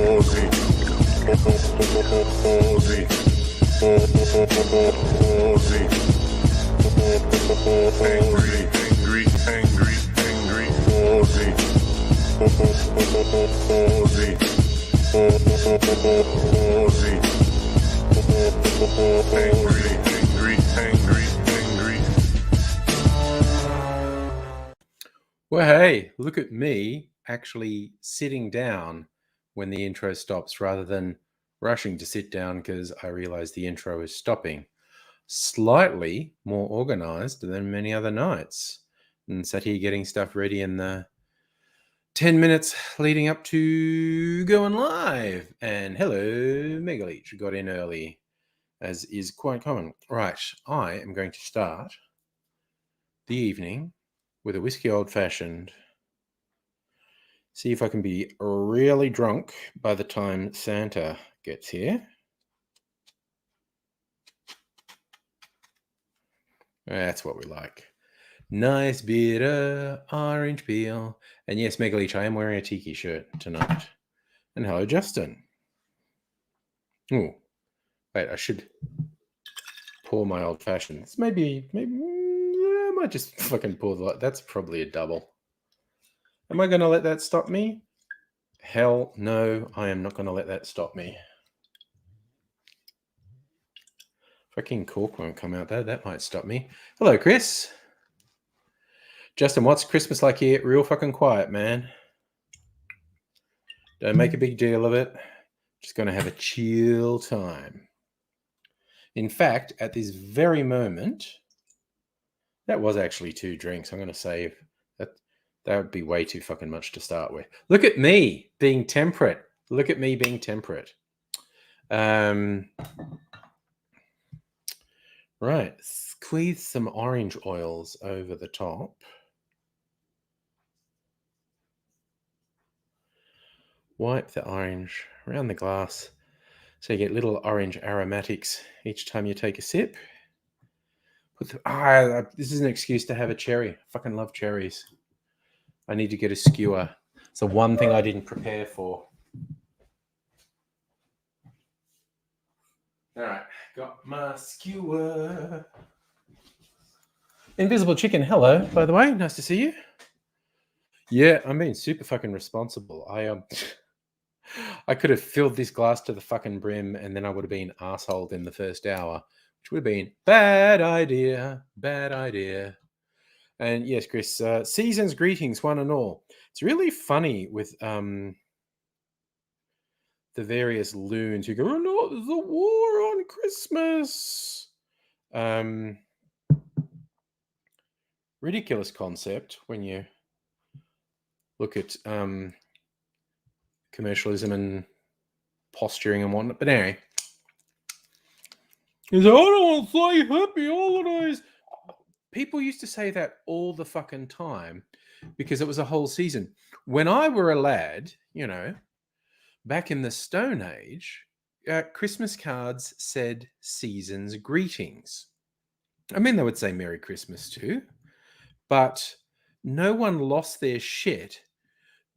Aussie. Well, hey, look at me actually sitting down when the intro stops rather than rushing to sit down because I realize the intro is stopping. Slightly more organized than many other nights. And sat here getting stuff ready in the 10 minutes leading up to going live. And hello, Megaleech, got in early, as is quite common. Right, I am going to start the evening with a whiskey old-fashioned. See if I can be really drunk by the time Santa gets here. That's what we like. Nice bit of orange peel. And yes, Megaleech, I am wearing a tiki shirt tonight. And hello, Justin. Oh, wait, I should pour my old-fashions. Maybe I might just fucking pour the... That's probably a double. Am I going to let that stop me? Hell no, I am not going to let that stop me. Fucking cork won't come out though. That might stop me. Hello, Chris. Justin, what's Christmas like here? Real fucking quiet, man. Don't make a big deal of it. Just going to have a chill time. In fact, at this very moment, that was actually 2 drinks. I'm going to save that. That would be way too fucking much to start with. Look at me being temperate. Look at me being temperate. Right. Squeeze some orange oils over the top. Wipe the orange around the glass so you get little orange aromatics each time you take a sip. This is an excuse to have a cherry. I fucking love cherries. I need to get a skewer. It's the one thing I didn't prepare for. All right, got my skewer. Invisible Chicken, hello, by the way. Nice to see you. Yeah, I'm being super fucking responsible. I could have filled this glass to the fucking brim and then I would have been assholed in the first hour, which would have been bad idea. And yes, Chris, season's greetings, one and all. It's really funny with the various loons who go, oh no, there's a war on Christmas. Ridiculous concept when you look at commercialism and posturing and whatnot. But anyway, he's like, I don't want to say happy holidays. People used to say that all the fucking time because it was a whole season. When I were a lad, you know, back in the Stone Age, Christmas cards said season's greetings. I mean, they would say Merry Christmas too, but no one lost their shit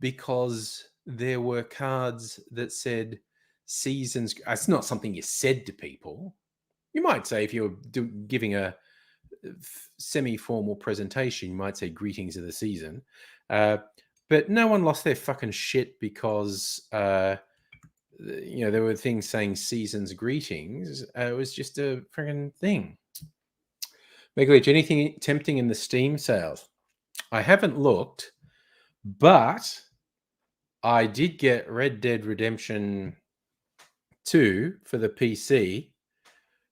because there were cards that said seasons. It's not something you said to people. You might say if you're giving a semi-formal presentation, you might say greetings of the season. But no one lost their fucking shit because, there were things saying season's greetings. It was just a freaking thing. Megaleech, anything tempting in the Steam sales? I haven't looked, but I did get Red Dead Redemption 2 for the PC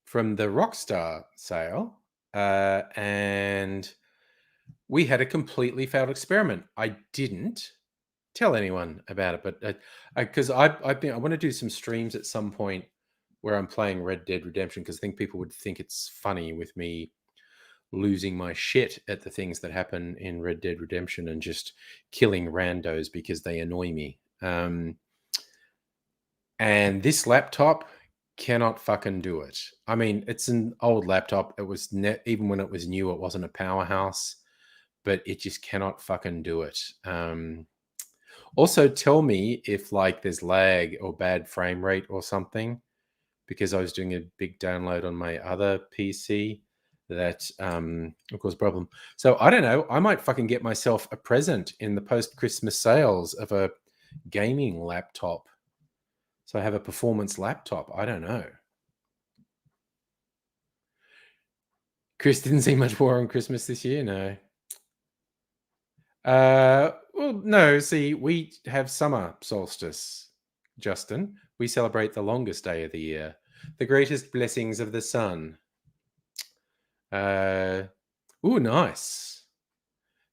from the Rockstar sale, and we had a completely failed experiment. I didn't tell anyone about it, but because I want to do some streams at some point where I'm playing Red Dead Redemption because I think people would think it's funny with me losing my shit at the things that happen in Red Dead Redemption and just killing randos because they annoy me. And this laptop cannot fucking do it. I mean, it's an old laptop. It was even when it was new, it wasn't a powerhouse, but it just cannot fucking do it. Also, tell me if like there's lag or bad frame rate or something, because I was doing a big download on my other PC that will cause a problem. So I don't know. I might fucking get myself a present in the post-Christmas sales of a gaming laptop. So I have a performance laptop. I don't know. Chris didn't see much war on Christmas this year. No. Well, no. See, we have summer solstice, Justin. We celebrate the longest day of the year, the greatest blessings of the sun. Ooh, nice.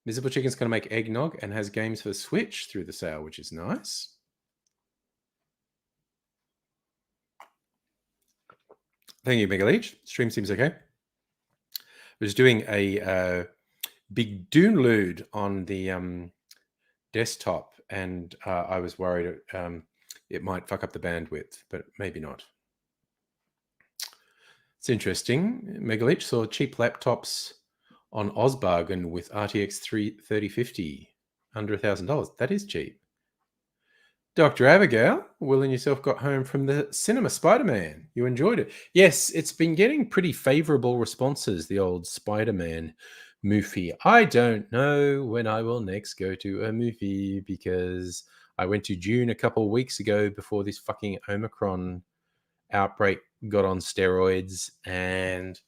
Miserable Chicken's going to make eggnog and has games for the Switch through the sale, which is nice. Thank you, Mega Leech. Stream seems okay. I was doing a big download on the desktop, and I was worried it might fuck up the bandwidth, but maybe not. It's interesting. Mega Leech saw cheap laptops on Ozbargain with RTX 3050 under $1,000. That is cheap. Dr. Abigail, Will and yourself got home from the cinema Spider-Man. You enjoyed it. Yes, it's been getting pretty favorable responses, the old Spider-Man movie. I don't know when I will next go to a movie because I went to June a couple of weeks ago before this fucking Omicron outbreak got on steroids, and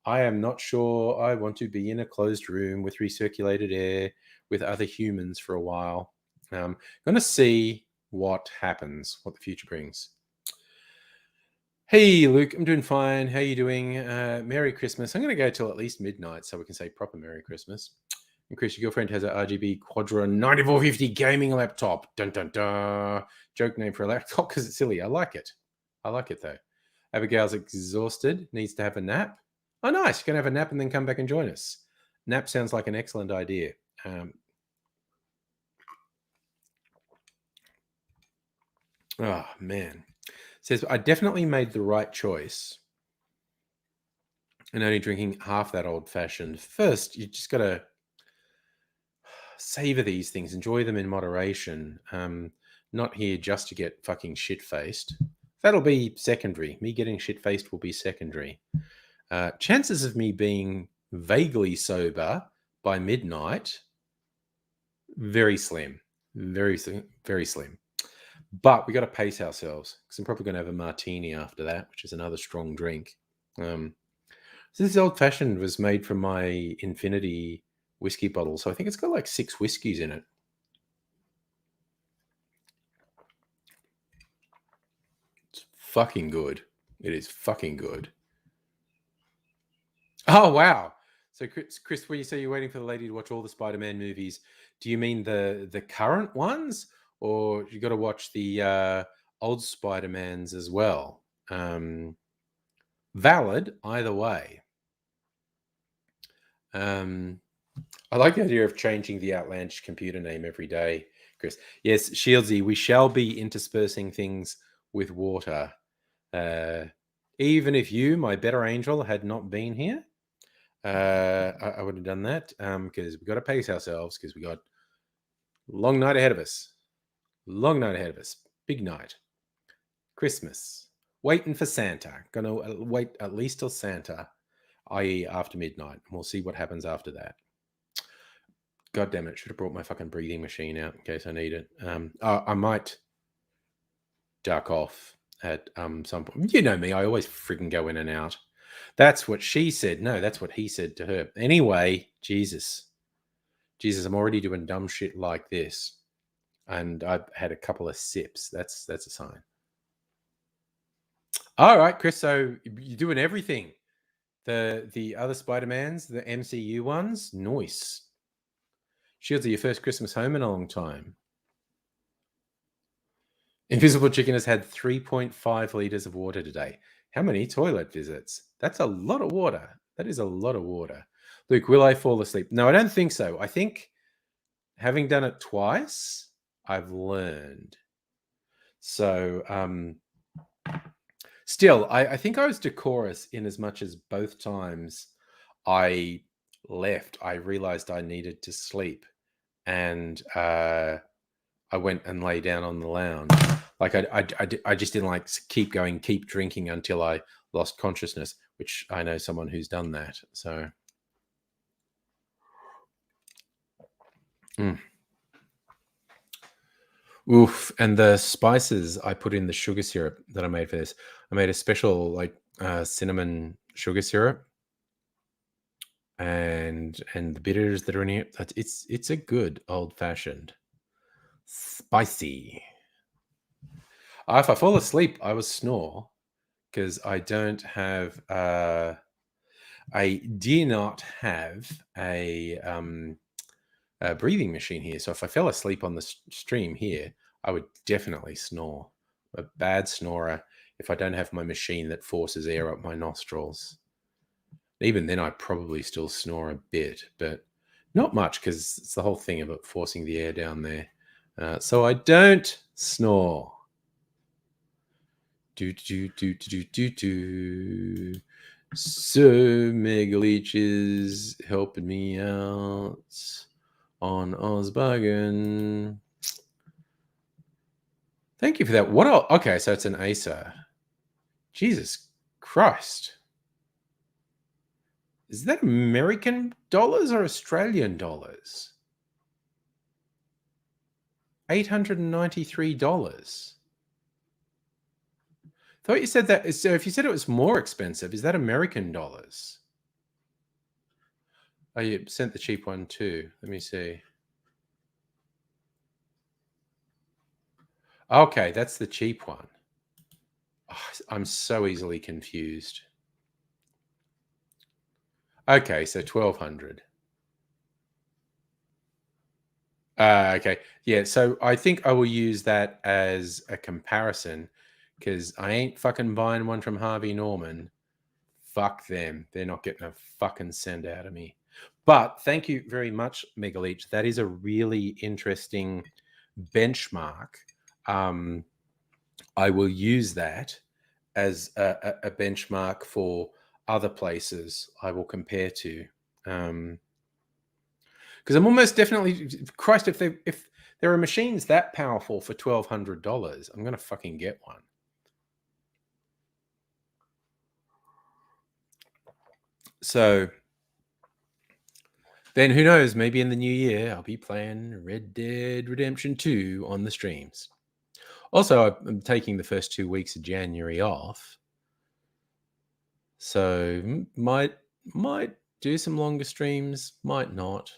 I am not sure I want to be in a closed room with recirculated air with other humans for a while. I'm going to see what happens, what the future brings. Hey, Luke, I'm doing fine. How you doing? Merry Christmas. I'm going to go till at least midnight so we can say proper Merry Christmas. And Chris, your girlfriend has a RGB Quadra 9450 gaming laptop. Dun, dun, dun. Joke name for a laptop because it's silly. I like it. I like it, though. Abigail's exhausted, needs to have a nap. Oh, nice. You're going to have a nap and then come back and join us. Nap sounds like an excellent idea. Oh, man. Says, I definitely made the right choice and only drinking half that old-fashioned. First, you just got to savor these things, enjoy them in moderation. Not here just to get fucking shit-faced. That'll be secondary. Me getting shit-faced will be secondary. Chances of me being vaguely sober by midnight, very slim. Very slim. But we got to pace ourselves because I'm probably going to have a martini after that, which is another strong drink. So this old-fashioned was made from my Infinity whiskey bottle. So I think it's got like 6 whiskeys in it. It's fucking good. It is fucking good. Oh, wow. So, Chris, when you say you're waiting for the lady to watch all the Spider-Man movies, do you mean the current ones, or you got to watch the old Spider-Mans as well? Valid either way. I like the idea of changing the outlandish computer name every day, Chris. Yes, Shieldsy, we shall be interspersing things with water. Even if you, my better angel, had not been here, I would have done that because we got to pace ourselves because we got a long night ahead of us. Long night ahead of us. Big night. Christmas. Waiting for Santa. Gonna wait at least till Santa, i.e. after midnight. We'll see what happens after that. God damn it. Should have brought my fucking breathing machine out in case I need it. I might duck off at some point. You know me. I always freaking go in and out. That's what she said. No, that's what he said to her. Anyway, Jesus, I'm already doing dumb shit like this. And I've had a couple of sips. That's a sign. All right, Chris. So you're doing everything. The other Spider-Mans, the MCU ones, nice. Shields, are your first Christmas home in a long time. Invisible Chicken has had 3.5 liters of water today. How many toilet visits? That's a lot of water. That is a lot of water. Luke, will I fall asleep? No, I don't think so. I think having done it twice, I've learned. So still, I think I was decorous in as much as both times I left, I realized I needed to sleep. And I went and lay down on the lounge. Like I just didn't like keep going, keep drinking until I lost consciousness, which I know someone who's done that. So, oof. And the spices I put in the sugar syrup that I made for this, I made a special like cinnamon sugar syrup, and the bitters that are in it. It's a good old fashioned spicy. If I fall asleep, I will snore because I don't have. I do not have a breathing machine here. So if I fell asleep on the stream here, I would definitely snore. A bad snorer if I don't have my machine that forces air up my nostrils. Even then, I probably still snore a bit, but not much because it's the whole thing about forcing the air down there. So I don't snore. So Megaleech is helping me out on Osbargen. Thank you for that. What else? Okay, so it's an Acer. Jesus Christ. Is that American dollars or Australian dollars? $893. Thought you said that. So if you said it was more expensive, is that American dollars? Oh, you sent the cheap one too. Let me see. Okay, that's the cheap one. Oh, I'm so easily confused. Okay, so 1,200. Okay, yeah. So I think I will use that as a comparison because I ain't fucking buying one from Harvey Norman. Fuck them. They're not getting a fucking cent out of me. But thank you very much, Megaleech. That is a really interesting benchmark. I will use that as a benchmark for other places I will compare to. Because I'm almost definitely, Christ, if there are machines that powerful for $1,200, I'm gonna fucking get one. So then who knows? Maybe in the new year I'll be playing Red Dead Redemption 2 on the streams. Also, I'm taking the first 2 weeks of January off, so might do some longer streams, might not.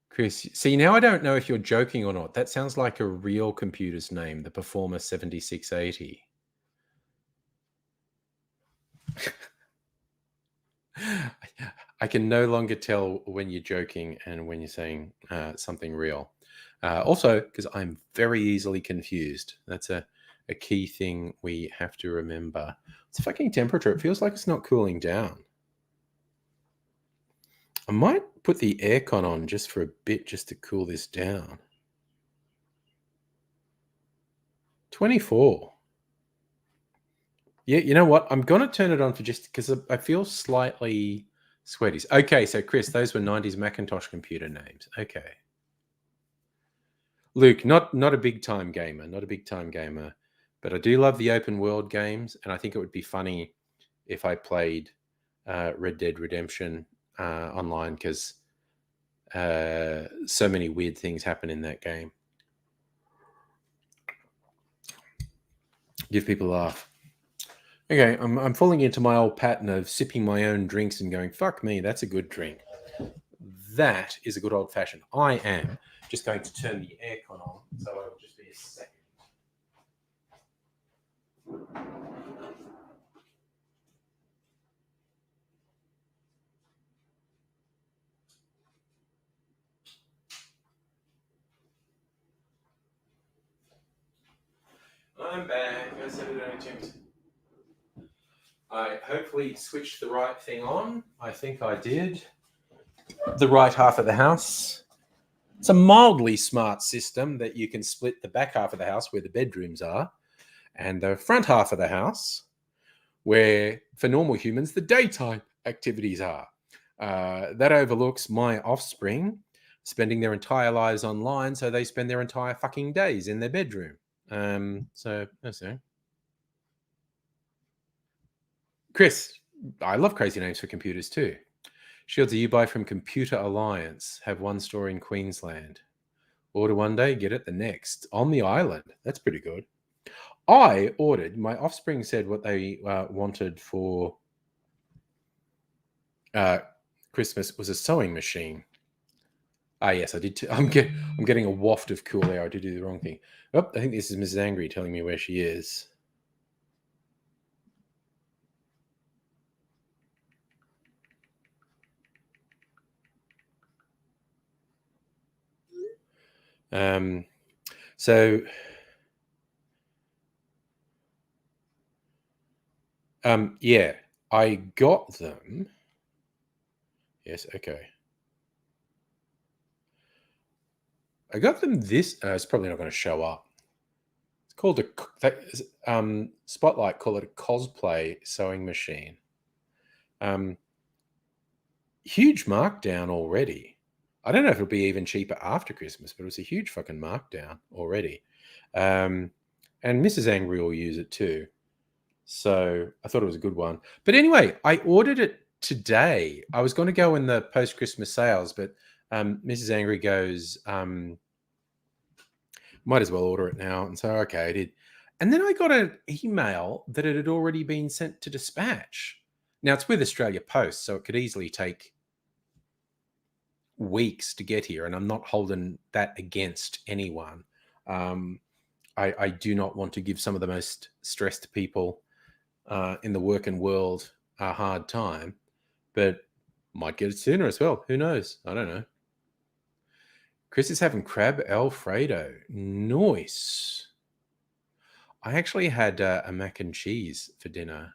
Chris, see, now I don't know if you're joking or not. That sounds like a real computer's name, the Performer 7680. I can no longer tell when you're joking and when you're saying something real. Also, because I'm very easily confused. That's a key thing we have to remember. It's fucking temperature. It feels like it's not cooling down. I might put the aircon on just for a bit, just to cool this down. 24. Yeah, you know what? I'm going to turn it on for just because I feel slightly sweaty. Okay, so Chris, those were 90s Macintosh computer names. Okay. Luke, not a big time gamer, but I do love the open world games, and I think it would be funny if I played Red Dead Redemption online because so many weird things happen in that game. Give people a laugh. Okay, I'm falling into my old pattern of sipping my own drinks and going, fuck me, that's a good drink. That is a good old fashioned. I am just going to turn the aircon on, so I will just be a second. I'm back. I said it only attempt. I hopefully switched the right thing on. I think I did. The right half of the house. It's a mildly smart system that you can split the back half of the house where the bedrooms are and the front half of the house where, for normal humans, the daytime activities are. That overlooks my offspring. spending their entire lives online, so they spend their entire fucking days in their bedroom. So that's it. Chris, I love crazy names for computers too. Shields you buy from Computer Alliance, have one store in Queensland. Order one day, get it the next. On the island. That's pretty good. I ordered, my offspring said what they wanted for Christmas was a sewing machine. Ah, yes, I did. I'm getting a waft of cool air. I did do the wrong thing. Oh, I think this is Mrs. Angry telling me where she is. So, yeah, I got them. Yes, okay. I got them this. It's probably not going to show up. It's called a Spotlight. Call it a cosplay sewing machine. Huge markdown already. I don't know if it'll be even cheaper after Christmas, but it was a huge fucking markdown already. And Mrs. Angry will use it too. So I thought it was a good one. But anyway, I ordered it today. I was going to go in the post-Christmas sales, but Mrs. Angry goes, might as well order it now. And so, okay, I did. And then I got an email that it had already been sent to dispatch. Now, it's with Australia Post, so it could easily take weeks to get here, and I'm not holding that against anyone. I do not want to give some of the most stressed people in the working world a hard time, but might get it sooner as well. Who knows? I don't know. Chris is having crab Alfredo. Nice. I actually had a mac and cheese for dinner.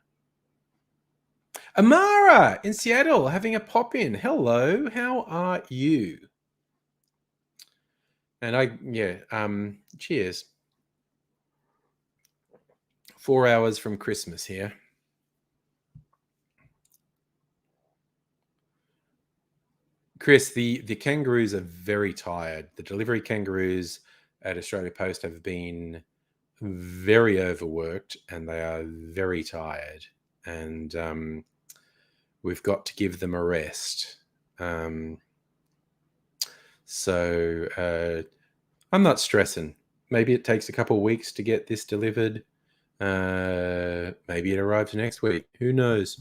Amara in Seattle having a pop in. Hello, how are you? And cheers. 4 hours from Christmas here. Chris, the kangaroos are very tired. The delivery kangaroos at Australia Post have been very overworked and they are very tired. And we've got to give them a rest. So I'm not stressing. Maybe it takes a couple of weeks to get this delivered. Maybe it arrives next week. Who knows?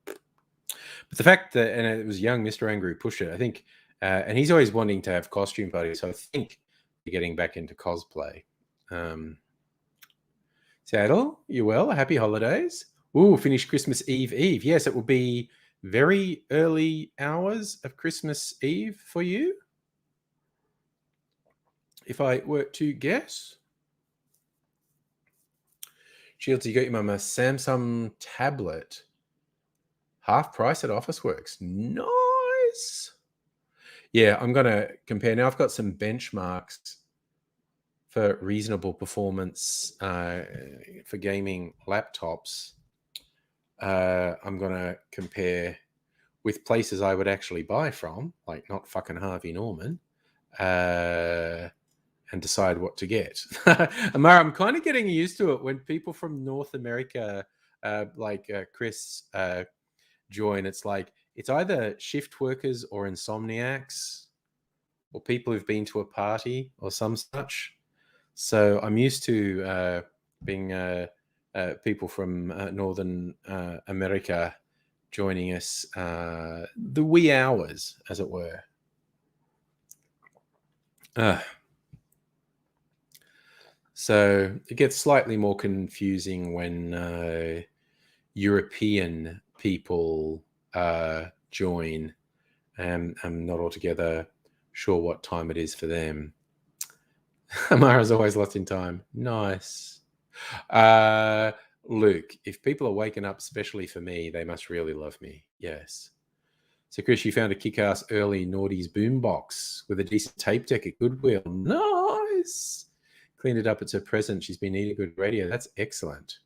But the fact that, and it was young Mr. Angry who pushed it, I think, and he's always wanting to have costume parties. So I think you're getting back into cosplay. Seattle, you well? Happy holidays. Ooh, finish Christmas Eve. Yes, it will be very early hours of Christmas Eve for you. If I were to guess. Shields, you got your mum a Samsung tablet. Half price at Officeworks. Nice. Yeah, I'm going to compare. Now I've got some benchmarks for reasonable performance for gaming laptops. I'm going to compare with places I would actually buy from, like not fucking Harvey Norman, and decide what to get. Amara, I'm kind of getting used to it when people from North America, like Chris, join. It's like it's either shift workers or insomniacs or people who've been to a party or some such. So I'm used to being people from Northern America joining us the wee hours, as it were. So it gets slightly more confusing when European people join. I'm not altogether sure what time it is for them. Amara's always lost in time. Nice. Luke, if people are waking up especially for me, they must really love me. Yes. So, Chris, you found a kick-ass early Naughty's boombox with a decent tape deck at Goodwill. Nice. Cleaned it up. It's her present. She's been eating good radio. That's excellent.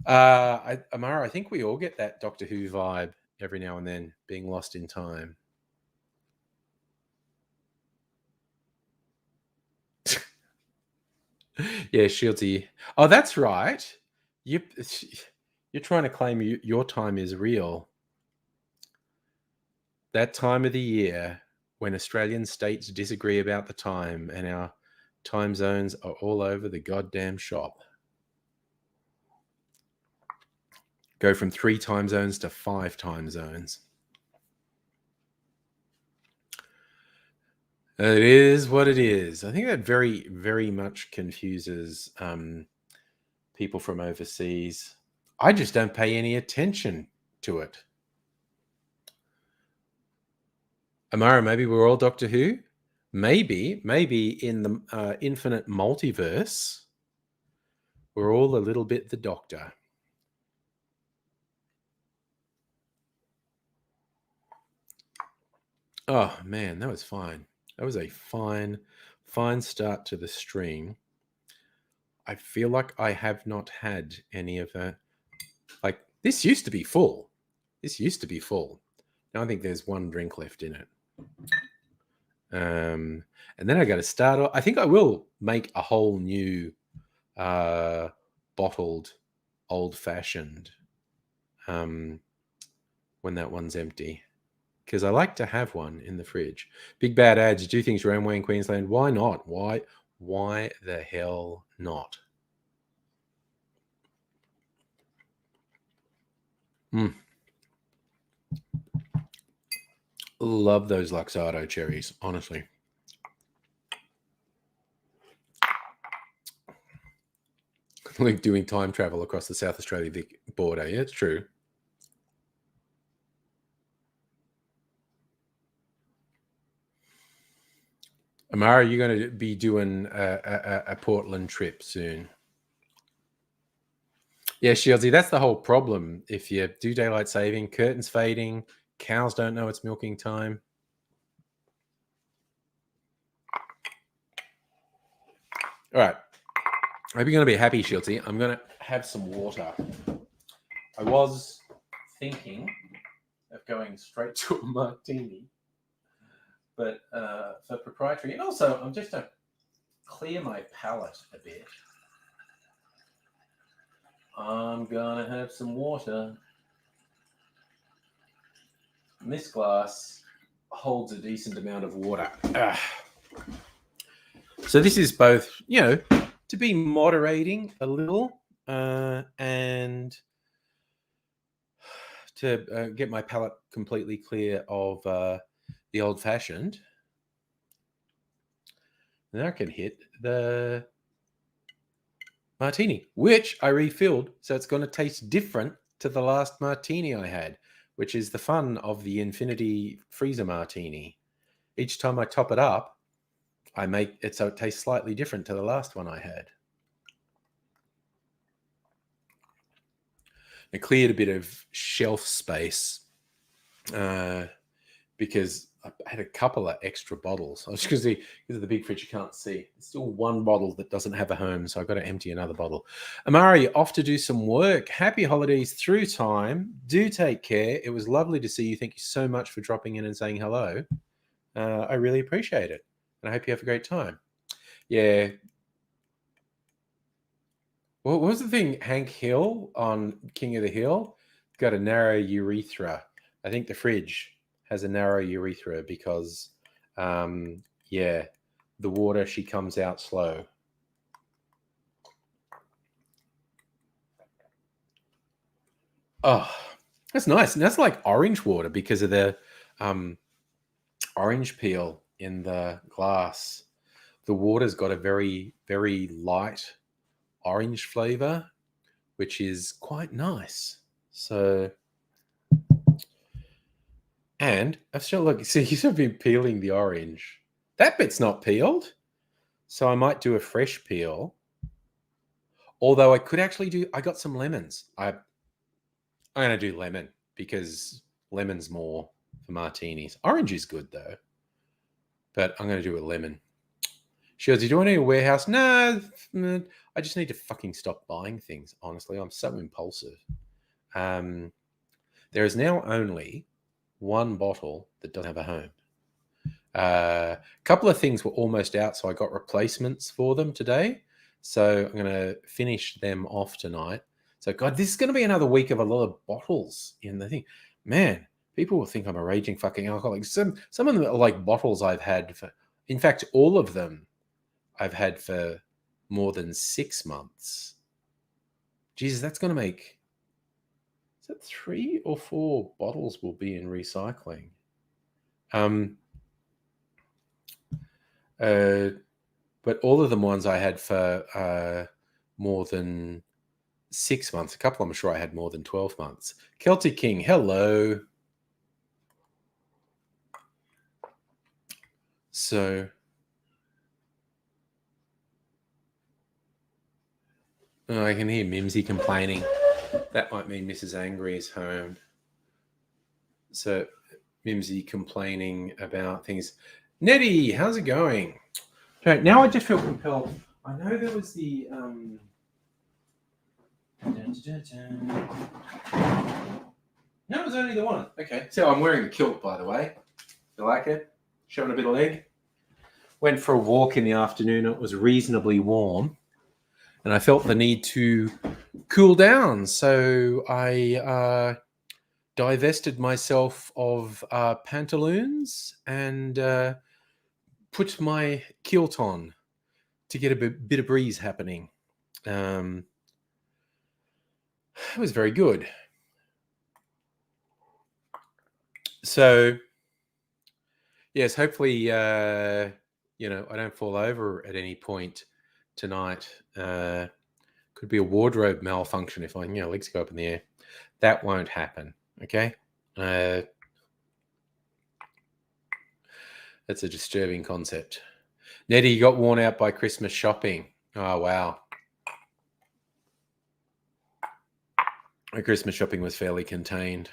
Amara, I think we all get that Doctor Who vibe every now and then, being lost in time. Yeah, Shieldsy. Oh, that's right. You're trying to claim your time is real. That time of the year when Australian states disagree about the time and our time zones are all over the goddamn shop. Go from 3 time zones to 5 time zones. It is what it is. I think that very, very much confuses people from overseas. I just don't pay any attention to it. Amara, maybe we're all Doctor Who. Maybe in the infinite multiverse, we're all a little bit the Doctor. Oh man, that was fine. That was a fine start to the stream. I feel like I have not had any of that. Like, this used to be full. Now I think there's one drink left in it. And then I got to start off. I think I will make a whole new bottled old-fashioned when that one's empty. Because I like to have one in the fridge. Big Bad Ads, do things your own way in Queensland. Why not? Why the hell not? Love those Luxardo cherries, honestly. Like doing time travel across the South Australia border. Yeah, it's true. Amara, you're going to be doing a Portland trip soon. Yeah, Shieldsy, that's the whole problem. If you do daylight saving, curtains fading, cows don't know it's milking time. All right. I hope you're going to be happy, Shieldsy. I'm going to have some water. I was thinking of going straight to a martini, but for proprietary, and also I'm just to clear my palate a bit. I'm gonna have some water. And this glass holds a decent amount of water. So this is both, to be moderating a little and to get my palate completely clear of the old-fashioned. Then I can hit the martini, which I refilled, so it's going to taste different to the last martini I had, which is the fun of the infinity freezer martini. Each time I top it up, I make it so it tastes slightly different to the last one I had. I cleared a bit of shelf space because I had a couple of extra bottles. I was just because of the big fridge you can't see. There's still one bottle that doesn't have a home, so I've got to empty another bottle. Amara, you're off to do some work. Happy holidays through time. Do take care. It was lovely to see you. Thank you so much for dropping in and saying hello. I really appreciate it. And I hope you have a great time. Yeah. What was the thing? Hank Hill on King of the Hill got a narrow urethra. I think the fridge has a narrow urethra because, the water, she comes out slow. Oh, that's nice. And that's like orange water because of the orange peel in the glass. The water's got a very, very light orange flavor, which is quite nice. So, and I've still you've been peeling the orange. That bit's not peeled. So I might do a fresh peel. Although I could actually I got some lemons. I'm going to do lemon because lemon's more for martinis. Orange is good though. But I'm going to do a lemon. Shields, you do want to do a warehouse? No, I just need to fucking stop buying things. Honestly, I'm so impulsive. There is now only one bottle that doesn't have a home. A couple of things were almost out, so I got replacements for them today. So I'm going to finish them off tonight. So, God, this is going to be another week of a lot of bottles in the thing. Man, people will think I'm a raging fucking alcoholic. Some of them are like bottles I've had for, in fact, all of them I've had for more than 6 months. Jesus, that's going to make, is that 3 or 4 bottles will be in recycling? But all of them ones I had for more than 6 months. A couple I'm sure I had more than 12 months. Celtic King, hello. So, I can hear Mimsy complaining. That might mean Mrs. Angry is home. So, Mimsy complaining about things. Nettie, how's it going? Okay, now I just feel compelled. I know there was the No, it was only the one. Okay. So I'm wearing the kilt, by the way. You like it? Showing a bit of leg. Went for a walk in the afternoon. It was reasonably warm. And I felt the need to cool down. So I divested myself of pantaloons and put my kilt on to get a bit of breeze happening. It was very good. So, yes, hopefully, I don't fall over at any point tonight. Could be a wardrobe malfunction if my legs go up in the air. That won't happen. Okay. That's a disturbing concept. Nettie, you got worn out by Christmas shopping. Oh, wow. My Christmas shopping was fairly contained.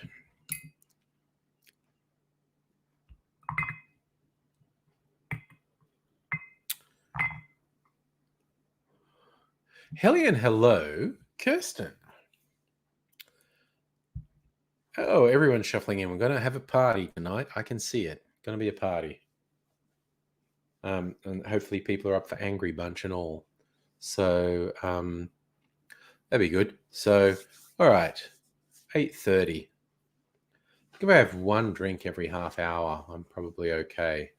Hellion, hello, Kirsten. Oh, everyone's shuffling in. We're going to have a party tonight. I can see it. Going to be a party. And hopefully people are up for Angry Bunch and all. So that'd be good. So, all right, 8:30. If I have one drink every half hour, I'm probably okay.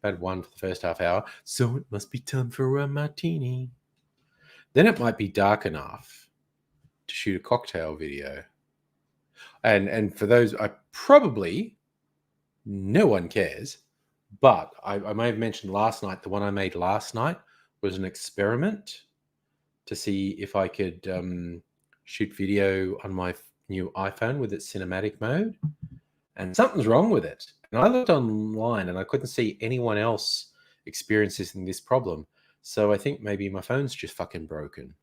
I've had one for the first half hour, so it must be time for a martini. Then it might be dark enough to shoot a cocktail video. And for those, no one cares, but I may have mentioned last night, the one I made last night was an experiment to see if I could shoot video on my new iPhone with its cinematic mode. And something's wrong with it. And I looked online and I couldn't see anyone else experiencing this problem. So I think maybe my phone's just fucking broken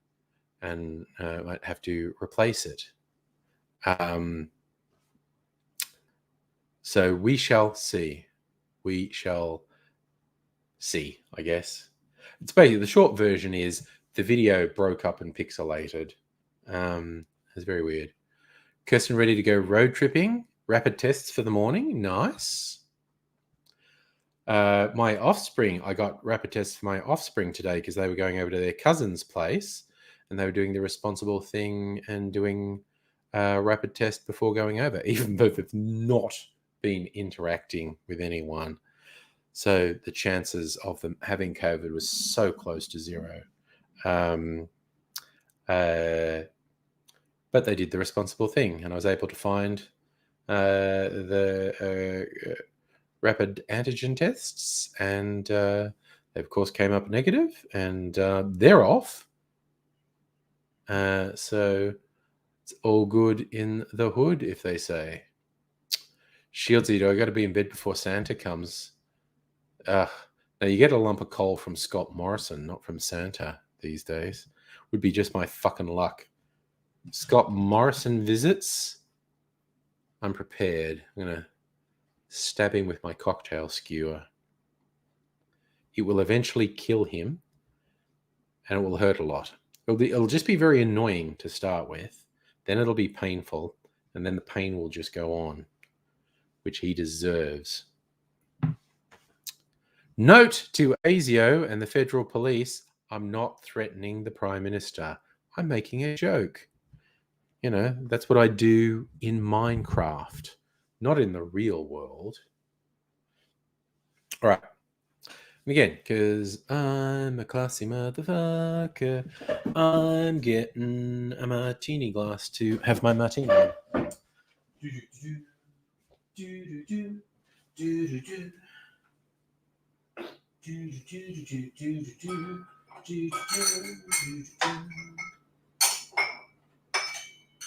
and I might have to replace it. So we shall see. We shall see, I guess. It's basically, the short version is the video broke up and pixelated. It's very weird. Kirsten ready to go road tripping. Rapid tests for the morning. Nice. My offspring, I got rapid tests for my offspring today because they were going over to their cousin's place and they were doing the responsible thing and doing a rapid test before going over, even though they've not been interacting with anyone. So the chances of them having COVID was so close to zero. But they did the responsible thing and I was able to find the rapid antigen tests and they of course came up negative and they're off. So it's all good in the hood, if they say. Shieldsy, do I got to be in bed before Santa comes? Now you get a lump of coal from Scott Morrison, not from Santa these days. Would be just my fucking luck. Scott Morrison visits. I'm prepared. I'm going to stab him with my cocktail skewer. It will eventually kill him and it will hurt a lot. It'll just be very annoying to start with. Then it'll be painful and then the pain will just go on, which he deserves. Note to ASIO and the federal police, I'm not threatening the Prime Minister. I'm making a joke. You know, that's what I do in Minecraft, not in the real world. All right. Again, because I'm a classy motherfucker, I'm getting a martini glass to have my martini in.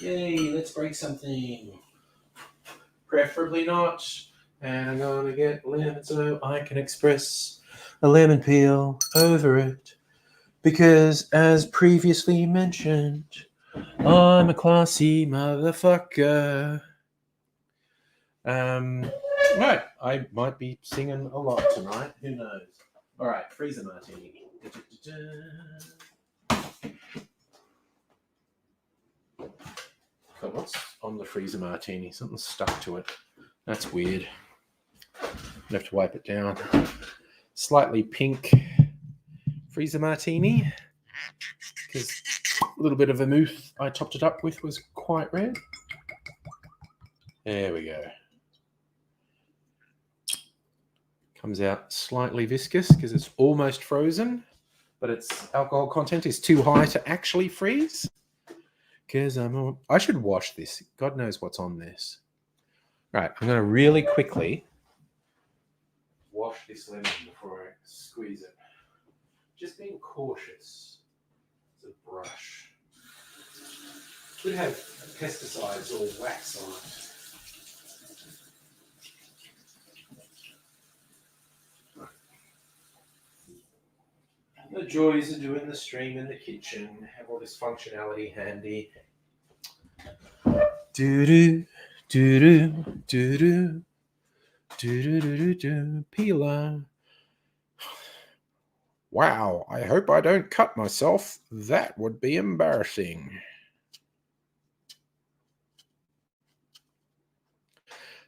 Yay, let's break something. Preferably not. And I'm going to get lemon so I can express a lemon peel over it. Because, as previously mentioned, I'm a classy motherfucker. Right, I might be singing a lot tonight. Who knows? All right, freezer martini. So what's on the freezer martini? Something's stuck to it. That's weird. I have to wipe it down. Slightly pink freezer martini, because a little bit of vermouth I topped it up with was quite red. There we go. Comes out slightly viscous because it's almost frozen, but its alcohol content is too high to actually freeze. Because I should wash this. God knows what's on this. Right, I'm going to really quickly wash this lemon before I squeeze it. Just being cautious. It's a brush. Could have pesticides or wax on it. The joys of doing the stream in the kitchen. Have all this functionality handy. Do-do, do-do, do-do, do-do-do-do-do, peeler. Wow, I hope I don't cut myself. That would be embarrassing.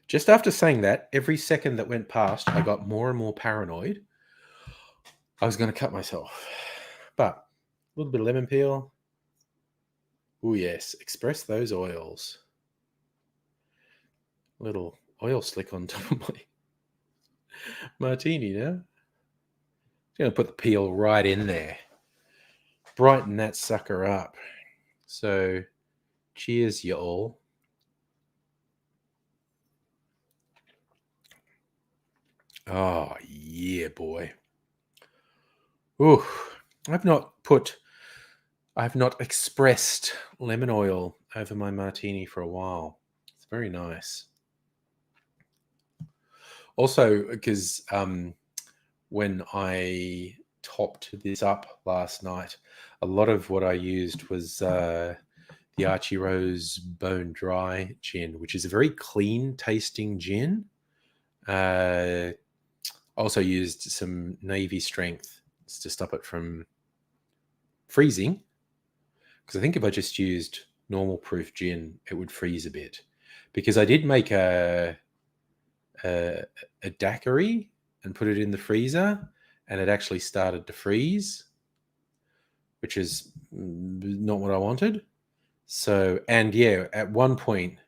Just after saying that, every second that went past, I got more and more paranoid. I was going to cut myself. But a little bit of lemon peel. Oh, yes. Express those oils. Little oil slick on top of my martini now. I'm going to put the peel right in there. Brighten that sucker up. So, cheers, you all. Oh, yeah, boy. Ooh, I've not expressed lemon oil over my martini for a while. It's very nice. Also, because when I topped this up last night, a lot of what I used was the Archie Rose Bone Dry gin, which is a very clean tasting gin. Also used some Navy Strength to stop it from freezing. Because I think if I just used normal proof gin, it would freeze a bit. Because I did make a daiquiri and put it in the freezer, and it actually started to freeze, which is not what I wanted. So, and yeah, at one point,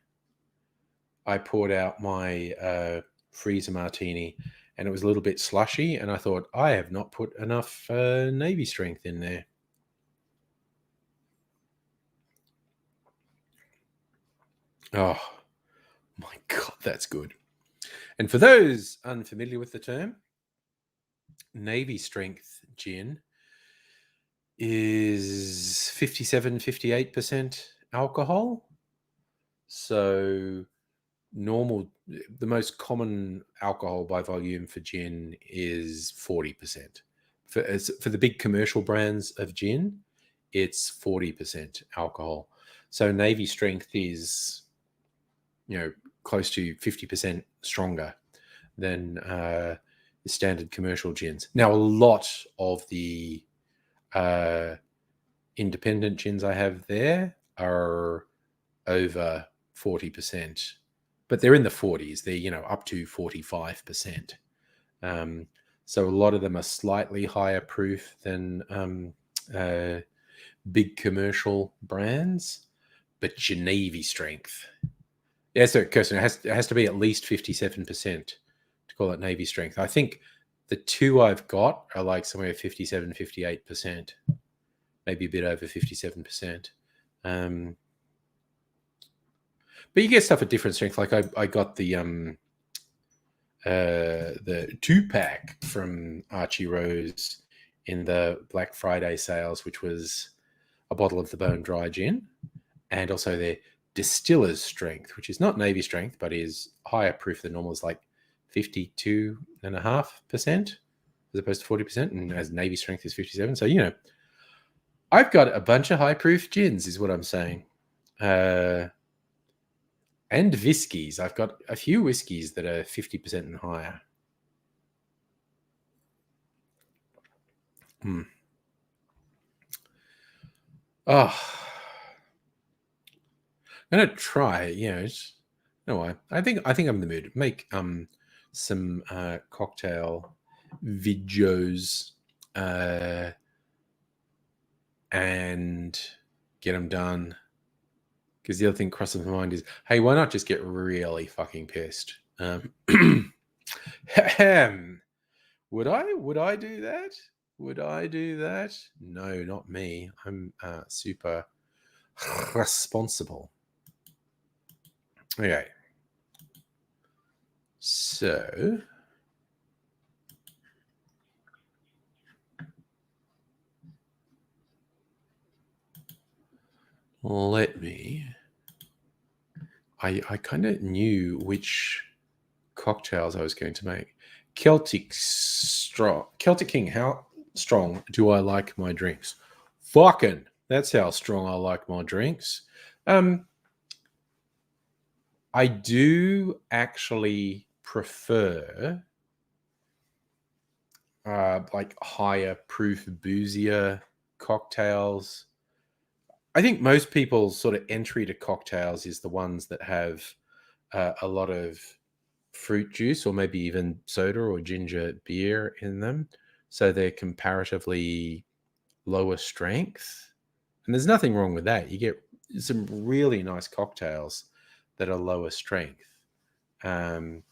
I poured out my freezer martini, and it was a little bit slushy, and I thought, I have not put enough Navy Strength in there. Oh, my God, that's good. And for those unfamiliar with the term, Navy Strength gin is 57-58% alcohol. So the most common alcohol by volume for gin is 40%. For the big commercial brands of gin, it's 40% alcohol. So Navy Strength is, close to 50% stronger than the standard commercial gins. Now, a lot of the independent gins I have there are over 40%, but they're in the 40s. They're, up to 45%. So a lot of them are slightly higher proof than big commercial brands, but your Navy strength. Yeah, so Kirsten, it has to be at least 57% to call it Navy strength. I think the two I've got are like somewhere 57, 58%, maybe a bit over 57%. But you get stuff at different strength. Like I got the 2-pack from Archie Rose in the Black Friday sales, which was a bottle of the Bone Dry Gin, and also their distiller's strength, which is not Navy strength, but is higher proof than normal, is like 52.5% as opposed to 40%, and as Navy strength is 57. So, you know, I've got a bunch of high proof gins, is what I'm saying. And whiskies. I've got a few whiskies that are 50% and higher. Oh, I'm gonna try. No, I think I'm in the mood. Make some cocktail videos and get them done. Because the other thing crossing my mind is, hey, why not just get really fucking pissed? Would I do that? Would I do that? No, not me. I'm super responsible. Okay. So let me. I kind of knew which cocktails I was going to make. Celtic King. How strong do I like my drinks? Fucking. That's how strong I like my drinks. I do actually prefer like higher proof, boozier cocktails. I think most people's sort of entry to cocktails is the ones that have a lot of fruit juice or maybe even soda or ginger beer in them. So they're comparatively lower strength. And there's nothing wrong with that. You get some really nice cocktails that are lower strength. But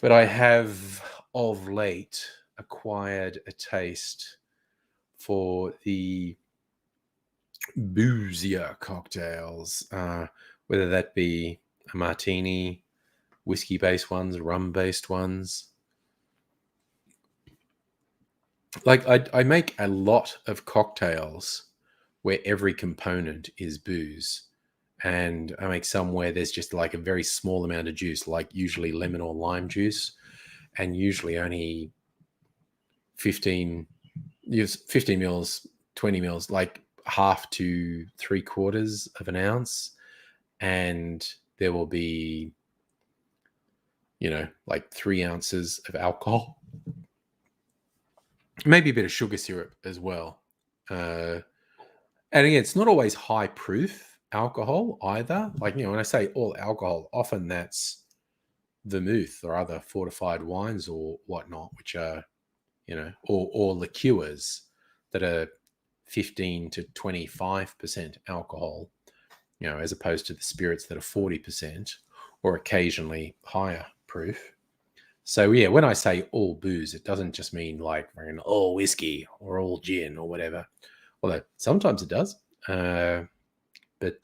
I have of late acquired a taste for the boozier cocktails, whether that be a martini, whiskey-based ones, rum-based ones. Like I make a lot of cocktails where every component is booze. And I make some where there's just like a very small amount of juice, like usually lemon or lime juice, and usually only 15 mils, 20 mils, like half to 3/4 of an ounce. And there will be, like 3 ounces of alcohol, maybe a bit of sugar syrup as well. And again, it's not always high proof alcohol either. Like, when I say all alcohol, often that's vermouth or other fortified wines or whatnot, which are, or liqueurs that are 15 to 25% alcohol, as opposed to the spirits that are 40% or occasionally higher proof. So yeah, when I say all booze, it doesn't just mean like all whiskey or all gin or whatever. Although sometimes it does. But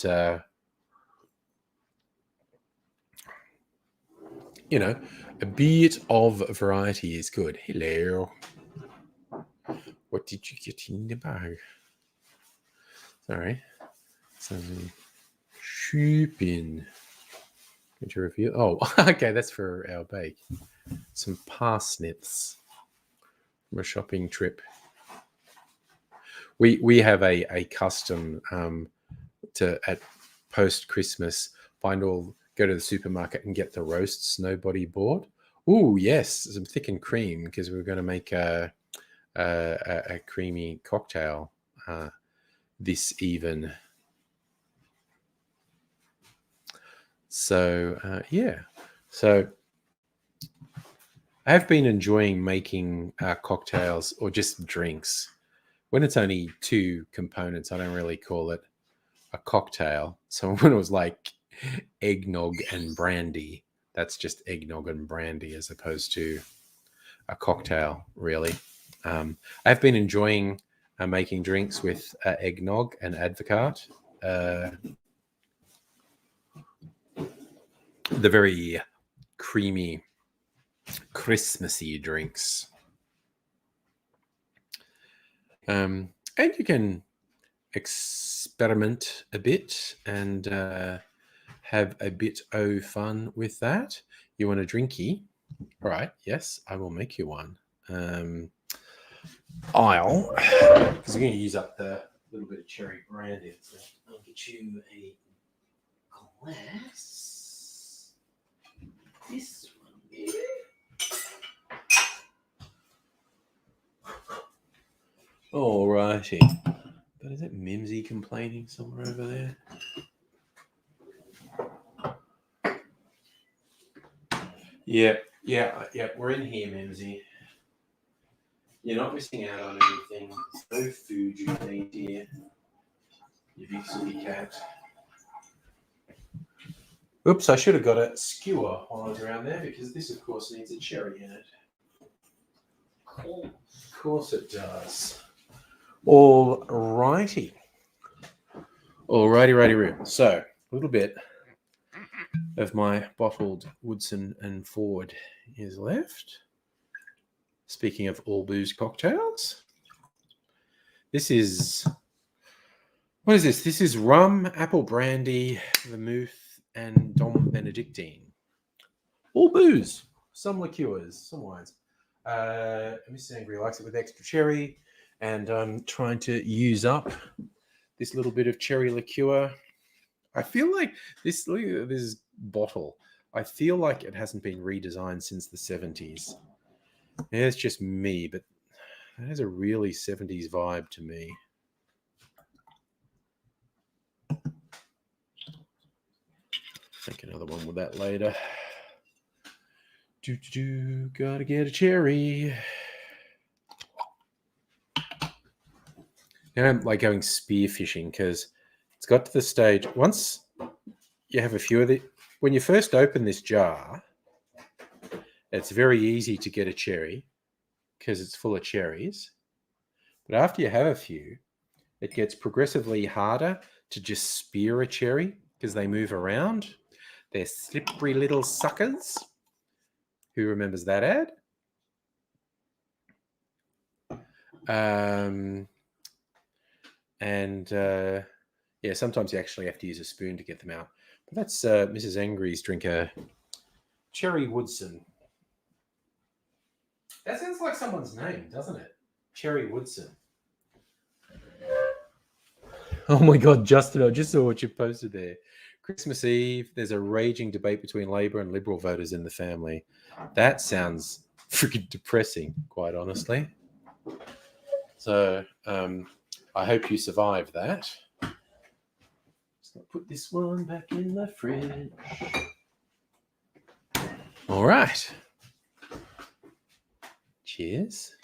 a bit of variety is good. Hello. What did you get in the bag? Sorry. Some shipping. Did you review? Oh, okay. That's for our bake. Some parsnips from a shopping trip. We have a custom at post Christmas go to the supermarket and get the roasts nobody bought. Oh yes, some thick and cream because we're going to make a creamy cocktail this even. So yeah, so I have been enjoying making cocktails or just drinks. When it's only two components, I don't really call it a cocktail. So when it was like eggnog and brandy, that's just eggnog and brandy as opposed to a cocktail, really. I've been enjoying making drinks with eggnog and advocaat. The very creamy, Christmassy drinks. And you can experiment a bit and have a bit of fun with that. You want a drinky? All right, yes, I will make you one. I'll, because we're going to use up the little bit of cherry brandy. So I'll get you a glass. This one here. All righty. But is it Mimsy complaining somewhere over there? Yeah. We're in here, Mimsy. You're not missing out on anything. There's no food you can eat here. You big silly cat. Oops, I should have got a skewer while I was around there because this, of course, needs a cherry in it. Of course it does. All righty. Righty. So, a little bit of my bottled Woodson and Ford is left. Speaking of all booze cocktails, this is, what is this? This is rum, apple brandy, vermouth, and Dom Benedictine. All booze, some liqueurs, some wines. Mrs. Angry likes it with extra cherry, and I'm trying to use up this little bit of cherry liqueur. I feel like this bottle, I feel like it hasn't been redesigned since the 70s. Yeah, it's just me, but it has a really 70s vibe to me. Make another one with that later. Gotta get a cherry. Now I'm like going spearfishing because it's got to the stage, once you have a few of the, when you first open this jar, it's very easy to get a cherry because it's full of cherries. But after you have a few, it gets progressively harder to just spear a cherry because they move around. They're slippery little suckers. Who remembers that ad? Yeah, sometimes you actually have to use a spoon to get them out. But that's Mrs. Angry's drinker, Cherry Woodson. That sounds like someone's name, doesn't it? Cherry Woodson. Oh my God, Justin, I just saw what you posted there. Christmas Eve, there's a raging debate between Labor and Liberal voters in the family. That sounds freaking depressing, quite honestly. So I hope you survive that. Just gonna put this one back in the fridge. All right. Cheers.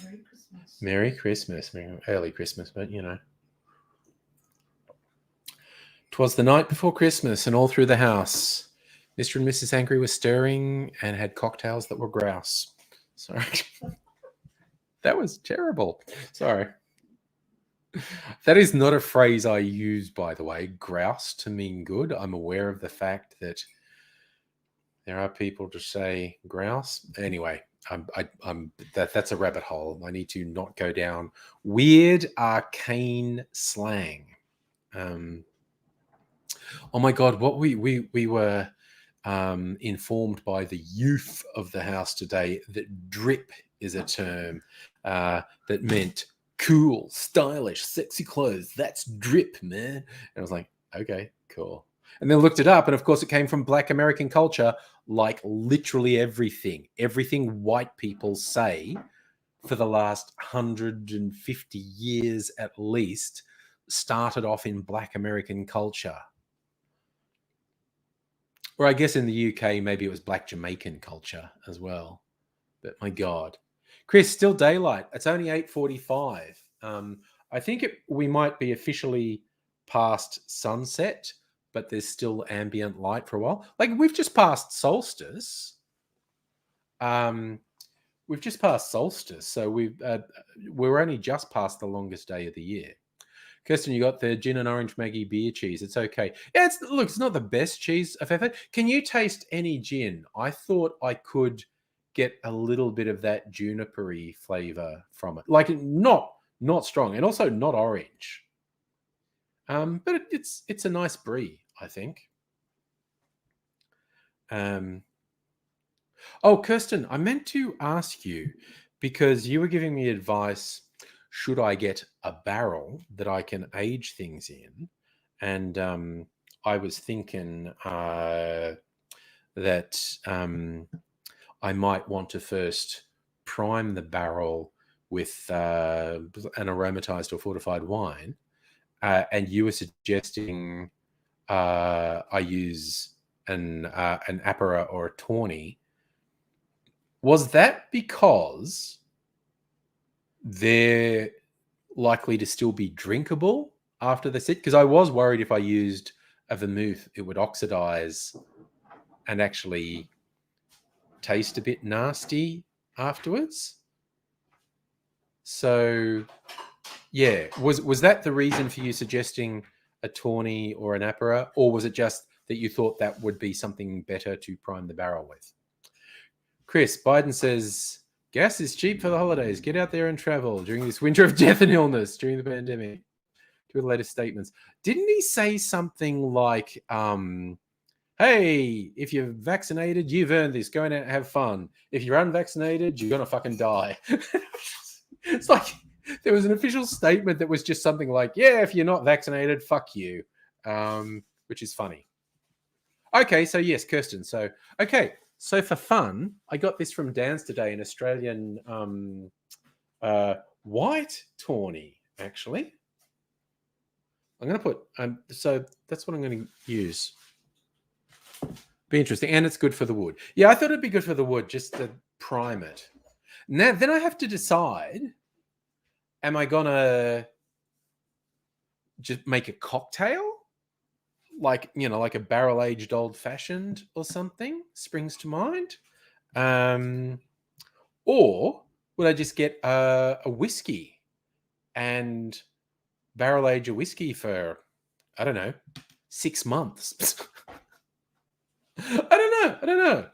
Merry Christmas. Merry Christmas. Early Christmas, but you know. 'Twas the night before Christmas, and all through the house, Mr. and Mrs. Angry were stirring and had cocktails that were grouse. Sorry. That was terrible. Sorry. That is not a phrase I use, by the way, grouse to mean good. I'm aware of the fact that there are people to say grouse. Anyway, that's a rabbit hole. I need to not go down weird arcane slang. Oh my God, what we were informed by the youth of the house today that drip is a term that meant cool, stylish, sexy clothes. That's drip, man. And I was like, okay, cool. And then looked it up, and of course it came from Black American culture, like literally everything white people say for the last 150 years at least started off in Black American culture. Or I guess in the UK, maybe it was Black Jamaican culture as well. But my God, Chris, still daylight. It's only 8:45. I think we might be officially past sunset, but there's still ambient light for a while. Like we've just passed solstice. We've just passed solstice, so we're only just past the longest day of the year. Kirsten, you got the gin and orange Maggie beer cheese. It's okay. Yeah, it's not the best cheese I've ever. Can you taste any gin? I thought I could get a little bit of that juniper-y flavor from it. Like not strong and also not orange. But it's a nice brie, I think. Oh, Kirsten, I meant to ask you because you were giving me advice. Should I get a barrel that I can age things in? And I was thinking that I might want to first prime the barrel with an aromatized or fortified wine. And you were suggesting I use an Apera or a Tawny. Was that because they're likely to still be drinkable after the sit? Because I was worried if I used a vermouth, it would oxidize and actually taste a bit nasty afterwards. So, yeah, was that the reason for you suggesting a Tawny or an Apera, or was it just that you thought that would be something better to prime the barrel with? Chris, Biden says, gas is cheap for the holidays. Get out there and travel during this winter of death and illness during the pandemic. To the latest statements. Didn't he say something like, hey, if you're vaccinated, you've earned this. Go out and have fun. If you're unvaccinated, you're going to fucking die. It's like there was an official statement that was just something like, yeah, if you're not vaccinated, fuck you, which is funny. Okay, so yes, Kirsten. So, okay. So for fun, I got this from Dan's today, an Australian white Tawny, actually. I'm going to put, so that's what I'm going to use. Be interesting. And it's good for the wood. Yeah, I thought it'd be good for the wood just to prime it. Now, then I have to decide, am I going to just make a cocktail? Like, you know, like a barrel-aged old-fashioned or something springs to mind. Or would I just get a whiskey and barrel age a whiskey for, I don't know, 6 months? I don't know.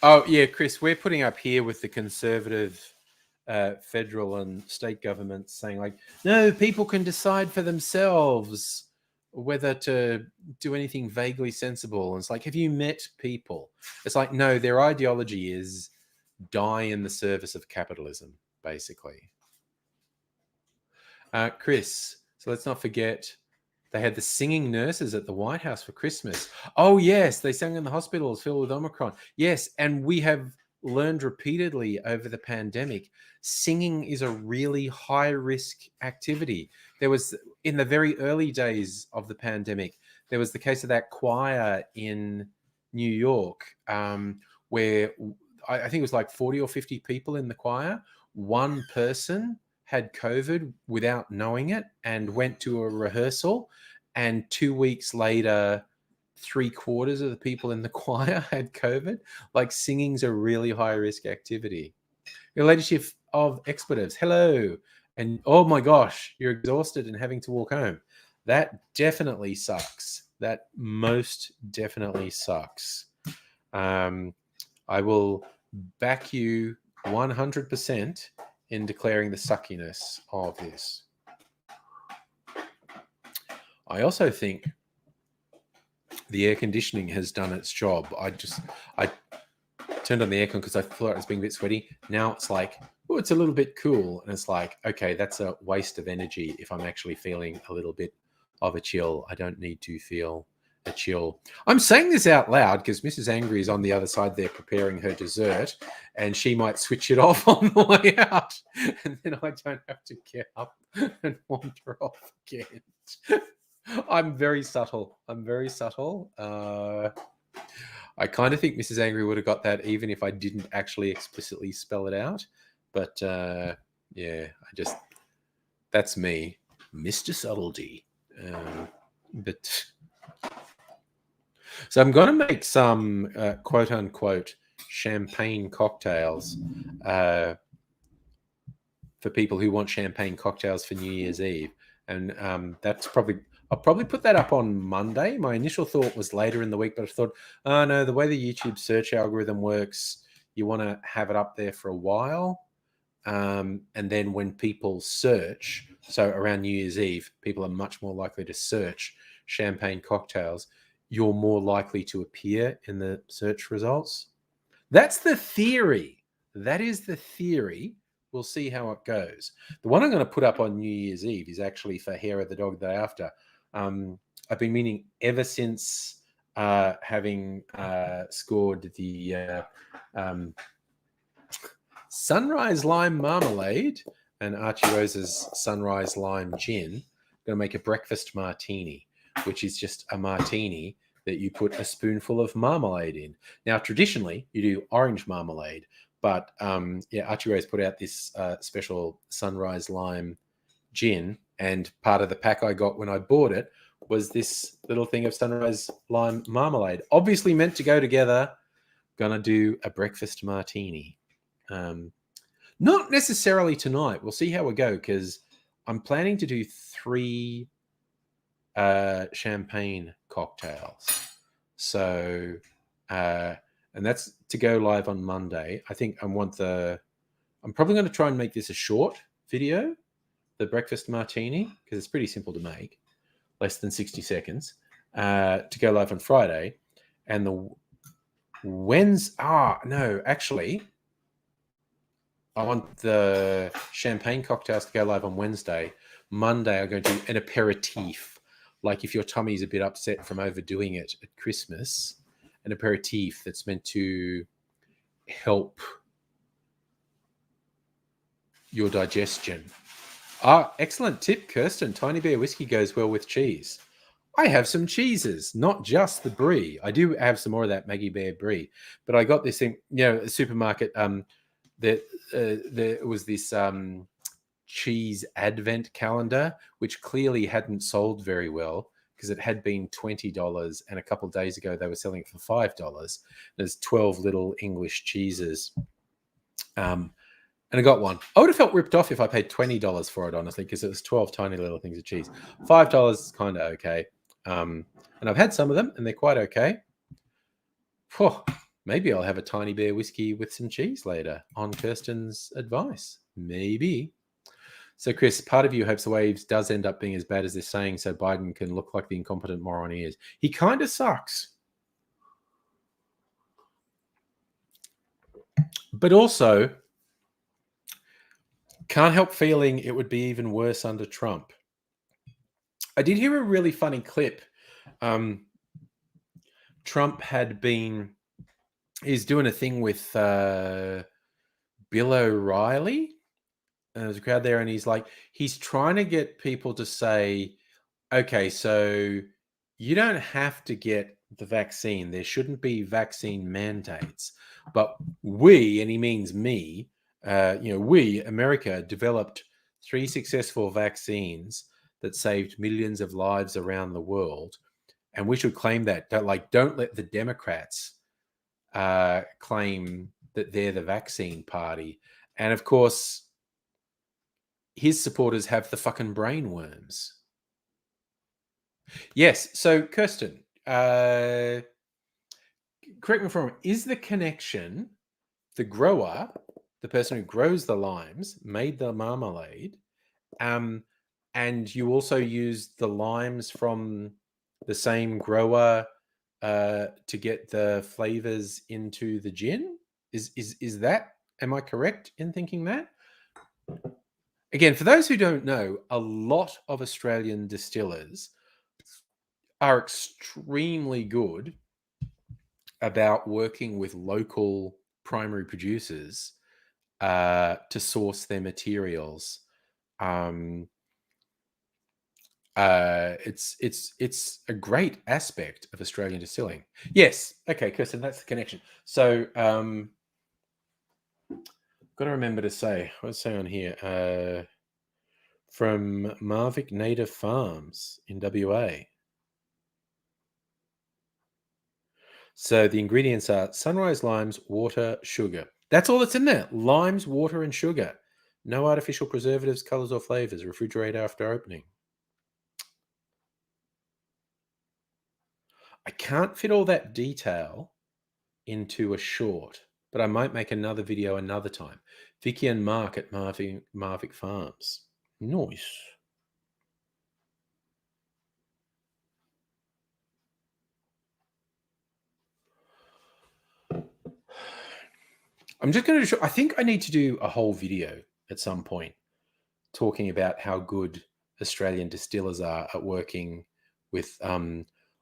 Oh, yeah, Chris, we're putting up here with the conservative federal and state governments saying, like, no, people can decide for themselves whether to do anything vaguely sensible. And it's like, have you met people? It's like, no, their ideology is die in the service of capitalism, basically. Chris, so let's not forget they had the singing nurses at the White House for Christmas. Oh, yes, they sang in the hospitals filled with Omicron. Yes, and we have learned repeatedly over the pandemic, singing is a really high-risk activity. There was, in the very early days of the pandemic, there was the case of that choir in New York where I think it was like 40 or 50 people in the choir. One person had COVID without knowing it and went to a rehearsal, and 2 weeks later, 3/4 of the people in the choir had COVID. Like, singing's a really high risk activity. Your leadership of expletives, hello. And oh my gosh, you're exhausted and having to walk home. That definitely sucks. That most definitely sucks. I will back you 100% in declaring the suckiness of this. I also think the air conditioning has done its job. I turned on the aircon because I thought it was being a bit sweaty. Now it's like, oh, it's a little bit cool. And it's like, okay, that's a waste of energy if I'm actually feeling a little bit of a chill. I don't need to feel a chill. I'm saying this out loud because Mrs. Angry is on the other side there preparing her dessert, and she might switch it off on the way out, and then I don't have to get up and wander off again. I'm very subtle. I'm very subtle. I kind of think Mrs. Angry would have got that even if I didn't actually explicitly spell it out. But yeah, that's me, Mr. Subtlety. But so I'm going to make some quote unquote champagne cocktails for people who want champagne cocktails for New Year's Eve. And I'll probably put that up on Monday. My initial thought was later in the week, but I thought, oh no, the way the YouTube search algorithm works, you want to have it up there for a while. And then when people search, so around New Year's Eve, people are much more likely to search champagne cocktails. You're more likely to appear in the search results. That's the theory. That is the theory. We'll see how it goes. The one I'm going to put up on New Year's Eve is actually for Hair of the Dog the day after. I've been meaning ever since having scored the Sunrise Lime Marmalade and Archie Rose's Sunrise Lime Gin. I'm going to make a breakfast martini, which is just a martini that you put a spoonful of marmalade in. Now, traditionally, you do orange marmalade, but yeah, Archie Rose put out this special Sunrise Lime Gin, and part of the pack I got when I bought it was this little thing of Sunrise Lime Marmalade. Obviously meant to go together. Gonna do a breakfast martini. Not necessarily tonight. We'll see how we go because I'm planning to do 3 champagne cocktails. So, and that's to go live on Monday. I think I'm probably going to try and make this a short video, the breakfast martini, because it's pretty simple to make, less than 60 seconds, to go live on Friday. And actually, I want the champagne cocktails to go live on Wednesday. Monday, I'm going to do an aperitif. Like if your tummy's a bit upset from overdoing it at Christmas, an aperitif that's meant to help your digestion. Excellent tip, Kirsten. Tiny Bear whiskey goes well with cheese. I have some cheeses, not just the brie. I do have some more of that Maggie Bear brie, but I got this thing, a supermarket. There was this cheese advent calendar, which clearly hadn't sold very well because it had been $20, and a couple of days ago they were selling it for $5. There's 12 little English cheeses. And I got one. I would have felt ripped off if I paid $20 for it, honestly, because it was 12 tiny little things of cheese. $5 is kind of okay. And I've had some of them, and they're quite okay. Maybe I'll have a Tiny Bear whiskey with some cheese later on Kirsten's advice. Maybe. So, Chris, part of you hopes the waves does end up being as bad as they're saying so Biden can look like the incompetent moron he is. He kind of sucks. But also, can't help feeling it would be even worse under Trump. I did hear a really funny clip. Trump he's doing a thing with Bill O'Reilly. And there's a crowd there, and he's trying to get people to say, okay, so you don't have to get the vaccine. There shouldn't be vaccine mandates. But we, and he means me, we, America, developed 3 successful vaccines that saved millions of lives around the world. And we should claim that. Don't let the Democrats claim that they're the vaccine party. And of course, his supporters have the fucking brainworms. Yes. So, Kirsten, correct me if I'm wrong, is the connection the grower, the person who grows the limes, made the marmalade, and you also used the limes from the same grower to get the flavors into the gin? Is that, am I correct in thinking that? Again, for those who don't know, a lot of Australian distillers are extremely good about working with local primary producers to source their materials. It's a great aspect of Australian distilling. Yes, okay, Kirsten, that's the connection. So got to remember to say, what's say on here? From Marvick Native Farms in WA. So the ingredients are sunrise limes, water, sugar. That's all that's in there. Limes, water, and sugar. No artificial preservatives, colors, or flavors. Refrigerate after opening. I can't fit all that detail into a short, but I might make another video another time. Vicky and Mark at Marvick Farms. Nice. I'm just going to show, I think I need to do a whole video at some point talking about how good Australian distillers are at working with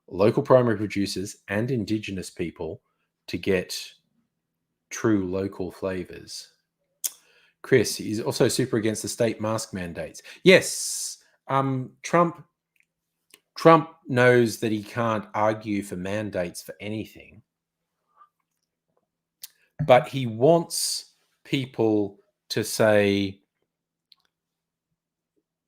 local primary producers and Indigenous people to get true local flavors. Chris is also super against the state mask mandates. Yes, Trump knows that he can't argue for mandates for anything, but he wants people to say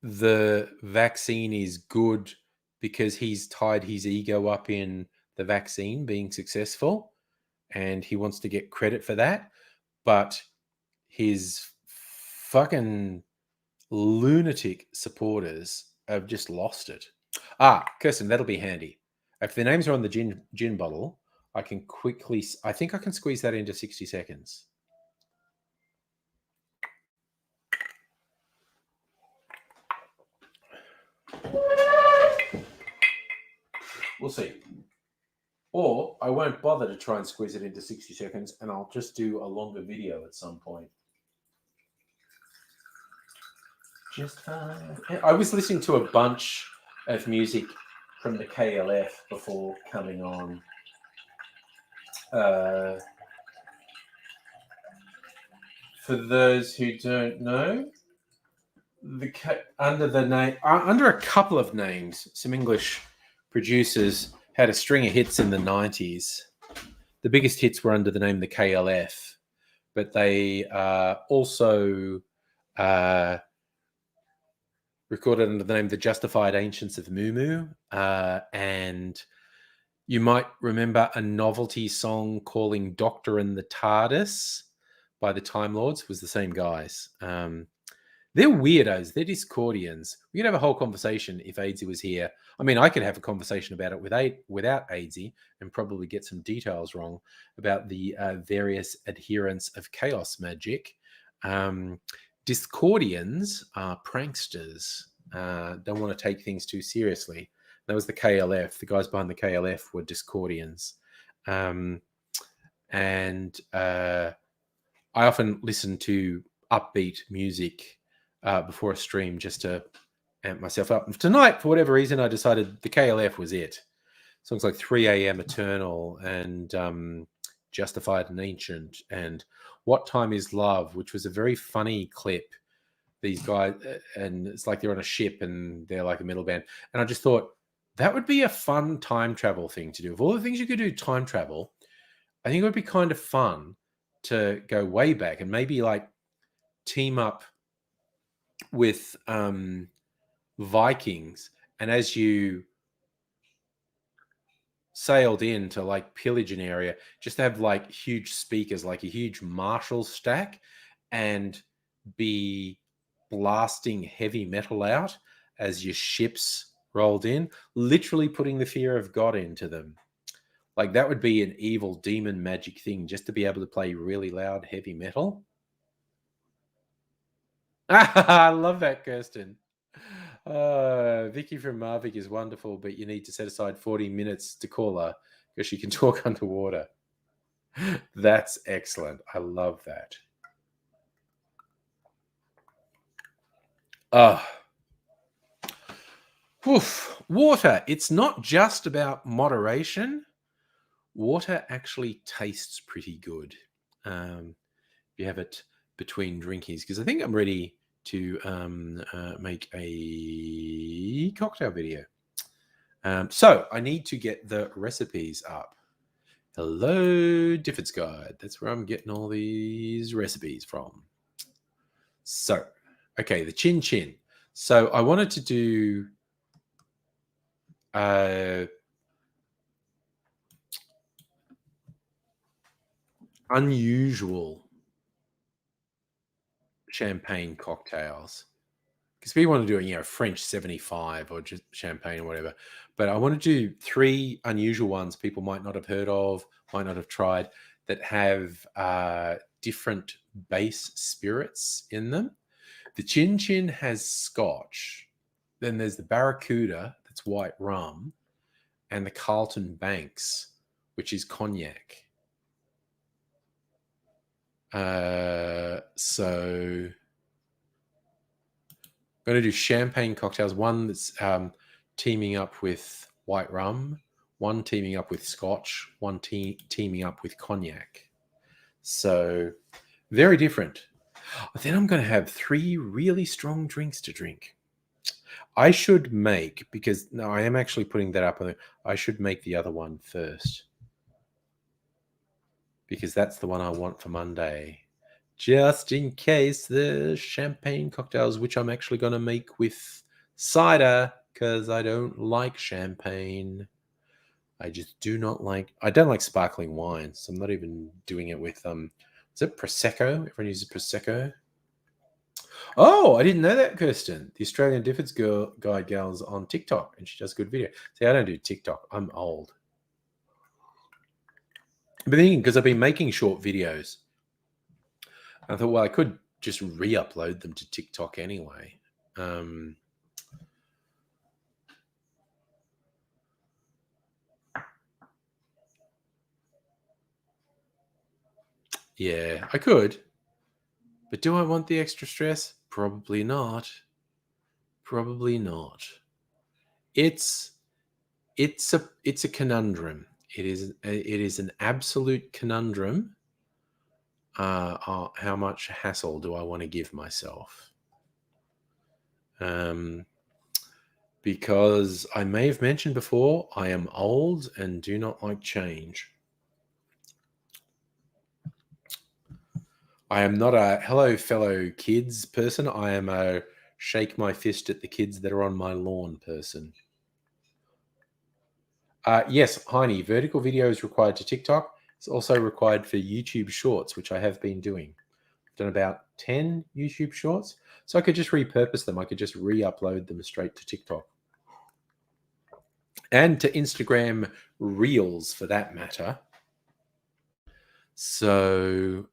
the vaccine is good because he's tied his ego up in the vaccine being successful and he wants to get credit for that. But his fucking lunatic supporters have just lost it. Kirsten, that'll be handy. If the names are on the gin bottle, I can quickly, I think I can squeeze that into 60 seconds. We'll see. Or I won't bother to try and squeeze it into 60 seconds and I'll just do a longer video at some point. Just fine. I was listening to a bunch of music from the KLF before coming on. For those who don't know, under a couple of names, some English producers had a string of hits in the 90s. The biggest hits were under the name the KLF, but they also recorded under the name the Justified Ancients of Moo and you might remember a novelty song calling Doctor and the TARDIS by the Time Lords was the same guys. They're weirdos. They're Discordians. We could have a whole conversation if Aidsy was here. I mean, I could have a conversation about it without Aidsy and probably get some details wrong about the various adherents of chaos magic. Discordians are pranksters. Don't want to take things too seriously. That was the KLF. The guys behind the KLF were Discordians. I often listen to upbeat music before a stream just to amp myself up. And tonight, for whatever reason, I decided the KLF was it. Songs like 3 a.m. Eternal and Justified and Ancient and What Time Is Love, which was a very funny clip. These guys, and it's like they're on a ship and they're like a metal band. And I just thought that would be a fun time travel thing to do. Of all the things you could do time travel, I think it would be kind of fun to go way back and maybe like team up with Vikings, and as you sailed in to like pillage an area, just have like huge speakers, like a huge Marshall stack, and be blasting heavy metal out as your ships rolled in, literally putting the fear of God into them. Like that would be an evil demon magic thing, just to be able to play really loud heavy metal. I love that, Kirsten. Vicky from Marvick is wonderful, but you need to set aside 40 minutes to call her because she can talk underwater. That's excellent. I love that. Oof. Water. It's not just about moderation. Water actually tastes pretty good. If you have it between drinkies, because I think I'm ready to make a cocktail video. So I need to get the recipes up. Hello, Difford's Guide. That's where I'm getting all these recipes from. So, okay, the chin chin. So I wanted to do unusual champagne cocktails, because we want to do French 75 or just champagne or whatever, but I want to do 3 unusual ones people might not have heard of, might not have tried, that have different base spirits in them. The chin chin has scotch, then there's the barracuda, that's white rum, and the Carlton Banks, which is cognac. So I'm going to do champagne cocktails. One that's teaming up with white rum, one teaming up with scotch, one teaming up with cognac. So very different. Then I'm going to have 3 really strong drinks to drink. I should make, because no, I am actually putting that up. I should make the other one first, because that's the one I want for Monday. Just in case the champagne cocktails, which I'm actually going to make with cider, because I don't like champagne. I just do not like, I don't like sparkling wine, so I'm not even doing it with, is it Prosecco? Everyone uses Prosecco. Oh, I didn't know that, Kirsten. The Australian Difford's Guide gal's on TikTok, and she does a good video. See, I don't do TikTok. I'm old. I've been thinking, because I've been making short videos, I thought, well, I could just re-upload them to TikTok anyway. Yeah, I could. But do I want the extra stress? Probably not. Probably not. It's a conundrum. It is an absolute conundrum. How much hassle do I want to give myself? Because I may have mentioned before, I am old and do not like change. I am not a hello fellow kids person. I am a shake my fist at the kids that are on my lawn person. Yes, Heine, vertical video is required to TikTok. It's also required for YouTube Shorts, which I have been doing. I've done about 10 YouTube Shorts. So I could just repurpose them. I could just re-upload them straight to TikTok. And to Instagram Reels, for that matter. So,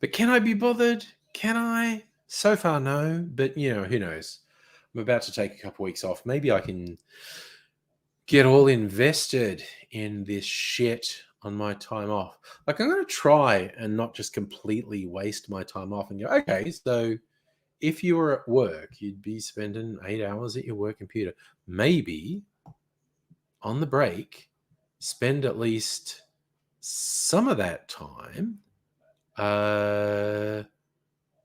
but can I be bothered? Can I? So far, no. But, who knows? I'm about to take a couple weeks off. Maybe I can get all invested in this shit on my time off. Like, I'm going to try and not just completely waste my time off and go, okay, so if you were at work, you'd be spending 8 hours at your work computer. Maybe on the break, spend at least some of that time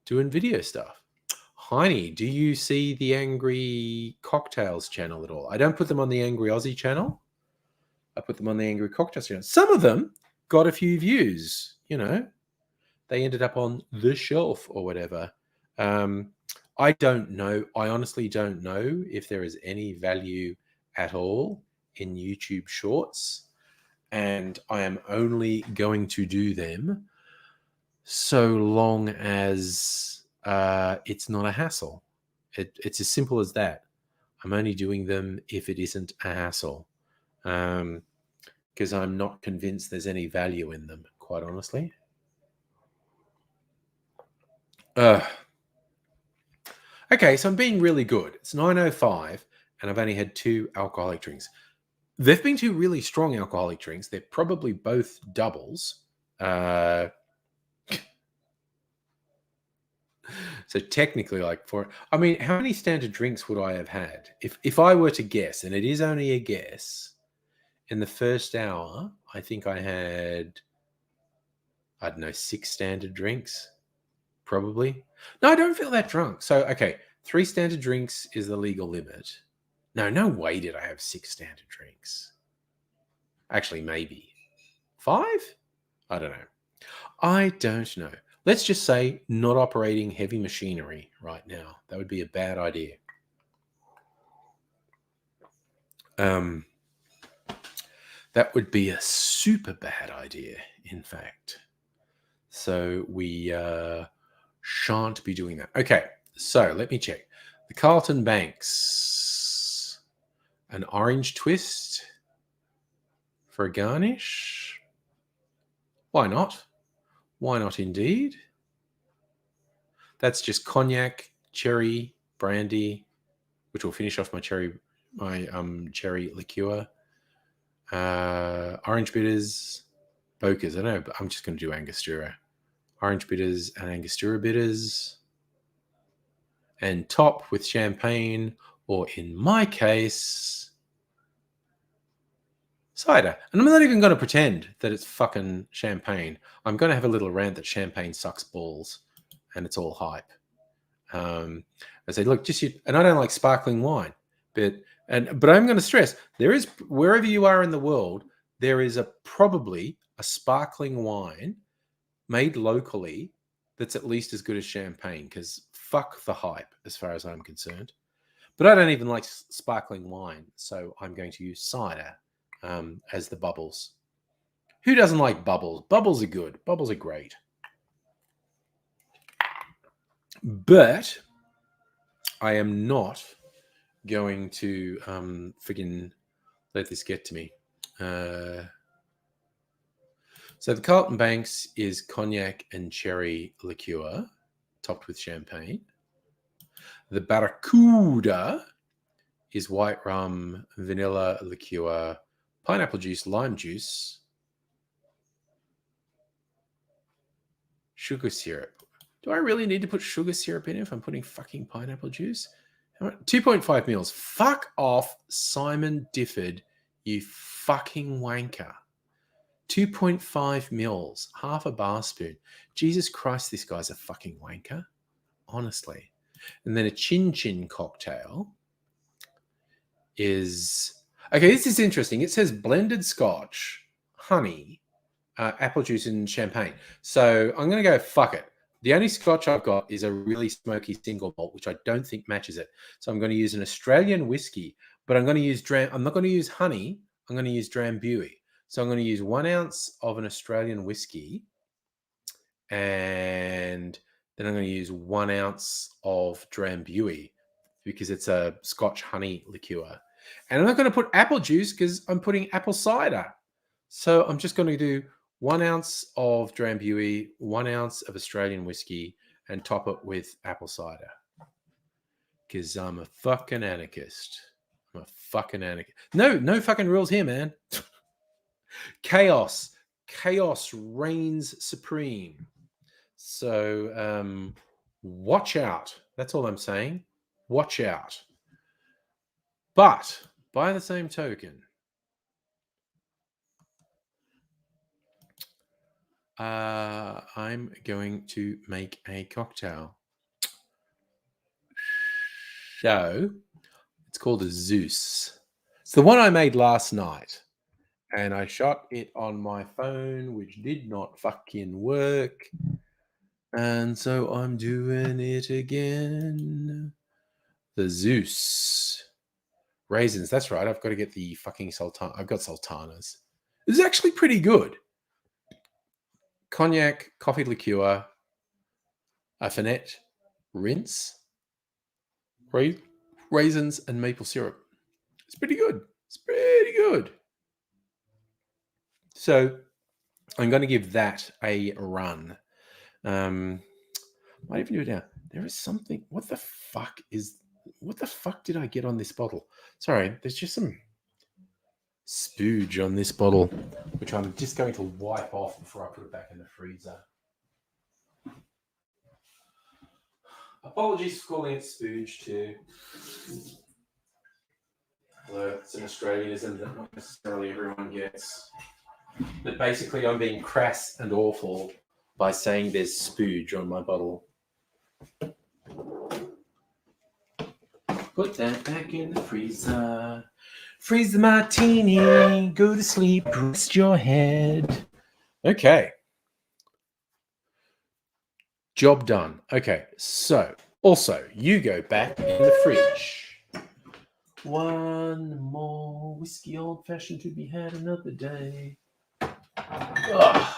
doing video stuff. Heine, do you see the Angry Cocktails channel at all? I don't put them on the Angry Aussie channel. I put them on the Angry Cocktails channel. Some of them got a few views, They ended up on the shelf or whatever. I don't know. I honestly don't know if there is any value at all in YouTube Shorts. And I am only going to do them so long as it's not a hassle. It's as simple as that. I'm only doing them if it isn't a hassle, because I'm not convinced there's any value in them, quite honestly. Okay, so I'm being really good. It's 9:05, and I've only had 2 alcoholic drinks. They've been 2 really strong alcoholic drinks. They're probably both doubles. So technically, like I mean, how many standard drinks would I have had if I were to guess? And it is only a guess. In the first hour, I think I had, I don't know, 6 standard drinks, probably. No, I don't feel that drunk. So okay, 3 standard drinks is the legal limit. No way did I have 6 standard drinks. Actually, maybe 5. I don't know. Let's just say not operating heavy machinery right now. That would be a bad idea. That would be a super bad idea, in fact. So we shan't be doing that. Okay, so let me check. The Carlton Banks, an orange twist for a garnish. Why not? Why not indeed? That's just cognac, cherry, brandy, which will finish off my cherry liqueur. Orange bitters, Bokers. I know, but I'm just going to do Angostura. Orange bitters and Angostura bitters. And top with champagne, or in my case, cider. And I'm not even going to pretend that it's fucking champagne. I'm going to have a little rant that champagne sucks balls and it's all hype. I say, look, and I don't like sparkling wine, but I'm going to stress, there is, wherever you are in the world, there is probably a sparkling wine made locally that's at least as good as champagne, because fuck the hype as far as I'm concerned. But I don't even like sparkling wine, so I'm going to use cider as the bubbles. Who doesn't like bubbles? Bubbles are good. Bubbles are great. But I am not going to friggin' let this get to me. So the Carlton Banks is cognac and cherry liqueur topped with champagne. The Barracuda is white rum, vanilla liqueur, pineapple juice, lime juice, sugar syrup. Do I really need to put sugar syrup in it if I'm putting fucking pineapple juice? 2.5 mils. Fuck off, Simon Difford, you fucking wanker. 2.5 mils, half a bar spoon. Jesus Christ, this guy's a fucking wanker. Honestly. And then a chin chin cocktail is... Okay, this is interesting. It says blended scotch, honey, apple juice, and champagne. So I'm going to go fuck it. The only scotch I've got is a really smoky single malt, which I don't think matches it. So I'm going to use an Australian whiskey, but I'm going to use I'm not going to use honey. I'm going to use Drambuie. So I'm going to use 1 ounce of an Australian whiskey, and then I'm going to use 1 ounce of Drambuie because it's a Scotch honey liqueur. And I'm not going to put apple juice because I'm putting apple cider. So I'm just going to do 1 ounce of Drambuie, 1 ounce of Australian whiskey, and top it with apple cider. Because I'm a fucking anarchist. I'm a fucking anarchist. No fucking rules here, man. Chaos reigns supreme. So watch out. That's all I'm saying. Watch out. But by the same token, I'm going to make a cocktail. So it's called a Zeus. It's the one I made last night. And I shot it on my phone, which did not fucking work. And so I'm doing it again. The Zeus. Raisins. That's right. I've got to get the fucking sultana. I've got sultanas. This is actually pretty good. Cognac, coffee liqueur, a Fernet, rinse, raisins, and maple syrup. It's pretty good. It's pretty good. So I'm going to give that a run. Might even do it now. There is something. What the fuck did I get on this bottle? Sorry, there's just some spooge on this bottle, which I'm just going to wipe off before I put it back in the freezer. Apologies for calling it spooge too. Although it's an Australianism that not necessarily everyone gets. But basically, I'm being crass and awful by saying there's spooge on my bottle. Put that back in the freezer. Freeze the martini. Go to sleep. Rest your head. Okay. Job done. Okay. So, also, you go back in the fridge. One more whiskey old fashioned to be had another day. Ugh.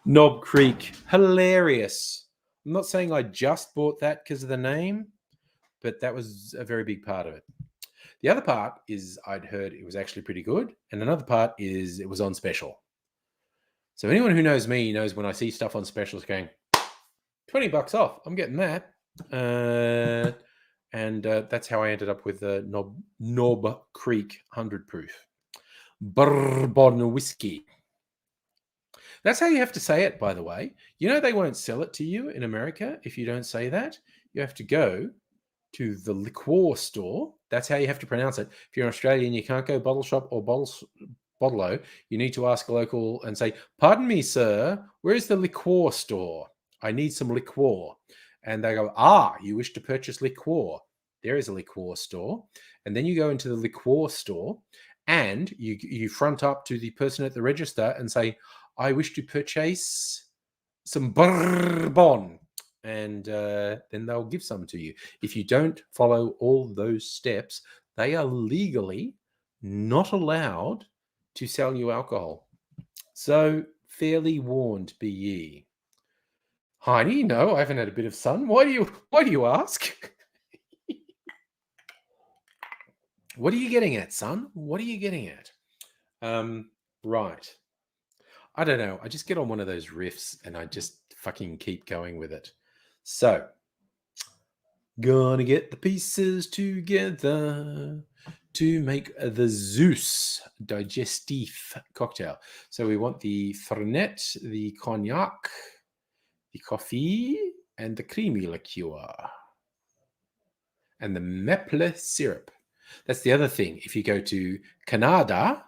Knob Creek. Hilarious. I'm not saying I just bought that because of the name, but that was a very big part of it. The other part is I'd heard it was actually pretty good. And another part is it was on special. So anyone who knows me knows when I see stuff on specials going, $20 off, I'm getting that. And that's how I ended up with the Knob Creek 100 proof. Bourbon whiskey. That's how you have to say it, by the way. You know they won't sell it to you in America if you don't say that. You have to go to the liqueur store. That's how you have to pronounce it. If you're Australian, you can't go bottle shop or bottle-o. You need to ask a local and say, pardon me, sir, where's the liqueur store? I need some liqueur. And they go, you wish to purchase liqueur. There is a liqueur store. And then you go into the liqueur store and you front up to the person at the register and say, I wish to purchase some bourbon. And then they'll give some to you. If you don't follow all those steps, they are legally not allowed to sell you alcohol. So fairly warned be ye. Heine, no, I haven't had a bit of sun. Why do you ask? What are you getting at, son? What are you getting at? Right. I don't know. I just get on one of those riffs and I just fucking keep going with it. So, gonna get the pieces together to make the Zeus digestif cocktail. So we want the Fernet, the cognac, the coffee, and the creamy liqueur. And the maple syrup. That's the other thing. If you go to Canada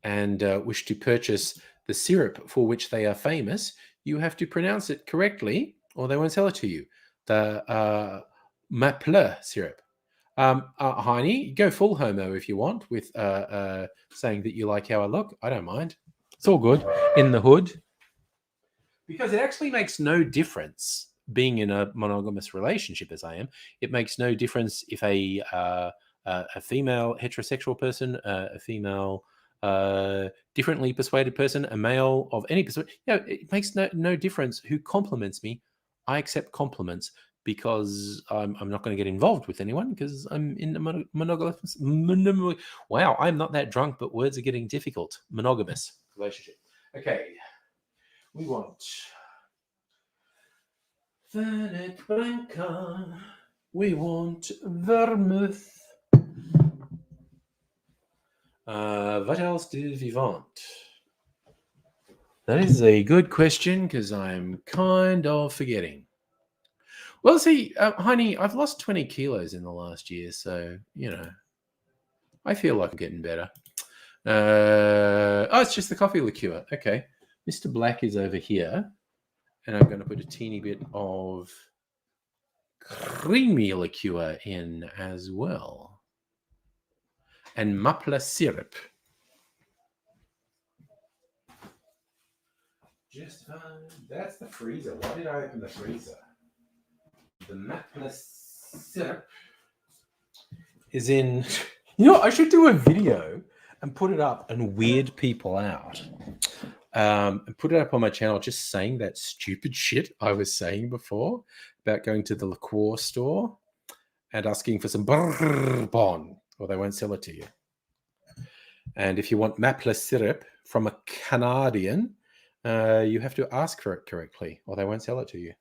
and wish to purchase the syrup for which they are famous, you have to pronounce it correctly or they won't sell it to you. The maple syrup. Heine, go full homo if you want with saying that you like how I look. I don't mind. It's all good in the hood. Because it actually makes no difference being in a monogamous relationship as I am. It makes no difference if a female heterosexual person, a female differently persuaded person, a male of any persuasion. It makes no difference who compliments me. I accept compliments because I'm not going to get involved with anyone because I'm in a monogamous. Wow, I'm not that drunk, but words are getting difficult. Monogamous relationship. Okay, we want Fernet Branca. We want vermouth. What else do we want? That is a good question because I'm kind of forgetting. Well, see, Heine, I've lost 20 kilos in the last year, so, I feel like I'm getting better. It's just the coffee liqueur. Okay. Mr. Black is over here, and I'm going to put a teeny bit of creamy liqueur in as well. And maple syrup. Just fine. That's the freezer. Why did I open the freezer? The maple syrup is in. I should do a video and put it up and weird people out. And put it up on my channel just saying that stupid shit I was saying before about going to the liqueur store and asking for some bourbon, or they won't sell it to you. And if you want maple syrup from a Canadian, you have to ask for it correctly, or they won't sell it to you.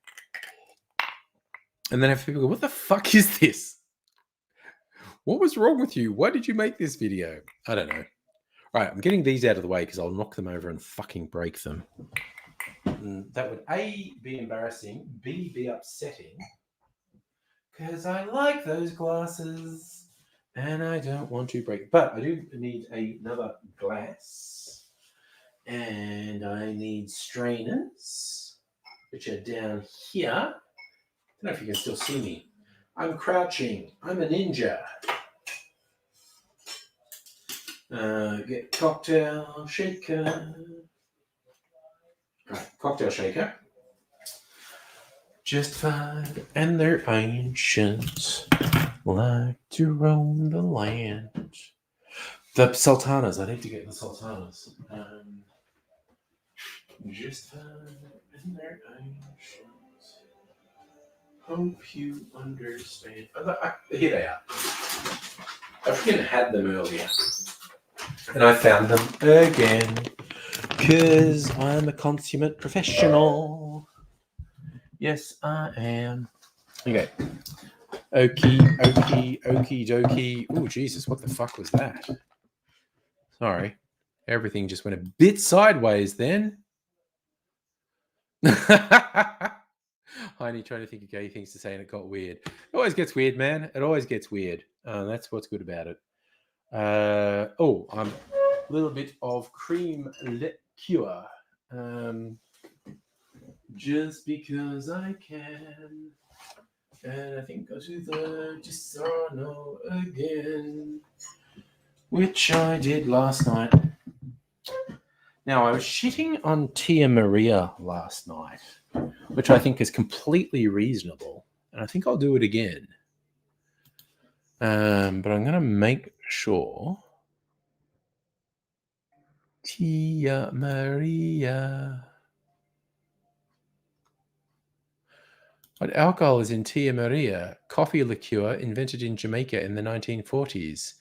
And then have people go, what the fuck is this? What was wrong with you? Why did you make this video? I don't know. All right, I'm getting these out of the way because I'll knock them over and fucking break them. That would A, be embarrassing, B, be upsetting, because I like those glasses and I don't want to break. But I do need another glass, and I need strainers, which are down here. I don't know if you can still see me. I'm crouching. I'm a ninja. Get cocktail shaker. Right, cocktail shaker. Just fine, and they're ancient, like to roam the land. The sultanas. I need to get the sultanas. Just fine, and they're ancient. Hope you understand. Here they are. I freaking had them earlier, and I found them again because I'm a consummate professional. Yes, I am. Okay. Okie dokie. Oh, Jesus, what the fuck was that? Sorry. Everything just went a bit sideways then. Heine trying to think of gay things to say and it got weird. It always gets weird, man. It always gets weird. That's what's good about it. I'm a little bit of cream liqueur. Just because I can. And I think I'll do the Gisano again, which I did last night. Now, I was shitting on Tia Maria last night, which I think is completely reasonable. And I think I'll do it again. But I'm going to make sure. Tia Maria. What alcohol is in Tia Maria? Coffee liqueur invented in Jamaica in the 1940s.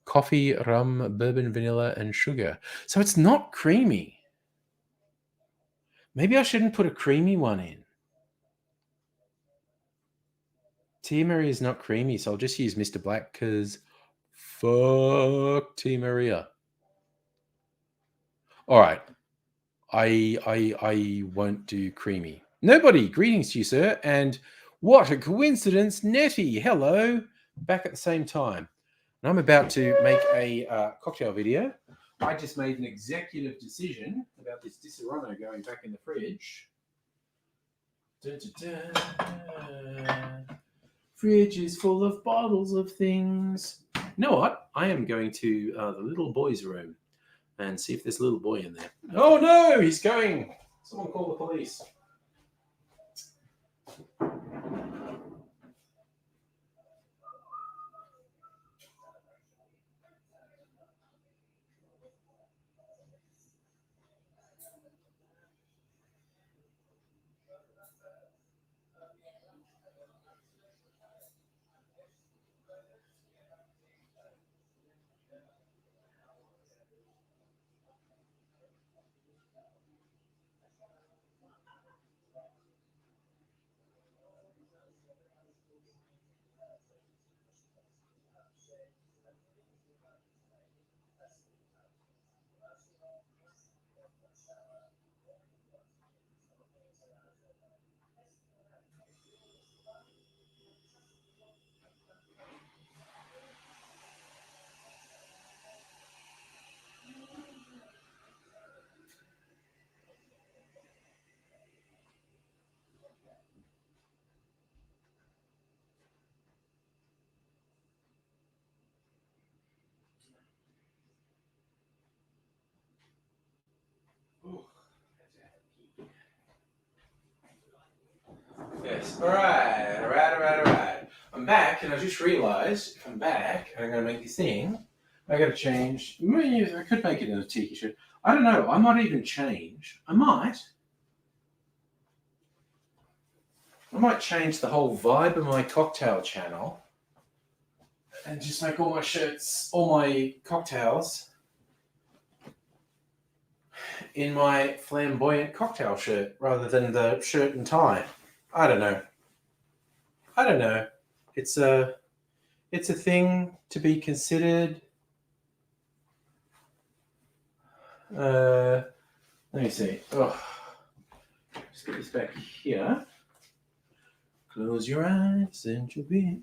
Coffee, rum, bourbon, vanilla, and sugar. So it's not creamy. Maybe I shouldn't put a creamy one in. Tia Maria is not creamy, so I'll just use Mr. Black because fuck Tia Maria. All right. I won't do creamy. Nobody, greetings to you, sir. And what a coincidence, Nettie. Hello. Back at the same time. And I'm about to make a cocktail video. I just made an executive decision about this Disaronno going back in the fridge. Fridge is full of bottles of things. You know what? I am going to the little boy's room and see if there's a little boy in there. Oh no, he's going. Someone call the police. Yes. All right. I'm back, and I just realised if I'm back and I'm going to make this thing, I got to change. I could make it in a tiki shirt. I don't know. I might even change. I might change the whole vibe of my cocktail channel and just make all my shirts, all my cocktails in my flamboyant cocktail shirt rather than the shirt and tie. I don't know. It's a thing to be considered. Let me see. Oh, just get this back here. Close your eyes and you'll be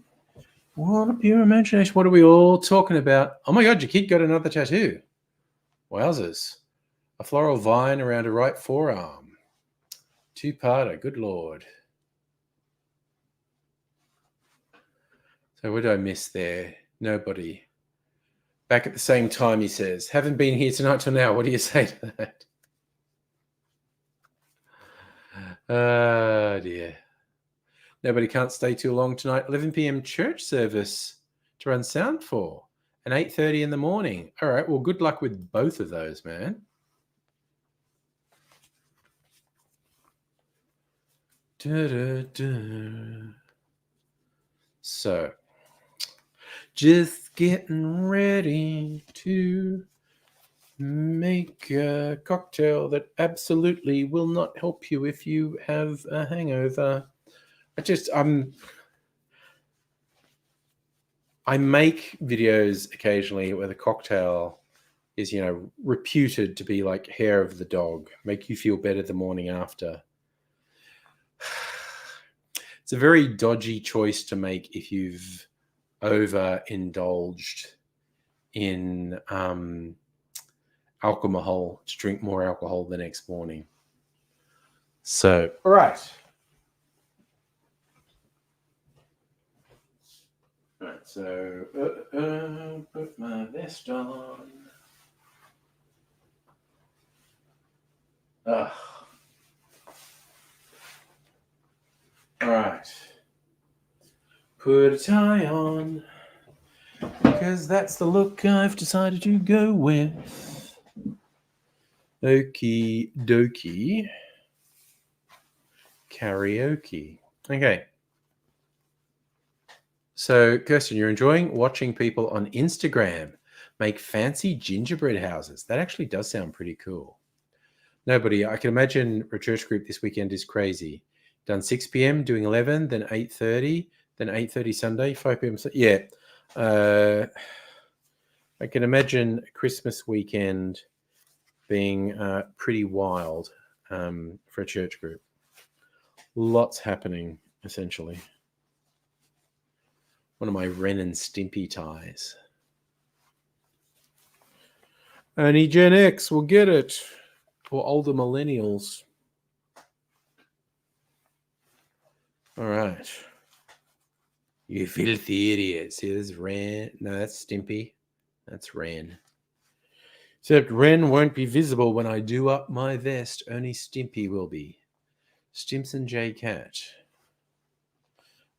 what a pure imagination. What are we all talking about? Oh my God, your kid got another tattoo. Wowzers. A floral vine around her right forearm. Two-parter, good Lord. So what did I miss there? Nobody. Back at the same time, he says. Haven't been here tonight till now. What do you say to that? Oh, dear. Nobody can't stay too long tonight. 11 p.m. church service to run sound for. And 8:30 in the morning. All right, well, good luck with both of those, man. So, just getting ready to make a cocktail that absolutely will not help you if you have a hangover. I make videos occasionally where the cocktail is, reputed to be like hair of the dog, make you feel better the morning after. It's a very dodgy choice to make if you've overindulged in alcohol, to drink more alcohol the next morning. So, all right. All right, so put my vest on. Ugh. All right. Put a tie on, because that's the look I've decided to go with. Okie dokie. Karaoke. Okay. So, Kirsten, you're enjoying watching people on Instagram make fancy gingerbread houses. That actually does sound pretty cool. Nobody, I can imagine a church group this weekend is crazy. Done 6 p.m., doing 11, then 8:30, then 8:30 Sunday, 5 p.m. Yeah. I can imagine Christmas weekend being pretty wild for a church group. Lots happening, essentially. One of my Ren and Stimpy ties. Only Gen X will get it. For older millennials. All right. You filthy idiot. See, this is Ren. No, that's Stimpy. That's Ren. Except Ren won't be visible when I do up my vest. Only Stimpy will be. Stimson J. Cat.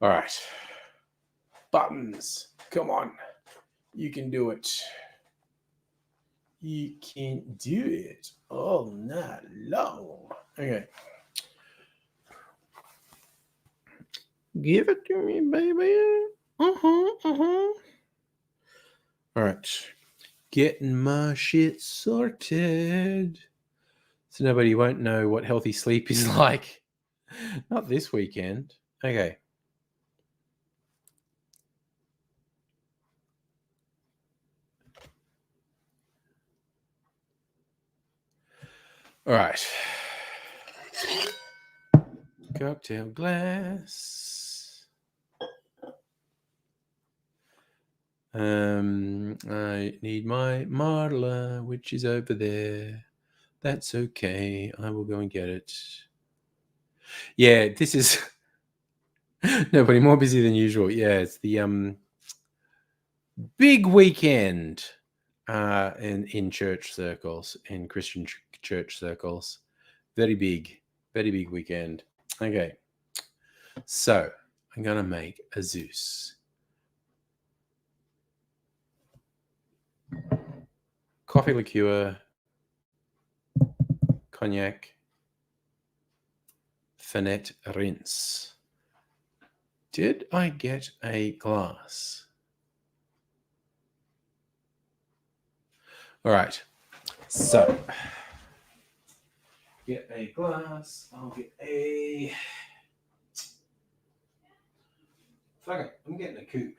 All right. Buttons. Come on. You can do it. You can do it all night long. Okay. Give it to me, baby. All right. Getting my shit sorted. So nobody won't know what healthy sleep is like. Not this weekend. Okay. All right. Cocktail glass. I need my Marla, which is over there. That's okay. I will go and get it. Yeah, this is nobody more busy than usual. Yeah, it's the big weekend in church circles, in Christian church circles. Very big weekend. Okay, so I'm gonna make a Zeus. Coffee liqueur, cognac, Fernet rinse. Did I get a glass? All right, so get a glass. I'll get a. Fuck it, I'm getting a coupe.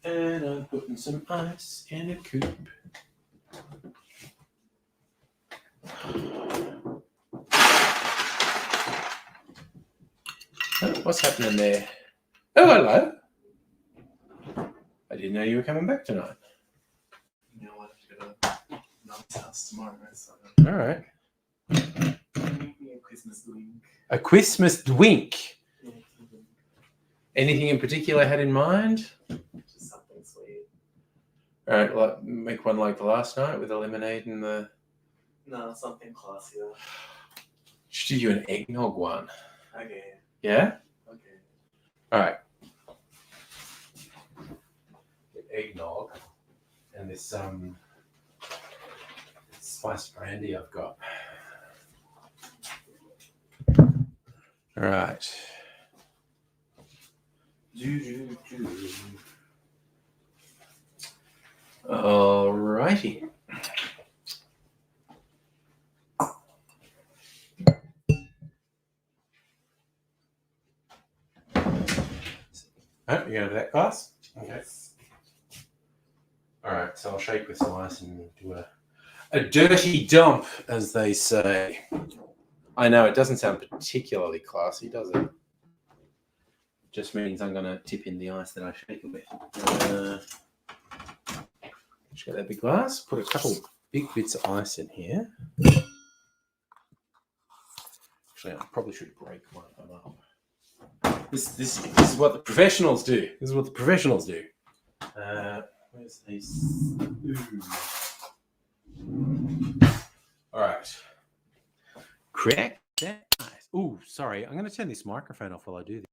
And I'm putting some ice in a coupe. What's happening there? Oh, hello. I didn't know you were coming back tonight. You know, I have to go to Mum's house tomorrow. So All right. make me a Christmas drink. A Christmas drink. Yeah, Anything in particular I had in mind? just something sweet. All right, like make one like the last night with the lemonade and the. No, something classier. Should do you an eggnog one? Okay. Yeah. Okay. All right. Eggnog and this spiced brandy I've got. All right. All righty. Oh, you going to that glass? Okay. All right, so I'll shake with some ice and do a dirty dump, as they say. I know it doesn't sound particularly classy, does it? Just means I'm going to tip in the ice that I shake it with. Just get that big glass, put a couple big bits of ice in here. Actually, I probably should break one of them up. This is what the professionals do. This is what the professionals do. Where's these? All right. Crack that ice. Ooh, sorry. I'm going to turn this microphone off while I do this.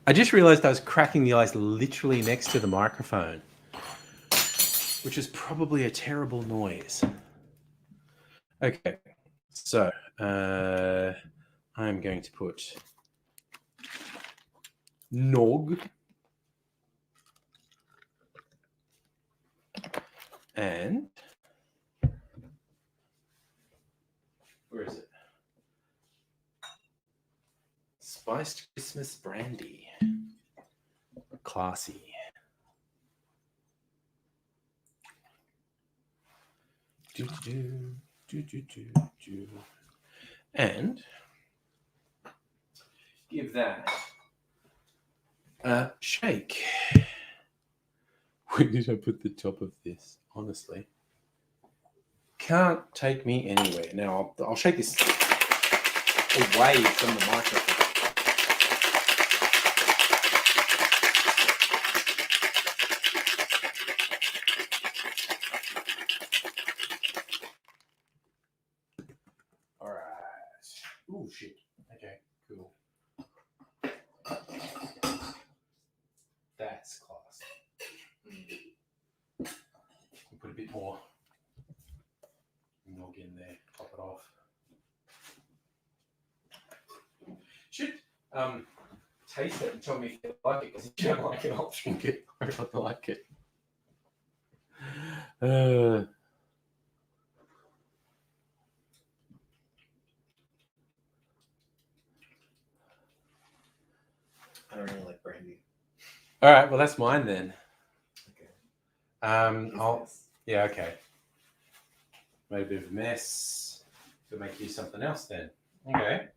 I just realized I was cracking the ice literally next to the microphone, which is probably a terrible noise. Okay, so I'm going to put nog and where is it? Spiced Christmas brandy. Classy. And give that a shake. Where did I put the top of this? Honestly. Can't take me anywhere. Now, I'll shake this away from the microphone. All right. Oh, shit. Okay, cool. That's class. We'll put a bit more nog in there, top it off. Should taste it and tell me if you like it, because if you don't like it, I'll drink it. I don't like it. I don't really like brandy. All right, well that's mine then. Okay. I'll yeah, okay. Made a bit of a mess. Could make you something else then. Okay.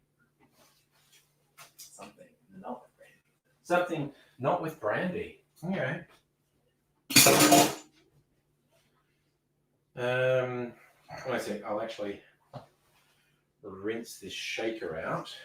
Something not with brandy. Something not with brandy. Okay. Wait a sec, I'll actually rinse this shaker out.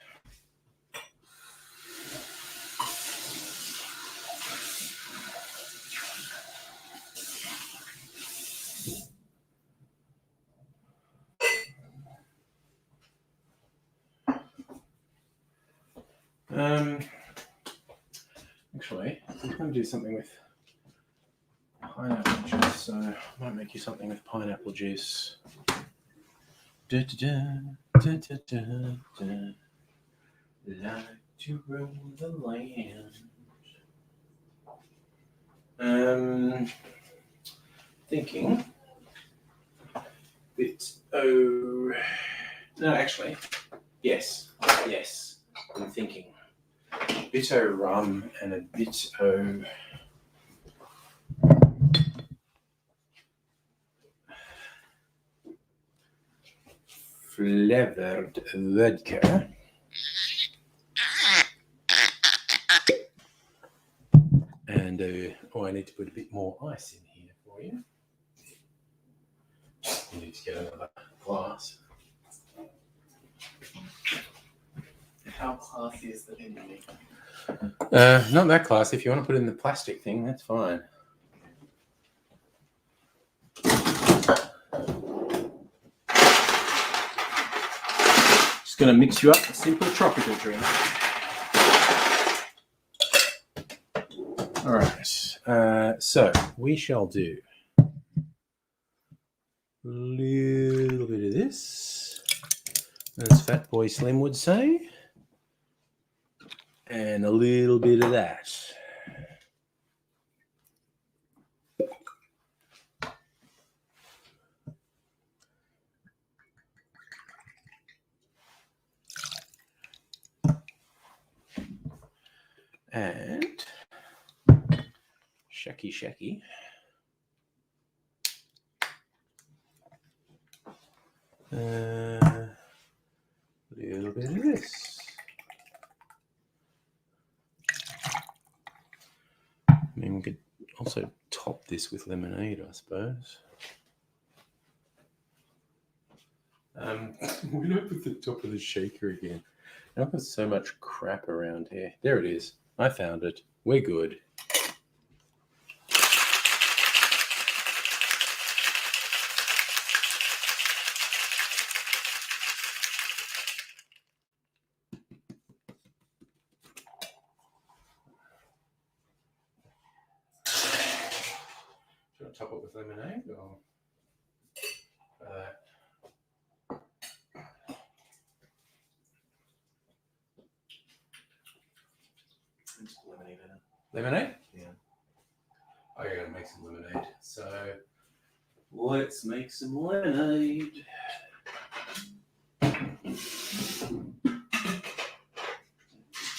Actually, I'm going to do something with pineapple juice, so I might make you something with pineapple juice. Like to roam the land. Thinking. No, actually, yes. I'm thinking. Bit of rum and a bit of flavored vodka. And I need to put a bit more ice in here for you. You need to get another glass. How classy is the enemy? Not that classy. If you want to put it in the plastic thing, that's fine. Just going to mix you up a simple tropical drink. All right. So we shall do a little bit of this, as Fat Boy Slim would say, and a little bit of that. And shaky. A little bit of this. I mean, we could also top this with lemonade, I suppose. We don't put the top of the shaker again. I've got so much crap around here. There it is. I found it. We're good. Should I top it with lemonade or Just lemonade in it. lemonade? Yeah. I gotta make some lemonade. So let's make some lemonade.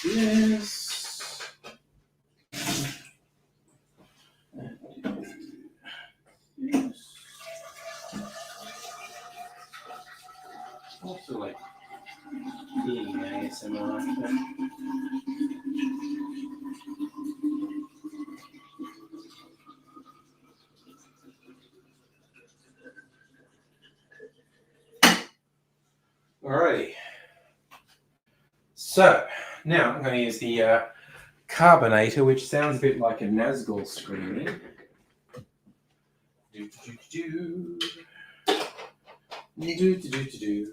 This. This. Also like being ASMR. Alrighty. So now I'm going to use the carbonator, which sounds a bit like a Nazgul screaming. Do do do do do do do do.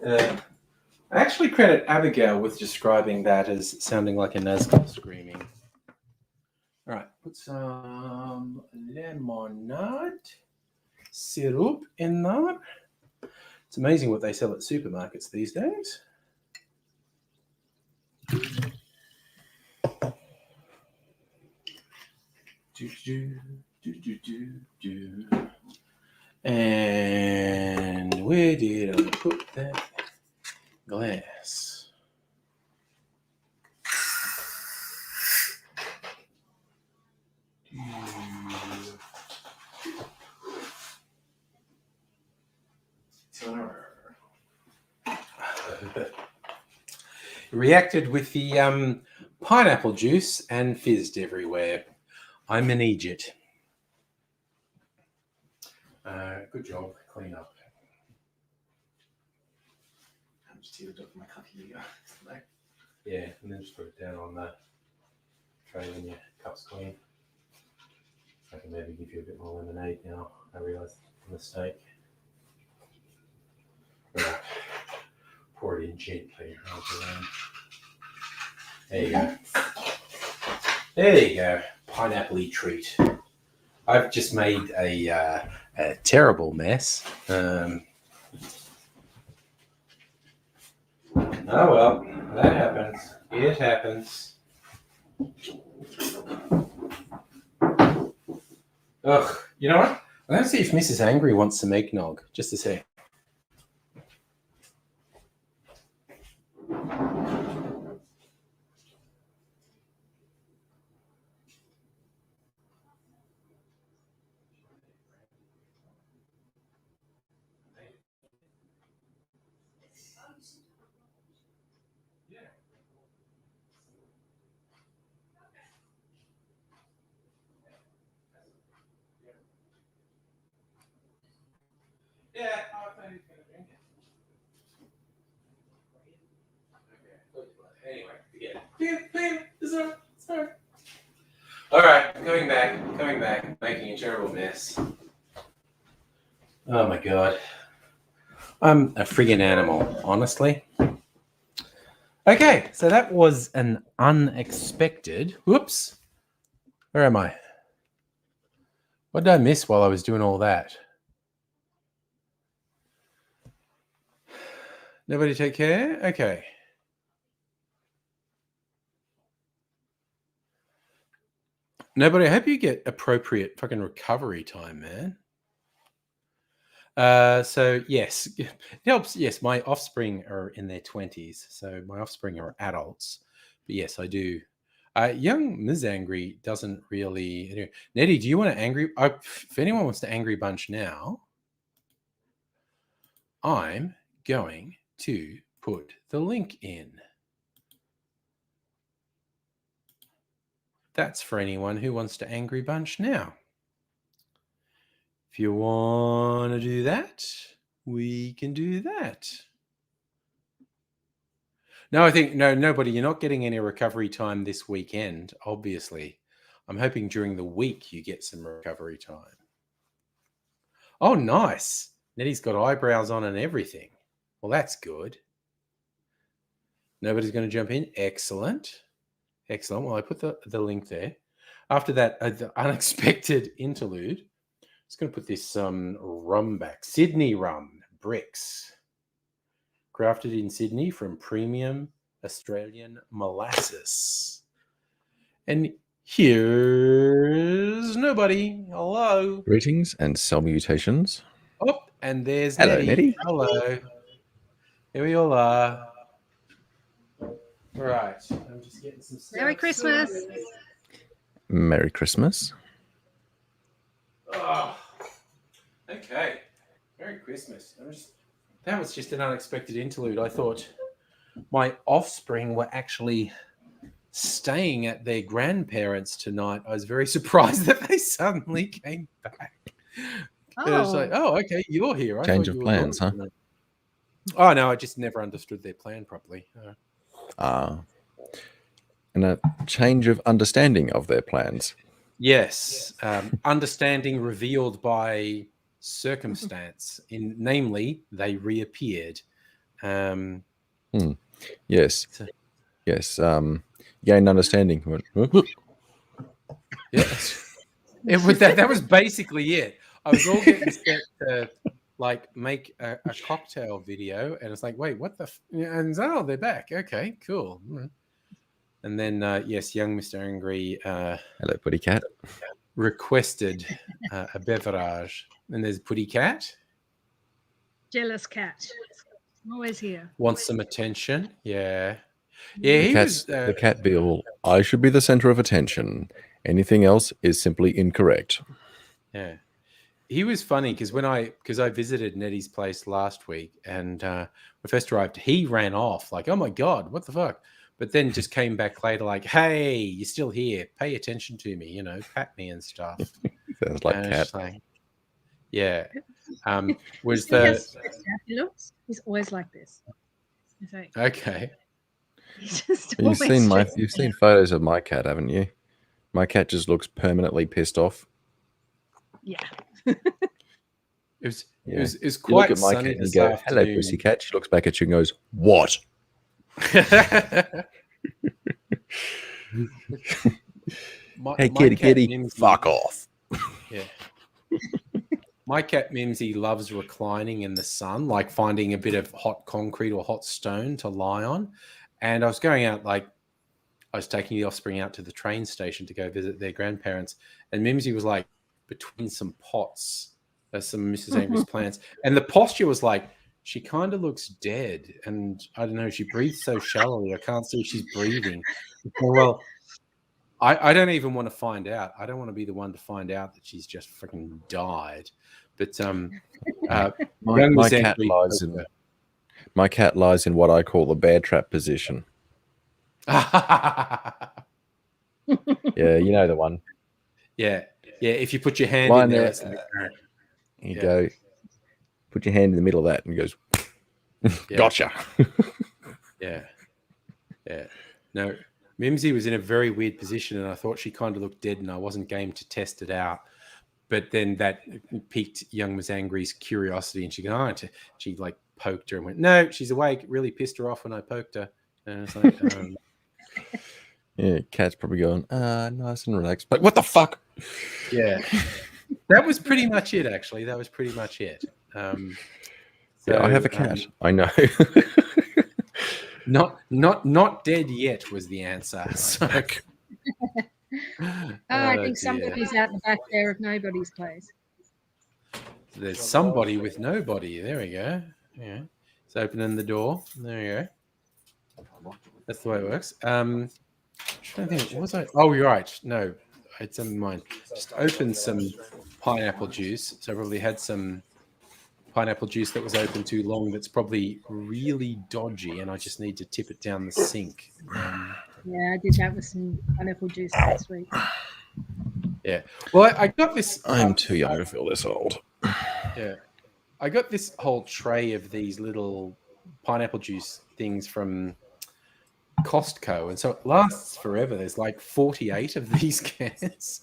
I actually credit Abigail with describing that as sounding like a Nazgul screaming. All right, put some lemonade syrup in there. It's amazing what they sell at supermarkets these days. And where did I put that glass? Reacted with the pineapple juice and fizzed everywhere. I'm an idiot. Good job, clean up. I'm just teared up my cup here. Yeah, and then just put it down on the tray when your cup's clean. I can maybe give you a bit more lemonade now. I realised the mistake. Right. Pour it in gently. There you go. There you go. Pineapple-y treat. I've just made a terrible mess. Oh well, that happens. It happens. Ugh, you know what? I'm going to see if Mrs. Angry wants some eggnog. Just a sec. Yeah, I thought he was going to drink it. Okay. Anyway, forget it. Sorry. All right, coming back, making a terrible mess. Oh my god. I'm a friggin' animal, honestly. Okay, so that was an unexpected. Whoops. Where am I? What did I miss while I was doing all that? Nobody take care? Okay. Nobody, I hope you get appropriate fucking recovery time, man. So yes, it helps. Yes, my offspring are in their 20s, so my offspring are adults. But yes, I do. Young Ms. Angry doesn't really. Anyway, Nettie, do you want to angry? If anyone wants to angry bunch now, I'm going to put the link in. That's for anyone who wants to angry bunch now. If you want to do that, we can do that. No, I think nobody. You're not getting any recovery time this weekend, obviously. I'm hoping during the week you get some recovery time. Oh, nice. Nettie's got eyebrows on and everything. Well, that's good. Nobody's going to jump in. Excellent. Excellent. Well, I put the link there. After that, the unexpected interlude, I'm just going to put this rum back. Sydney rum, bricks. Crafted in Sydney from premium Australian molasses. And here's nobody. Hello. Greetings and salutations. Oh, and there's Hello, Nettie. Nettie. Hello. Here we all are. Right. I'm just getting some stuff. Merry Christmas. Merry Christmas. Oh, okay. Merry Christmas. That was just an unexpected interlude. I thought my offspring were actually staying at their grandparents tonight. I was very surprised that they suddenly came back. It was like, oh, okay, you're here. I Change thought of you were plans, huh? gone. Oh, no, I just never understood their plan properly. And a change of understanding of their plans. Yes. Understanding revealed by circumstance. Namely, they reappeared. Yes. Yes. Gained understanding. Yes. That was basically it. I was all getting set to make a cocktail video, and it's like, wait, what the? And oh, they're back. Okay, cool. And then yes, young Mr. Angry. Hello, Putty Cat. Requested a beverage, and there's Putty Cat. Jealous cat. Always here. Wants some attention. Yeah. Yeah, The cat be all, I should be the center of attention. Anything else is simply incorrect. Yeah. He was funny because I visited Nettie's place last week, and when I first arrived, he ran off like, oh my God, what the fuck? But then just came back later like, hey, you're still here. Pay attention to me, pat me and stuff. Sounds like cat. Like, yeah. Was He looks. He's always like this. Okay. You've seen photos of my cat, haven't you? My cat just looks permanently pissed off. Yeah. It was quite you look at my sunny cat and you this go, afternoon. hello, pussy cat. She looks back at you and goes, what? Hey, kitty, Mimsy, fuck off. Yeah. My cat Mimsy loves reclining in the sun, like finding a bit of hot concrete or hot stone to lie on. And I was going out, I was taking the offspring out to the train station to go visit their grandparents. And Mimsy was like between some pots, some Mrs. Angry's plants. And the posture was like, she kind of looks dead. And I don't know, she breathes so shallowly. I can't see if she's breathing. Well, I don't even want to find out. I don't want to be the one to find out that she's just freaking died. But my cat lies in what I call the bear trap position. Yeah, you know the one. Yeah. If you put your hand Line in there, there, it's like, You Yeah. go, put your hand in the middle of that, and he goes, Yeah. gotcha. Yeah. No, Mimsy was in a very weird position, and I thought she kind of looked dead, and I wasn't game to test it out. But then that piqued young Miss Angry's curiosity, and she goes, "Oh," she like poked her and went, "No, she's awake." It really pissed her off when I poked her, and it's like, Yeah, cat's probably going, nice and relaxed. But what the fuck? yeah, that was pretty much it. Actually, that was pretty much it. Yeah, I have a cat. I know. Not dead yet was the answer. So, I oh, think dear. somebody's out the back there of nobody's place. There's somebody with nobody. There we go. Yeah, it's opening the door. There you go. That's the way it works. I don't think, what was I? Oh, you're right. No, it's in mine. Just opened some pineapple juice. So I probably had some pineapple juice that was open too long. That's probably really dodgy, and I just need to tip it down the sink. Yeah, I did that with some pineapple juice last week. Yeah. Well, I got this. I'm too young to feel this old. Yeah. I got this whole tray of these little pineapple juice things from Costco, and so it lasts forever. There's like 48 of these cans.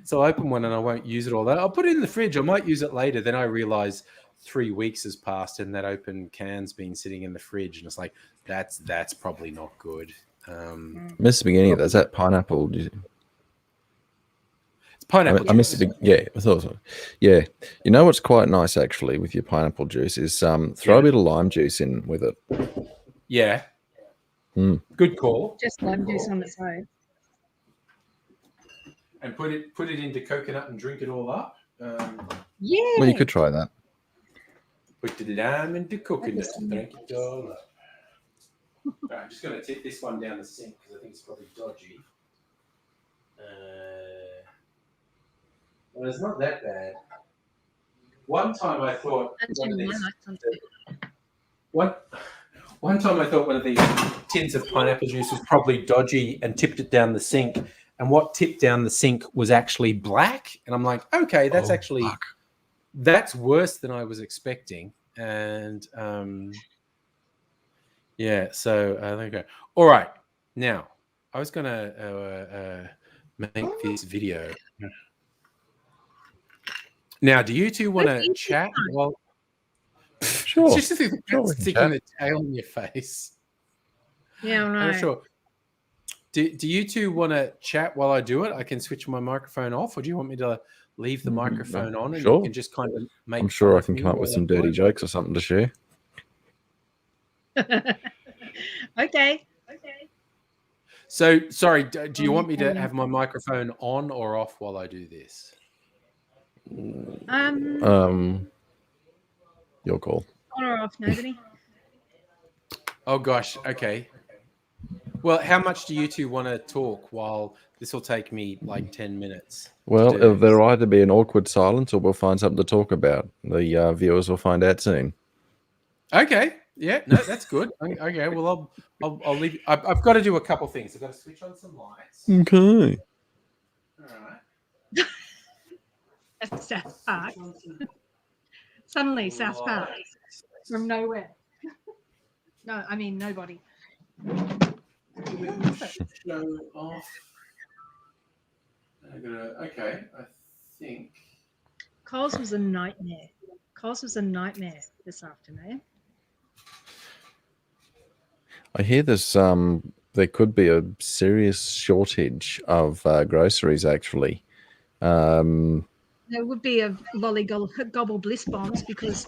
So I open one and I won't use it all. I'll put it in the fridge. I might use it later. Then I realize 3 weeks has passed and that open can's been sitting in the fridge, and it's like that's probably not good. Missed the beginning of that. Is that pineapple? It's pineapple. I missed the yeah, I thought so. Yeah, you know what's quite nice actually with your pineapple juice is throw a bit of lime juice in with it. Yeah. Good call. Just lime juice on its own. And put it into coconut and drink it all up. Yeah. Well, you could try that. Put the lime into coconut and drink it all up. Right, I'm just going to tip this one down the sink because I think it's probably dodgy. Well, it's not that bad. One time I thought one time I thought one of these tins of pineapple juice was probably dodgy and tipped it down the sink. And what tipped down the sink was actually black. And I'm like, okay, that's that's worse than I was expecting. And yeah, so there you go. All right. Now, I was going to make this video. Now, do you two want to chat? Well, Sure. It's just sticking the tail in your face. Yeah, right. I'm not sure. Do you two want to chat while I do it? I can switch my microphone off, or do you want me to leave the microphone on and you can just kind of make? I'm sure I can come up with some dirty jokes or something to share. Okay. So, sorry, do you want me to have my microphone on or off while I do this? Your call. On or off, nobody. Oh gosh, okay. Well, how much do you two want to talk while this will take me like 10 minutes? Well, there'll either be an awkward silence or we'll find something to talk about. The viewers will find out soon. Okay. Yeah, no, that's good. Okay, well, I'll leave. I've got to do a couple things. I've got to switch on some lights. Okay. All right. That's South Park. Suddenly, South Park from nowhere. No, I mean nobody. Show off. Okay, I think Coles was a nightmare. This afternoon. I hear there's there could be a serious shortage of groceries actually. There would be a gobble bliss bombs because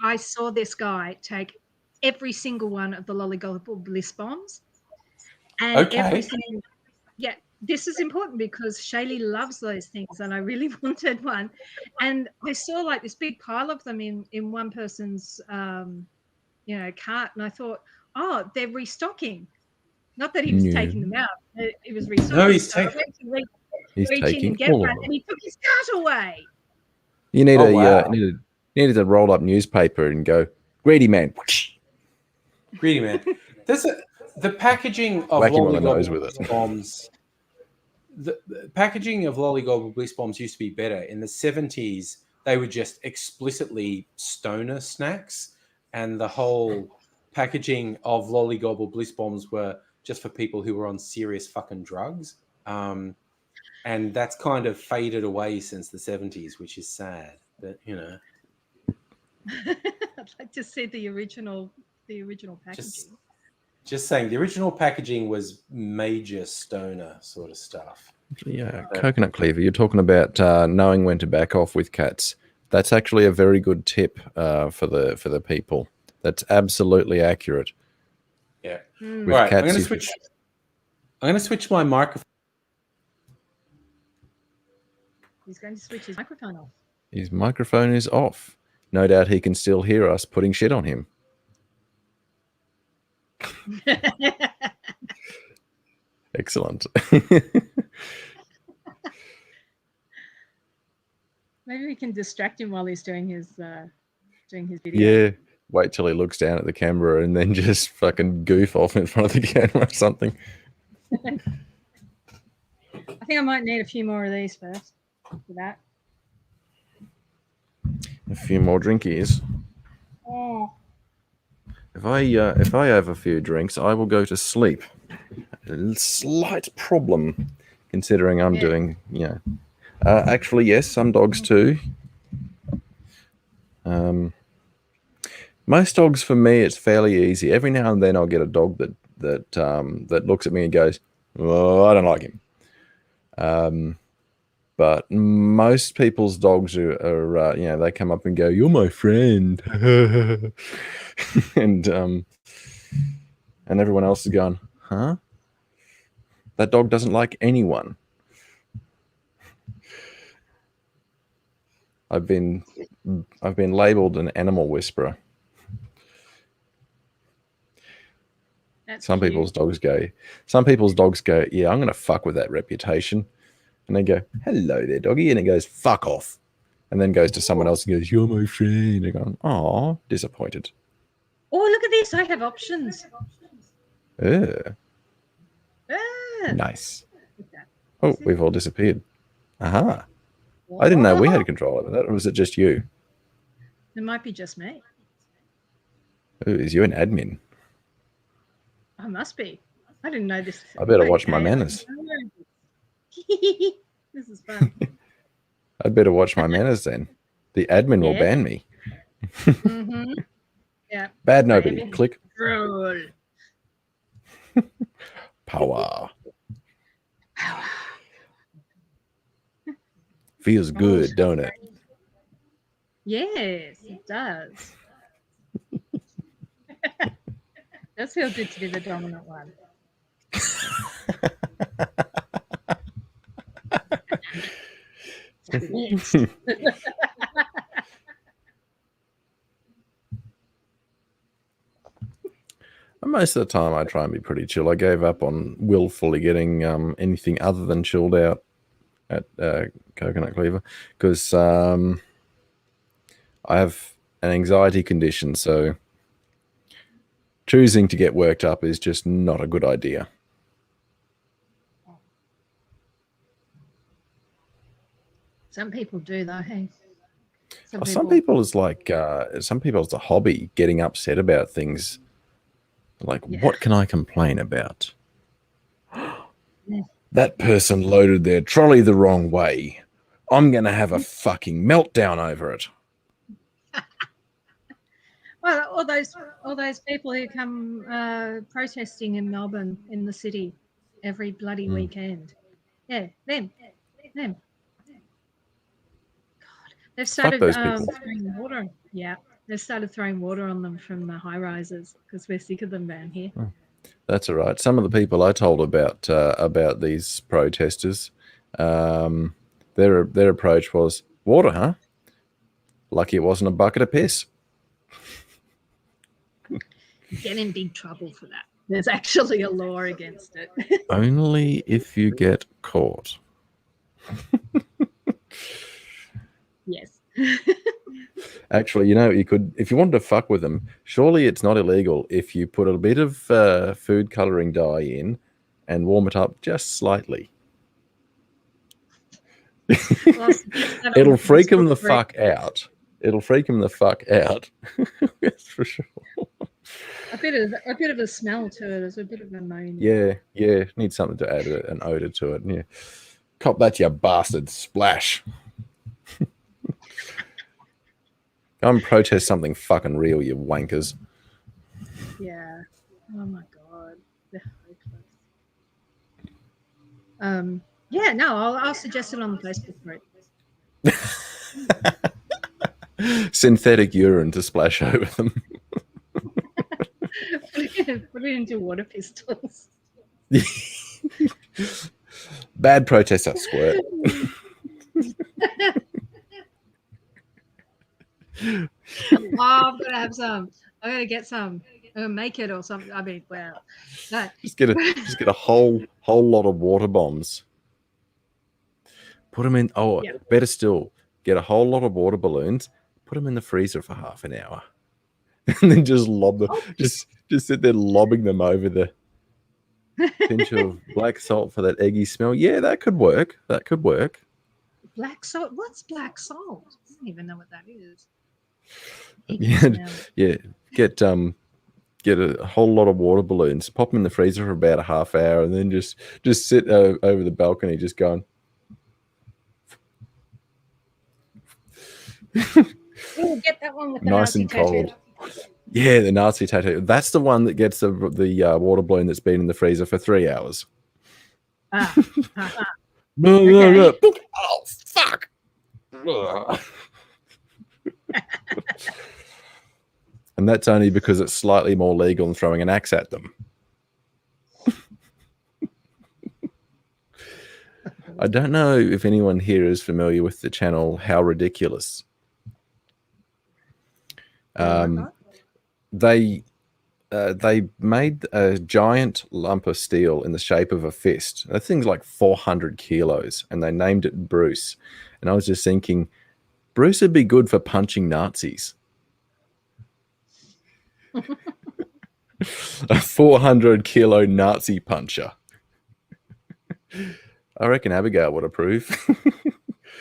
I saw this guy take every single one of the lollygobble bliss bombs, and every single this is important because Shaylee loves those things, and I really wanted one. And I saw like this big pile of them in one person's cart, and I thought, oh, they're restocking. Not that he was taking them out; it was restocking. No, he's so taking. He's taking get all one, of them. and he took his cart away. You need needed to roll up newspaper and go, greedy man. Greedy man. the packaging of Whack him on the nose lollygobble with it. bombs. The packaging of lollygobble bliss bombs used to be better. In the 70s, they were just explicitly stoner snacks, and the whole packaging of lollygobble bliss bombs were just for people who were on serious fucking drugs. And that's kind of faded away since the 70s, which is sad. But you know, I'd like to see the original packaging. just saying, the original packaging was major stoner sort of stuff. Yeah, coconut cleaver. You're talking about knowing when to back off with cats. That's actually a very good tip for the people. That's absolutely accurate. Yeah. With All right, cats, I'm going to switch my microphone. He's going to switch his microphone off. His microphone is off. No doubt he can still hear us putting shit on him. Excellent. Maybe we can distract him while he's doing his video. Yeah. Wait till he looks down at the camera and then just fucking goof off in front of the camera or something. I think I might need a few more of these first for that. A few more drinkies. Oh. If I have a few drinks, I will go to sleep. A slight problem, considering I'm doing actually, yes, some dogs too. Most dogs for me, it's fairly easy. Every now and then, I'll get a dog that looks at me and goes, "Oh, I don't like him." But most people's dogs are they come up and go, "You're my friend," and everyone else is going, "Huh? That dog doesn't like anyone." I've been labeled an animal whisperer. That's Some cute. people's dogs go, "Yeah, I'm going to fuck with that reputation." And they go, "Hello there, doggy." And it goes, "Fuck off." And then goes to someone else and goes, "You're my friend." And going, "Aw, disappointed." Oh, look at this. I have options. Nice. Oh, we've all disappeared. Aha. I didn't know we had control over that. Or was it just you? It might be just me. Ooh, is you an admin? I must be. I didn't know this. I better watch my manners. This is fun. I'd better watch my manners then. The admin will ban me. Mm-hmm. Yeah. Bad nobody. Click. Roll. Power. Feels good, don't it? Yes, it does. Does feel good to be the dominant one. Most of the time, I try and be pretty chill. I gave up on willfully getting anything other than chilled out at Coconut Cleaver because I have an anxiety condition, so choosing to get worked up is just not a good idea. Some people do, though. Hey. Some people it's a hobby getting upset about things. Like, what can I complain about? That person loaded their trolley the wrong way. I'm going to have a fucking meltdown over it. Well, all those people who come protesting in Melbourne, in the city, every bloody weekend. Yeah, them. God, they've started throwing water. Yeah, they've started throwing water on them from the high rises because we're sick of them down here. That's all right. Some of the people I told about these protesters, their approach was, "Water, huh? Lucky it wasn't a bucket of piss." Get in big trouble for that. There's actually a law against it. Only if you get caught. Yes. Actually, you know, you could, if you wanted to fuck with them, surely it's not illegal if you put a bit of food coloring dye in and warm it up just slightly. Well, I'll suggest that on It'll freak them Facebook the group. fuck out. It'll freak them the fuck out. That's for sure. A bit of a smell to it. There's a bit of ammonia. Yeah, yeah. Need something to add an odor to it. Yeah. Cop that, you bastard. Splash. Go and protest something fucking real, you wankers. Yeah. Oh my god. They're hopeless. Yeah, no, I'll suggest it on the Facebook group. Synthetic urine to splash over them. Put it into water pistols. Bad protester, squirt. Oh, I'm gonna have some. I'm gonna get some. I'm gonna make it or something. I mean, wow. No. Just get a whole lot of water bombs. Put them in. Oh, Yeah. better still, get a whole lot of water balloons. Put them in the freezer for half an hour, and then just lob them. Just sit there lobbing them over the pinch of black salt for that eggy smell. Yeah, that could work. That could work. Black salt? What's black salt? I don't even know what that is. Yeah. Get a whole lot of water balloons. Pop them in the freezer for about a half hour, and then just sit over the balcony, just going. Oh, get that one with the Nice Nazi and tattoo. cold. Yeah, the Nazi tattoo. That's the one that gets the water balloon that's been in the freezer for 3 hours. No. Oh, fuck. And that's only because it's slightly more legal than throwing an axe at them. I don't know if anyone here is familiar with the channel How Ridiculous. They made a giant lump of steel in the shape of a fist. That thing's like 400 kilos, and they named it Bruce. And I was just thinking, Bruce would be good for punching Nazis. A 400 kilo Nazi puncher. I reckon Abigail would approve.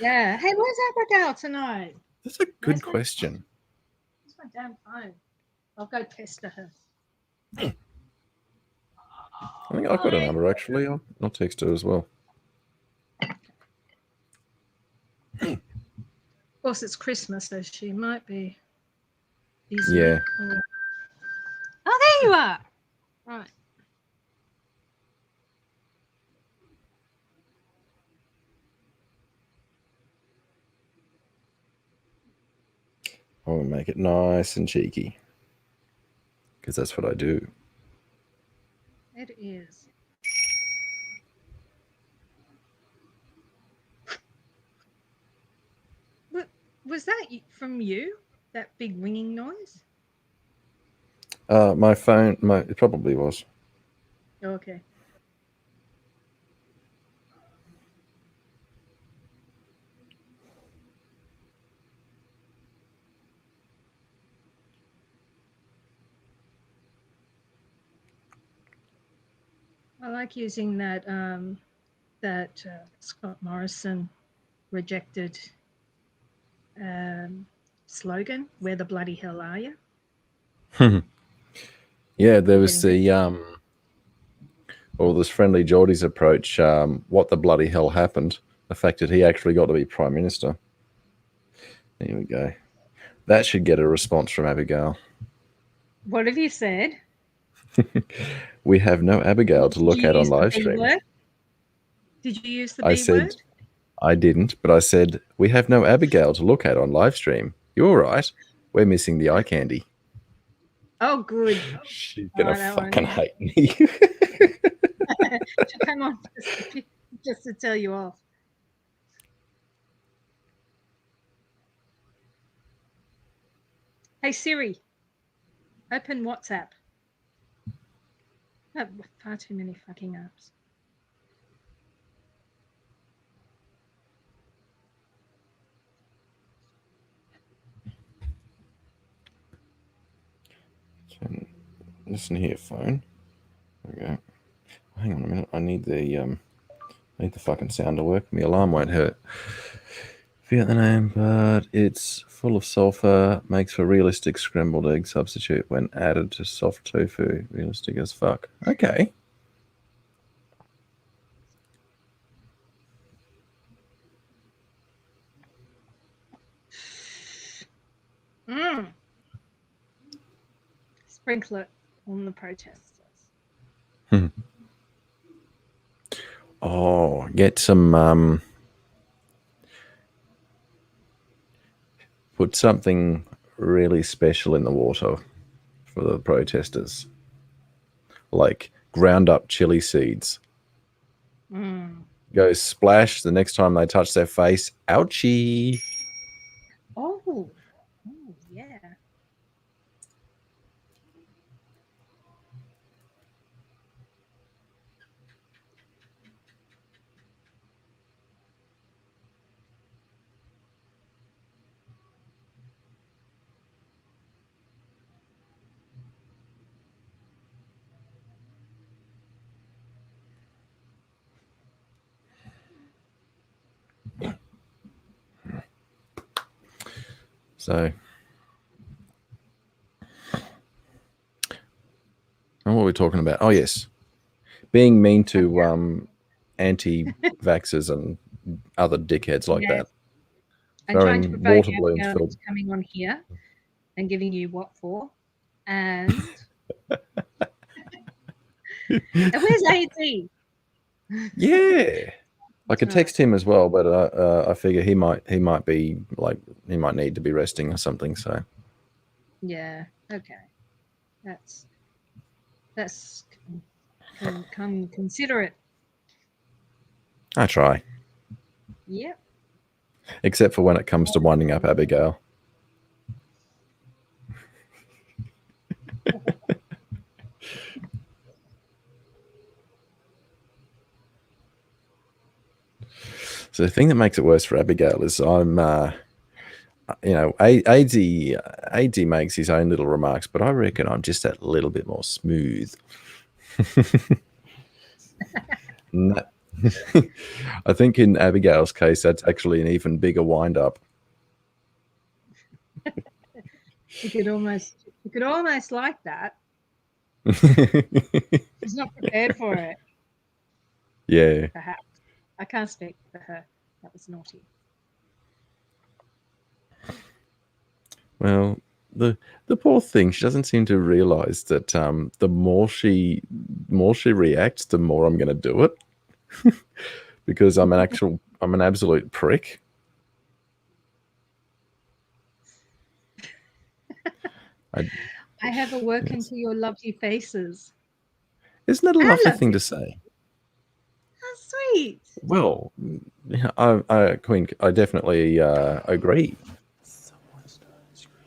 Yeah. Hey, where's Abigail tonight? That's a good question. Where's my damn phone? I'll go pester her. I think I've got a number, actually. I'll text her as well. Of course, it's Christmas, so she might be busy. Yeah. Oh, there you are. Right. I'll make it nice and cheeky. Because that's what I do. It is. Was that from you? That big ringing noise? My phone, it probably was. Oh, okay. I like using that Scott Morrison rejected slogan, "Where the bloody hell are you?" Yeah, there was the this Friendly Geordie's approach. What the bloody hell happened? The fact that he actually got to be Prime Minister. There we go. That should get a response from Abigail. What have you said? We have no Abigail to look at on live stream. Did you use the B word? I didn't, but I said, we have no Abigail to look at on live stream. You're right. We're missing the eye candy. Oh, good. She's going to fucking hate me. Come on, just to tell you off. Hey, Siri, open WhatsApp. Oh, far too many fucking apps. Listen here, phone. There we go. Hang on a minute. I need the fucking sound to work. My alarm won't hurt. Forget the name, but it's full of sulfur. Makes for realistic scrambled egg substitute when added to soft tofu. Realistic as fuck. Okay. Sprinkle it on the protesters. Oh, get some. Put something really special in the water for the protesters, like ground up chili seeds. Go splash the next time they touch their face. Ouchie! Oh, yeah. So, and what were we talking about? Oh yes, being mean to anti-vaxxers and other dickheads like that. And trying to Throwing provoke water balloons Abigail filled. into coming on here and giving you what for. And and where's AZ? Yeah, I could text him as well, but I figure he might be like he might need to be resting or something. So Yeah. Okay. That's come considerate. I try, Yep. except for when it comes to winding up Abigail. So the thing that makes it worse for Abigail is I'm, AD makes his own little remarks, but I reckon I'm just that little bit more smooth. I think in Abigail's case, that's actually an even bigger wind-up. You could almost like that. She's not prepared for it. Yeah. Perhaps. I can't speak for her. That was naughty. Well, the poor thing, she doesn't seem to realize that the more she reacts, the more I'm going to do it. Because I'm an absolute prick. I have a work into your lovely faces. Isn't that a lovely thing to say? How sweet. Well, Queen, I definitely agree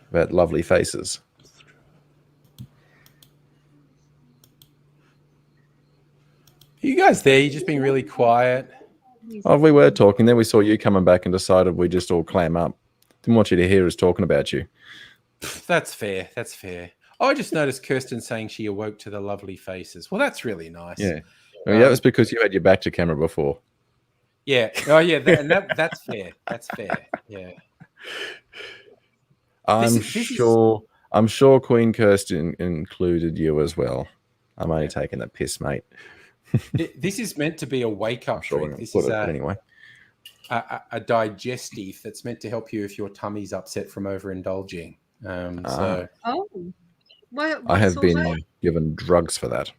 about lovely faces. Are you guys there? You're just being really quiet. Oh, we were talking. Then we saw you coming back and decided we just all clam up. Didn't want you to hear us talking about you. That's fair. That's fair. Oh, I just noticed Kirsten saying she awoke to the lovely faces. Well, that's really nice. Yeah. That was because you had your back to camera before. Yeah. Oh, yeah. That's fair. That's fair. Yeah. I'm sure Queen Kirsten included you as well. I'm only taking the piss, mate. This is meant to be a wake-up trick. This is anyway. A digestive that's meant to help you if your tummy's upset from overindulging. So, I have been given drugs for that.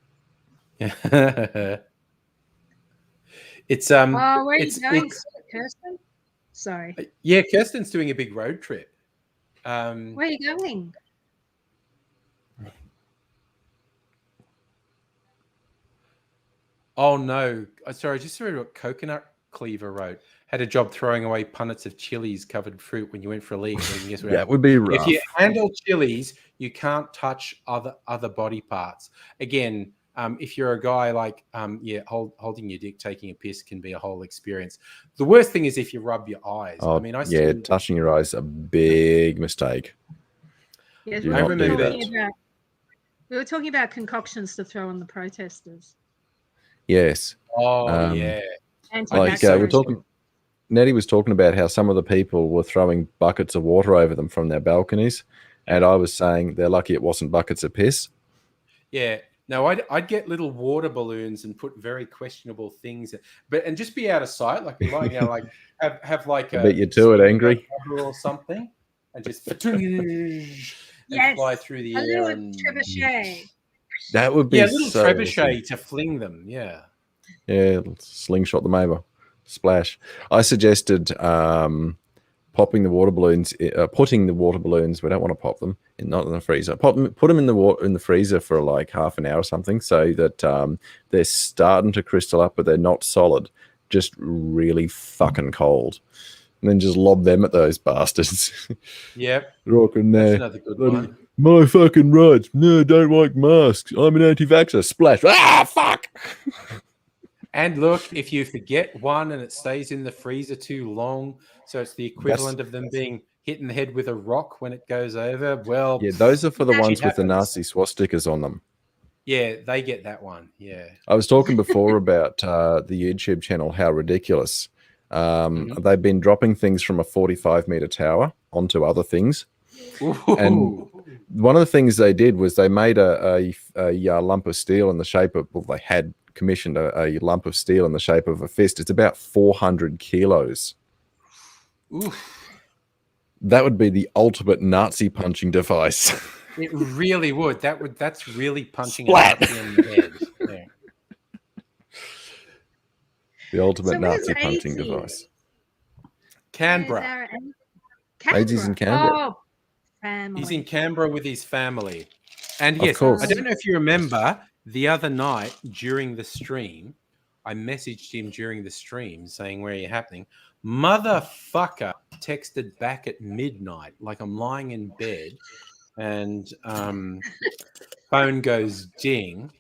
It's where are you going, Kirsten? Sorry. Yeah, Kirsten's doing a big road trip. Where are you going? Oh no! Sorry, I just read what Coconut Cleaver wrote. Had a job throwing away punnets of chilies covered fruit when you went for a leak. That would be rough. If you handle chilies, you can't touch other body parts. Again, if you're a guy like holding your dick, taking a piss can be a whole experience. The worst thing is if you rub your eyes. Oh, touching your eyes is a big mistake. Yes, Do not do that. We were talking about concoctions to throw on the protesters. Yes. Oh Um, yeah. Like Anti-vaxxers. we're talking, Nettie was talking about how some of the people were throwing buckets of water over them from their balconies, and I was saying they're lucky it wasn't buckets of piss. Yeah. No, I'd get little water balloons and put very questionable things, and just be out of sight, like be lying there, like have like I a beat you to it, speed angry. rubber or something, and just and Yes, fly through the a air little and trebuchet. That would be yeah, a little so trebuchet awesome. to fling them. Yeah. Yeah, slingshot them over, splash. I suggested popping the water balloons, putting the water balloons. We don't want to pop them, not in the freezer. Put them in the water in the freezer for like half an hour or something, so that they're starting to crystal up, but they're not solid, just really fucking cold. And then just lob them at those bastards. Yep. Rocking That's there. another good one. My fucking rights. No, don't like masks. I'm an anti-vaxxer. Splash. Ah, fuck. And look, if you forget one and it stays in the freezer too long, so it's the equivalent of them being hit in the head with a rock when it goes over. Well, Yeah, those are for the That ones shit with the happens. Nazi swastikas on them. Yeah, they get that one. Yeah. I was talking before about the YouTube channel, How Ridiculous. They've been dropping things from a 45-meter tower onto other things. And one of the things they did was they made a lump of steel in the shape of, well, they had commissioned a lump of steel in the shape of a fist. It's about 400 kilos. Oof. That would be the ultimate Nazi punching device. It really would. That's really punching Splat. a Nazi in the head. Yeah. The ultimate So where's Nazi punching Aidsy? device. Canberra. Aidsy's in Canberra. Oh, family. He's in Canberra with his family. And Of yes, course. I don't know if you remember the other night during the stream, I messaged him during the stream saying, where are you happening? Motherfucker texted back at midnight, like I'm lying in bed, and phone goes ding.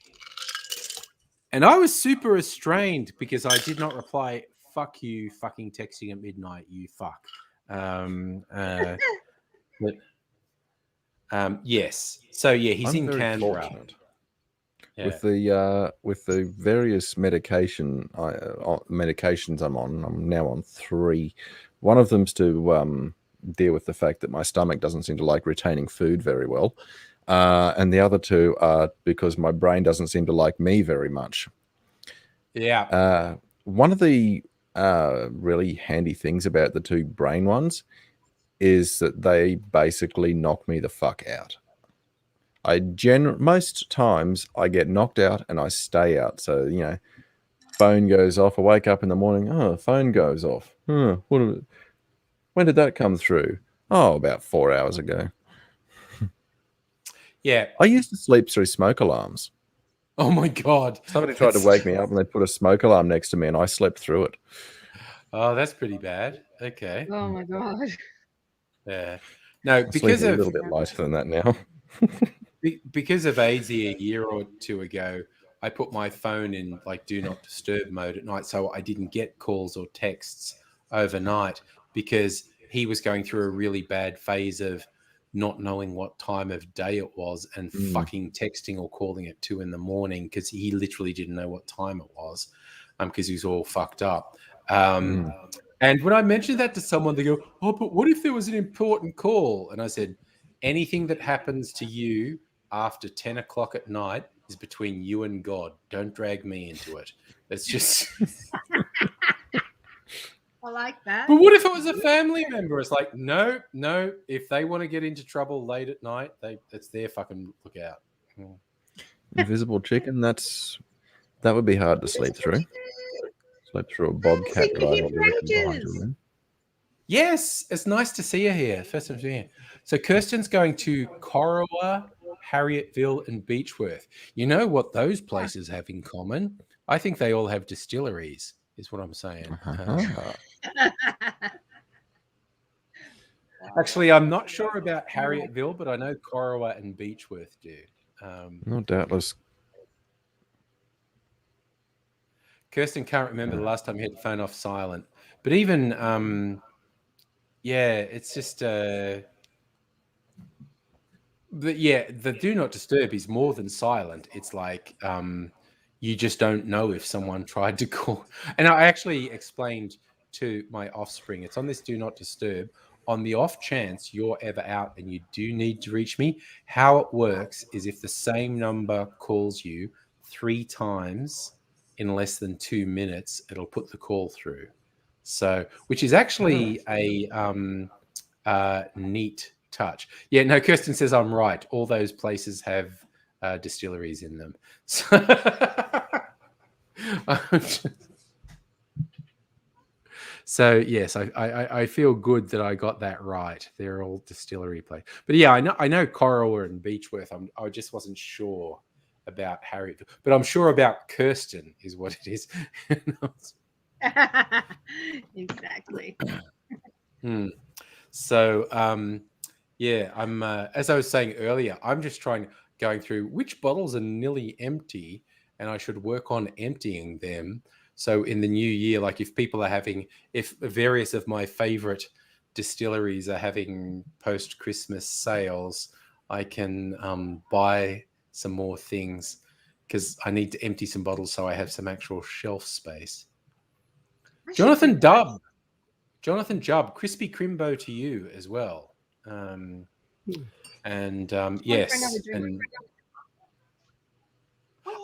And I was super restrained because I did not reply, fuck you, fucking texting at midnight, you fuck. Yes. So yeah, he's I'm in very Canberra. fortunate. Yeah. With the various medications I'm on. I'm now on 3. One of them's to deal with the fact that my stomach doesn't seem to like retaining food very well, and the other 2 are because my brain doesn't seem to like me very much. Yeah. One of the really handy things about the 2 brain ones is that they basically knock me the fuck out. Most times I get knocked out and I stay out. So, phone goes off. I wake up in the morning. Oh, phone goes off. When did that come through? Oh, about 4 hours ago. Yeah. I used to sleep through smoke alarms. Oh my God. Somebody tried to wake me up and they put a smoke alarm next to me and I slept through it. Oh, that's pretty bad. Okay. Oh my God. Yeah. No, I sleep because a of little bit lighter than that now. because of AIDSy a year or 2 ago, I put my phone in like do not disturb mode at night, so I didn't get calls or texts overnight because he was going through a really bad phase of not knowing what time of day it was and fucking texting or calling at 2 a.m. because he literally didn't know what time it was because he was all fucked up. And when I mentioned that to someone, they go, oh, but what if there was an important call? And I said, anything that happens to you after 10 o'clock at night is between you and God. Don't drag me into it. It's just... I like that. But what if it was a family member? It's like, no. If they want to get into trouble late at night, it's their fucking lookout. Invisible chicken, that would be hard to sleep through. Sleep through a bobcat drive. Yes, it's nice to see you here. First time seeing you. So Kirsten's going to Corowa, Harrietville, and Beechworth. You know what those places have in common? I think they all have distilleries, is what I'm saying. Actually, I'm not sure about Harrietville, but I know Corowa and Beechworth do. No, doubtless. Kirsten can't remember the last time he had the phone off silent. But even, yeah, it's just... the do not disturb is more than silent. It's like you just don't know if someone tried to call. And I actually explained to my offspring, it's on this do not disturb. On the off chance you're ever out and you do need to reach me, how it works is if the same number calls you 3 times in less than 2 minutes, it'll put the call through. So, which is actually a neat touch. Yeah, no, Kirsten says I'm right. All those places have distilleries in them. So yes, I feel good that I got that right. They're all distillery place. But yeah, I know Corowa and Beechworth. I just wasn't sure about Harry, but I'm sure about Kirsten is what it is. Exactly. So yeah, I'm as I was saying earlier, I'm just going through which bottles are nearly empty, and I should work on emptying them. So in the new year, like if various of my favorite distilleries are having post-Christmas sales, I can buy some more things because I need to empty some bottles so I have some actual shelf space. Jonathan Jubb, Crispy Crimbo to you as well. Yes. And,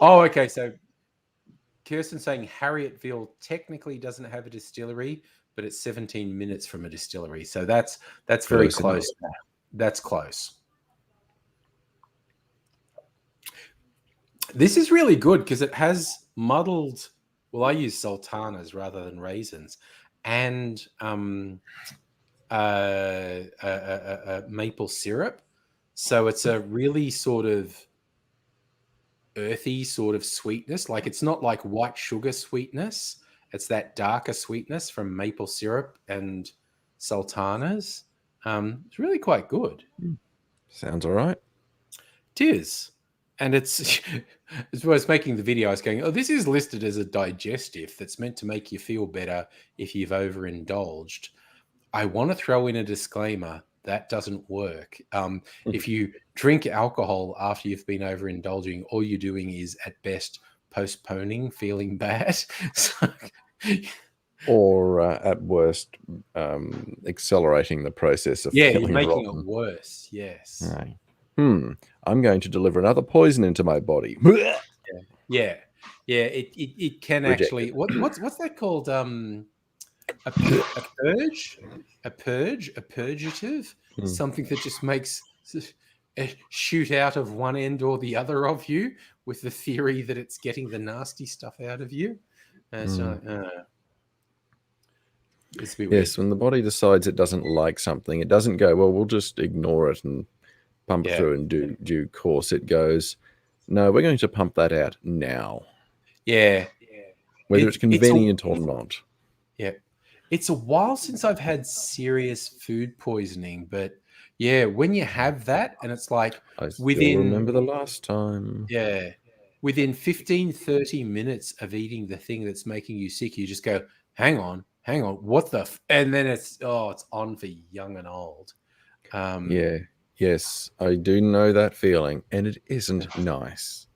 okay. So Kirsten saying Harriettville technically doesn't have a distillery, but it's 17 minutes from a distillery. So that's very close. That's close. This is really good because it has muddled. Well, I use sultanas rather than raisins, and maple syrup. So it's a really sort of earthy sort of sweetness. Like it's not like white sugar sweetness. It's that darker sweetness from maple syrup and sultanas. It's really quite good. Sounds all right. It is. And it's as I was making the video, I was going, oh, this is listed as a digestive that's meant to make you feel better if you've overindulged. I want to throw in a disclaimer. That doesn't work. If you drink alcohol after you've been overindulging, all you're doing is at best postponing feeling bad. Or at worst, accelerating the process of you're feeling making rotten. it worse. Yes. Right. I'm going to deliver another poison into my body. Yeah. It can actually. What's that called? A purgative, something that just makes a shoot out of one end or the other of you, with the theory that it's getting the nasty stuff out of you. It's a bit weird. Yes, when the body decides it doesn't like something, it doesn't go, well, we'll just ignore it and pump it through in due course. It goes, no, we're going to pump that out now. Yeah. Whether it's convenient or not. Yeah. It's a while since I've had serious food poisoning, but yeah, when you have that and it's like I still remember the last time. Yeah. Within 15, 30 minutes of eating the thing that's making you sick, you just go, hang on, what the and then it's on for young and old. Yes, I do know that feeling, and it isn't nice.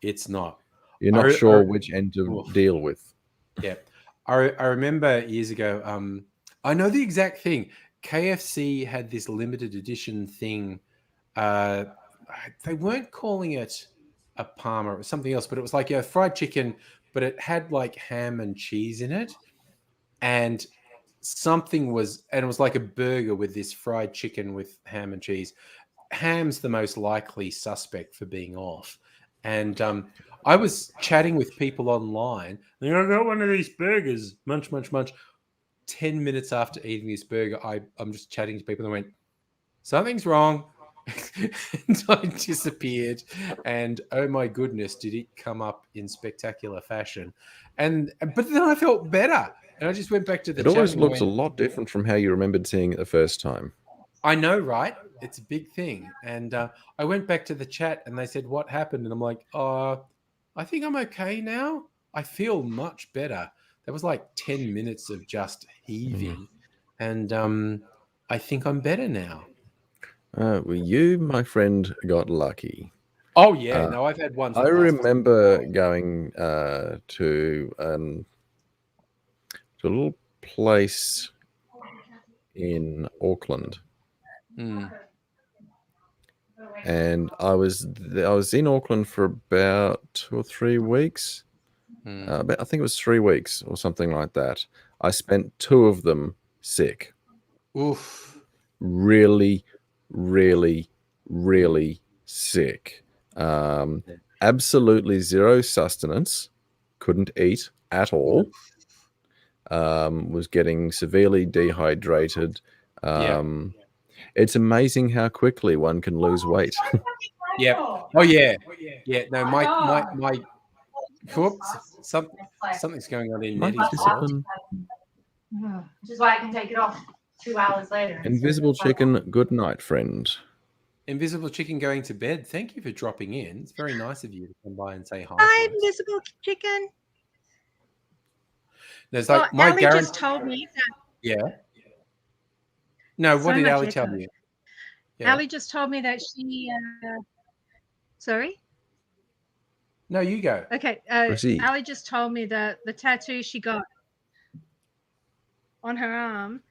It's not. You're not sure which end to deal with. Yeah. I remember years ago, I know the exact thing. KFC had this limited edition thing. They weren't calling it a Parma or something else, but it was like fried chicken, but it had like ham and cheese in it. And it was like a burger with this fried chicken with ham and cheese. Ham's the most likely suspect for being off. And I was chatting with people online. And I got one of these burgers. Munch, munch, munch. 10 minutes after eating this burger, I'm just chatting to people and I went, something's wrong. And I disappeared. And oh my goodness, did it come up in spectacular fashion. But then I felt better. And I just went back to the chat. It always looks a lot different from how you remembered seeing it the first time. I know, right? It's a big thing. And I went back to the chat and they said, what happened? And I'm like, I think I'm okay now. I feel much better. That was like 10 minutes of just heaving. And I think I'm better now. Well, you, my friend, got lucky. Oh yeah, no, I've had ones. I that last remember going to a little place in Auckland, Mm, and I was in Auckland for about 2 or 3 weeks. mm. I think it was 3 weeks or something like that. I spent 2 of them sick. Oof. Really, really, really sick. Absolutely zero sustenance. Couldn't eat at all. Was getting severely dehydrated. Yeah. It's amazing how quickly one can lose weight. Yep. Oh yeah. Yeah. No, my. Whoops. Something's going on in My Nettie's world. discipline. Which is why I can take it off 2 hours later. Invisible chicken, good night, friend. Invisible chicken going to bed. Thank you for dropping in. It's very nice of you to come by and say hi. Hi, to us. Invisible Chicken. There's Well, like my Ali guarantee. just told me that. Yeah. No, what So did much Ali tell echo. you? Yeah. Ali just told me that she. Sorry. No, you go. Okay. Proceed. Ali just told me that the tattoo she got on her arm,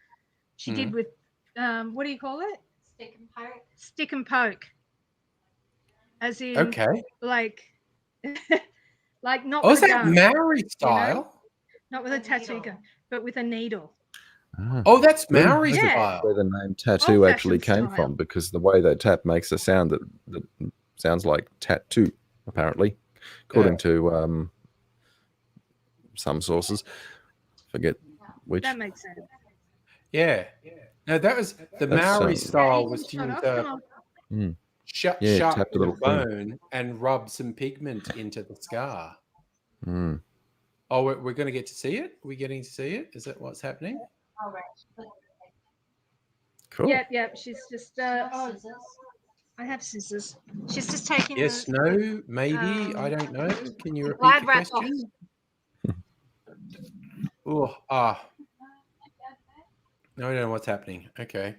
she did with what do you call it? Stick and poke. Stick and poke. As in, Okay. like, like not Oh, with is a that gun, Maori style? not with a tattoo gun, but with a needle. Oh, that's Very Maori interesting style. where the name tattoo actually Old-fashioned came style. from, because the way they tap makes a sound that sounds like tattoo, apparently, according to some sources. Forget which. That makes sense. Yeah. No, that was the That's, Maori style Yeah, was to shut use off, a come on. Yeah, sharp tap the little little thing. bone and rub some pigment into the scar. Mm. Oh, we're going to get to see it? Are we getting to see it? Is that what's happening? All right. Cool. Yep. She's just. I have scissors. She's just taking. Yes, no, maybe. I don't know. Can you repeat Glad the wrap off. question? Oh, no, I don't know what's happening. Okay.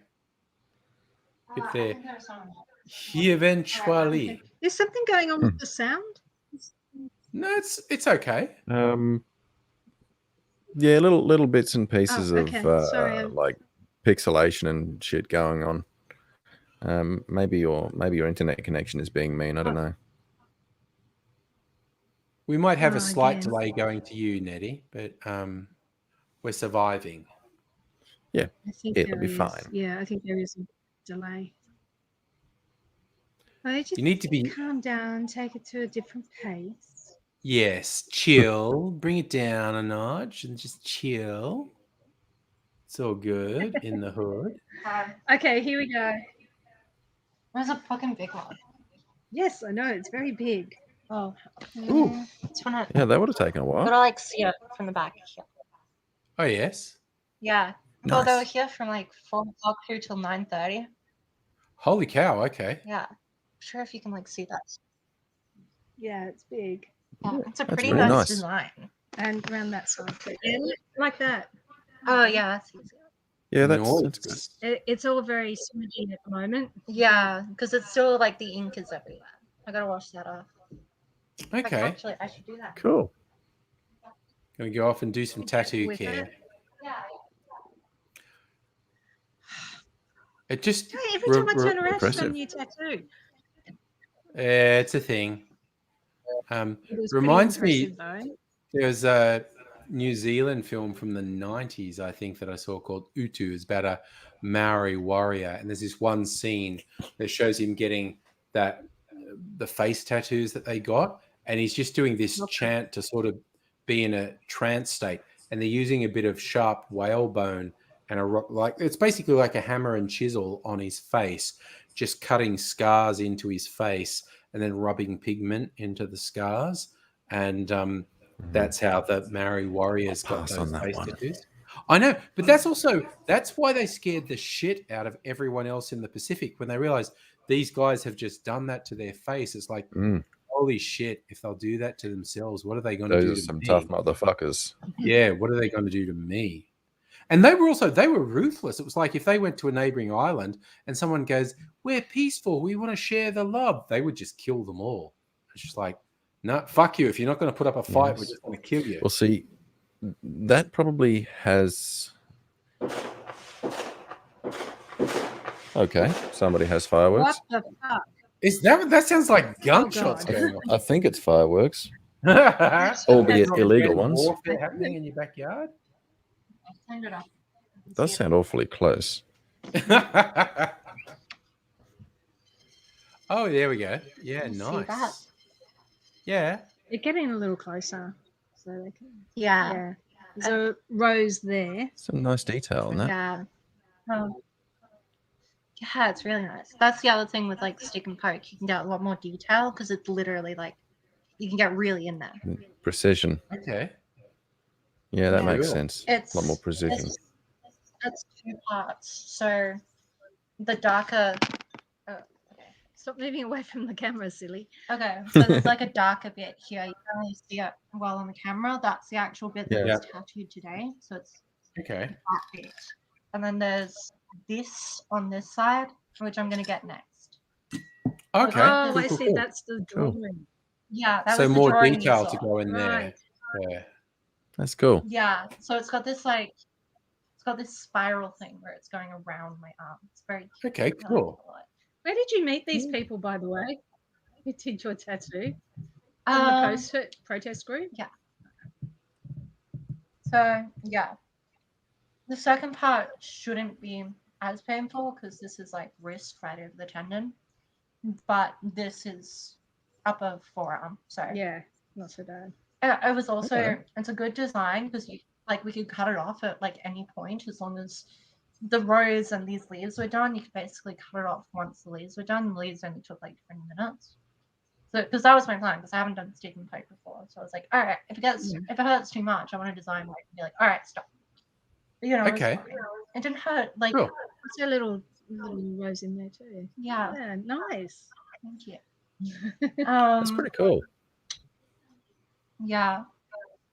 If they're eventually. There's something going on with the sound. No, it's okay. Yeah, little bits and pieces okay. of Sorry. like pixelation and shit going on. Maybe your internet connection is being mean. I don't know. We might have a Oh, slight again. delay going to you, Nettie, but we're surviving. Yeah, I think it'll there be is. fine. Yeah, I think there is a delay. I just You need to be calm down, take it to a different pace. yes, chill, bring it down a notch and just chill. It's all good in the hood. Okay, here we go. Where's a fucking big one? Yes, I know it's very big. Oh. Ooh. It's when I Yeah, that would have taken a while. gotta like see it from the back here. Oh yes. Yeah. Well, they were Nice. here from like 4 o'clock through till 9:30. Holy cow, okay. Yeah. I'm sure if you can like see that. Yeah, it's big. Yeah, it's a That's pretty very nice nice. design. And around that side. But yeah, like that. Oh yeah, that's easy. Yeah, that's Nice. good. It's all very smudgy at the moment. Yeah, because it's still like the ink is everywhere. I gotta wash that off. Like, Okay. actually, I should do that. Cool. Gonna go off and do some tattoo With care. it. Yeah. It just Hey, every time I turn around, she's got a impressive. new tattoo. it's a thing. It was Reminds pretty me, impressive, though. there was a New Zealand film from the 90s, I think, that I saw called Utu. It's about a Maori warrior. And there's this one scene that shows him getting the face tattoos that they got. And he's just doing this chant to sort of be in a trance state. And they're using a bit of sharp whalebone and it's basically like a hammer and chisel on his face, just cutting scars into his face and then rubbing pigment into the scars. And that's how the Maori warriors got Pass those on that face one. tattoos. I know, but that's why they scared the shit out of everyone else in the Pacific when they realized these guys have just done that to their face. It's like, holy shit, if they'll do that to themselves, what are they going to do Those are to some me? tough motherfuckers. Yeah, what are they going to do to me? And they were ruthless. It was like if they went to a neighboring island and someone goes, "We're peaceful, we want to share the love," they would just kill them all. It's just like, no, fuck you. If you're not going to put up a fight, we're just going to kill you. Well, see, that probably has. Okay, somebody has fireworks. What the fuck? Is that sounds like gunshots God. going I think it's fireworks, on? albeit That's illegal ones. Warfare happening in your backyard. I turned it off. Does sound awfully close. Oh, there we go. Yeah, You see nice. that? Yeah. They're getting a little closer, so they can. Yeah. Yeah, there's a rose there. Some nice detail on that. Yeah. Yeah, it's really nice. That's the other thing with like stick and poke. You can get a lot more detail because it's literally like you can get really in there. Precision. Okay. Yeah, that Yeah. makes Cool. sense. It's A lot more precision. It's 2 parts. So the darker. Oh, okay. Stop moving away from the camera, silly. Okay. So there's like a darker bit here. You can only see it well on the camera. That's the actual bit that Yeah. was tattooed today. So it's Okay. that bit. And then there's this on this side, which I'm gonna get next. Okay. Oh, cool, I cool, see. cool. That's the drawing. Yeah, that So was the more drawing you detail saw. to go in there. Right. Yeah. That's cool. Yeah, so it's got this like, it's got this spiral thing where it's going around my arm. It's very cute. Okay, I like it cool. a lot. Where did you meet these people, by the way? Who did your tattoo? In the protest group? So yeah, the second part shouldn't be as painful because this is like wrist right over the tendon, but this is upper forearm. So Yeah, not so bad. it was also Okay. it's a good design because you like we could cut it off at like any point as long as the rose and these leaves were done. You could basically cut it off once the leaves were done. The leaves only took like 20 minutes. So because that was my plan because I haven't done stick and poke before. So I was like, all right, if it hurts too much, I want to design where I can be like, all right, stop. But, you know, it was Okay. fine. It didn't hurt. Like Cool. What's your little rose in there too? yeah, Yeah, nice. thank you. That's pretty cool. Yeah.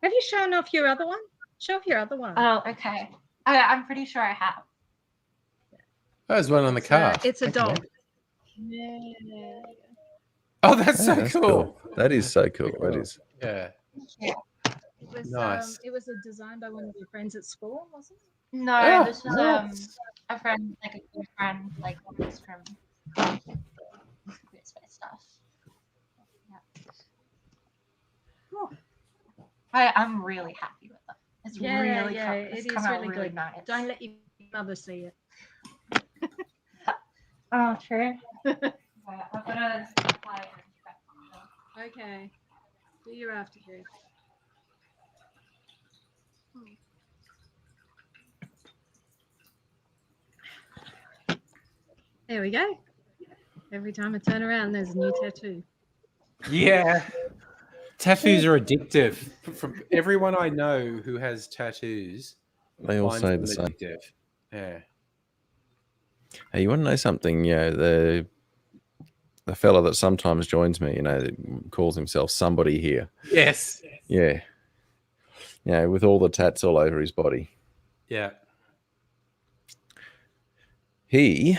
Have you shown off your other one? Show off your other one. Oh, okay. I'm pretty sure I have. There's one on the car. It's a Okay. dog. Yeah. Oh, that's Yeah, so that's cool. That is so cool. That is. Yeah. It was Nice. it was designed by one of your friends at school, wasn't it? No, Oh, this was nice. a friend, like a good friend, like one of us from weird space stuff. Yeah. I'm really happy with it. It's really yeah, come, it it's is come out really really good. nice. Don't let your mother see it. Oh, true. Right, I've got to apply it. Okay. Do your aftercare. There we go. Every time I turn around, there's a new tattoo. Yeah. Tattoos are addictive. From everyone I know who has tattoos, They all finds say them the same. addictive. Yeah. Hey, you want to know something? You know, the fella that sometimes joins me, you know, calls himself somebody here. Yes. Yeah. Yeah, with all the tats all over his body. Yeah. He's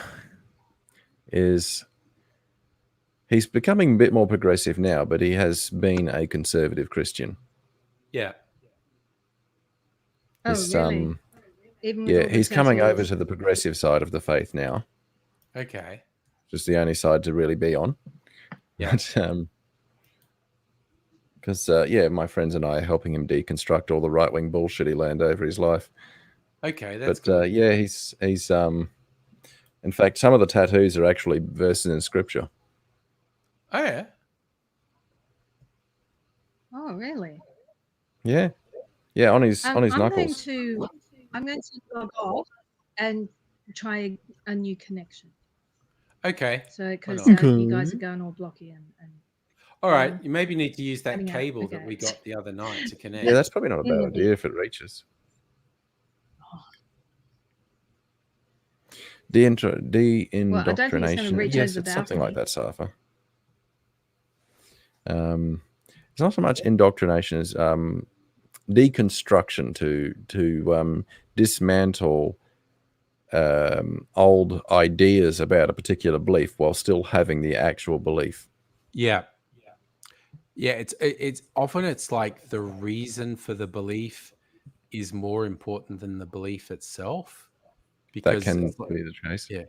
becoming a bit more progressive now, but he has been a conservative Christian. Yeah. Oh, He's, really? Even with all yeah, the he's coming over tattoos? to the progressive side of the faith now. Okay. Just the only side to really be on. Yeah. Because yeah, my friends and I are helping him deconstruct all the right-wing bullshit he learned over his life. Okay. That's But good. yeah, he's in fact, some of the tattoos are actually verses in scripture. Oh, yeah. Oh, really? Yeah, yeah, on his I'm going knuckles. to log off and try a new connection. Okay. So because not? you guys are going all blocky and All right. You maybe need to use that Cutting out, cable that okay. we got the other night to connect. Yeah, that's probably not a bad idea if it reaches. De-indoctrination. reach Yes, over it's the something like balcony. that, Safa. It's not so much indoctrination as deconstruction to dismantle old ideas about a particular belief while still having the actual belief. Yeah. It's often it's like the reason for the belief is more important than the belief itself, That because can it's like, be the case. yeah,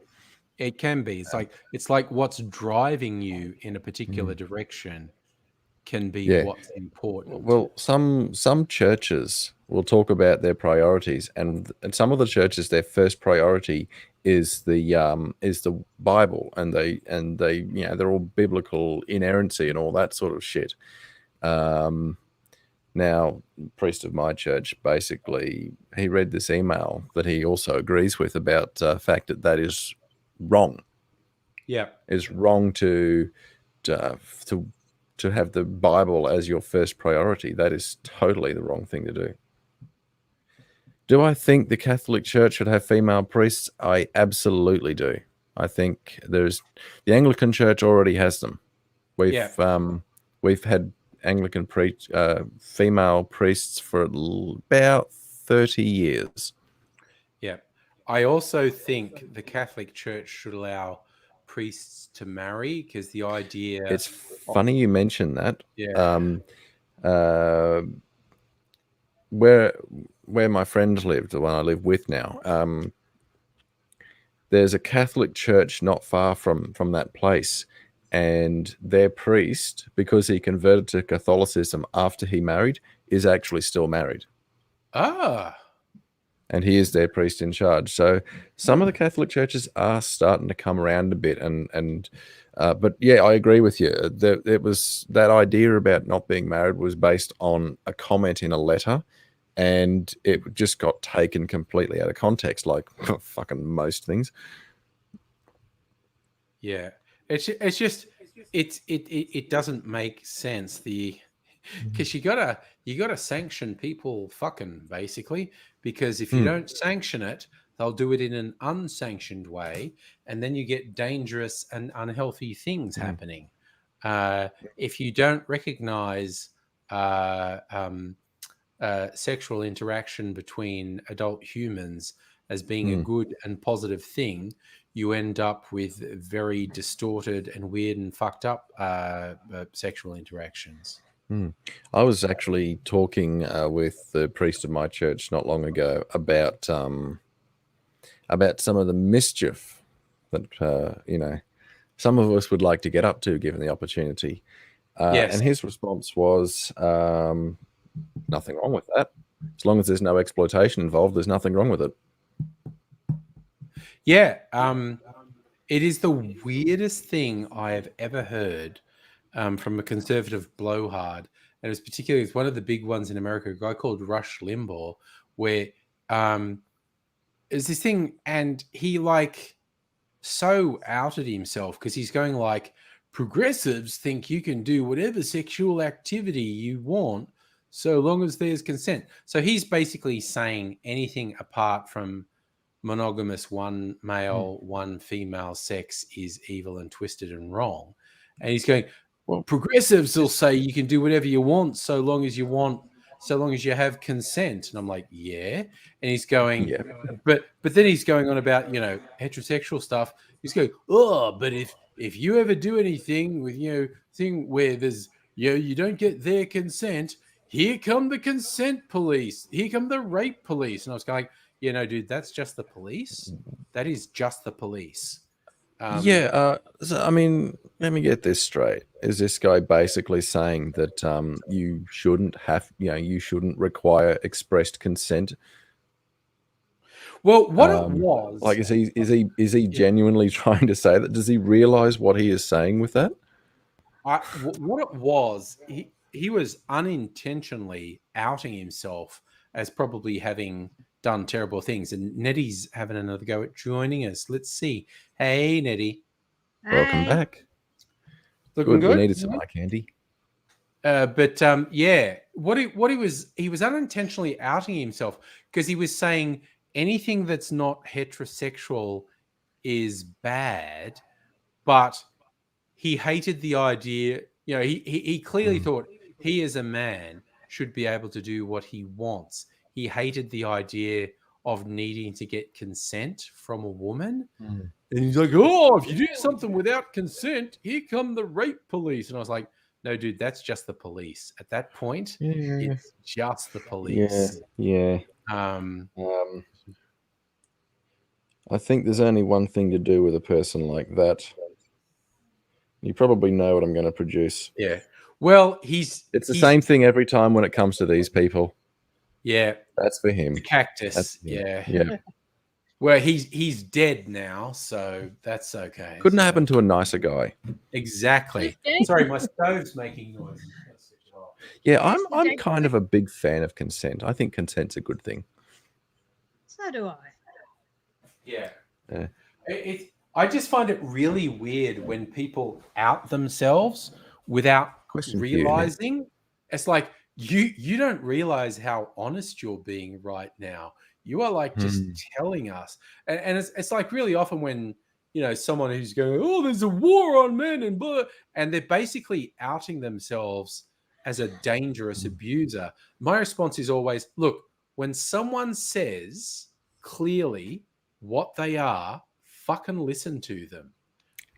it can be. It's like what's driving you in a particular Mm. direction can be Yeah. what's important. Well, some churches will talk about their priorities, and some of the churches, their first priority is the Bible, and they you know, they're all biblical inerrancy and all that sort of shit. Now, priest of my church, basically, he read this email that he also agrees with about the fact that is wrong. Yeah. It's wrong to have the Bible as your first priority. That is totally the wrong thing to do. Do I think the Catholic Church should have female priests? I absolutely do. I think the Anglican Church already has them. We've had Anglican female priests for about 30 years. Yeah. I also think the Catholic Church should allow priests to marry, because the idea... It's funny you mention that. Yeah. Where my friend lived, the one I live with now, there's a Catholic church not far from that place, and their priest, because he converted to Catholicism after he married, is actually still married. Ah. And he is their priest in charge. So some of the Catholic churches are starting to come around a bit, but yeah, I agree with you. It was that idea about not being married was based on a comment in a letter, and it just got taken completely out of context, like fucking most things. Yeah, it's just it doesn't make sense. Because you gotta sanction people fucking, basically, because if you don't sanction it, they'll do it in an unsanctioned way, and then you get dangerous and unhealthy things happening. If you don't recognize sexual interaction between adult humans as being a good and positive thing, you end up with very distorted and weird and fucked up sexual interactions. I was actually talking with the priest of my church not long ago about some of the mischief that some of us would like to get up to, given the opportunity. Yes. And his response was, nothing wrong with that. As long as there's no exploitation involved, there's nothing wrong with it. Yeah. It is the weirdest thing I have ever heard from a conservative blowhard. And it was particularly one of the big ones in America, a guy called Rush Limbaugh, where there's this thing, and he so outed himself, because he's going like, progressives think you can do whatever sexual activity you want so long as there's consent. So he's basically saying anything apart from monogamous, one male, one female sex is evil and twisted and wrong. And he's going, well, progressives will say you can do whatever you want so long as you have consent. And I'm like, yeah. And he's going, Yeah. but then he's going on about, heterosexual stuff. He's going, oh, but if you ever do anything with, thing where there's, you don't get their consent, here come the consent police. Here come the rape police. And I was going, dude, that's just the police. That is just the police. So, I mean, let me get this straight. Is this guy basically saying that you shouldn't require expressed consent? Well, what it was, like, is he genuinely trying to say that? Does he realize what he is saying with that? What it was, he was unintentionally outing himself as probably having done terrible things. And Nettie's having another go at joining us. Let's see. Hey, Nettie. Welcome back. Looking good. We needed some eye candy. Yeah, he was unintentionally outing himself, because he was saying anything that's not heterosexual is bad, but he hated the idea. He clearly thought he, as a man, should be able to do what he wants. He hated the idea of needing to get consent from a woman. Mm. And he's like, oh, if you do something without consent, here come the rape police. And I was like, no, dude, that's just the police. At that point, it's just the police. Yeah. I think there's only one thing to do with a person like that. You probably know what I'm going to produce. Yeah. Well, it's the same thing every time when it comes to these people. Yeah. That's for him. The cactus. Yeah. Well, he's dead now, so that's okay. Couldn't happen to a nicer guy. Exactly. Sorry, my stove's making noise. Yeah, I'm kind of a big fan of consent. I think consent's a good thing. So do I. Yeah. I just find it really weird when people out themselves without realizing. It's like you don't realize how honest you're being right now. You are like just telling us, and it's like really often when someone who's going, oh, there's a war on men and blah, and they're basically outing themselves as a dangerous abuser. My response is always, look, when someone says clearly what they are, fucking listen to them.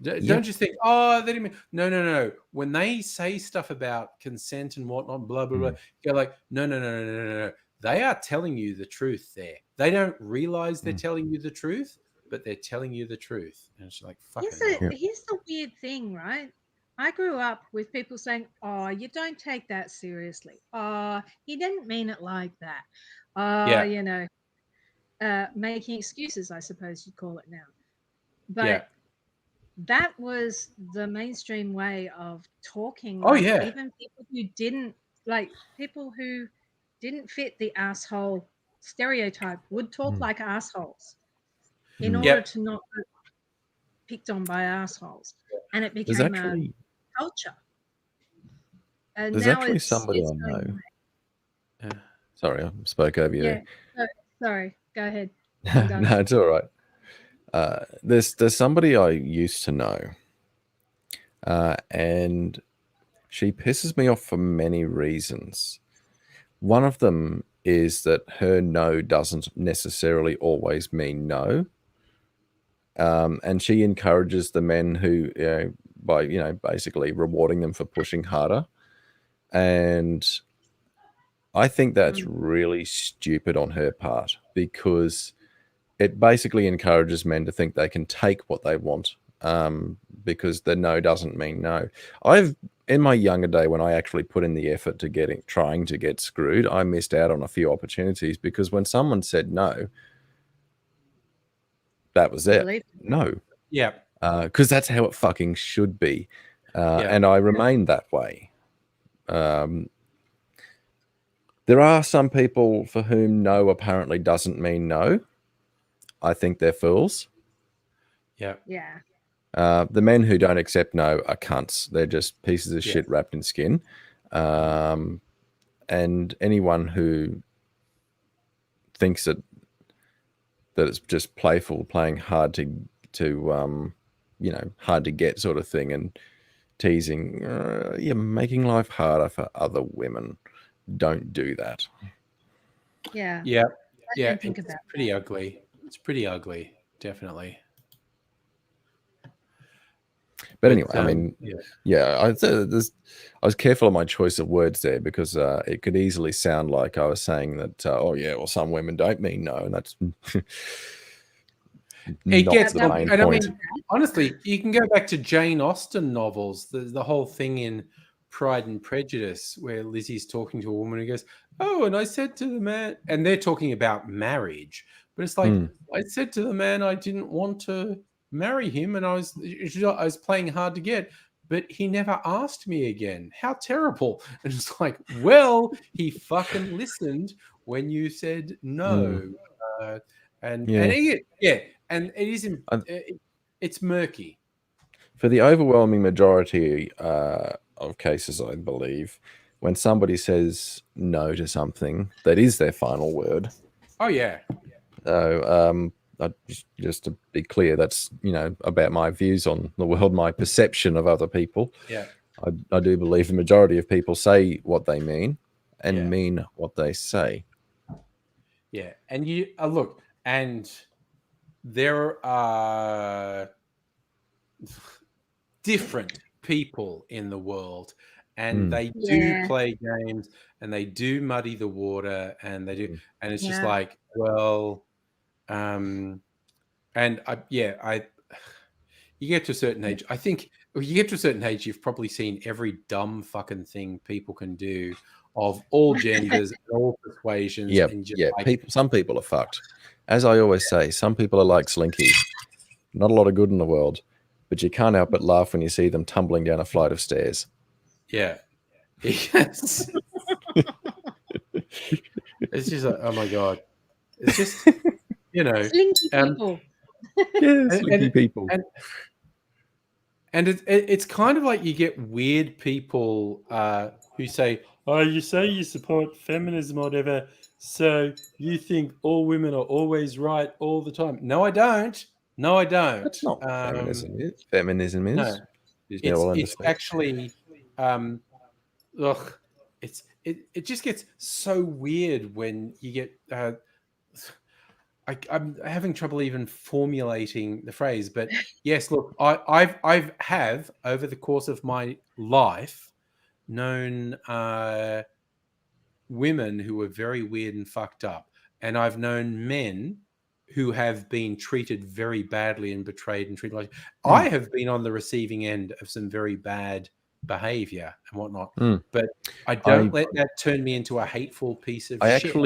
Don't just think, oh, they didn't mean. No. When they say stuff about consent and whatnot, blah, blah, blah, you're like, no. They are telling you the truth there. They don't realize they're telling you the truth, but they're telling you the truth. And it's like, fucking here's the weird thing, right? I grew up with people saying, oh, you don't take that seriously. Oh, he didn't mean it like that. Making excuses, I suppose you'd call it now. But that was the mainstream way of talking. Oh, yeah. Even people who didn't fit the asshole stereotype would talk like assholes in order to not get picked on by assholes. And it became a culture. And there's actually somebody I know. Sorry, I spoke over you there. Sorry, go ahead. No, it's all right. There's somebody I used to know, and she pisses me off for many reasons. One of them is that her no doesn't necessarily always mean no, and she encourages the men who, by basically rewarding them for pushing harder, and I think that's really stupid on her part, because it basically encourages men to think they can take what they want, because the no doesn't mean no. In my younger day, when I actually put in the effort to trying to get screwed, I missed out on a few opportunities, because when someone said no, that was it. No. Yeah. Because that's how it fucking should be. And I remained that way. There are some people for whom no apparently doesn't mean no. I think they're fools. Yeah. Yeah. The men who don't accept no are cunts. They're just pieces of shit wrapped in skin. And anyone who thinks that it's just playful, playing hard to hard to get sort of thing, and teasing, making life harder for other women. Don't do that. Yeah. Yeah. I think It's about pretty ugly. It's pretty ugly, definitely. But anyway, I mean, I was careful of my choice of words there, because it could easily sound like I was saying that, some women don't mean no, and that's it not gets the main point. I mean, honestly, you can go back to Jane Austen novels. The whole thing in Pride and Prejudice, where Lizzie's talking to a woman who goes, "Oh, and I said to the man," and they're talking about marriage, but it's like, I said to the man I didn't want to marry him, and I was playing hard to get, but he never asked me again. How terrible. And it's like, well, he fucking listened when you said no. And it is it's murky. For the overwhelming majority of cases, I believe, when somebody says no to something, that is their final word. Oh yeah. So just to be clear, that's about my views on the world, my perception of other people. Yeah. I do believe the majority of people say what they mean, and Yeah. mean what they say. Yeah, and you look, and there are different people in the world, and Mm. they do Yeah. play games, and they do muddy the water, and they do, Mm. and it's just Yeah. like, well, and I you get to a certain age. I think when you get to a certain age, you've probably seen every dumb fucking thing people can do of all genders, and all persuasions, Yeah, and just yeah. like, Some people are fucked. As I always say, some people are like Slinky. Not a lot of good in the world, but you can't help but laugh when you see them tumbling down a flight of stairs. yeah, yes. It's just like, oh my god, it's just Slinky um, people. Yeah, and Slinky and people. and it's kind of like you get weird people who say, "Oh, you say you support feminism or whatever, so you think all women are always right all the time." No, I don't. No, I don't. That's not what feminism is. Feminism No, is. You just never learn to it's speak. actually, ugh, it just gets so weird when you get. I'm having trouble even formulating the phrase, but yes, look, I've have over the course of my life known women who were very weird and fucked up, and I've known men who have been treated very badly and betrayed and treated like I have been on the receiving end of some very bad behavior and whatnot, but I don't let that turn me into a hateful piece of shit.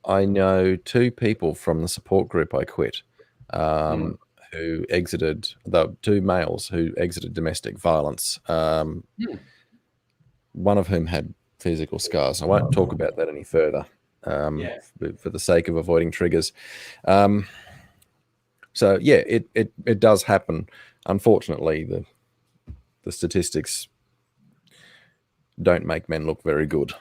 I know two people from the support group I quit who exited, the two males who exited domestic violence. One of whom had physical scars. I won't talk about that any further for the sake of avoiding triggers. So yeah, it does happen. Unfortunately, the statistics don't make men look very good.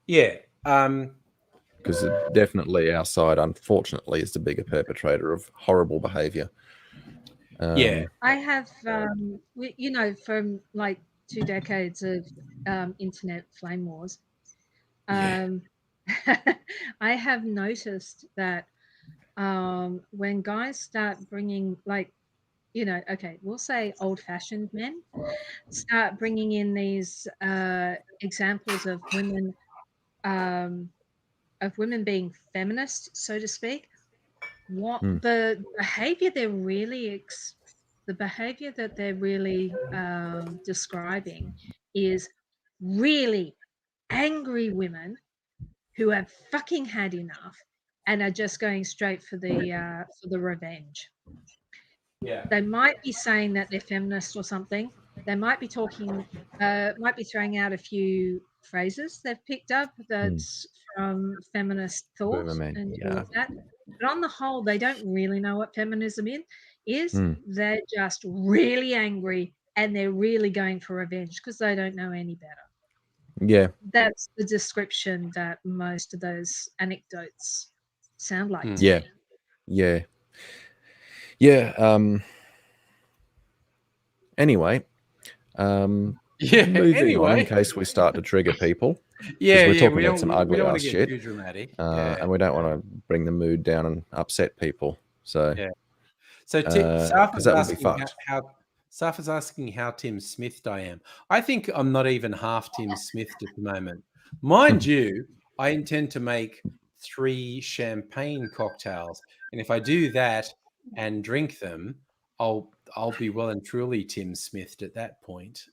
Yeah. Because definitely our side, unfortunately, is the bigger perpetrator of horrible behavior. Yeah. I have, from like 2 decades of internet flame wars, Yeah. I have noticed that when guys start bringing, like, okay, we'll say old-fashioned men start bringing in these examples of women being feminist, so to speak. What the behavior they're really the behavior that they're really describing is really angry women who have fucking had enough and are just going straight for the revenge. Yeah. They might be saying that they're feminist or something. They might be might be throwing out a few phrases they've picked up that's from feminist thought Boomerman, and all yeah. of that. But on the whole, they don't really know what feminism is. They're just really angry and they're really going for revenge because they don't know any better. Yeah. That's the description that most of those anecdotes sound like to Yeah. me. Yeah. Yeah. Anyway, moving on in case we start to trigger people. Yeah, we're yeah. talking We about some don't ugly want ass to get shit, too dramatic. and we don't want to bring the mood down and upset people. So, Yeah. So because that would be fucked. Saf is asking how Tim Smithed I am. I think I'm not even half Tim Smithed at the moment. Mind you, I intend to make 3 champagne cocktails, and if I do that and drink them, I'll be well and truly Tim Smithed at that point.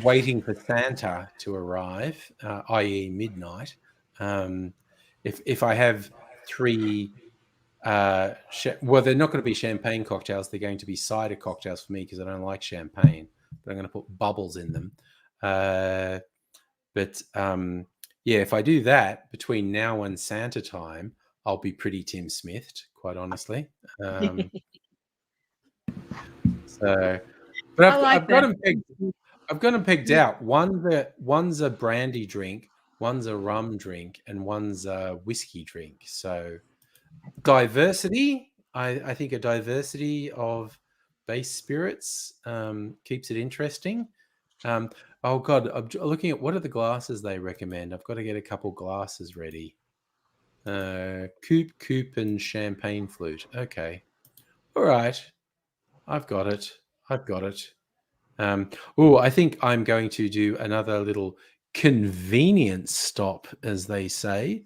Waiting for Santa to arrive, i.e., midnight. If I have 3. Well, they're not going to be champagne cocktails. They're going to be cider cocktails for me because I don't like champagne. But I'm going to put bubbles in them. Yeah, if I do that between now and Santa time, I'll be pretty Tim Smithed, quite honestly. But I've got them pegged. I've got them pegged out. One's a brandy drink, one's a rum drink, and one's a whiskey drink. So diversity. I think a diversity of base spirits keeps it interesting. Oh God, looking at what are the glasses they recommend. I've got to get a couple glasses ready. Coupe, and champagne flute. Okay, all right. I've got it. I've got it. I think I'm going to do another little convenience stop, as they say,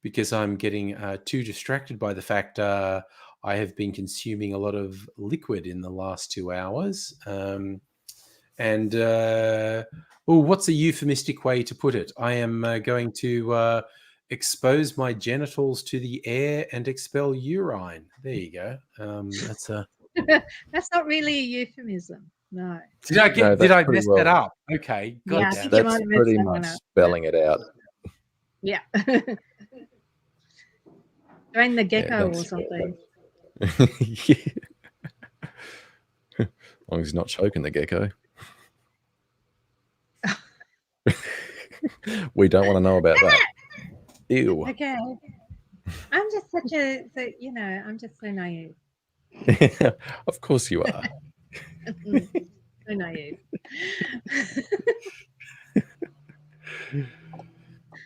because I'm getting too distracted by the fact I have been consuming a lot of liquid in the last 2 hours. What's a euphemistic way to put it? I am going to expose my genitals to the air and expel urine. There you go. That's a. That's not really a euphemism. No. Did I No, did I pretty mess that well. up? Okay, Yeah, I God think damn you it. might That's have messed pretty that one much up. spelling it out. Yeah. Drain the gecko or that's- something. Yeah. As long as he's not choking the gecko. We don't want to know about that. Ew. Okay. I'm just I'm just so naive. Of course you are. So naive.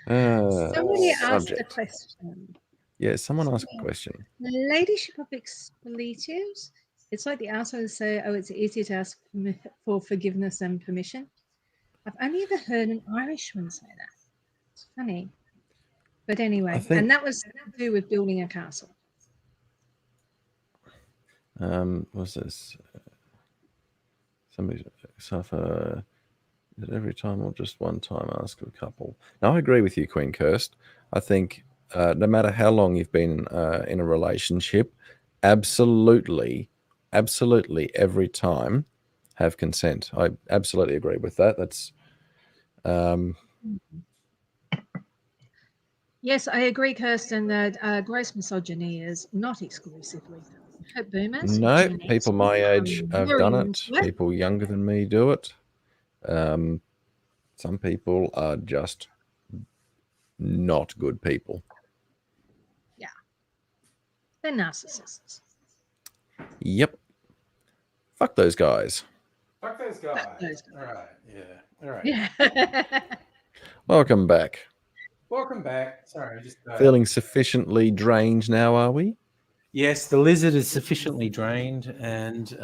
Somebody asked a Subject. question. Yeah, someone asked a question. Ladyship of expletives. It's like the assholes say, oh, it's easier to ask for forgiveness than permission. I've only ever heard an Irishman say that. It's funny. But anyway, and that was to do with building a castle. What's this? Somebody suffer every time or just one time ask a couple. Now, I agree with you, Queen Kirst. I think no matter how long you've been in a relationship, absolutely every time have consent. I absolutely agree with that. That's Yes, I agree, Kirsten, that gross misogyny is not exclusively hurt boomers. no, Gen people Xers my are age have very done it. into it. People younger than me do it. Some people are just not good people. Yeah. They're narcissists. Yep. Fuck those guys. Fuck those guys. All right. Yeah. All right. Yeah. Welcome back. Welcome back. Sorry, just Feeling sufficiently drained now, are we? Yes, the lizard is sufficiently drained, and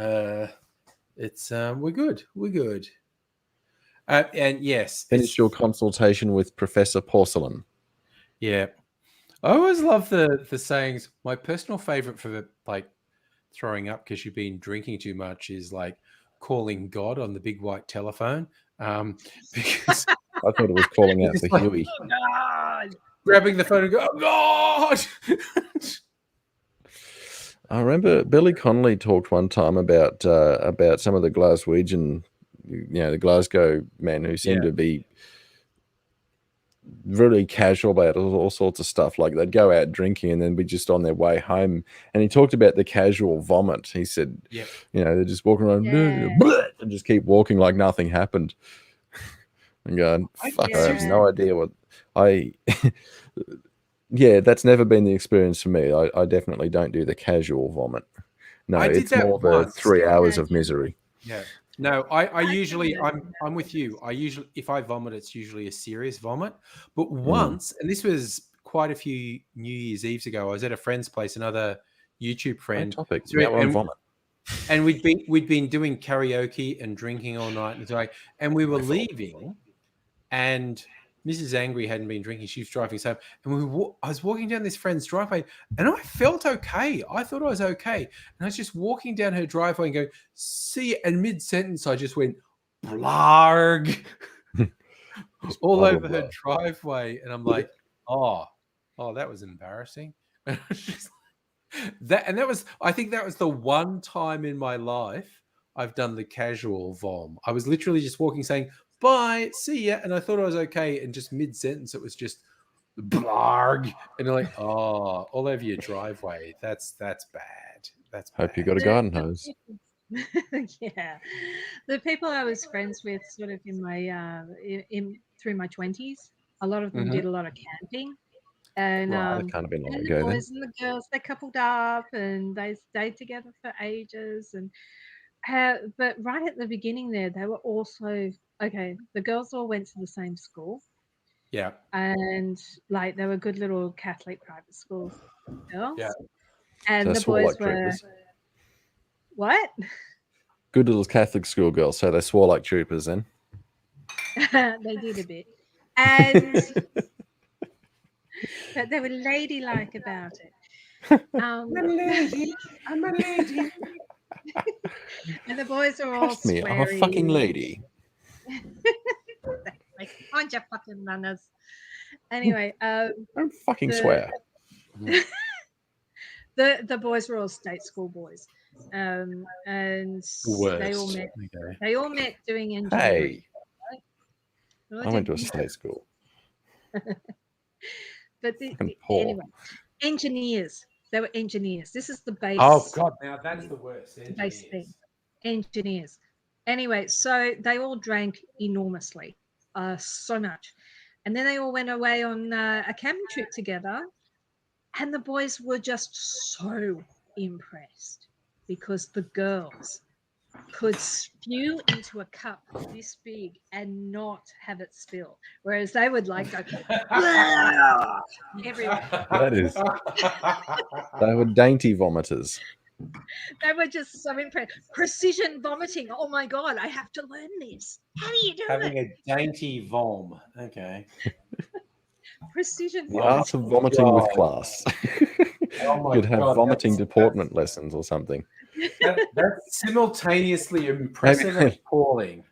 it's we're good. We're good. And yes, Finish your consultation with Professor Porcelain. Yeah, I always love the sayings. My personal favorite for like throwing up because you've been drinking too much is like calling God on the big white telephone. Because I thought it was calling out It's for like- Huey. Oh, God. grabbing the phone and go, oh God. I remember Billy Connolly talked one time about some of the Glaswegian, the Glasgow men who seem to be really casual about all sorts of stuff. Like they'd go out drinking and then be just on their way home. And he talked about the casual vomit. He said, they're just walking around and just keep walking like nothing happened. And going, fuck, I have no idea what yeah, that's never been the experience for me. I definitely don't do the casual vomit. No, it's more the 3 hours of misery. Yeah. No, I usually I'm with you. I usually if I vomit, it's usually a serious vomit. But once, and this was quite a few New Year's Eves ago, I was at a friend's place, another YouTube friend. Topic. Vomit. And we'd been doing karaoke and drinking all night and we were leaving, and Mrs. Angry hadn't been drinking. She was driving home, and I was walking down this friend's driveway, and I felt okay. I thought I was okay, and I was just walking down her driveway and going, "See," and mid-sentence, I just went, "Blarg," all over her driveway, and I'm like, "Oh, that was embarrassing." I think that was the one time in my life I've done the casual vom. I was literally just walking, saying, "Bye, see ya," and I thought I was okay, and just mid-sentence it was just blarg, and you're like, oh, all over your driveway. That's bad. That's bad. Hope you got a garden hose. Yeah, the people I was friends with, sort of in my through my 20s, a lot of them did a lot of camping, and That kind of been long and ago. the boys and the girls, they coupled up and they stayed together for ages, and But right at the beginning there, they were also okay. The girls all went to the same school, Yeah. and like they were good little Catholic private school girls. Yeah. And So the swore boys like were troopers. what? Good little Catholic schoolgirls, so they swore like troopers then. They did a bit, and but they were ladylike about it. I'm a lady. I'm a lady. And the boys are all Trust me, I'm a fucking sweary. lady. Like, aren't you fucking manners? Anyway, Don't fucking the- swear. the boys were all state school boys, and they all Worst. met. Okay. They all met doing engineering. Hey, Well, I went to a didn't- state school. But Fucking poor. anyway, engineers. They were engineers. This is the base. Oh God! Now that's the worst. base thing. Engineers. Engineers. Anyway, so they all drank enormously, so much, and then they all went away on a camping trip together, and the boys were just so impressed because the girls could spew into a cup this big and not have it spill, whereas they would like go everywhere. That is- They were dainty vomiters. They were just so impressed. Precision vomiting. Oh my god, I have to learn this. How do you do Having it? a dainty vom. Okay. Precision The art vomiting. of vomiting with God. class. Oh my You'd have God, vomiting that's- deportment lessons or something. That's simultaneously impressive and appalling.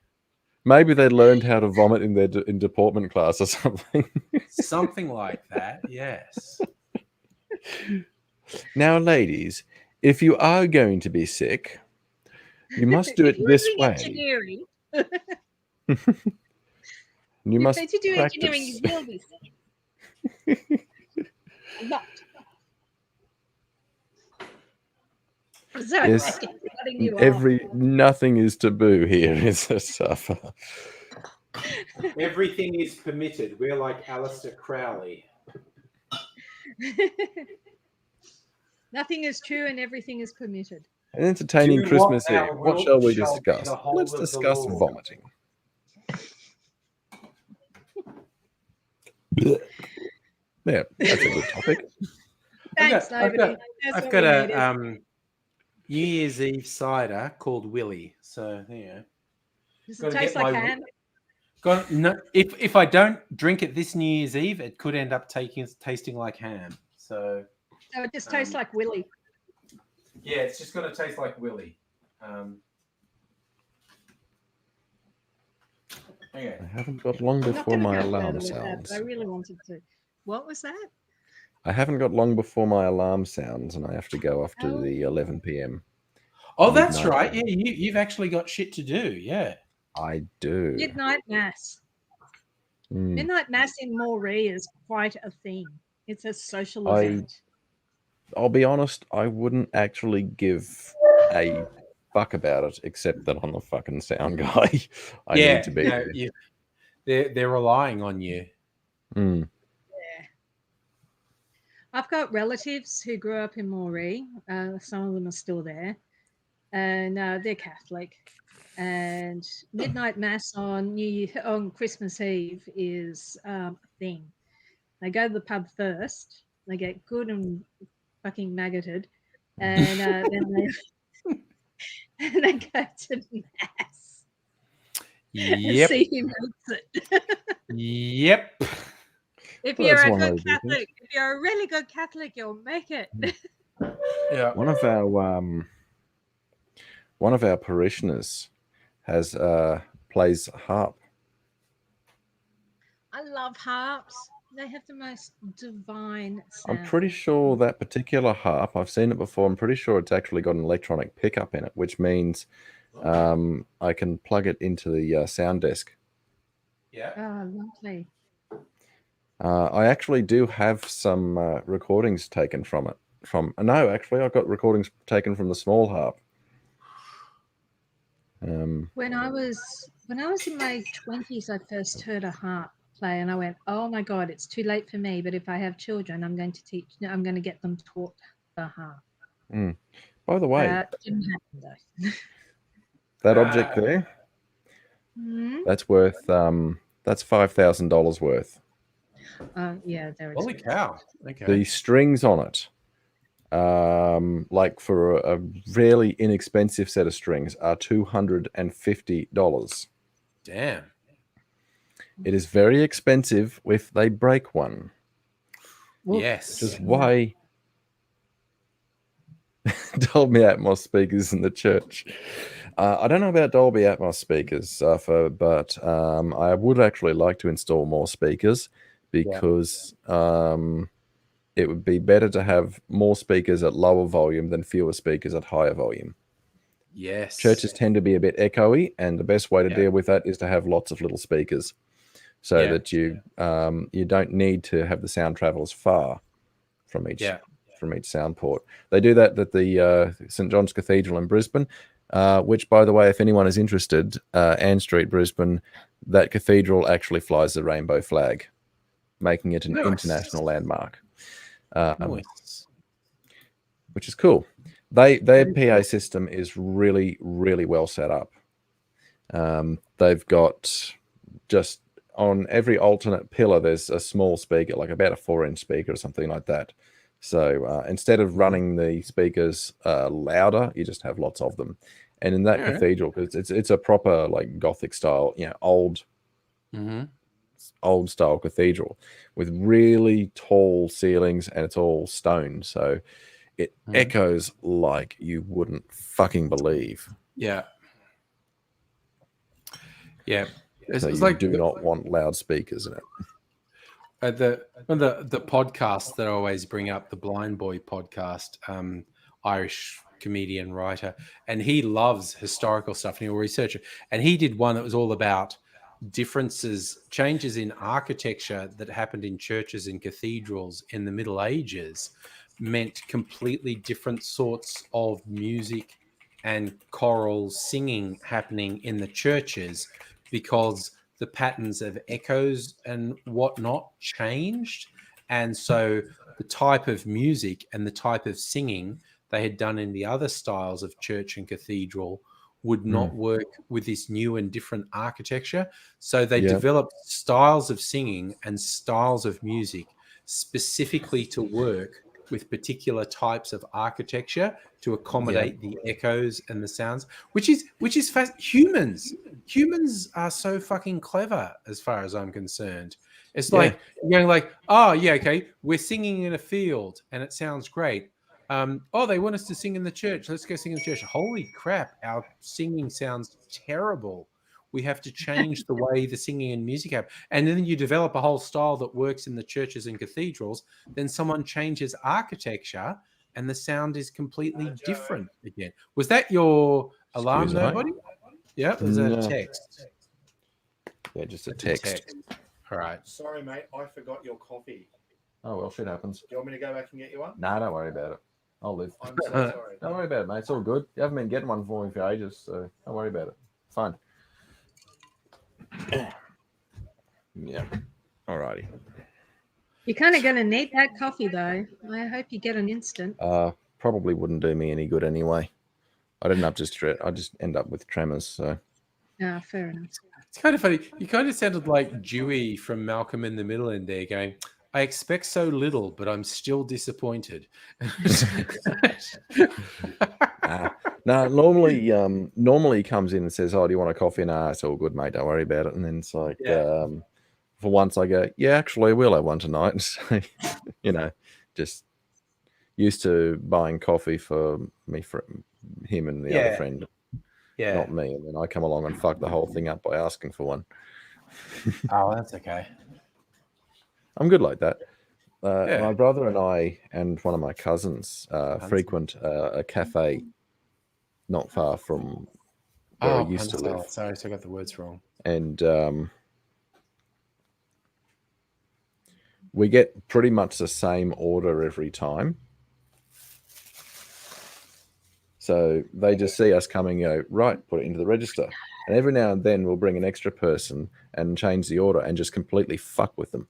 Maybe they learned how to vomit in their in deportment class or something. Something like that. Yes. Now, ladies, if you are going to be sick, you must do If it you were this doing way. engineering, You must if you do practice. engineering, you will be sick. Not. Sorry, Yes, cutting you nothing is taboo here, is it, Safa? Everything is permitted. We're like Alistair Crowley. off. Nothing is true and everything is permitted. An entertaining Do Christmas what thou Eve. What wilt shall we shall be discuss? the whole Let's of the discuss Lord. vomiting. Yeah, that's a good topic. Thanks, I've nobody. got, That's I've what got we needed. a New Year's Eve cider called Willie. So there you go. Does gotta it taste get like my- ham? No, if I don't drink it this New Year's Eve, it could end up tasting like ham. So So it just tastes like Willy. yeah, it's just going to taste like Willie. Okay. I haven't got long I'm not before going to my go further alarm with that, sounds. but I really wanted to. What was that? I haven't got long before my alarm sounds, and I have to go off to Oh. the 11 p.m. Oh, that's Midnight. right. Yeah, you've actually got shit to do. Yeah. I do. Midnight Mass. Mm. Midnight Mass in Moree is quite a thing. It's a social I- event. I'll be honest, I wouldn't actually give a fuck about it, except that I'm a fucking sound guy. I need to be no, there. they're relying on you. Mm. Yeah. I've got relatives who grew up in Moree. Some of them are still there. And they're Catholic. And midnight mass on Christmas Eve is a thing. They go to the pub first. They get good and fucking maggoted, and then they go to mass. Yep. See who makes it. Yep. If Well, you're that's a one way good to do things. Catholic, if you're a really good Catholic, you'll make it. Yeah. One of our parishioners has plays harp. I love harps. They have the most divine I'm sound. pretty sure that particular harp, I've seen it before, I'm pretty sure it's actually got an electronic pickup in it, which means I can plug it into the sound desk. Yeah. Oh, lovely. I actually do have some recordings taken from it. No, actually, I've got recordings taken from the small harp. When I was in my 20s, I first heard a harp play, and I went, "Oh my God, it's too late for me." But if I have children, I'm going to get them taught the harp. By the way, Didn't happen though. That object there, Mhm. that's worth that's $5,000 worth. Yeah, they're Holy expensive. cow! Okay. The strings on it, like for a really inexpensive set of strings, are $250. Damn. It is very expensive if they break one, Oof. Yes. which is why Dolby Atmos speakers in the church. I don't know about Dolby Atmos speakers, but I would actually like to install more speakers because it would be better to have more speakers at lower volume than fewer speakers at higher volume. Yes. Churches tend to be a bit echoey, and the best way to Yeah. deal with that is to have lots of little speakers, so Yeah. that you don't need to have the sound travel as far from each sound port. They do that at the St John's Cathedral in Brisbane, which, by the way, if anyone is interested, Ann Street, Brisbane, that cathedral actually flies the rainbow flag, making it an Nice. international landmark, Nice. which is cool. Their PA system is really, really well set up. They've got just on every alternate pillar, there's a small speaker, like about a 4-inch speaker or something like that. So instead of running the speakers louder, you just have lots of them. And in that Yeah. cathedral, because it's a proper like Gothic style, old style cathedral with really tall ceilings, and it's all stone, so it echoes like you wouldn't fucking believe. Yeah. Yeah. So It's you like do not want loudspeakers in it. the podcast that I always bring up, the Blind Boy podcast, Irish comedian writer, and he loves historical stuff and he'll research it. And he did one that was all about changes in architecture that happened in churches and cathedrals in the Middle Ages meant completely different sorts of music and choral singing happening in the churches, because the patterns of echoes and whatnot changed. And so the type of music and the type of singing they had done in the other styles of church and cathedral would not work with this new and different architecture. So they developed styles of singing and styles of music specifically to work with particular types of architecture to accommodate the echoes and the sounds, which is humans are so fucking clever as far as I'm concerned. It's like you're going like, oh yeah, okay, we're singing in a field and it sounds great. Oh, they want us to sing in the church. Let's go sing in the church. Holy crap, our singing sounds terrible. We have to change the way the singing and music happen. And then you develop a whole style that works in the churches and cathedrals. Then someone changes architecture and the sound is completely different again. Was that your alarm, nobody? Yeah, it was a text. Yeah, just a text. All right. Sorry, mate, I forgot your coffee. Oh, well, shit happens. Do you want me to go back and get you one? Nah, don't worry about it. I'll live. I'm so sorry. Don't worry about it, mate. It's all good. You haven't been getting one for me for ages, so don't worry about it. Fine. Yeah. Alrighty. You're kind of going to need that coffee, though. I hope you get an instant. Probably wouldn't do me any good anyway. I didn't have I just end up with tremors, so. Ah, fair enough. It's kind of funny. You kind of sounded like Dewey from Malcolm in the Middle in there going, I expect so little, but I'm still disappointed. No, normally he comes in and says, oh, do you want a coffee? Nah, it's all good, mate. Don't worry about it. And then it's like, for once I go, yeah, actually, I will have one tonight. So, just used to buying coffee for him and the other friend. Yeah. Not me. And then I come along and fuck the whole thing up by asking for one. Oh, that's okay. I'm good like that. My brother and I and one of my cousins frequent a cafe not far from where I used to live. Sorry, so I got the words wrong. And we get pretty much the same order every time. So they just see us coming, right, put it into the register. And every now and then we'll bring an extra person and change the order and just completely fuck with them.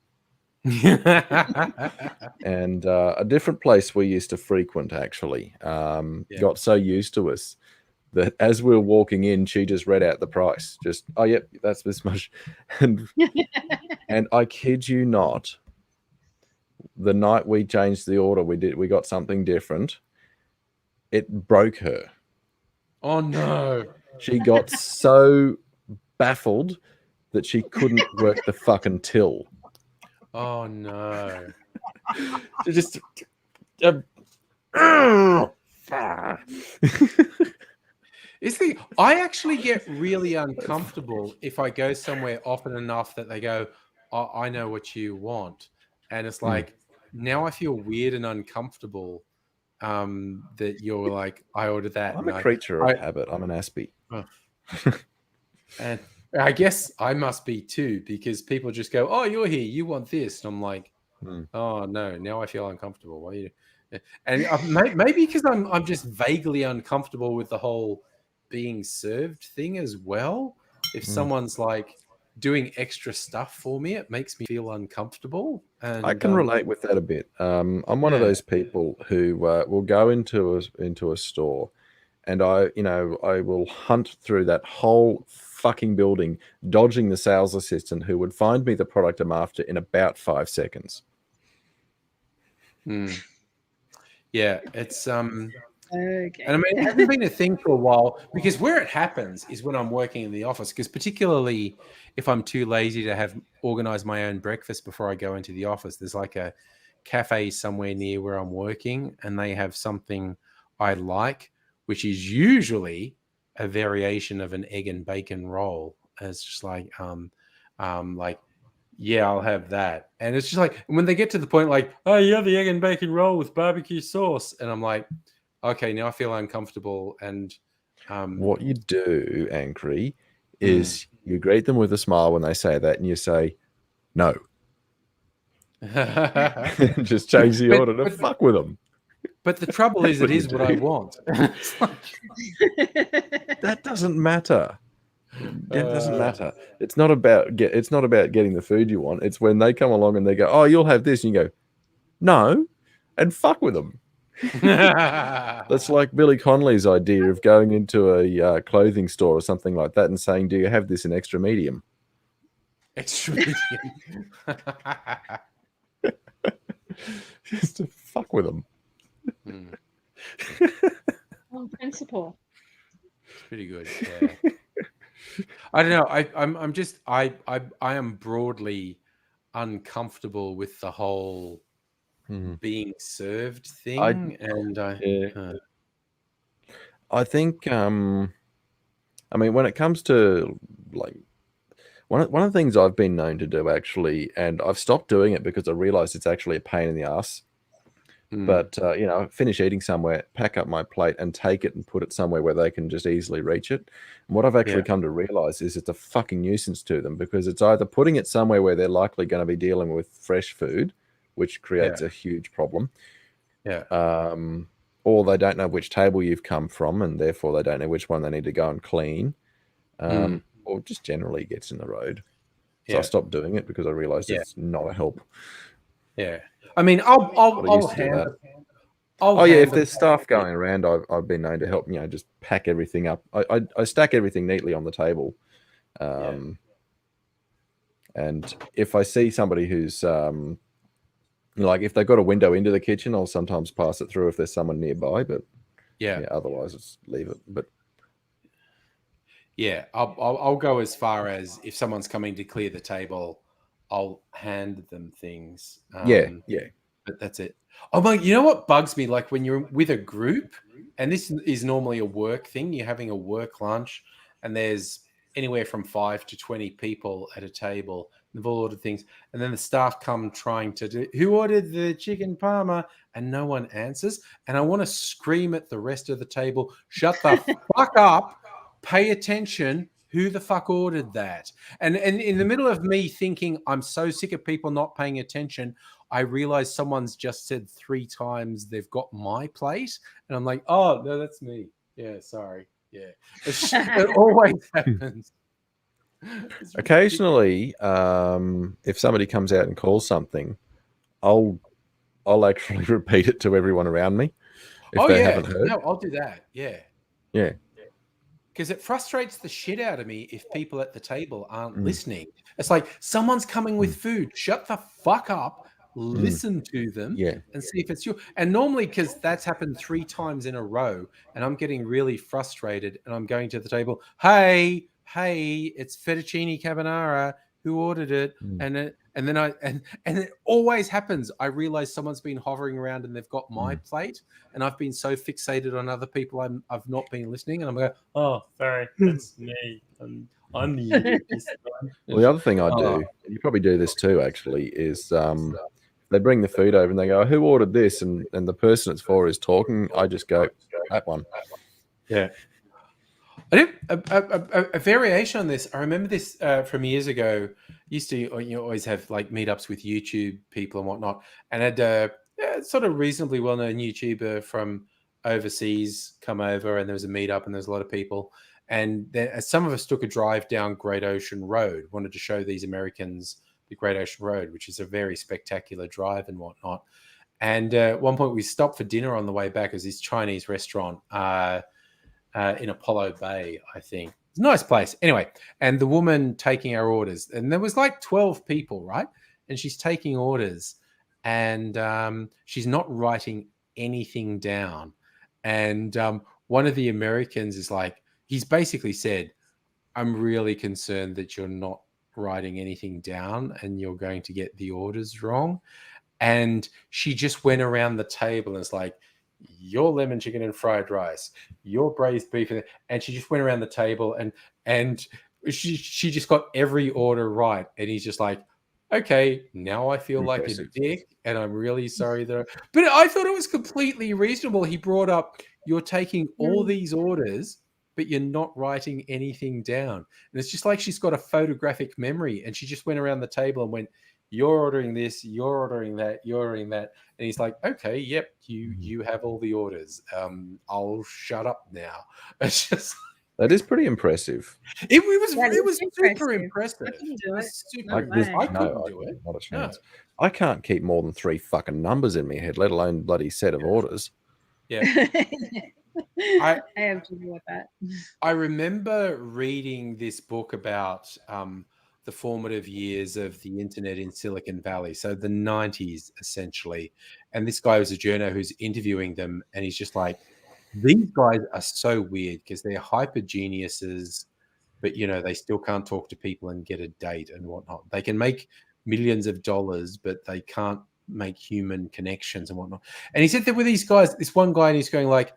And a different place we used to frequent actually got so used to us that as we were walking in, she just read out the price. Just, oh, yep, that's this much. And I kid you not, the night we changed the order, we got something different. It broke her. Oh no. She got so baffled that she couldn't work the fucking till. Oh no. She just I actually get really uncomfortable if I go somewhere often enough that they go, oh, I know what you want. And it's like, now I feel weird and uncomfortable that you're like, I ordered that. I'm a creature of habit. I'm an Aspie. Oh. And I guess I must be too, because people just go, oh, you're here, you want this. And I'm like, oh no, now I feel uncomfortable. Why you? And maybe because I'm just vaguely uncomfortable with the whole being served thing as well. If someone's like doing extra stuff for me, it makes me feel uncomfortable. And I can relate with that a bit. I'm one of those people who will go into a store, and I will hunt through that whole fucking building, dodging the sales assistant who would find me the product I'm after in about 5 seconds. Yeah, it's Okay. and I mean, it hasn't been a thing for a while, because where it happens is when I'm working in the office, because particularly if I'm too lazy to organize my own breakfast before I go into the office, there's like a cafe somewhere near where I'm working, and they have something I like, which is usually a variation of an egg and bacon roll. And it's just like, yeah, I'll have that. And it's just like, when they get to the point like, oh, you have the egg and bacon roll with barbecue sauce. And I'm like, okay, now I feel uncomfortable. And what you do, Angry, is you greet them with a smile when they say that, and you say, no. Just change the order to fuck with them. But the trouble is, it is what I want. That doesn't matter. That doesn't matter. It's not about getting the food you want. It's when they come along and they go, oh, you'll have this, and you go, no, and fuck with them. That's like Billy Connolly's idea of going into a clothing store or something like that and saying, do you have this in extra medium? Extra medium. Just to fuck with them. On principle. It's pretty good. Yeah. I don't know. I am broadly uncomfortable with the whole being served thing, I think I mean, when it comes to like one of the things I've been known to do actually, and I've stopped doing it because I realized it's actually a pain in the ass. But finish eating somewhere, pack up my plate and take it and put it somewhere where they can just easily reach it. And what I've actually come to realize is it's a fucking nuisance to them, because it's either putting it somewhere where they're likely going to be dealing with fresh food, which creates a huge problem. Or they don't know which table you've come from, and therefore they don't know which one they need to go and clean. Or just generally gets in the road. So I stopped doing it because I realized it's not a help. Yeah. I mean, I'll handle. If there's stuff going around, I've been known to help. Just pack everything up. I stack everything neatly on the table, and if I see somebody who's like, if they've got a window into the kitchen, I'll sometimes pass it through if there's someone nearby. But otherwise, just leave it. But I'll go as far as if someone's coming to clear the table, I'll hand them things. But that's it. Oh my! You know what bugs me? Like when you're with a group, and this is normally a work thing. You're having a work lunch, and there's anywhere from 5 to 20 people at a table. They've all ordered things, and then the staff come trying to do. Who ordered the chicken parma? And no one answers. And I want to scream at the rest of the table, "Shut the fuck up! Pay attention! Who the fuck ordered that?" And in the middle of me thinking, I'm so sick of people not paying attention, I realize someone's just said 3 times they've got my plate. And I'm like, oh, no, that's me. Yeah, sorry. Yeah. It always happens. Occasionally, if somebody comes out and calls something, I'll actually repeat it to everyone around me if they haven't heard. No, I'll do that. Yeah. Yeah. because it frustrates the shit out of me if people at the table aren't Mm. listening. It's like someone's coming with food. Shut the fuck up. Listen to them Yeah. and see if it's you. And normally, because that's happened 3 times in a row, and I'm getting really frustrated, and I'm going to the table. Hey, it's fettuccine carbonara. Who ordered it? Mm. And then it always happens. I realize someone's been hovering around and they've got my plate, and I've been so fixated on other people I've not been listening, and I'm going, oh, sorry, that's me. I'm the earpiece one. Well, the other thing I Oh. do, you probably do this too, actually, is they bring the food over and they go, "Who ordered this?" And the person it's for is talking. I just go, "That one." Yeah. I did a variation on this. I remember this from years ago. Used to always have like meetups with YouTube people and whatnot, and had sort of reasonably well-known YouTuber from overseas come over, and there was a meetup, and there's a lot of people, and then some of us took a drive down Great Ocean Road. Wanted to show these Americans the Great Ocean Road, which is a very spectacular drive and whatnot. And at one point, we stopped for dinner on the way back. It was this Chinese restaurant. In Apollo Bay, I think. It's a nice place. Anyway, and the woman taking our orders, and there was like 12 people, right? And she's taking orders, and she's not writing anything down. And one of the Americans is like, he's basically said, I'm really concerned that you're not writing anything down and you're going to get the orders wrong. And she just went around the table and was like, your lemon chicken and fried rice, your braised beef, and she just went around the table and she just got every order right. And he's just like, okay, now I feel like a dick, and I'm really sorry that. But I thought it was completely reasonable. He brought up, you're taking all these orders, but you're not writing anything down, and it's just like she's got a photographic memory, and she just went around the table and went, you're ordering this, you're ordering that, you're ordering that. And he's like, okay, yep, you have all the orders. I'll shut up now. It's just That is pretty impressive. it was super impressive. impressive. I couldn't do It it. was super No impressive. way. I couldn't do it. Not a No. chance. I can't keep more than 3 fucking numbers in my head, let alone bloody set of orders. Yeah. I have to deal with that. I remember reading this book about the formative years of the internet in Silicon Valley. So the 90s, essentially. And this guy was a journo who's interviewing them. And he's just like, these guys are so weird because they're hyper geniuses, but, they still can't talk to people and get a date and whatnot. They can make millions of dollars, but they can't make human connections and whatnot. And he said there were these guys, this one guy, and he's going like,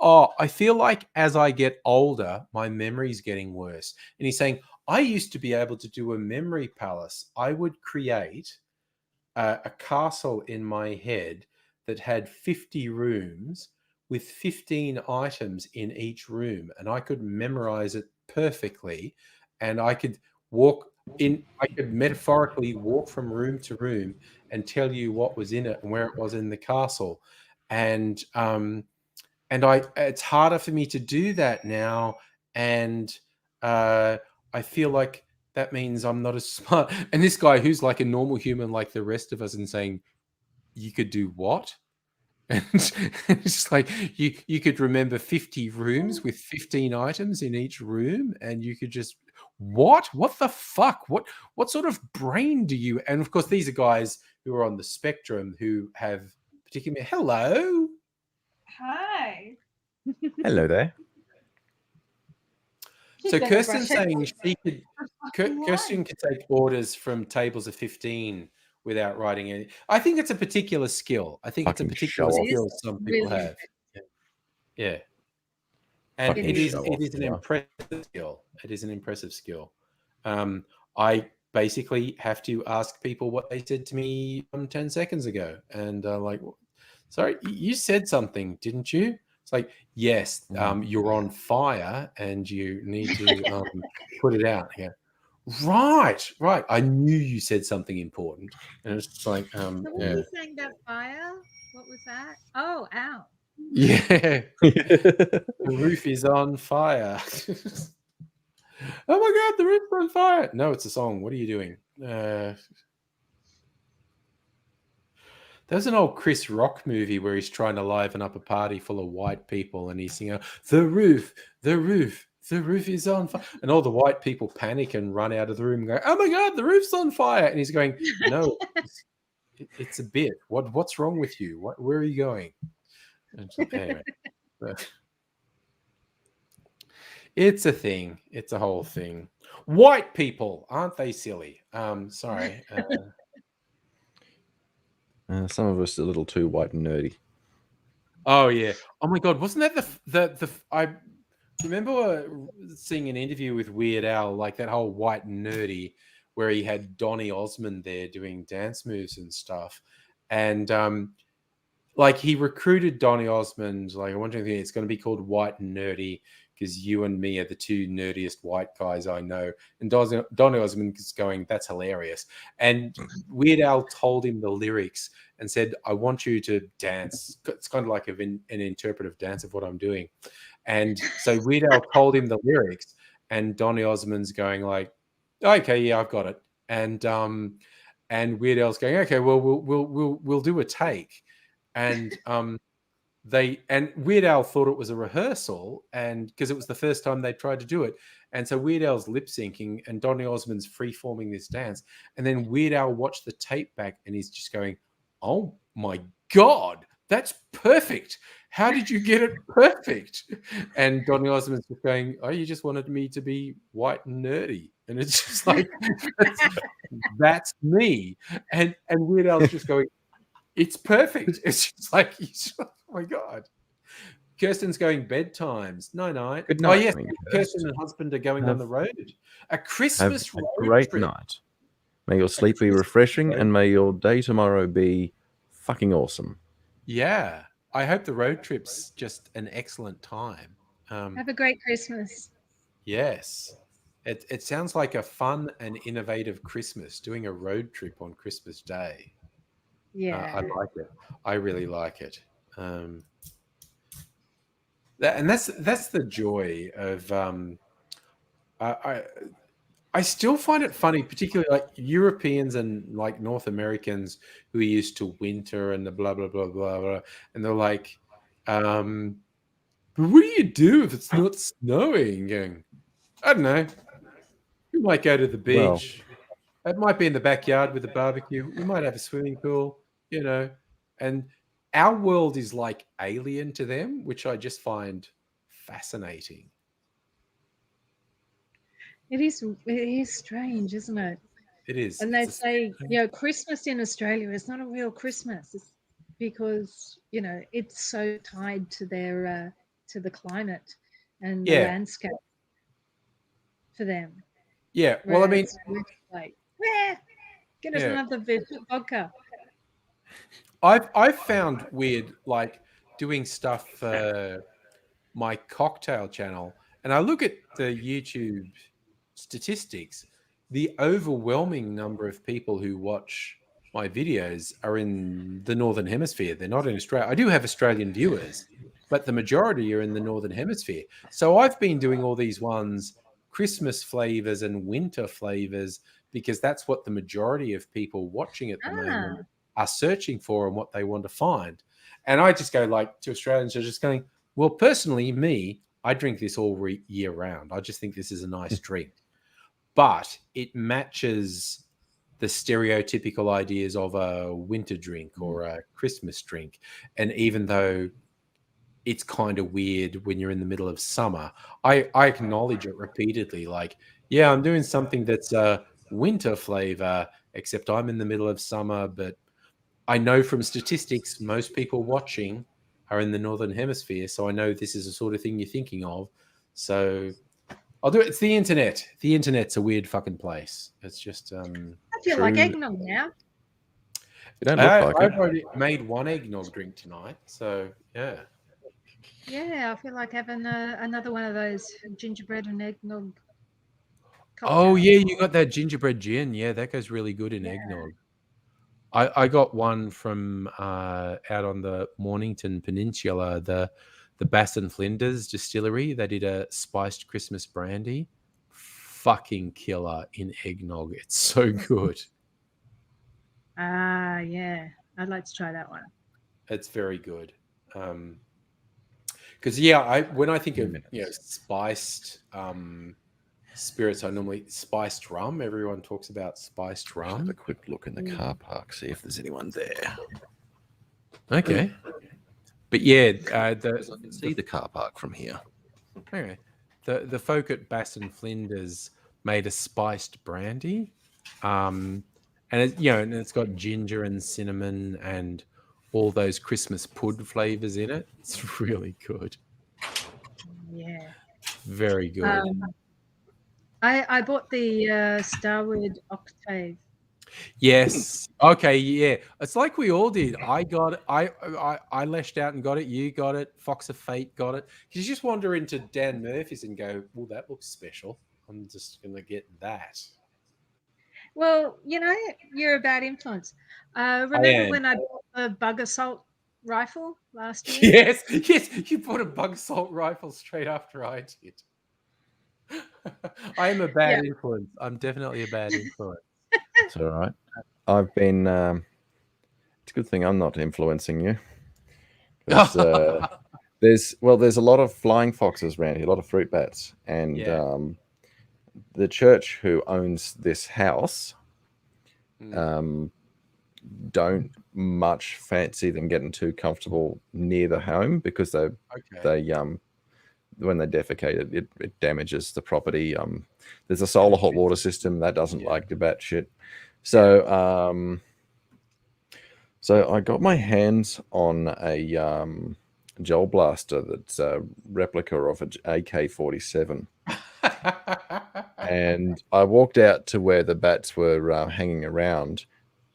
I feel like as I get older, my memory's getting worse. And he's saying, I used to be able to do a memory palace. I would create a castle in my head that had 50 rooms with 15 items in each room. And I could memorize it perfectly. And I could I could metaphorically walk from room to room and tell you what was in it and where it was in the castle. And it's harder for me to do that now, and I feel like that means I'm not as smart. And this guy, who's like a normal human like the rest of us, and saying, you could do what? And it's just like, you could remember 50 rooms with 15 items in each room, and you could just, what the fuck, what sort of brain do you? And of course, these are guys who are on the spectrum, who have particular. Hello. Hi. Hello there. So She's Kirsten's never saying she could. fucking Kirsten could take orders from tables of 15 without writing any. I think it's a particular skill. I think Fucking it's a particular show off. skill some people Really have. Yeah. And Fucking it is show off, an yeah. impressive skill. It is an impressive skill. I basically have to ask people what they said to me 10 seconds ago, and like, sorry, you said something, didn't you? It's like, yes, you're on fire and you need to put it out. Yeah. Right. I knew you said something important. And it's just like, So what yeah. were you saying about fire? What was that? Oh, ow. Yeah. The roof is on fire. Oh my God, the roof's on fire. No, it's a song. What are you doing? There's an old Chris Rock movie where he's trying to liven up a party full of white people, and he's singing, the roof, the roof is on fire. And all the white people panic and run out of the room and go, oh my God, the roof's on fire. And he's going, no, it's a bit. What's wrong with you? Where are you going? And so, anyway, it's a thing. It's a whole thing. White people, aren't they silly? Sorry. Some of us are a little too white and nerdy. Oh yeah. Oh my God. Wasn't that the I remember seeing an interview with Weird Al, like that whole white and nerdy, where he had Donny Osmond there doing dance moves and stuff, and like he recruited Donny Osmond. Like I want you to think it's going to be called White and Nerdy because you and me are the two nerdiest white guys I know. And Donny Osmond is going, that's hilarious. And Weird Al told him the lyrics and said, I want you to dance. It's kind of like an interpretive dance of what I'm doing. And so Weird Al told him the lyrics, and Donny Osmond's going like, okay, yeah, I've got it. And Weird Al's going, okay, well, we'll do a take. And Weird Al thought it was a rehearsal, and because it was the first time they tried to do it, and so Weird Al's lip syncing, and Donny Osmond's free forming this dance, and then Weird Al watched the tape back, and he's just going, "Oh my God, that's perfect! How did you get it perfect?" And Donny Osmond's just going, "Oh, you just wanted me to be white and nerdy," and it's just like that's me, and Weird Al's just going, it's perfect. It's just like, oh my God. Kirsten's going bedtimes. Night. Good Oh, night, yes. Kirsten. Kirsten and husband are going on the road. A Christmas Have a road great trip. night. May your sleep be refreshing, and may your day tomorrow be fucking awesome. Yeah. I hope the road trip's just an excellent time. Have a great Christmas. Yes. It sounds like a fun and innovative Christmas, doing a road trip on Christmas Day. Yeah. I like it. I really like it. That's the joy of. I still find it funny, particularly like Europeans and like North Americans who are used to winter and the blah blah blah blah blah, and they're like, "But what do you do if it's not snowing?" Going, I don't know. We might go to the beach. It might be in the backyard with a barbecue. We might have a swimming pool, and our world is like alien to them, which I just find fascinating. It is strange, isn't it? It is. And they say, Christmas in Australia is not a real Christmas. It's because, it's so tied to their to the climate and the landscape for them. Yeah. Well, I mean, like, get us another vodka. I've found weird, like doing stuff for my cocktail channel, and I look at the YouTube statistics. The overwhelming number of people who watch my videos are in the Northern Hemisphere. They're not in Australia. I do have Australian viewers, but the majority are in the Northern Hemisphere. So I've been doing all these ones, Christmas flavors and winter flavors, because that's what the majority of people watching at the moment are searching for and what they want to find. And I just go like to Australians are just going, well, personally, me, I drink this all year round. I just think this is a nice drink. But it matches the stereotypical ideas of a winter drink or a Christmas drink. And even though it's kind of weird when you're in the middle of summer, I acknowledge it repeatedly. Like, yeah, I'm doing something that's a winter flavor, except I'm in the middle of summer. But I know from statistics, most people watching are in the Northern Hemisphere. So I know this is the sort of thing you're thinking of. So I'll do it. It's the internet. The internet's a weird fucking place. It's just. I feel like eggnog now. You don't look like I've it. already made one eggnog drink tonight. So, yeah. Yeah, I feel like having another one of those gingerbread and eggnog. Oh, yeah, you got that gingerbread gin. Yeah, that goes really good in eggnog. I got one from out on the Mornington Peninsula, the Bass and Flinders distillery. They did a spiced Christmas brandy. Fucking killer in eggnog. It's so good. Yeah. I'd like to try that one. It's very good. Because Because when I think of spiced spirits, I normally spiced rum. Everyone talks about spiced Have a rum. quick look in the car park, see if there's anyone there. Okay, but yeah, I can see the car park from here. okay, the folk at Bass and Flinders made a spiced brandy, and and it's got ginger and cinnamon and all those Christmas pud flavors in it. It's really good, Yeah. very good. I bought the Starwood Octave. Yes. Okay. Yeah. It's like we all did. I got it. I lashed out and got it. You got it. Fox of Fate got it. You just wander into Dan Murphy's and go, "Well, that looks special. I'm just gonna get that." Well, you're a bad influence. Remember am. when I bought the bug assault rifle last year? Yes. Yes. You bought a bug assault rifle straight after I did. I am a bad influence. I'm definitely a bad influence. It's all right. I've been. It's a good thing I'm not influencing you. 'Cause, there's a lot of flying foxes around here, a lot of fruit bats, and Yeah. The church who owns this house Mm. don't much fancy them getting too comfortable near the home because they when they defecate it damages the property. There's a solar hot water system that doesn't like the bat shit. So so I got my hands on a gel blaster that's a replica of an AK-47. And I walked out to where the bats were hanging around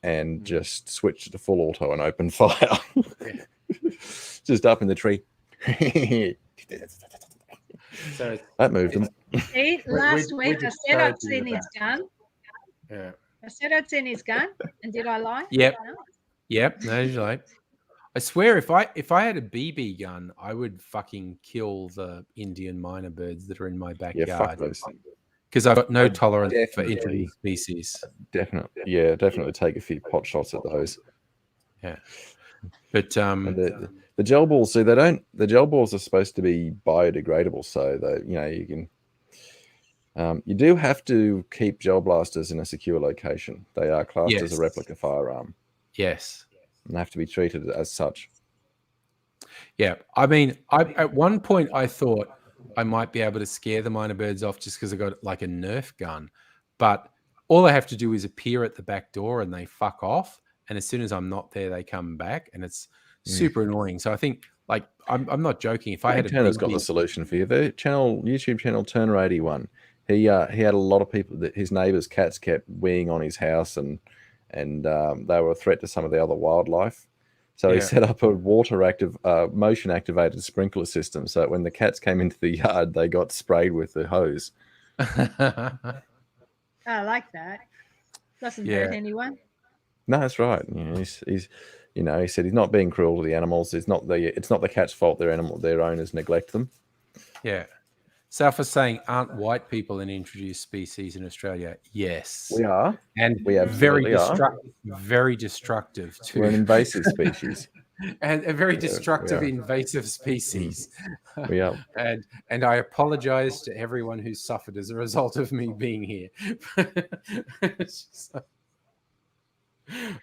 and just switched to full auto and opened fire. Just up in the tree. So that moved them. See, last week I said I'd seen his gun. Yeah. I said I'd seen his gun, and did I lie? Yep. No. Yep. No, you're like. I swear, if I had a BB gun, I would fucking kill the Indian minor birds that are in my Yeah, fuck backyard those things. because I've got no I'd tolerance for definitely- introduced species. Definitely take a few pot shots at those. Yeah, but And the gel balls, see, the gel balls are supposed to be biodegradable, so that you can. You do have to keep gel blasters in a secure location. They are classed as Yes. a replica firearm yes, and have to be treated as such. yeah. I mean, at one point I thought I might be able to scare the minor birds off just because I got like a Nerf gun, but all I have to do is appear at the back door and they fuck off. And as soon as I'm not there, they come back, and it's super annoying. So I think, like, I'm not joking. If I had Turner's got the solution for you. The YouTube channel Turner 81. He had a lot of people that his neighbors' cats kept weeing on his house, and they were a threat to some of the other wildlife. So he set up a motion activated sprinkler system, so that when the cats came into the yard, they got sprayed with the hose. I like that. Doesn't hurt anyone. No, that's right. He's he said he's not being cruel to the animals. It's not the cat's fault their owners neglect them. Yeah. South is saying, aren't white people an introduced species in Australia? Yes. We are. And we absolutely very destructive too. We're an invasive species. And a very destructive invasive species. We are. And I apologize to everyone who's suffered as a result of me being here.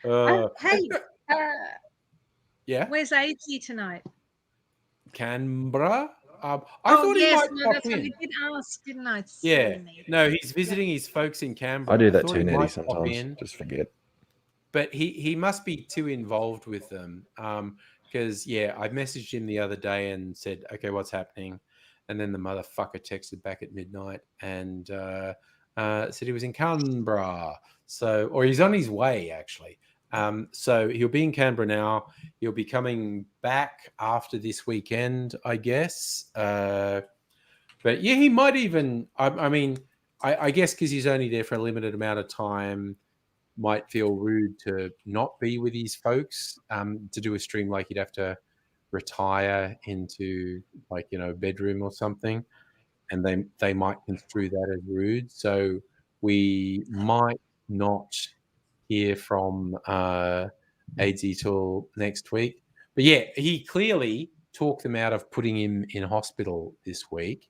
Hey, yeah. Where's AZ tonight? Canberra. I Oh thought yes, he might no, pop that's what in. we did ask, didn't I? Yeah. No, he's visiting his folks in Canberra. I do that thought too, he Nettie, might pop sometimes. in, Just forget. but he must be too involved with them. Because I messaged him the other day and said, "Okay, what's happening?" And then the motherfucker texted back at midnight and said he was in Canberra. So, or he's on his way actually. So he'll be in Canberra now. He'll be coming back after this weekend, I guess. But yeah, he might even. I guess because he's only there for a limited amount of time, might feel rude to not be with his folks. To do a stream, like he'd have to retire into a bedroom or something, and they might construe that as rude. So we might not hear from AZ till next week. But yeah, he clearly talk them out of putting him in hospital this week.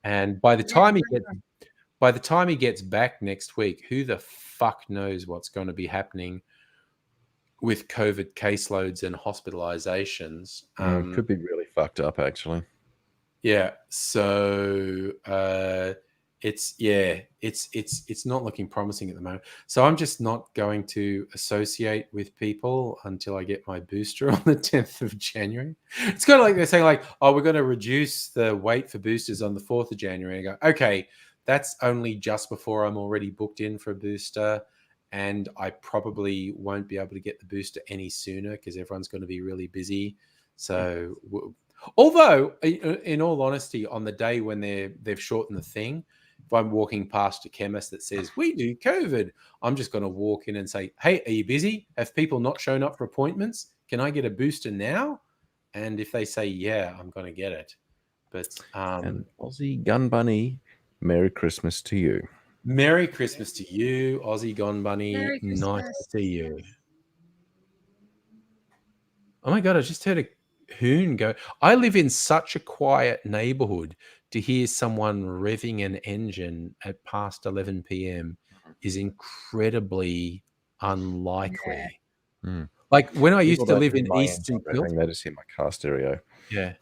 And by the time he gets back next week, who the fuck knows what's going to be happening with COVID caseloads and hospitalizations. Could be really fucked up, actually. Yeah. So it's not looking promising at the moment. So I'm just not going to associate with people until I get my booster on the 10th of January. It's kind of like they're saying, like, oh, we're going to reduce the wait for boosters on the 4th of January. I go, okay, that's only just before I'm already booked in for a booster. And I probably won't be able to get the booster any sooner because everyone's going to be really busy. So, although, in all honesty, on the day when they've shortened the thing, if I'm walking past a chemist that says, we do COVID, I'm just going to walk in and say, hey, are you busy? Have people not shown up for appointments? Can I get a booster now? And if they say, yeah, I'm going to get it. But And Aussie Gun Bunny, Merry Christmas to you. Merry Christmas to you, Aussie Gone Bunny. Merry Nice Christmas. to see you. Oh my God, I just heard a hoon go. I live in such a quiet neighborhood. To hear someone revving an engine at past 11 p.m. is incredibly unlikely. Mm. Like when I used People to don't live hear in my East St engine revving, Kilda. they just hear my car stereo. Yeah.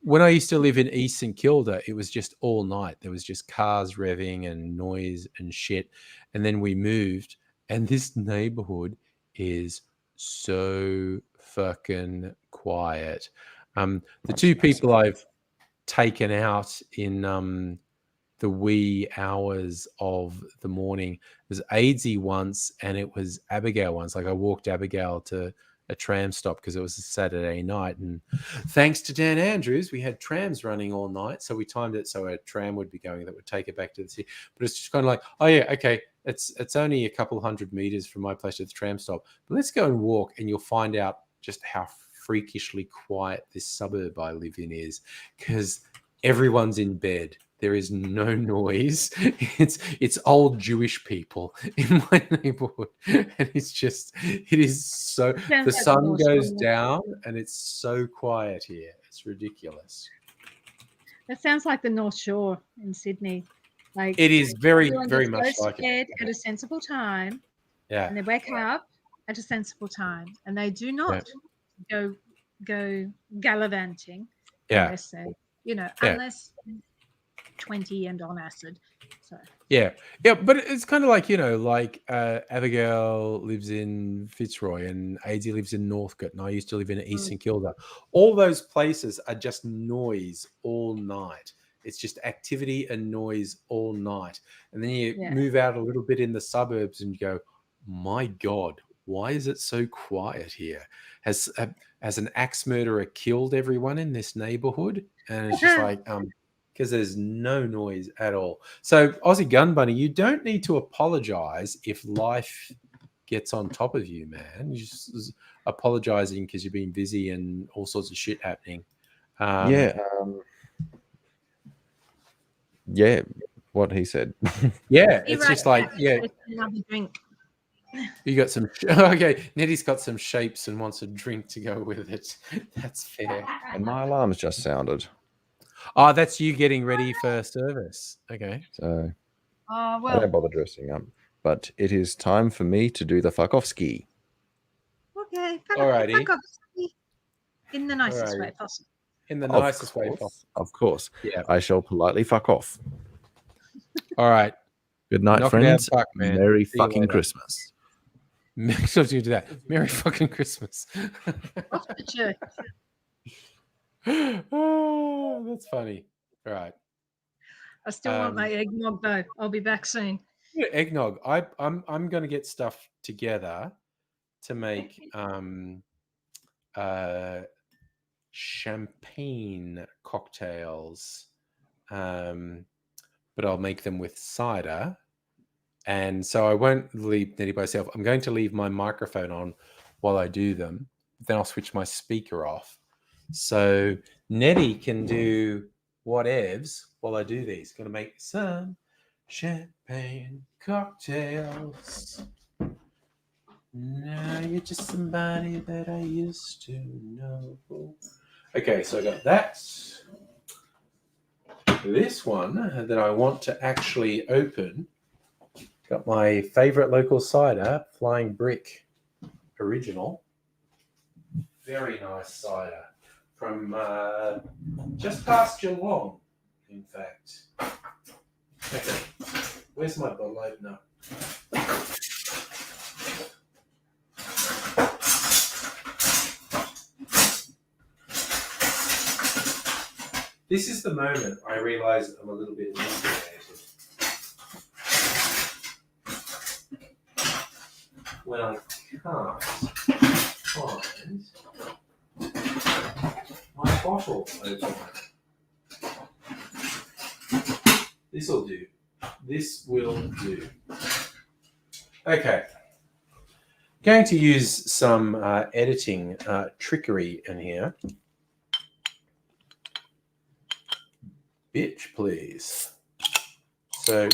When I used to live in East St Kilda, it was just all night. There was just cars revving and noise and shit. And then we moved, and this neighborhood is so fucking quiet. The two people I've taken out in the wee hours of the morning was Aidsy once, and it was Abigail once. Like I walked Abigail to a tram stop because it was a Saturday night, and thanks to Dan Andrews, we had trams running all night, so we timed it so a tram would be going that would take it back to the city. But it's just kind of like, oh yeah, okay, it's only a couple hundred meters from my place to the tram stop, but let's go and walk, and you'll find out just how freakishly quiet this suburb I live in is, because everyone's in bed. There is no noise. It's old Jewish people in my neighborhood, and it is so. Sounds The like sun North goes Shore. down, and it's so quiet here. It's ridiculous. That sounds like the North Shore in Sydney. Like It is very, everyone very just much goes to like bed it. at a sensible time, Yeah, and they wake up at a sensible time, and they do not go gallivanting yeah, unless they, Yeah. unless 20 and on acid. So yeah. But it's kind of like, like Abigail lives in Fitzroy and Aidsy lives in Northcote, and I used to live in East St Kilda. All those places are just noise all night. It's just activity and noise all night. And then you move out a little bit in the suburbs and you go, my God, why is it so quiet here? Has an axe murderer killed everyone in this neighborhood? And it's just like, because there's no noise at all. So, Aussie Gun Bunny, you don't need to apologize if life gets on top of you, man. You're just apologizing because you've been busy and all sorts of shit happening. Yeah, what he said. Yeah, it's just like, another drink. You got some. Okay, Nettie's got some shapes and wants a drink to go with it. That's fair. And my alarm's just sounded. Oh, that's you getting ready for service. Okay. So I Well, don't bother dressing up. But it is time for me to do the fuck off ski. Okay. Alrighty. Fuck off. In the nicest way Alrighty. possible. In the nicest way possible. Of course. Yeah. I shall politely fuck off. All right. Good night, Knock it out, friends. fuck, man. Merry See you fucking later. Christmas. Make sure you do that. Merry fucking Christmas. Off to church. Oh, that's funny. All right. I still want my eggnog though. I'll be back soon. Yeah, eggnog. I'm going to get stuff together to make champagne cocktails, but I'll make them with cider. And so I won't leave Nettie by herself. I'm going to leave my microphone on while I do them. Then I'll switch my speaker off. So Nettie can do whatevs while I do these. Going to make some champagne cocktails. Now you're just somebody that I used to know. Okay, so I got that. This one that I want to actually open. Got my favorite local cider, Flying Brick Original. Very nice cider from just past Geelong, in fact. Okay, where's my bottle opener? This is the moment I realise I'm a little bit inebriated. When I can't find my bottle opener. This'll do. This will do. Okay. Going to use some editing trickery in here. Bitch, please. So,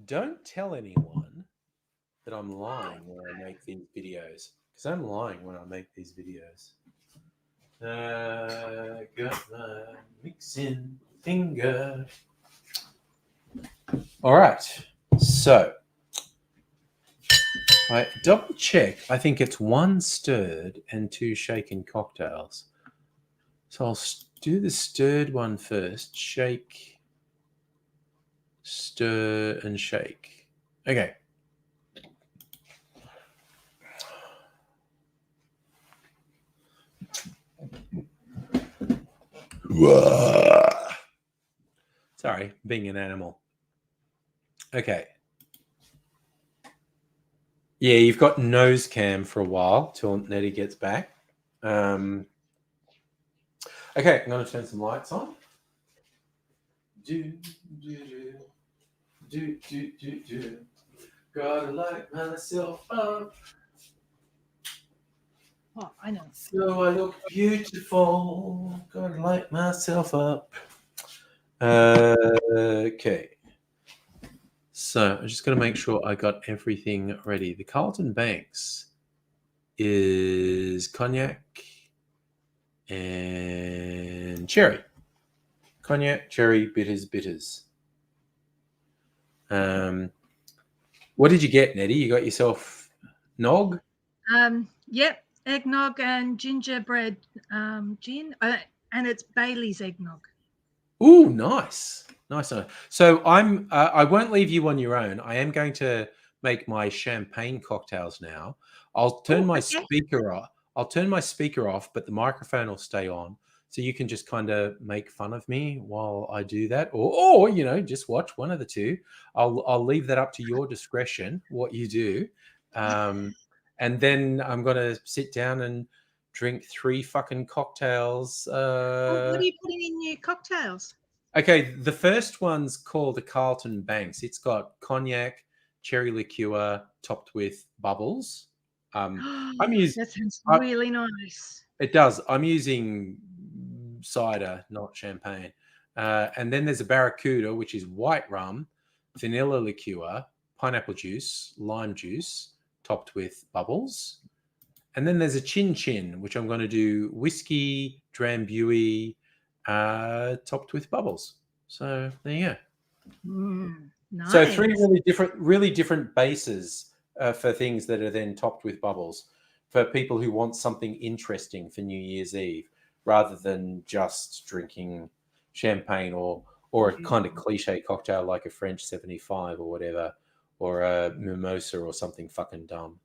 don't tell anyone that I'm lying when I make these videos. Because I'm lying when I make these videos. Got my mixing finger. All right. So, I double check. I think it's 1 stirred and 2 shaken cocktails. So I'll do the stirred one first. Shake, stir, and shake. Okay. Sorry, being an animal. Okay. Yeah, you've got nose cam for a while till Nettie gets back. Okay, I'm going to turn some lights on. Do. Gotta light myself up. Oh, I know. So I look beautiful. Gotta light myself up. Okay. So I'm just going to make sure I got everything ready. The Carlton Banks is cognac and cherry. Cognac, cherry, bitters. What did you get, Nettie? You got yourself nog? Yep, eggnog and gingerbread gin, and it's Bailey's eggnog. Ooh, nice. So I won't leave you on your own. I am going to make my champagne cocktails now. I'll turn my speaker off. I'll turn my speaker off, but the microphone will stay on. So you can just kind of make fun of me while I do that, or just watch, one of the two. I'll leave that up to your discretion what you do, and then I'm gonna sit down and drink 3 fucking cocktails. What are you putting in your cocktails? Okay, the first one's called the Carlton Banks. It's got cognac, cherry liqueur, topped with bubbles. That sounds really nice. It does. I'm using cider, not champagne. And then there's a Barracuda, which is white rum, vanilla liqueur, pineapple juice, lime juice, topped with bubbles. And then there's a Chin Chin, which I'm going to do whiskey, drambuie, topped with bubbles. So there you go. Nice. So 3 really different bases for things that are then topped with bubbles for people who want something interesting for New Year's Eve, rather than just drinking champagne or a kind of cliche cocktail like a French 75 or whatever, or a mimosa or something fucking dumb.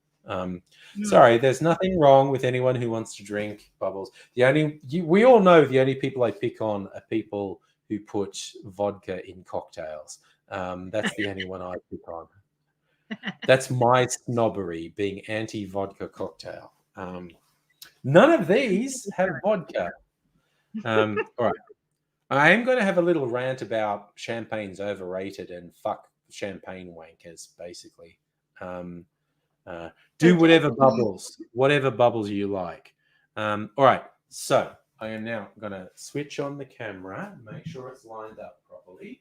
Sorry, there's nothing wrong with anyone who wants to drink bubbles. We all know the only people I pick on are people who put vodka in cocktails. That's the only one I pick on. That's my snobbery, being anti-vodka cocktail. None of these have vodka. All right. I am going to have a little rant about champagne's overrated and fuck champagne wankers, basically. Do whatever bubbles you like. All right. So I am now going to switch on the camera, make sure it's lined up properly.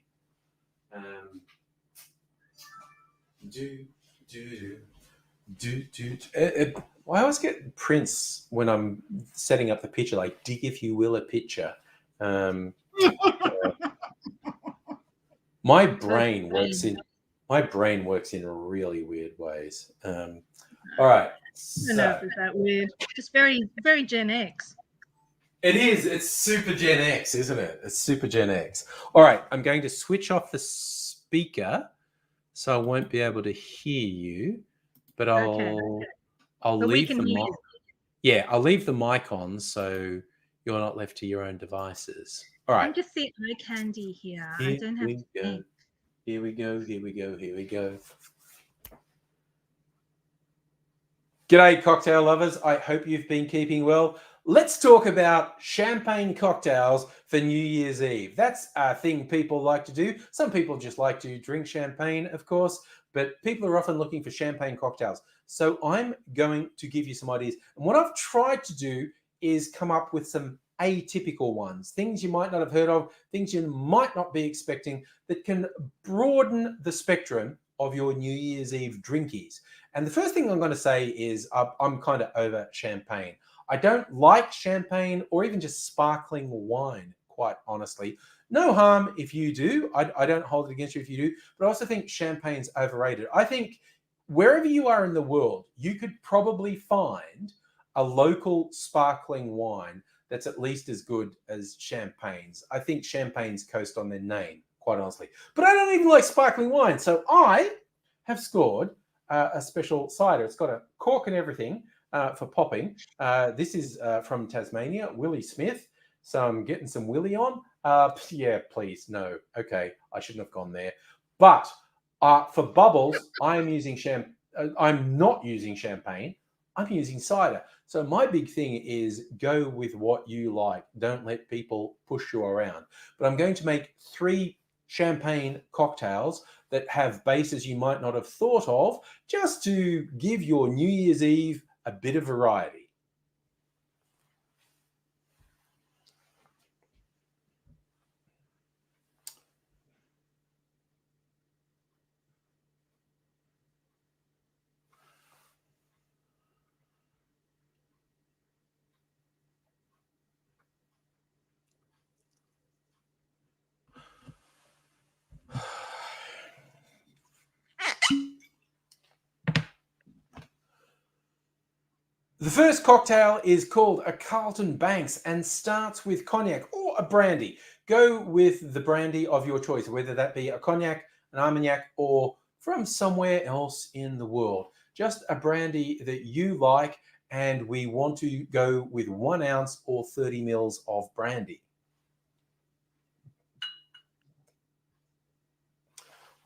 I always get Prince when I'm setting up the picture, like dig if you will a picture. My brain works in really weird ways. All right. I don't know if it's that weird. Just very, very Gen X. It is. It's super Gen X, isn't it? It's super Gen X. All right. I'm going to switch off the speaker so I won't be able to hear you, but I'll But we leave can the hear mic. you. Yeah, I'll leave the mic on so you're not left to your own devices. All right. I'm just the eye candy here. I Here don't have we to go. think. Here we go. Here we go. Here we go. G'day, cocktail lovers. I hope you've been keeping well. Let's talk about champagne cocktails for New Year's Eve. That's a thing people like to do. Some people just like to drink champagne, of course, but people are often looking for champagne cocktails. So I'm going to give you some ideas. And what I've tried to do is come up with some atypical ones, things you might not have heard of, things you might not be expecting that can broaden the spectrum of your New Year's Eve drinkies. And the first thing I'm going to say is I'm kind of over champagne. I don't like champagne or even just sparkling wine, quite honestly. No harm if you do. I don't hold it against you if you do. But I also think champagne's overrated. I think wherever you are in the world, you could probably find a local sparkling wine that's at least as good as champagne's. I think champagne's coast on their name, quite honestly. But I don't even like sparkling wine. So I have scored a special cider. It's got a cork and everything for popping. This is from Tasmania, Willie Smith. So I'm getting some Willie on. Yeah, please, no. Okay, I shouldn't have gone there. But for bubbles, I'm not using champagne. I'm using cider. So my big thing is go with what you like. Don't let people push you around. But I'm going to make 3 champagne cocktails that have bases you might not have thought of, just to give your New Year's Eve a bit of variety. The first cocktail is called a Carlton Banks and starts with cognac or a brandy. Go with the brandy of your choice, whether that be a cognac, an Armagnac, or from somewhere else in the world. Just a brandy that you like, and we want to go with 1 ounce or 30 mils of brandy.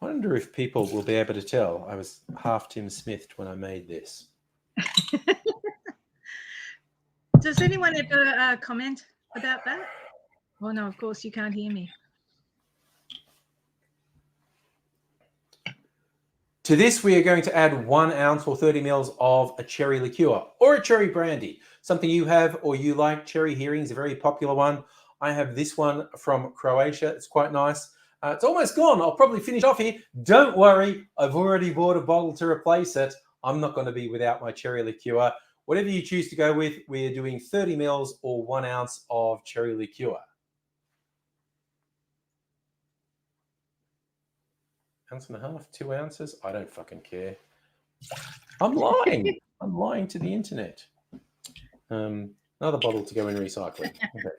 I wonder if people will be able to tell I was half Tim Smithed when I made this. Does anyone ever comment about that? Oh no, of course you can't hear me. To this, we are going to add 1 ounce or 30 mils of a cherry liqueur or a cherry brandy, something you have or you like. Cherry Hearing is a very popular one. I have this one from Croatia. It's quite nice. It's almost gone. I'll probably finish off here. Don't worry. I've already bought a bottle to replace it. I'm not going to be without my cherry liqueur. Whatever you choose to go with, we're doing 30 mils or 1 ounce of cherry liqueur. Ounce and a half, 2 ounces. I don't fucking care. I'm lying. I'm lying to the internet. Another bottle to go in recycling. Okay.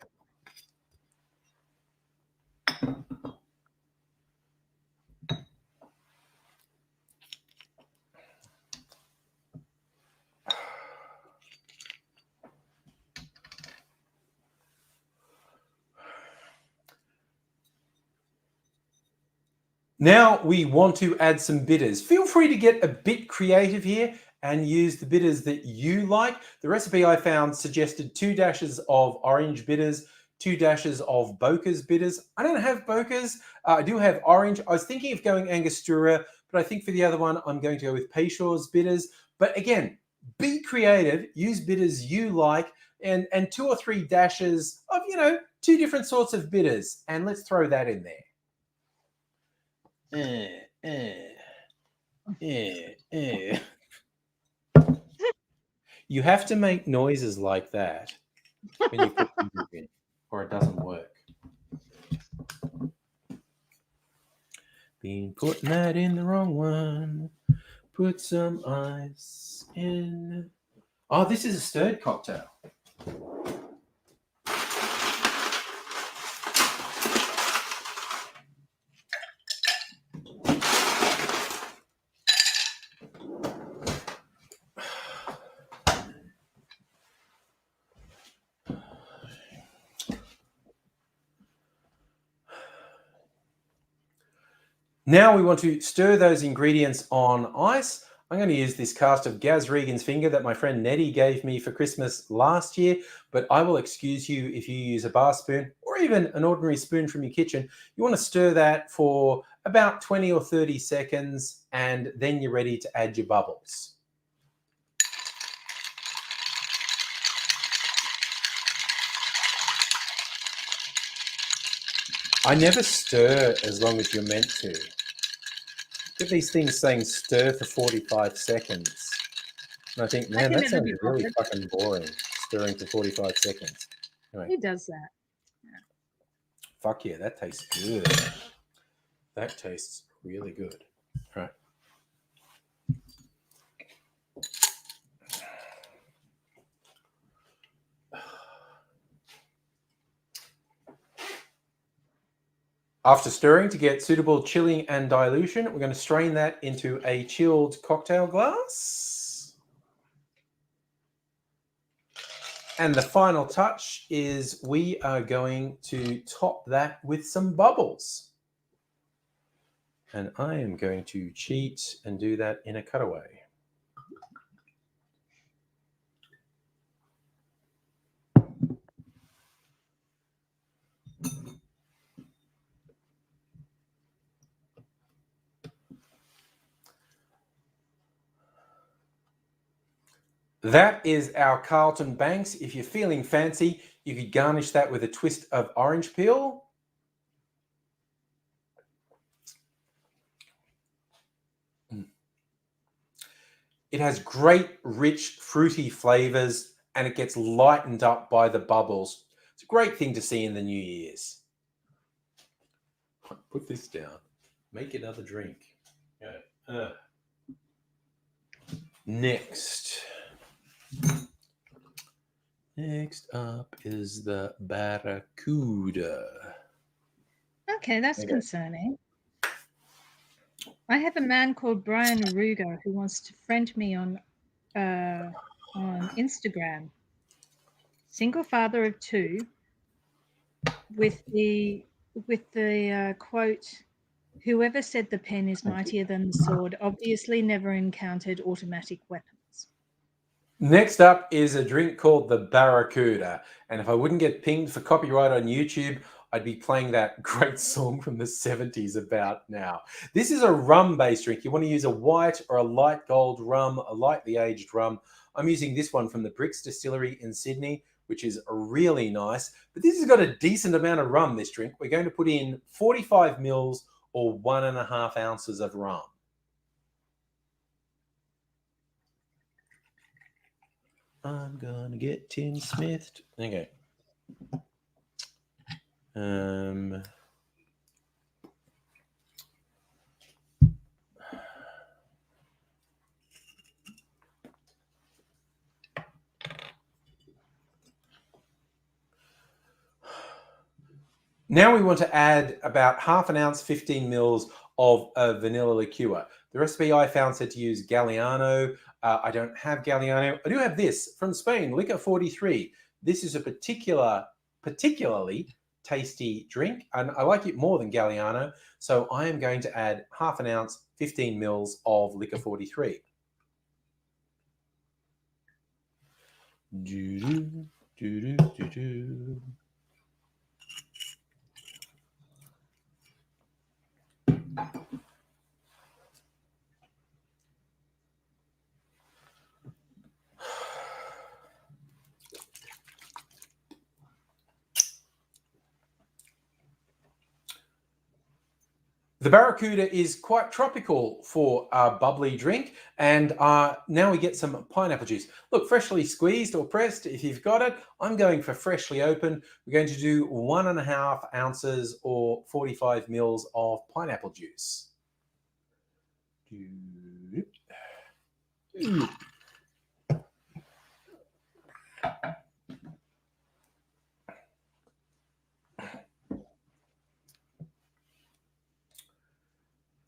Now we want to add some bitters. Feel free to get a bit creative here and use the bitters that you like. The recipe I found suggested 2 dashes of orange bitters, 2 dashes of Boker's bitters. I don't have Boker's. I do have orange. I was thinking of going Angostura, but I think for the other one, I'm going to go with Peychaud's bitters. But again, be creative. Use bitters you like, and 2 or 3 dashes of, 2 different sorts of bitters. And let's throw that in there. You have to make noises like that when you put music in, or it doesn't work. Been putting that in the wrong one. Put some ice in. Oh, this is a stirred cocktail. Now we want to stir those ingredients on ice. I'm going to use this cast of Gaz Regan's finger that my friend Nettie gave me for Christmas last year, but I will excuse you if you use a bar spoon or even an ordinary spoon from your kitchen. You want to stir that for about 20 or 30 seconds, and then you're ready to add your bubbles. I never stir as long as you're meant to. Get these things saying stir for 45 seconds. And I think, man, that sounds really fucking boring, stirring for 45 seconds. Anyway, Who does that? fuck yeah, that tastes good. That tastes really good. All right. After stirring to get suitable chilling and dilution, we're going to strain that into a chilled cocktail glass. And the final touch is we are going to top that with some bubbles. And I am going to cheat and do that in a cutaway. That is our Carlton Banks. If you're feeling fancy, you could garnish that with a twist of orange peel. It has great, rich, fruity flavors, and it gets lightened up by the bubbles. It's a great thing to see in the New Year's. Put this down. Make another drink. Next up is the Barracuda. Okay, that's concerning. I have a man called Brian Aruga who wants to friend me on Instagram. Single father of two, with the quote, "Whoever said the pen is mightier than the sword obviously never encountered automatic weapons." Next up is a drink called the Barracuda. And if I wouldn't get pinged for copyright on YouTube, I'd be playing that great song from the 70s about now. This is a rum-based drink. You want to use a white or a light gold rum, a lightly aged rum. I'm using this one from the Bricks Distillery in Sydney, which is really nice. But this has got a decent amount of rum, this drink. We're going to put in 45 mils or 1.5 ounces of rum. I'm gonna get Tim Smithed. Okay. Now we want to add about 1/2 ounce, 15 mils of vanilla liqueur. The recipe I found said to use Galliano. I don't have Galliano. I do have this from Spain, Liquor 43. This is a particularly tasty drink, and I like it more than Galliano. So I am going to add 1/2 ounce, 15 mils of Liquor 43. Do-do, do-do, do-do. The Barracuda is quite tropical for a bubbly drink. And now we get some pineapple juice. Look, freshly squeezed or pressed, if you've got it. I'm going for freshly open. We're going to do 1.5 ounces or 45 mils of pineapple juice.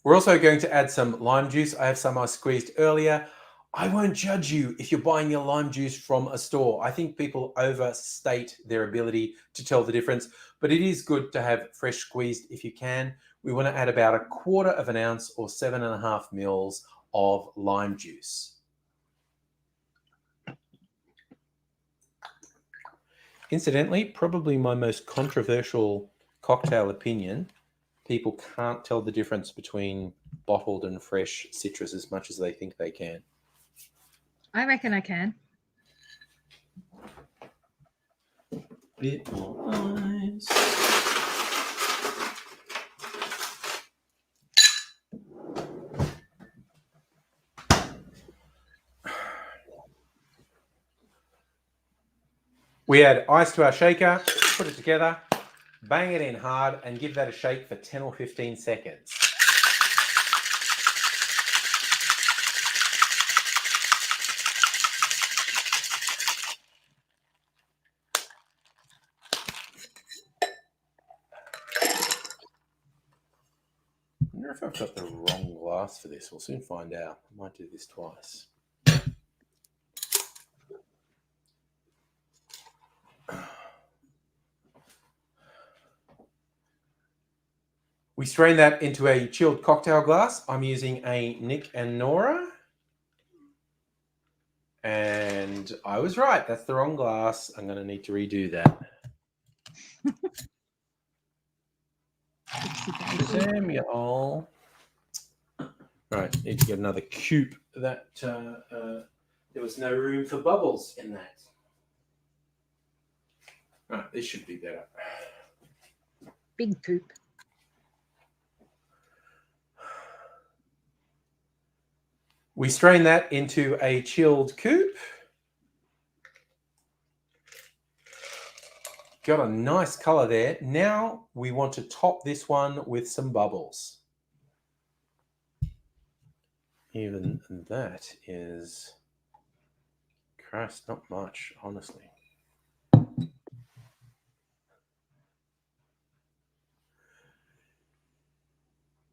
We're also going to add some lime juice. I have some I squeezed earlier. I won't judge you if you're buying your lime juice from a store. I think people overstate their ability to tell the difference, but it is good to have fresh squeezed if you can. We want to add about 1/4 ounce or 7.5 mils of lime juice. Incidentally, probably my most controversial cocktail opinion. People can't tell the difference between bottled and fresh citrus as much as they think they can. I reckon I can. Bit more ice. We add ice to our shaker, put it together, bang it in hard, and give that a shake for 10 or 15 seconds. I wonder if I've got the wrong glass for this. We'll soon find out. I might do this twice. We strain that into a chilled cocktail glass. I'm using a Nick and Nora. And I was right. That's the wrong glass. I'm going to need to redo that. Samuel. Right, need to get another cube. That there was no room for bubbles in that. Right, this should be better. Big poop. We strain that into a chilled coupe. Got a nice color there. Now we want to top this one with some bubbles. Even that is, Christ, not much, honestly.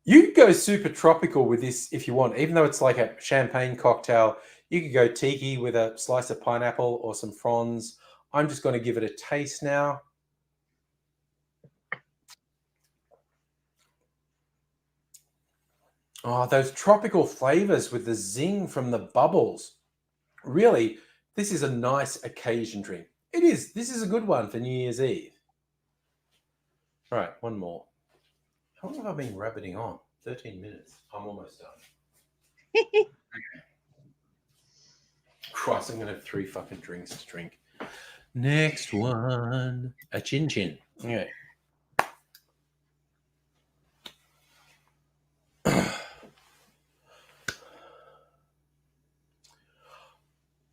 You could go super tropical with this if you want, even though it's like a champagne cocktail. You could go tiki with a slice of pineapple or some fronds. I'm just going to give it a taste now. Oh, those tropical flavors with the zing from the bubbles. Really, this is a nice occasion drink. It is. This is a good one for New Year's Eve. All right, one more. How long have I been rabbiting on? 13 minutes. I'm almost done. Christ, I'm going to have 3 fucking drinks to drink. Next one. A chin chin. Okay.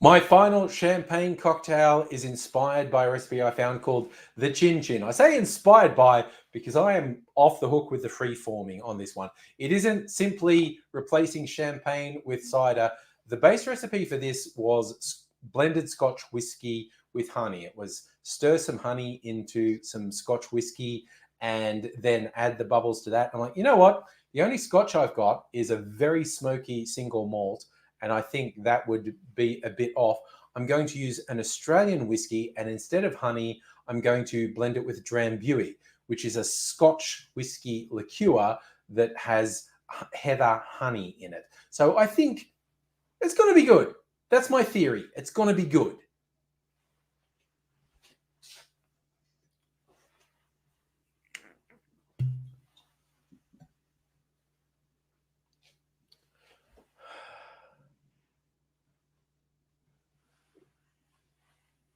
My final champagne cocktail is inspired by a recipe I found called the Chin Chin. I say inspired by because I am off the hook with the free forming on this one. It isn't simply replacing champagne with cider. The base recipe for this was blended Scotch whiskey with honey. It was stir some honey into some Scotch whiskey and then add the bubbles to that. I'm like, you know what? The only Scotch I've got is a very smoky single malt. And I think that would be a bit off. I'm going to use an Australian whiskey, and instead of honey, I'm going to blend it with Drambuie, which is a Scotch whiskey liqueur that has heather honey in it. So I think it's going to be good. That's my theory. It's going to be good.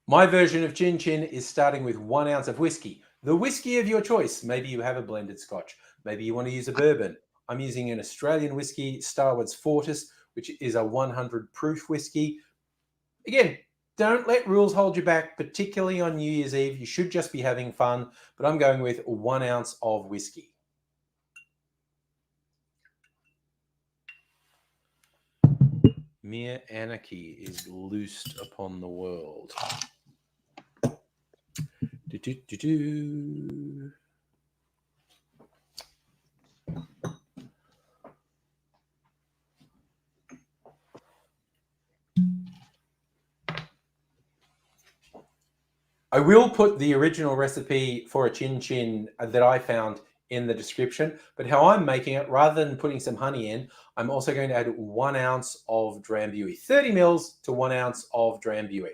My version of Chin Chin is starting with 1 ounce of whiskey. The whiskey of your choice. Maybe you have a blended Scotch. Maybe you want to use a bourbon. I'm using an Australian whiskey, Starward's Fortis, which is a 100 proof whiskey. Again, don't let rules hold you back, particularly on New Year's Eve. You should just be having fun, but I'm going with 1 ounce of whiskey. Mere anarchy is loosed upon the world. Do-do-do-do. I will put the original recipe for a chin chin that I found in the description, but how I'm making it, rather than putting some honey in, I'm also going to add 1 ounce of Drambuie, 30 mils to 1 ounce of Drambuie.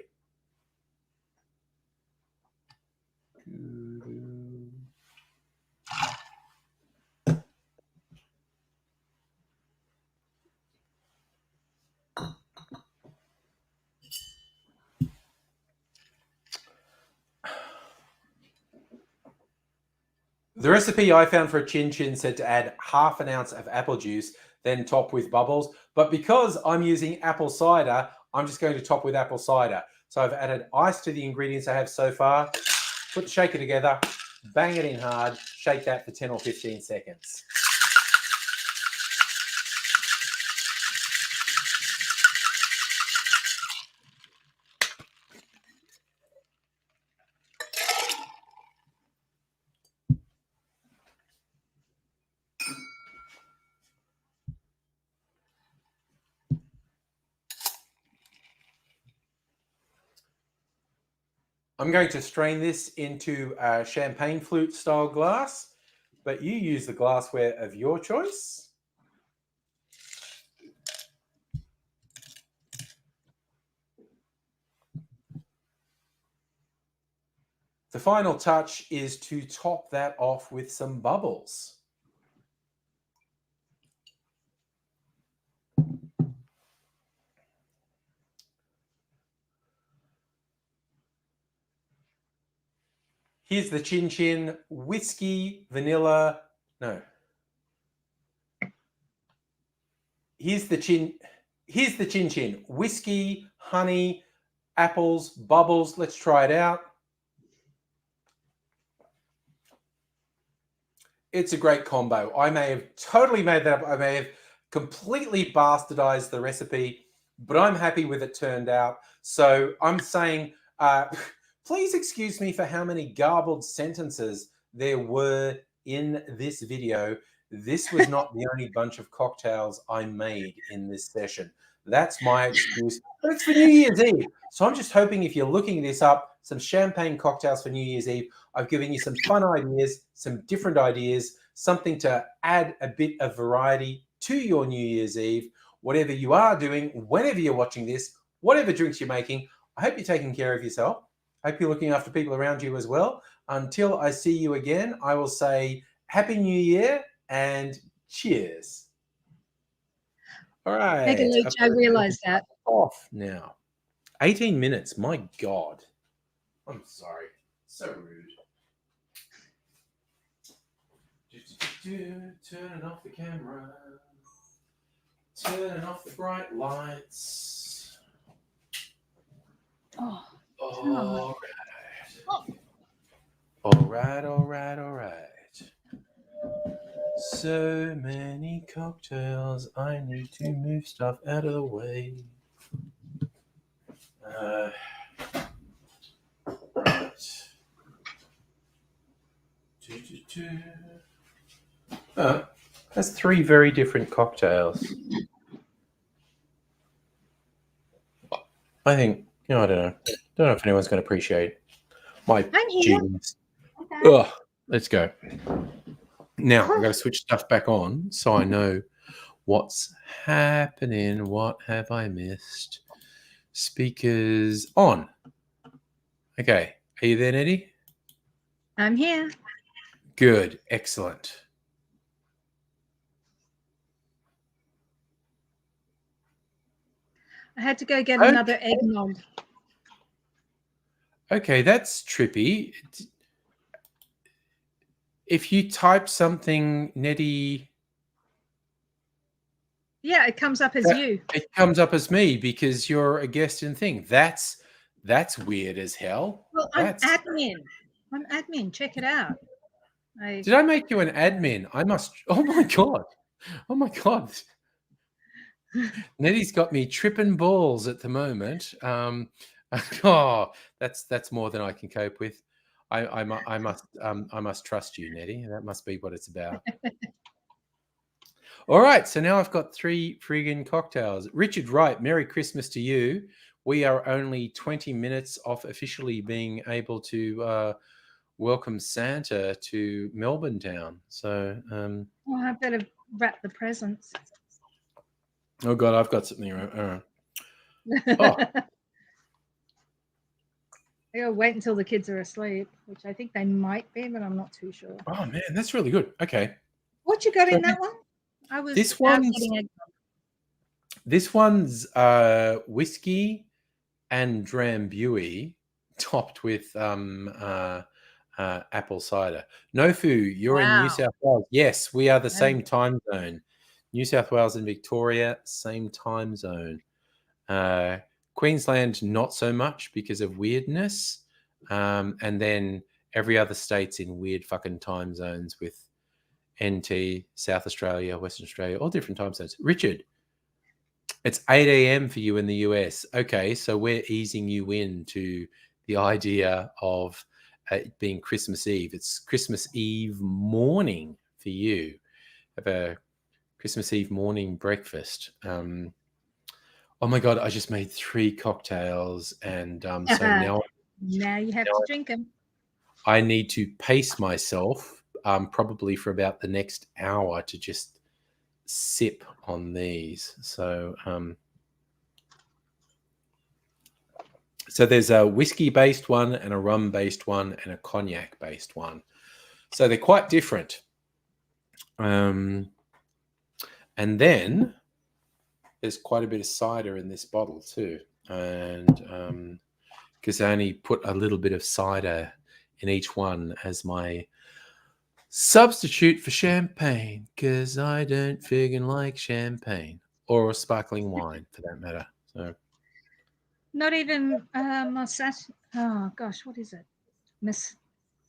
The recipe I found for a chin chin said to add 1/2 ounce of apple juice, then top with bubbles. But because I'm using apple cider, I'm just going to top with apple cider. So I've added ice to the ingredients I have so far, put the shaker together, bang it in hard, shake that for 10 or 15 seconds. I'm going to strain this into a champagne flute style glass, but you use the glassware of your choice. The final touch is to top that off with some bubbles. Here's the chin chin, whiskey, vanilla, no. Here's the chin chin, whiskey, honey, apples, bubbles. Let's try it out. It's a great combo. I may have totally made that up. I may have completely bastardized the recipe, but I'm happy with it turned out. So I'm saying, please excuse me for how many garbled sentences there were in this video. This was not the only bunch of cocktails I made in this session. That's my excuse. But it's for New Year's Eve. So I'm just hoping if you're looking this up, some champagne cocktails for New Year's Eve. I've given you some fun ideas, some different ideas, something to add a bit of variety to your New Year's Eve. Whatever you are doing, whenever you're watching this, whatever drinks you're making, I hope you're taking care of yourself. I hope you're looking after people around you as well. Until I see you again, I will say Happy New Year and cheers. All right. Megaloach, I realised that. Off now. 18 minutes. My God. I'm sorry. So rude. Turning off the camera. Turning off the bright lights. Oh, All right. All right, all right, all right. So many cocktails. I need to move stuff out of the way. Right. That's 3 very different cocktails. I think, I don't know. Don't know if anyone's going to appreciate my I'm here. genius. Ugh, let's go. Now, I've got to switch stuff back on so I know what's happening. What have I missed? Speakers on. Okay. Are you there, Nettie? I'm here. Good. Excellent. I had to go get another eggnog. Okay, that's trippy. If you type something, Nettie, Yeah, it comes up as That- you. It comes up as me because you're a guest in thing. That's weird as hell. Well, I'm That's admin. I'm admin. Check it out. Did I make you an admin? I must. Oh my god. Oh my god. Nettie's got me tripping balls at the moment. Oh, that's more than I can cope with. I must trust you, Nettie. That must be what it's about. All right, so now I've got 3 friggin' cocktails. Richard Wright, Merry Christmas to you. We are only 20 minutes off officially being able to welcome Santa to Melbourne town. So, Oh, I better wrap the presents. oh god, I've got something. Oh. I gotta wait until the kids are asleep, which I think they might be, but I'm not too sure. Oh man, that's really good. Okay. What you got So in that one? I was this out one's getting a this one's whiskey and drambuie topped with apple cider. Nofu, you're in New Wow. South Wales. Yes, we are the Oh. same time zone. New South Wales and Victoria, same time zone. Queensland, not so much because of weirdness. And then every other state's in weird fucking time zones with NT, South Australia, Western Australia, all different time zones. Richard, it's 8 a.m. for you in the US. Okay, so we're easing you into the idea of it being Christmas Eve. It's Christmas Eve morning for you. Have a Christmas Eve morning breakfast. Oh my god, I just made 3 cocktails, and so now you have to drink them. I need to pace myself probably for about the next hour to just sip on these. So so there's a whiskey-based one and a rum-based one and a cognac-based one. So they're quite different. And then there's quite a bit of cider in this bottle too. And because I only put a little bit of cider in each one as my substitute for champagne, because I don't friggin' like champagne or sparkling wine for that matter. So Not even oh gosh, what is it? Moscato.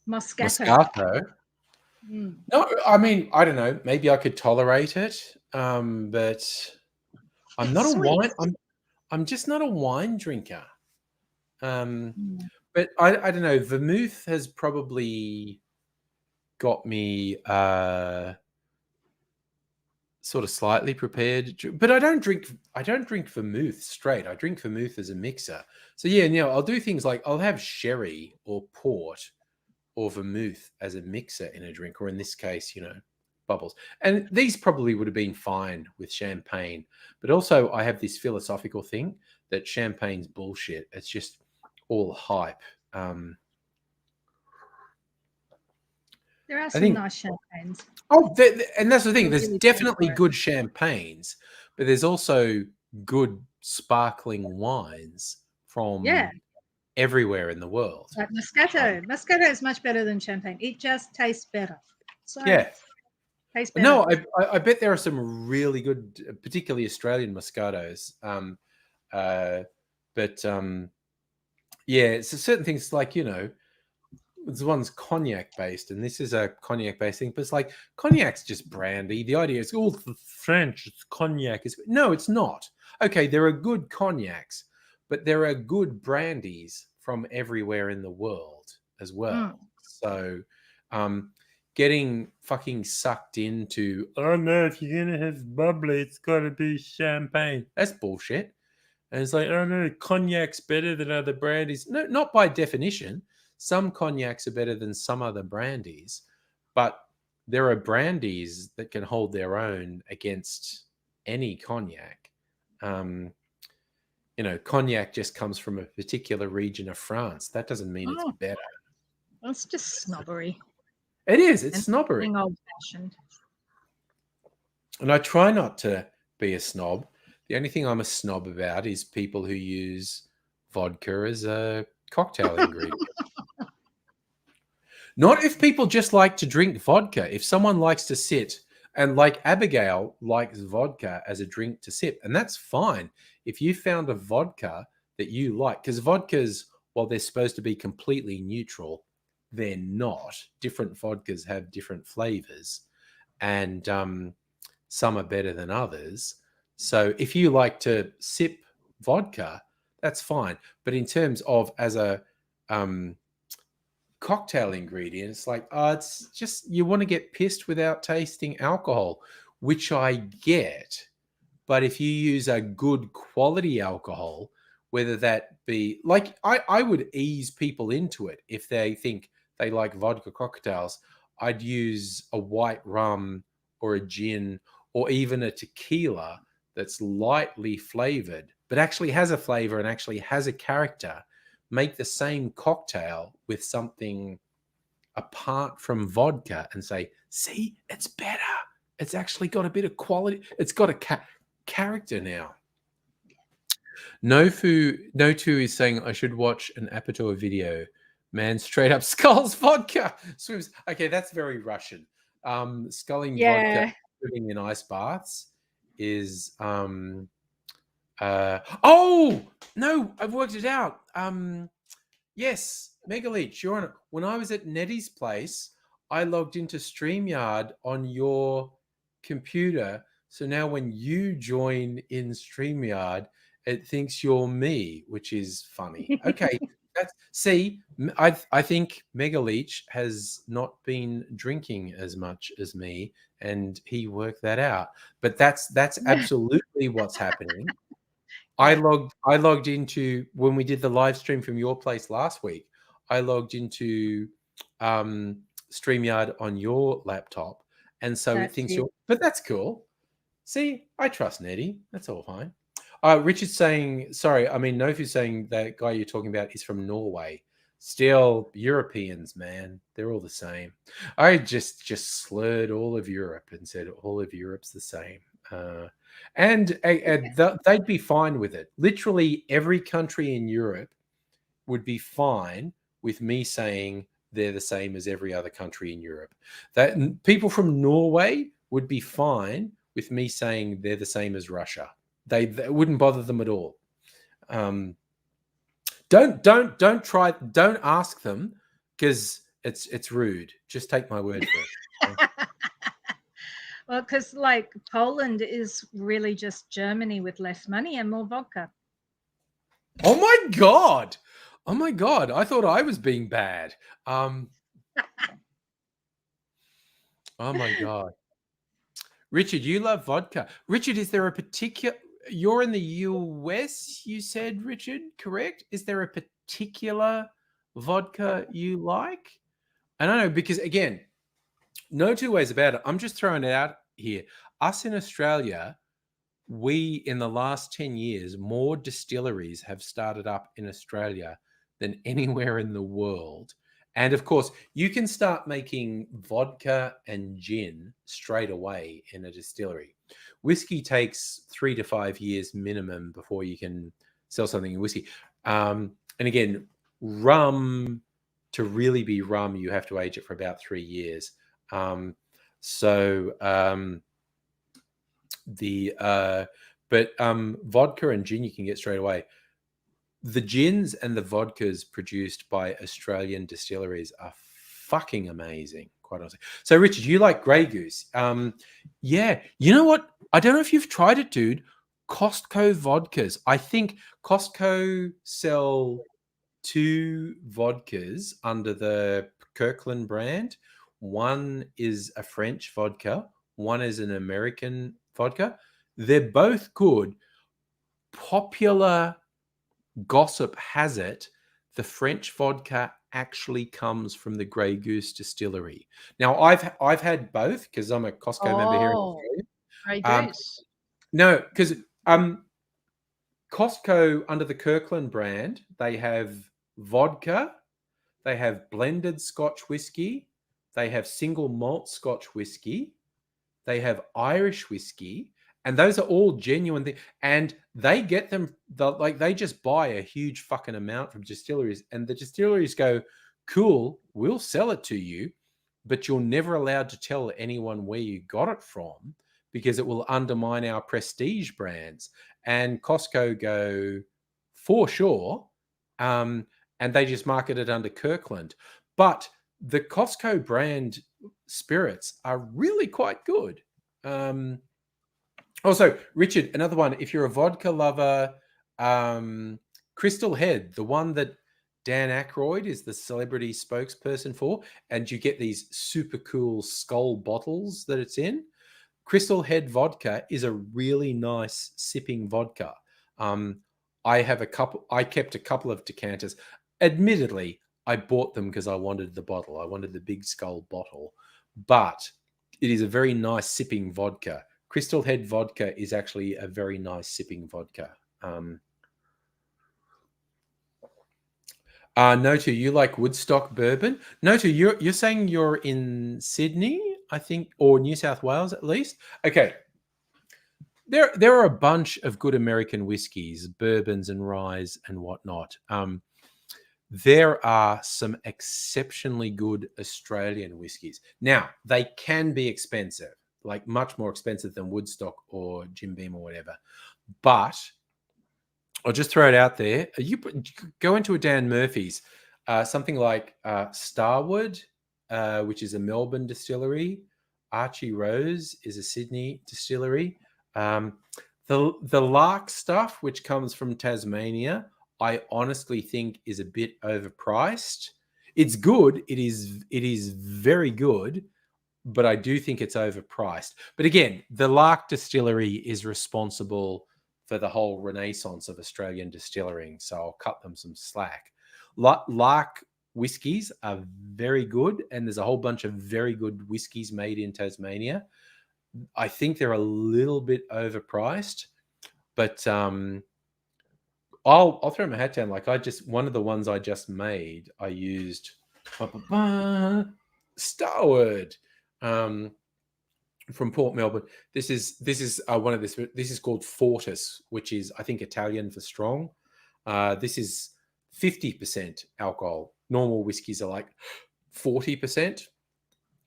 Moscato. Mm. No, I mean, I don't know. Maybe I could tolerate it, but I'm It's not a sweet. wine. I'm just not a wine drinker. Mm. But I don't know. Vermouth has probably got me sort of slightly prepared. But I don't drink vermouth straight. I drink vermouth as a mixer. So yeah, I'll do things like I'll have sherry or port or vermouth as a mixer in a drink, or in this case, bubbles. And these probably would have been fine with champagne. But also I have this philosophical thing that champagne's bullshit. It's just all hype. There are I some think, nice champagnes. oh, and that's the thing. You're There's really definitely paying for it. good champagnes, but there's also good sparkling wines from everywhere in the world. Like Moscato. Moscato is much better than champagne. It just tastes better. So Yeah. tastes better. No, I bet there are some really good, particularly Australian Moscatos. But yeah, it's certain things like, this one's cognac based, and this is a cognac based thing, but it's like cognac's just brandy. The idea is, oh, the French, it's cognac. No, it's not. Okay, there are good cognacs, but there are good brandies from everywhere in the world as well. So getting fucking sucked into, oh no, if you're gonna have bubbly, it's gotta be champagne. That's bullshit. And it's like, oh no, cognac's better than other brandies. No, not by definition. Some cognacs are better than some other brandies, but there are brandies that can hold their own against any cognac. Cognac just comes from a particular region of France. That doesn't mean it's better. It's just snobbery. It is. It's And snobbery. being old-fashioned. And I try not to be a snob. The only thing I'm a snob about is people who use vodka as a cocktail ingredient. Not if people just like to drink vodka. If someone likes to sit And like Abigail likes vodka as a drink to sip, and that's fine. If you found a vodka that you like, because vodkas, while they're supposed to be completely neutral, they're not. Different vodkas have different flavors, and some are better than others. So if you like to sip vodka, that's fine. But in terms of as a cocktail ingredient, it's like, it's just you want to get pissed without tasting alcohol, which I get. But if you use a good quality alcohol, whether that be like, I would ease people into it if they think they like vodka cocktails. I'd use a white rum or a gin or even a tequila that's lightly flavored, but actually has a flavor and actually has a character. Make the same cocktail with something apart from vodka and say, see, it's better. It's actually got a bit of quality. It's got a character now. No2 is saying I should watch an Apatow video. Man, straight up skulls vodka swims. Okay, that's very Russian. Sculling vodka, swimming in ice baths is oh no, I've worked it out. Yes, Megaleech, you're on it. When I was at Nettie's place, I logged into StreamYard on your computer. So now when you join in StreamYard, it thinks you're me, which is funny. Okay. I think Megaleech has not been drinking as much as me, and he worked that out. But that's absolutely what's happening. I logged into when we did the live stream from your place last week. I logged into StreamYard on your laptop, and so it thinks you're. But that's cool. See, I trust Nettie. That's all fine. Richard's saying, sorry, I mean, Nofu's saying that guy you're talking about is from Norway. Still, Europeans, man, they're all the same. I just slurred all of Europe and said all of Europe's the same. And they'd be fine with it. Literally every country in Europe would be fine with me saying they're the same as every other country in Europe. That people from Norway would be fine with me saying they're the same as Russia. They wouldn't bother them at all. Don't ask them because it's rude. Just take my word for it. Well, because like Poland is really just Germany with less money and more vodka. Oh my god! Oh my god! I thought I was being bad. Oh my god. Richard, you love vodka. Richard, is there a particular... You're in the US, you said, Richard, correct? Is there a particular vodka you like? I don't know, because again, no two ways about it. I'm just throwing it out here. Us in Australia, we, in the last 10 years, more distilleries have started up in Australia than anywhere in the world. And of course, you can start making vodka and gin straight away in a distillery. Whiskey takes 3 to 5 years minimum before you can sell something in whiskey. And again, rum, to really be rum, you have to age it for about 3 years. But vodka and gin you can get straight away. The gins and the vodkas produced by Australian distilleries are fucking amazing, quite honestly. So, Richard, you like Grey Goose? Yeah. You know what? I don't know if you've tried it, dude. Costco vodkas. I think Costco sell 2 vodkas under the Kirkland brand. One is a French vodka. One is an American vodka. They're both good. Popular gossip has it the French vodka actually comes from the Grey Goose distillery. Now, I've had both because I'm a Costco member here in Australia. Grey Goose. No, because Costco under the Kirkland brand, they have vodka, they have blended Scotch whiskey, they have single malt Scotch whiskey, they have Irish whiskey, and those are all genuine things. And they get them, they just buy a huge fucking amount from distilleries, and the distilleries go, cool, we'll sell it to you. but you're never allowed to tell anyone where you got it from because it will undermine our prestige brands. And Costco go, for sure, and they just market it under Kirkland. But the Costco brand spirits are really quite good. Also, Richard, another one. If you're a vodka lover, Crystal Head, the one that Dan Aykroyd is the celebrity spokesperson for, and you get these super cool skull bottles that it's in. Crystal Head vodka is a really nice sipping vodka. I kept a couple of decanters. Admittedly, I bought them because I wanted the bottle. I wanted the big skull bottle, but it is a very nice sipping vodka. Crystal Head vodka is actually a very nice sipping vodka. Notu, you like Woodstock bourbon? Notu, you're saying you're in Sydney, I think, or New South Wales at least. Okay. There are a bunch of good American whiskies, bourbons and ryes and whatnot. There are some exceptionally good Australian whiskies. Now, they can be expensive, like much more expensive than Woodstock or Jim Beam or whatever. But I'll just throw it out there. You go into a Dan Murphy's, something like Starwood, which is a Melbourne distillery. Archie Rose is a Sydney distillery. The Lark stuff, which comes from Tasmania, I honestly think is a bit overpriced. It's good. It is very good, but I do think it's overpriced. But again, the Lark distillery is responsible for the whole renaissance of Australian distilling, so I'll cut them some slack. Lark whiskies are very good, and there's a whole bunch of very good whiskies made in Tasmania. I think they're a little bit overpriced, but I'll throw my hat down. Like one of the ones I just made, I used Starwood from Port Melbourne. This is one of this. This is called Fortis, which is I think Italian for strong. This is 50% alcohol. Normal whiskies are like 40%,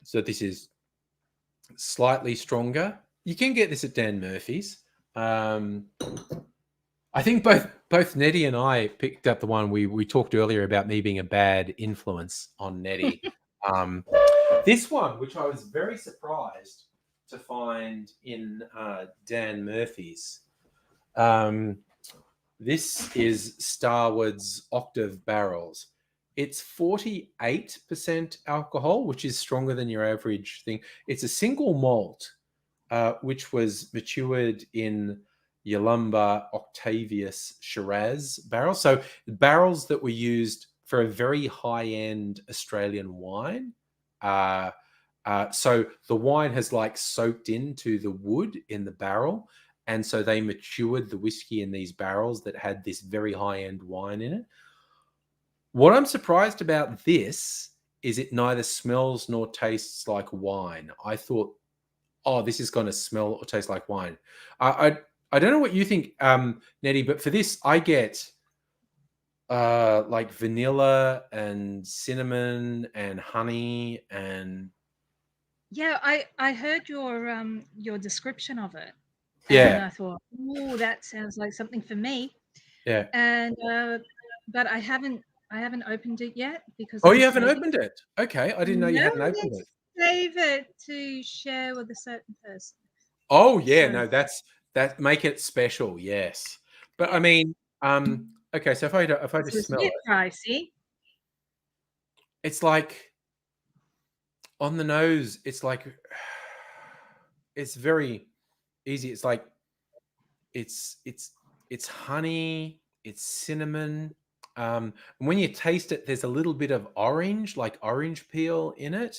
so this is slightly stronger. You can get this at Dan Murphy's. I think both Nettie and I picked up the one we talked earlier about me being a bad influence on Nettie. This one, which I was very surprised to find in Dan Murphy's. This is Starwood's Octave Barrels. It's 48% alcohol, which is stronger than your average thing. It's a single malt, which was matured in Yalumba Octavius Shiraz barrels. So barrels that were used for a very high-end Australian wine. So the wine has like soaked into the wood in the barrel. And so they matured the whiskey in these barrels that had this very high-end wine in it. What I'm surprised about this is it neither smells nor tastes like wine. I thought, oh, this is going to smell or taste like wine. I don't know what you think, Nettie, but for this, I get like vanilla and cinnamon and honey and Yeah, I heard your description of it. Yeah. And I thought, oh, that sounds like something for me. Yeah. And but I haven't opened it yet because Oh, I'm you haven't saving opened it? Okay, I didn't know you hadn't opened it. Save it to share with a certain person. Oh yeah, So- no, that make it special, yes. But I mean, okay, so if I It's just a smell bit it, pricey. it's like on the nose, it's like it's very easy. It's like it's honey, it's cinnamon. And when you taste it, there's a little bit of orange, like orange peel in it.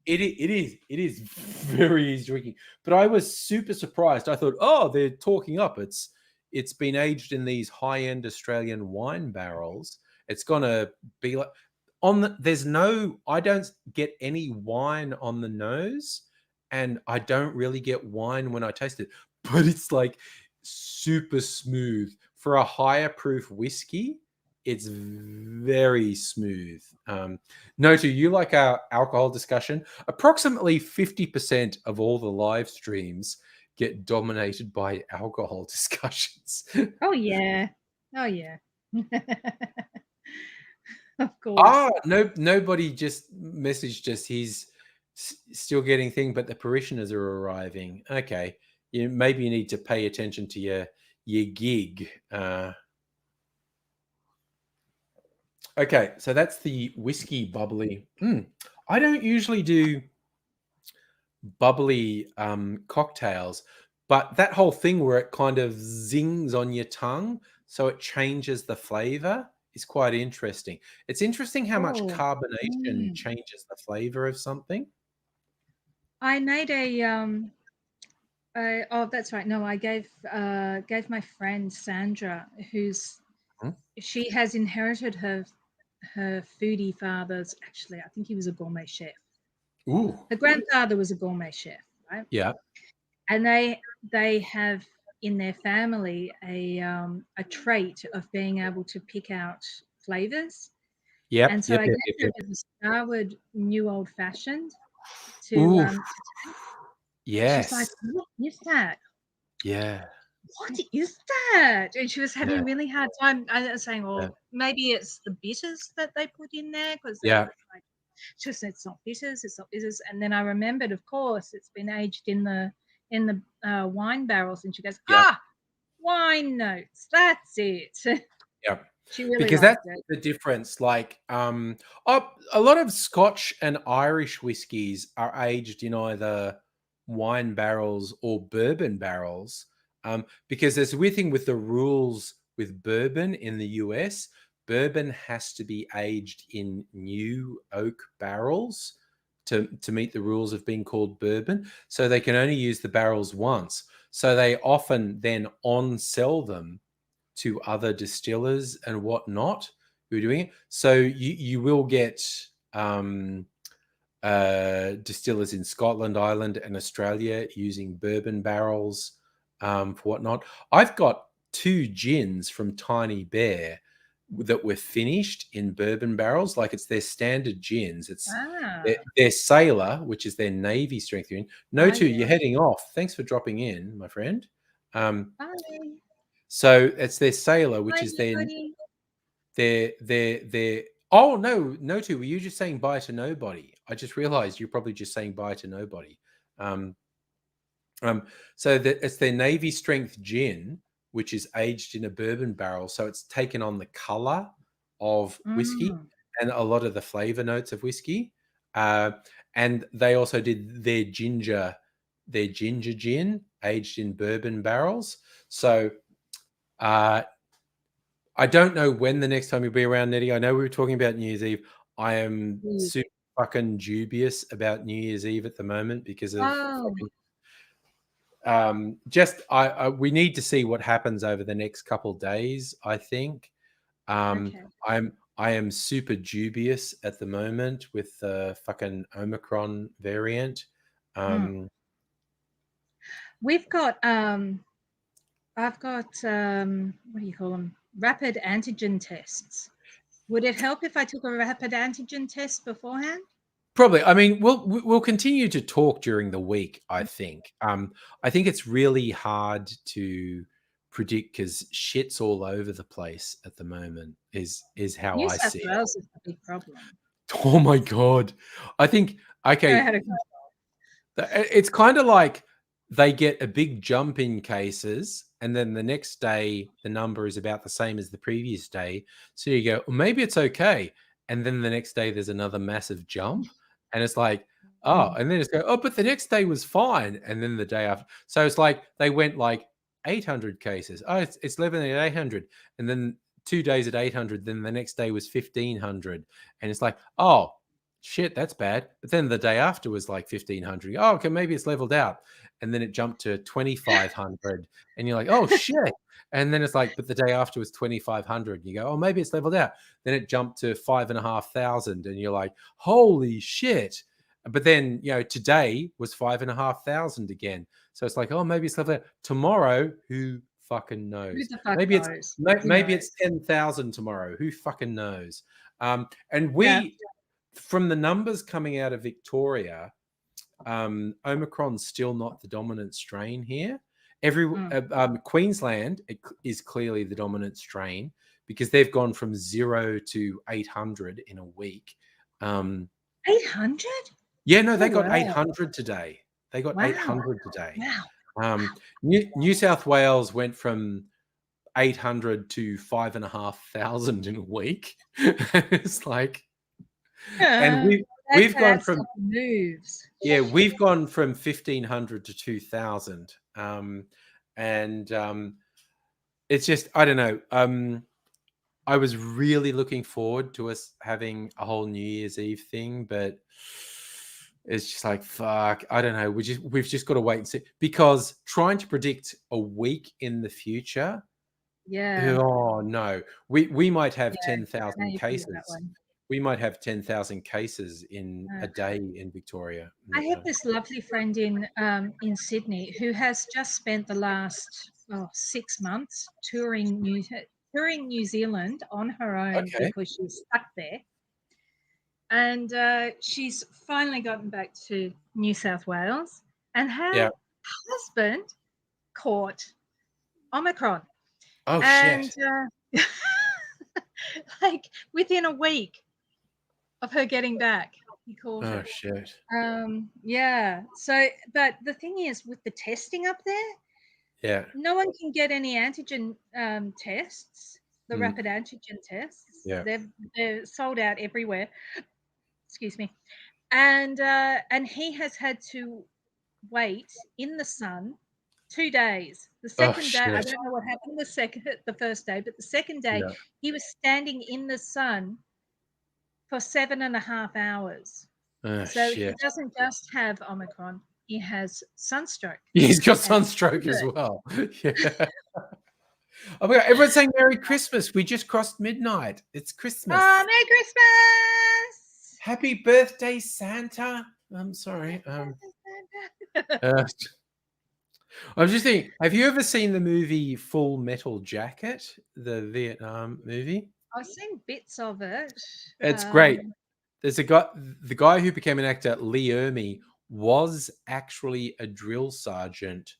It is very easy drinking. But I was super surprised. I thought, oh, they're talking up. It's been aged in these high-end Australian wine barrels. It's gonna be like I don't get any wine on the nose, and I don't really get wine when I taste it, but it's like super smooth for a higher proof whiskey. It's very smooth. No, do you like our alcohol discussion? Approximately 50% of all the live streams get dominated by alcohol discussions. Oh yeah. Oh yeah. Of course. No, nobody just messaged us. He's still getting thing, but the parishioners are arriving. Okay, maybe you need to pay attention to your gig. Okay, so that's the whiskey bubbly. I don't usually do bubbly cocktails, but that whole thing where it kind of zings on your tongue, so it changes the flavor, is quite interesting. It's interesting how much Oh, carbonation changes the flavor of something. I made oh, that's right. No, I gave my friend Sandra, she has inherited her foodie father's. Actually, I think he was a gourmet chef. Ooh, Her grandfather was a gourmet chef, right? yeah, And they have in their family a trait of being able to pick out flavors. yep, And so yep, I yep, gave yep, her the Starward New Old Fashioned Ooh, to she's like, yes, what is that? yeah, What is that? And she was having yeah, a really hard time. I was saying, yeah, well, maybe it's the bitters that they put in there because yeah, like, she said it's not bitters, it's not bitters. And then I remembered, of course, it's been aged in the wine barrels. And she goes, yeah. wine notes. That's it. Yeah. She really Because liked that's it. the difference. Like, a lot of Scotch and Irish whiskies are aged in either wine barrels or bourbon barrels. Because there's a weird thing with the rules with bourbon in the US. Bourbon has to be aged in new oak barrels to meet the rules of being called bourbon. So they can only use the barrels once. So they often then on sell them to other distillers and whatnot who are doing it. So you will get distillers in Scotland, Ireland, and Australia using bourbon barrels for whatnot. I've got 2 gins from Tiny Bear that were finished in bourbon barrels. Like, it's their standard gins. It's their Sailor, which is their Navy strength gin. No, two, you're heading off. Thanks for dropping in, my friend. Bye. So it's their Sailor, which Bye, is their buddy. oh no two, were you just saying bye to nobody? I just realized you're probably just saying bye to nobody. So that it's their Navy strength gin, which is aged in a bourbon barrel, so it's taken on the color of whiskey and a lot of the flavor notes of whiskey. And they also did their ginger gin aged in bourbon barrels. So I don't know when the next time you'll be around, Nettie. I know we were talking about New Year's Eve. I am super fucking dubious about New Year's Eve at the moment because of we need to see what happens over the next couple of days, I think. I am super dubious at the moment with the fucking Omicron variant. We've got I've got what do you call them? Rapid antigen tests. Would it help if I took a rapid antigen test beforehand? Probably. I mean, we'll continue to talk during the week, I think. I think it's really hard to predict because shit's all over the place at the moment, is how New I South see it. Wales is a big problem. Oh my God. I think, okay, it's kind of like they get a big jump in cases and then the next day the number is about the same as the previous day. So you go, well, maybe it's okay. And then the next day there's another massive jump and it's like, oh, and then it's go, oh, but the next day was fine. And then the day after. So it's like they went like 800 cases. Oh, it's living at 800. And then 2 days at 800. Then the next day was 1500. And it's like, oh, shit, that's bad. But then the day after was like 1500. Oh, okay, maybe it's leveled out. And then it jumped to 2500. And you're like, oh, shit. And then it's like, but the day after was 2500. You go, oh, maybe it's leveled out. Then it jumped to 5,500. And you're like, holy shit. But then, today was 5,500 again. So it's like, oh, maybe it's leveled out. Tomorrow, who fucking Who knows? the fuck Maybe knows? maybe Who it's 10,000 tomorrow. Who fucking knows? And Yeah. we, from the numbers coming out of Victoria, Omicron's still not the dominant strain here. Queensland is clearly the dominant strain because they've gone from 0 to 800 in a week. 800? Yeah, no, they Oh, got wow. 800 today. They got Wow. 800 today. Wow. New South Wales went from 800 to 5,500 in a week. It's like, and we've gone from moves. yeah, we've gone from 1,500 to 2,000, it's just I don't know. I was really looking forward to us having a whole New Year's Eve thing, but it's just like fuck. I don't know. We've just got to wait and see because trying to predict a week in the future. Yeah. Oh no, we might have Yeah, 10,000 cases. We might have 10,000 cases in a day in Victoria. I have this lovely friend in Sydney who has just spent the last 6 months touring New Zealand on her own because she's stuck there. And she's finally gotten back to New South Wales, and her husband caught Omicron. Oh and, shit! like within a week of her getting back, he called Oh her. shit! Yeah. So, but the thing is, with the testing up there, no one can get any antigen tests. The rapid antigen tests. Yeah. They're sold out everywhere. Excuse me. And he has had to wait in the sun 2 days. The second day, I don't know what happened the first day, but the second day he was standing in the sun for 7.5 hours. Oh, so shit. He doesn't just have Omicron, he has sunstroke. He's got sunstroke as well. Yeah. Oh my God, everyone's saying Merry Christmas. We just crossed midnight. It's Christmas. Oh, Merry Christmas! Happy birthday, Santa. I'm sorry. I'm just thinking, have you ever seen the movie Full Metal Jacket, the Vietnam movie? I've seen bits of it. It's great. There's the guy who became an actor, Lee Ermey, was actually a drill sergeant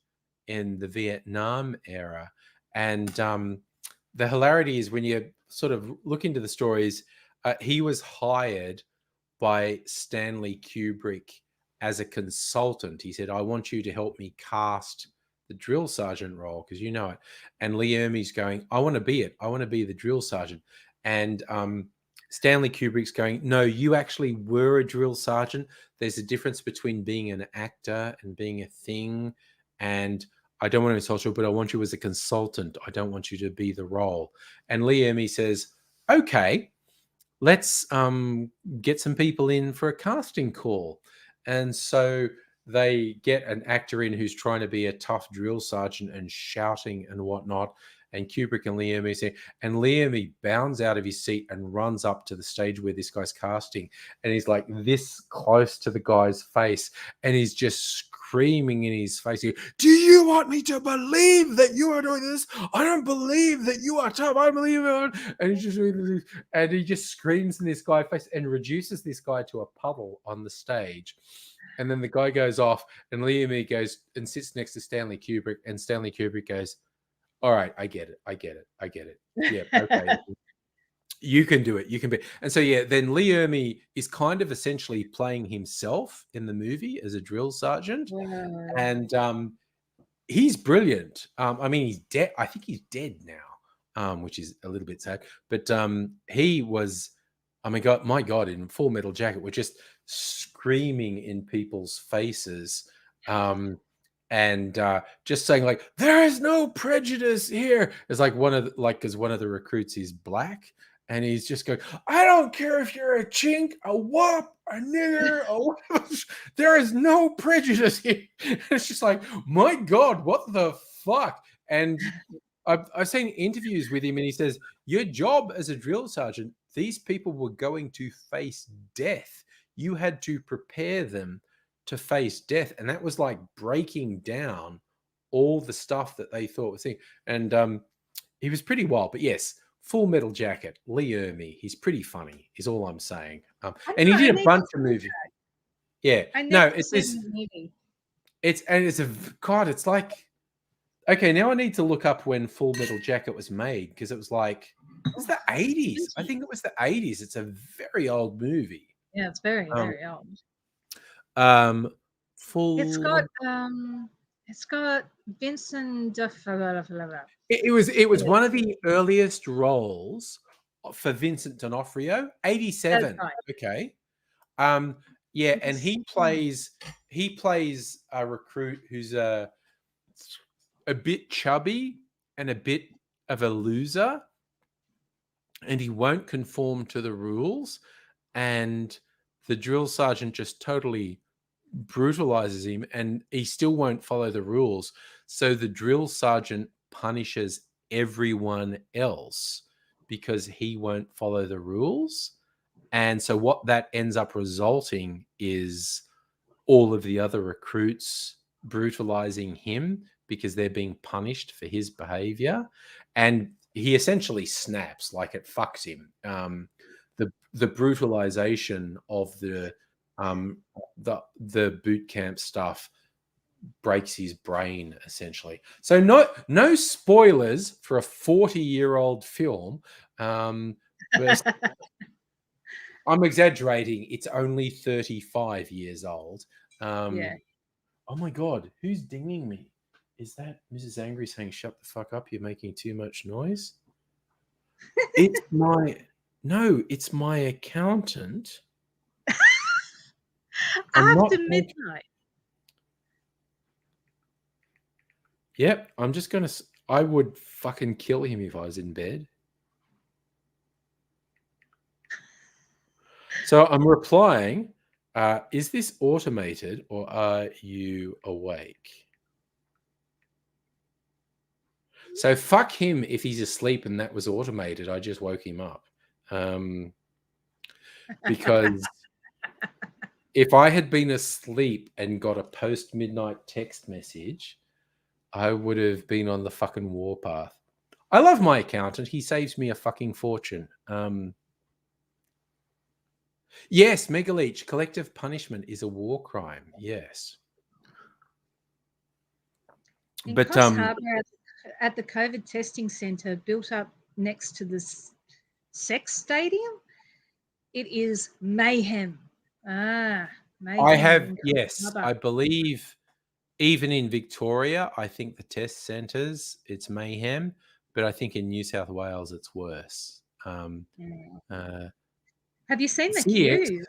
in the Vietnam era. And the hilarity is when you sort of look into the stories, he was hired by Stanley Kubrick as a consultant. He said, I want you to help me cast the drill sergeant role because you know it. And Lee Ermey's going, I want to be it. I want to be the drill sergeant. And Stanley Kubrick's going, no, you actually were a drill sergeant. There's a difference between being an actor and being a thing. And I don't want to insult you, but I want you as a consultant. I don't want you to be the role. And Lee Ermey says, okay, let's get some people in for a casting call. And so they get an actor in who's trying to be a tough drill sergeant and shouting and whatnot. And Kubrick and Lee Ermey say, and Lee Ermey bounds out of his seat and runs up to the stage where this guy's casting. And he's like this close to the guy's face. And he's just screaming in his face. Do you want me to believe that you are doing this? I don't believe that you are tough. I believe it. And he just screams in this guy's face and reduces this guy to a puddle on the stage. And then the guy goes off and Lee Ermey goes and sits next to Stanley Kubrick. And Stanley Kubrick goes, all right, I get it. Yeah, okay. You can do it. You can be. And so, yeah, then Lee Ermey is kind of essentially playing himself in the movie as a drill sergeant. Yeah. And he's brilliant. I mean, he's dead. I think he's dead now, which is a little bit sad. But he was, I mean, my God, in Full Metal Jacket, we're just screaming in people's faces. And just saying like there is no prejudice here. It's like because one of the recruits is black, and he's just going, I don't care if you're a chink, a wop, a nigger, there is no prejudice here. It's just like, my God, what the fuck? And I've seen interviews with him, and he says, your job as a drill sergeant, these people were going to face death. You had to prepare them to face death, and that was like breaking down all the stuff that they thought was thing. And he was pretty wild. But yes, Full Metal Jacket, Lee Ermey, he's pretty funny, is all I'm saying. I And he know, I did a need bunch to of see movies. that. Yeah, I no, never it's seen this. the movie. It's God. It's like, okay, now I need to look up when Full Metal Jacket was made, because it was like, it was the 80s. I think it was the 80s. It's a very old movie. Yeah, it's very, Um, very old. Full. It's got Vincent D'Onofrio. It was one of the earliest roles for Vincent D'Onofrio. 87. right. Okay. Yeah, and he plays a recruit who's a bit chubby and a bit of a loser, and he won't conform to the rules, and the drill sergeant just totally brutalizes him, and he still won't follow the rules. So the drill sergeant punishes everyone else because he won't follow the rules. And so what that ends up resulting is all of the other recruits brutalizing him because they're being punished for his behavior. And he essentially snaps, like it fucks him. The brutalization of the boot camp stuff breaks his brain essentially. So no spoilers for a 40-year-old film. But I'm exaggerating. It's only 35 years old. Yeah. Oh my God, who's dinging me? Is that Mrs. Angry saying, "Shut the fuck up, you're making too much noise"? It's my accountant. After midnight. Yep, I'm just gonna. I would fucking kill him if I was in bed. So I'm replying. Is this automated or are you awake? So fuck him if he's asleep and that was automated. I just woke him up. Because if I had been asleep and got a post-midnight text message, I would have been on the fucking warpath. I love my accountant. He saves me a fucking fortune. Yes, Megaleech, collective punishment is a war crime. Yes. In But Coffs Harbour, at the COVID testing centre built up next to the sex stadium, it is mayhem. Mayhem. I have, in Coffs yes, Harbour. I believe even in Victoria, I think the test centres, it's mayhem, but I think in New South Wales, it's worse. Have you seen the CX, queue?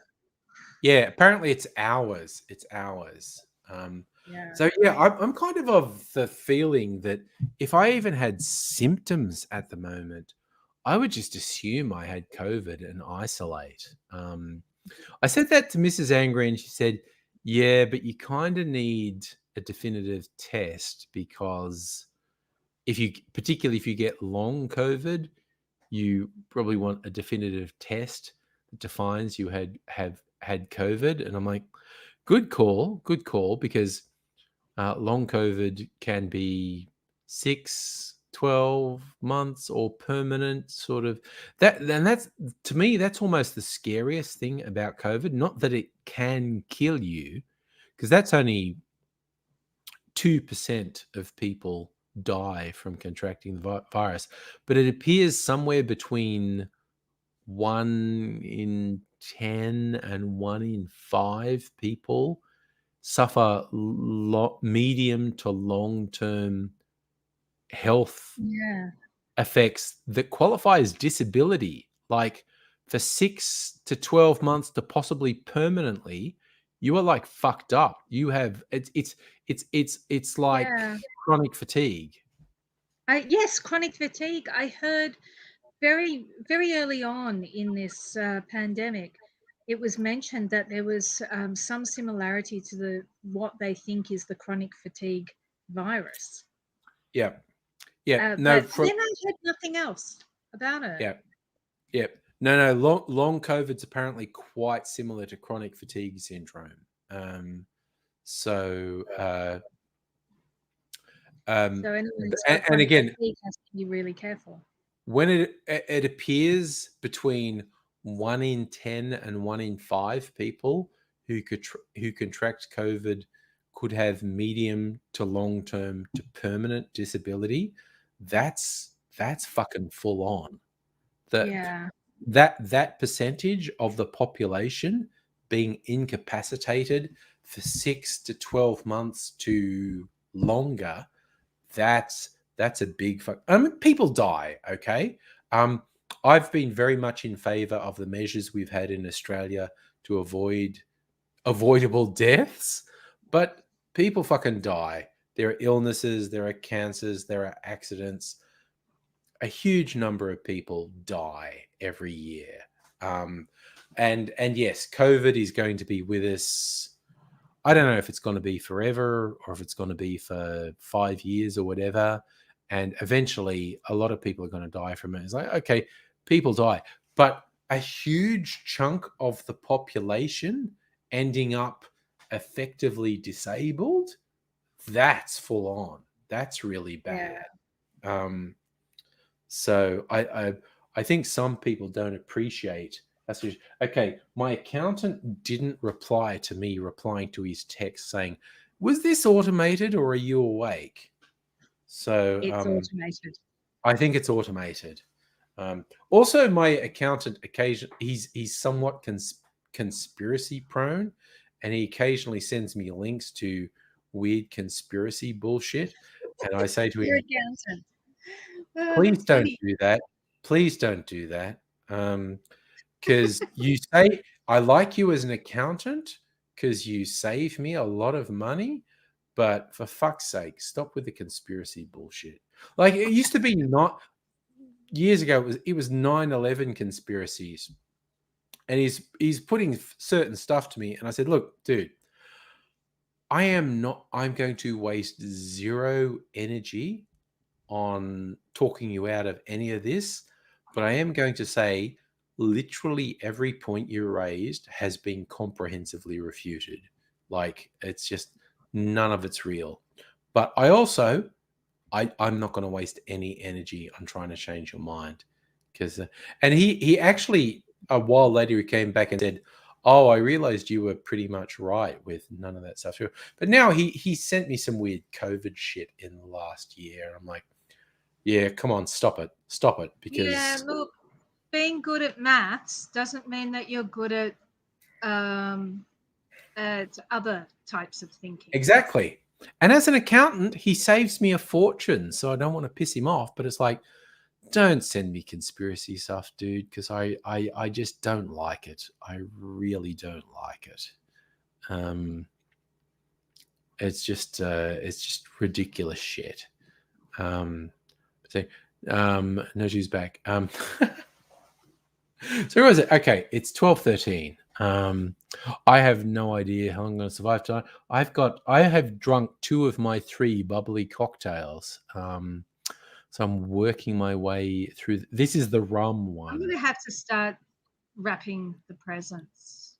yeah, apparently it's hours. It's hours. Yeah. So yeah, I'm kind of the feeling that if I even had symptoms at the moment, I would just assume I had COVID and isolate. I said that to Mrs. Angry, and she said, "Yeah, but you kind of need a definitive test because particularly if you get long COVID, you probably want a definitive test that defines you have had COVID." And I'm like, good call, because long COVID can be 6, 12 months or permanent sort of that. And that's, to me, that's almost the scariest thing about COVID. Not that it can kill you, because that's only 2% of people die from contracting the virus, but it appears somewhere between 1 in 10 and 1 in 5 people suffer medium to long-term health effects that qualify as disability, like for 6 to 12 months to possibly permanently. You are like fucked up. You have it's like chronic fatigue. Yes, chronic fatigue. I heard very, very early on in this pandemic, it was mentioned that there was some similarity to what they think is the chronic fatigue virus. Yeah. But then I heard nothing else about it. Yeah. No. Long COVID's apparently quite similar to chronic fatigue syndrome. So anyone and again, has to be really careful. when it appears between 1 in 10 and 1 in 5 people who contract COVID could have medium to long term to permanent disability, that's fucking full on. Yeah. That percentage of the population being incapacitated for 6 to 12 months to longer, that's a big fuck. I mean, people die, okay? I've been very much in favor of the measures we've had in Australia to avoid avoidable deaths, but people fucking die. There are illnesses, there are cancers, there are accidents. A huge number of people die every year. And yes, COVID is going to be with us. I don't know if it's going to be forever or if it's going to be for 5 years or whatever. And eventually, a lot of people are going to die from it. It's like, okay, people die, but a huge chunk of the population ending up effectively disabled, that's full on. That's really bad. So I think some people don't appreciate. That's just, okay. My accountant didn't reply to me replying to his text saying, "Was this automated or are you awake?" So It's automated. I think it's automated. Also, my accountant he's somewhat conspiracy prone, and he occasionally sends me links to weird conspiracy bullshit, and I say to Your him, accountant. please That's don't funny. do that. Please don't do that. Because you say, I like you as an accountant because you save me a lot of money, but for fuck's sake, stop with the conspiracy bullshit. Like it used to be not years ago, it was 9/11 conspiracies. And he's putting certain stuff to me. And I said, look, dude, I'm going to waste zero energy on talking you out of any of this, but I am going to say literally every point you raised has been comprehensively refuted. Like it's just none of it's real. But I also, I'm not going to waste any energy on trying to change your mind because, and he actually a while later he came back and said, "Oh, I realized you were pretty much right with none of that stuff." But now he sent me some weird COVID shit in the last year. I'm like, yeah, come on, stop it, because Yeah, look, being good at maths doesn't mean that you're good at other types of thinking. exactly. And as an accountant, he saves me a fortune, so I don't want to piss him off. But it's like, don't send me conspiracy stuff, dude, because I just don't like it. I really don't like it. It's just ridiculous shit. So, Noju's back. So where was it? Okay, it's 12:13. I have no idea how I'm going to survive tonight. I have drunk 2 of my 3 bubbly cocktails. So I'm working my way through. This is the rum I'm one. going to have to start wrapping the presents.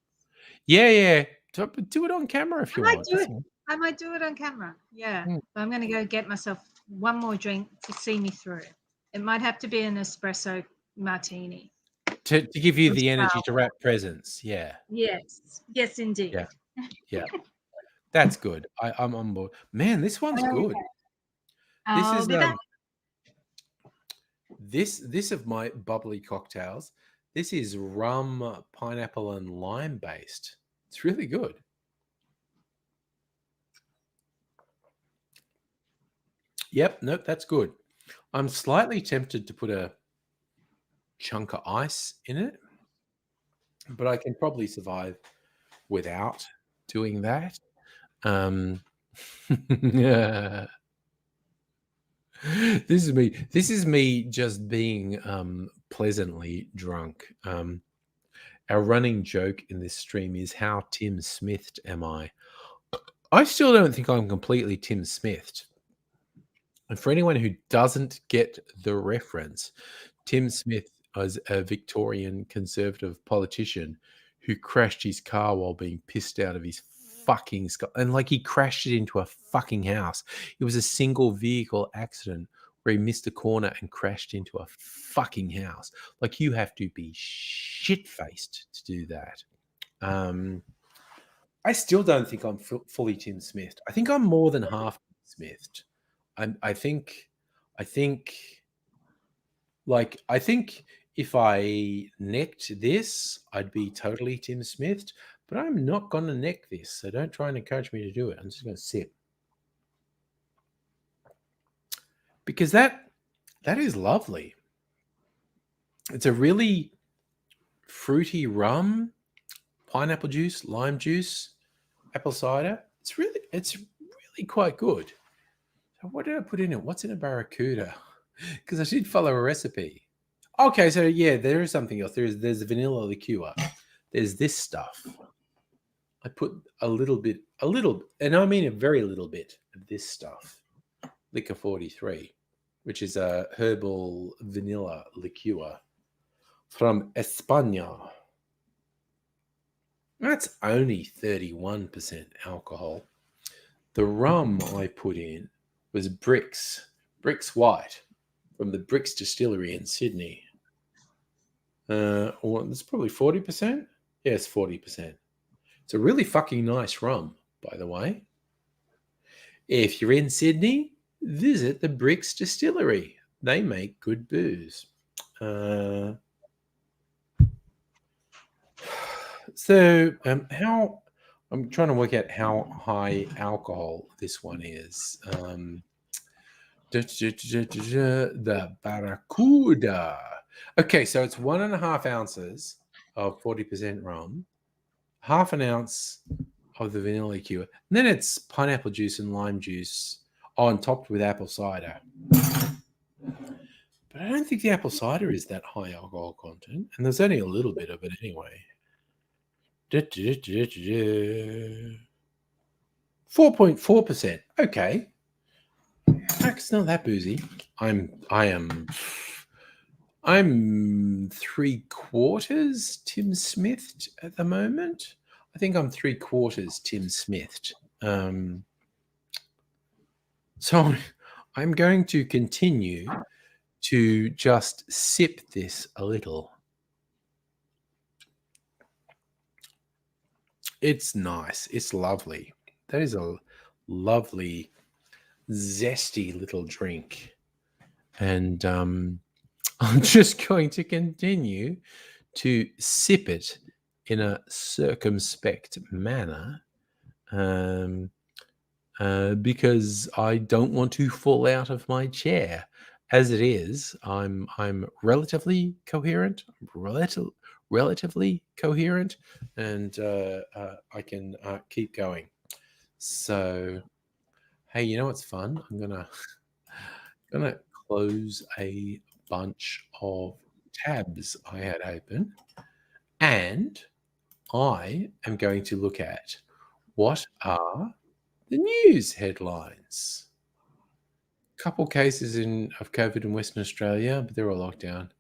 Yeah. Do it on camera if you want. I might do it on camera. Yeah. Mm. But I'm going to go get myself one more drink to see me through. It might have to be an espresso martini. To give you With the energy flour. to wrap presents. Yeah. Yes, indeed. Yeah. That's good. I'm on board. Man, this one's good. This I'll is be back. this of my bubbly cocktails. This is rum, pineapple, and lime based. It's really good. Yep, nope, that's good. I'm slightly tempted to put a chunk of ice in it, but I can probably survive without doing that. Yeah. This is me just being pleasantly drunk. Our running joke in this stream is how Tim Smithed am I? I still don't think I'm completely Tim Smithed. And for anyone who doesn't get the reference, Tim Smith was a Victorian Conservative politician who crashed his car while being pissed out of his fucking sky. And like he crashed it into a fucking house. It was a single vehicle accident where he missed a corner and crashed into a fucking house. Like you have to be shit-faced to do that. I still don't think I'm fully Tim Smith. I think I'm more than half Tim Smithed. I think if I necked this, I'd be totally Tim Smithed, but I'm not going to neck this. So don't try and encourage me to do it. I'm just going to sip. Because that is lovely. It's a really fruity rum, pineapple juice, lime juice, apple cider. It's really quite good. So what did I put in it? What's in a Barracuda? Because I did follow a recipe. Okay, so yeah, there is something else. There's a vanilla liqueur. There's this stuff. I put a little, and I mean a very little bit of this stuff. Liquor 43, which is a herbal vanilla liqueur from España. That's only 31% alcohol. The rum I put in was Brix White from the Brix Distillery in Sydney. It's probably 40%. Yeah, it's 40%. It's a really fucking nice rum, by the way. If you're in Sydney, visit the Brix Distillery. They make good booze. So how I'm trying to work out how high alcohol this one is. The Barracuda. Okay, so it's 1.5 ounces of 40% rum, half an ounce of the vanilla liqueur, and then it's pineapple juice and lime juice on topped with apple cider. But I don't think the apple cider is that high alcohol content, and there's only a little bit of it anyway. 4.4%. Okay. It's not that boozy. I'm 3/4 Tim Smithed at the moment. I think I'm 3/4 Tim Smithed. So I'm going to continue to just sip this a little. It's nice. It's lovely. That is a lovely, zesty little drink. And I'm just going to continue to sip it in a circumspect manner because I don't want to fall out of my chair. As it is, I'm relatively coherent, relatively coherent, and I can keep going. So, hey, you know what's fun? I'm gonna close a bunch of tabs I had open, and I am going to look at what are the news headlines. Couple cases of COVID in Western Australia, but they're all locked down.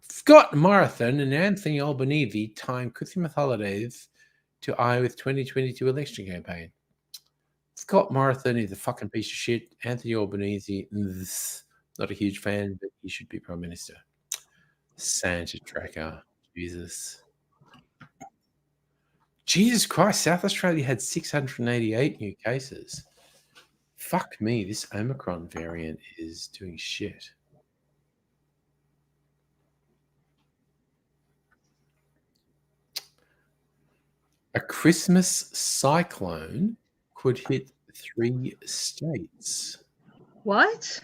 Scott Morrison and Anthony Albanese timed Christmas holidays to eye with 2022 election campaign. Scott Morrison is a fucking piece of shit. Anthony Albanese, not a huge fan, but he should be Prime Minister. Santa tracker. Jesus Christ, South Australia had 688 new cases. Fuck me, this Omicron variant is doing shit. A Christmas cyclone could hit 3 states. What?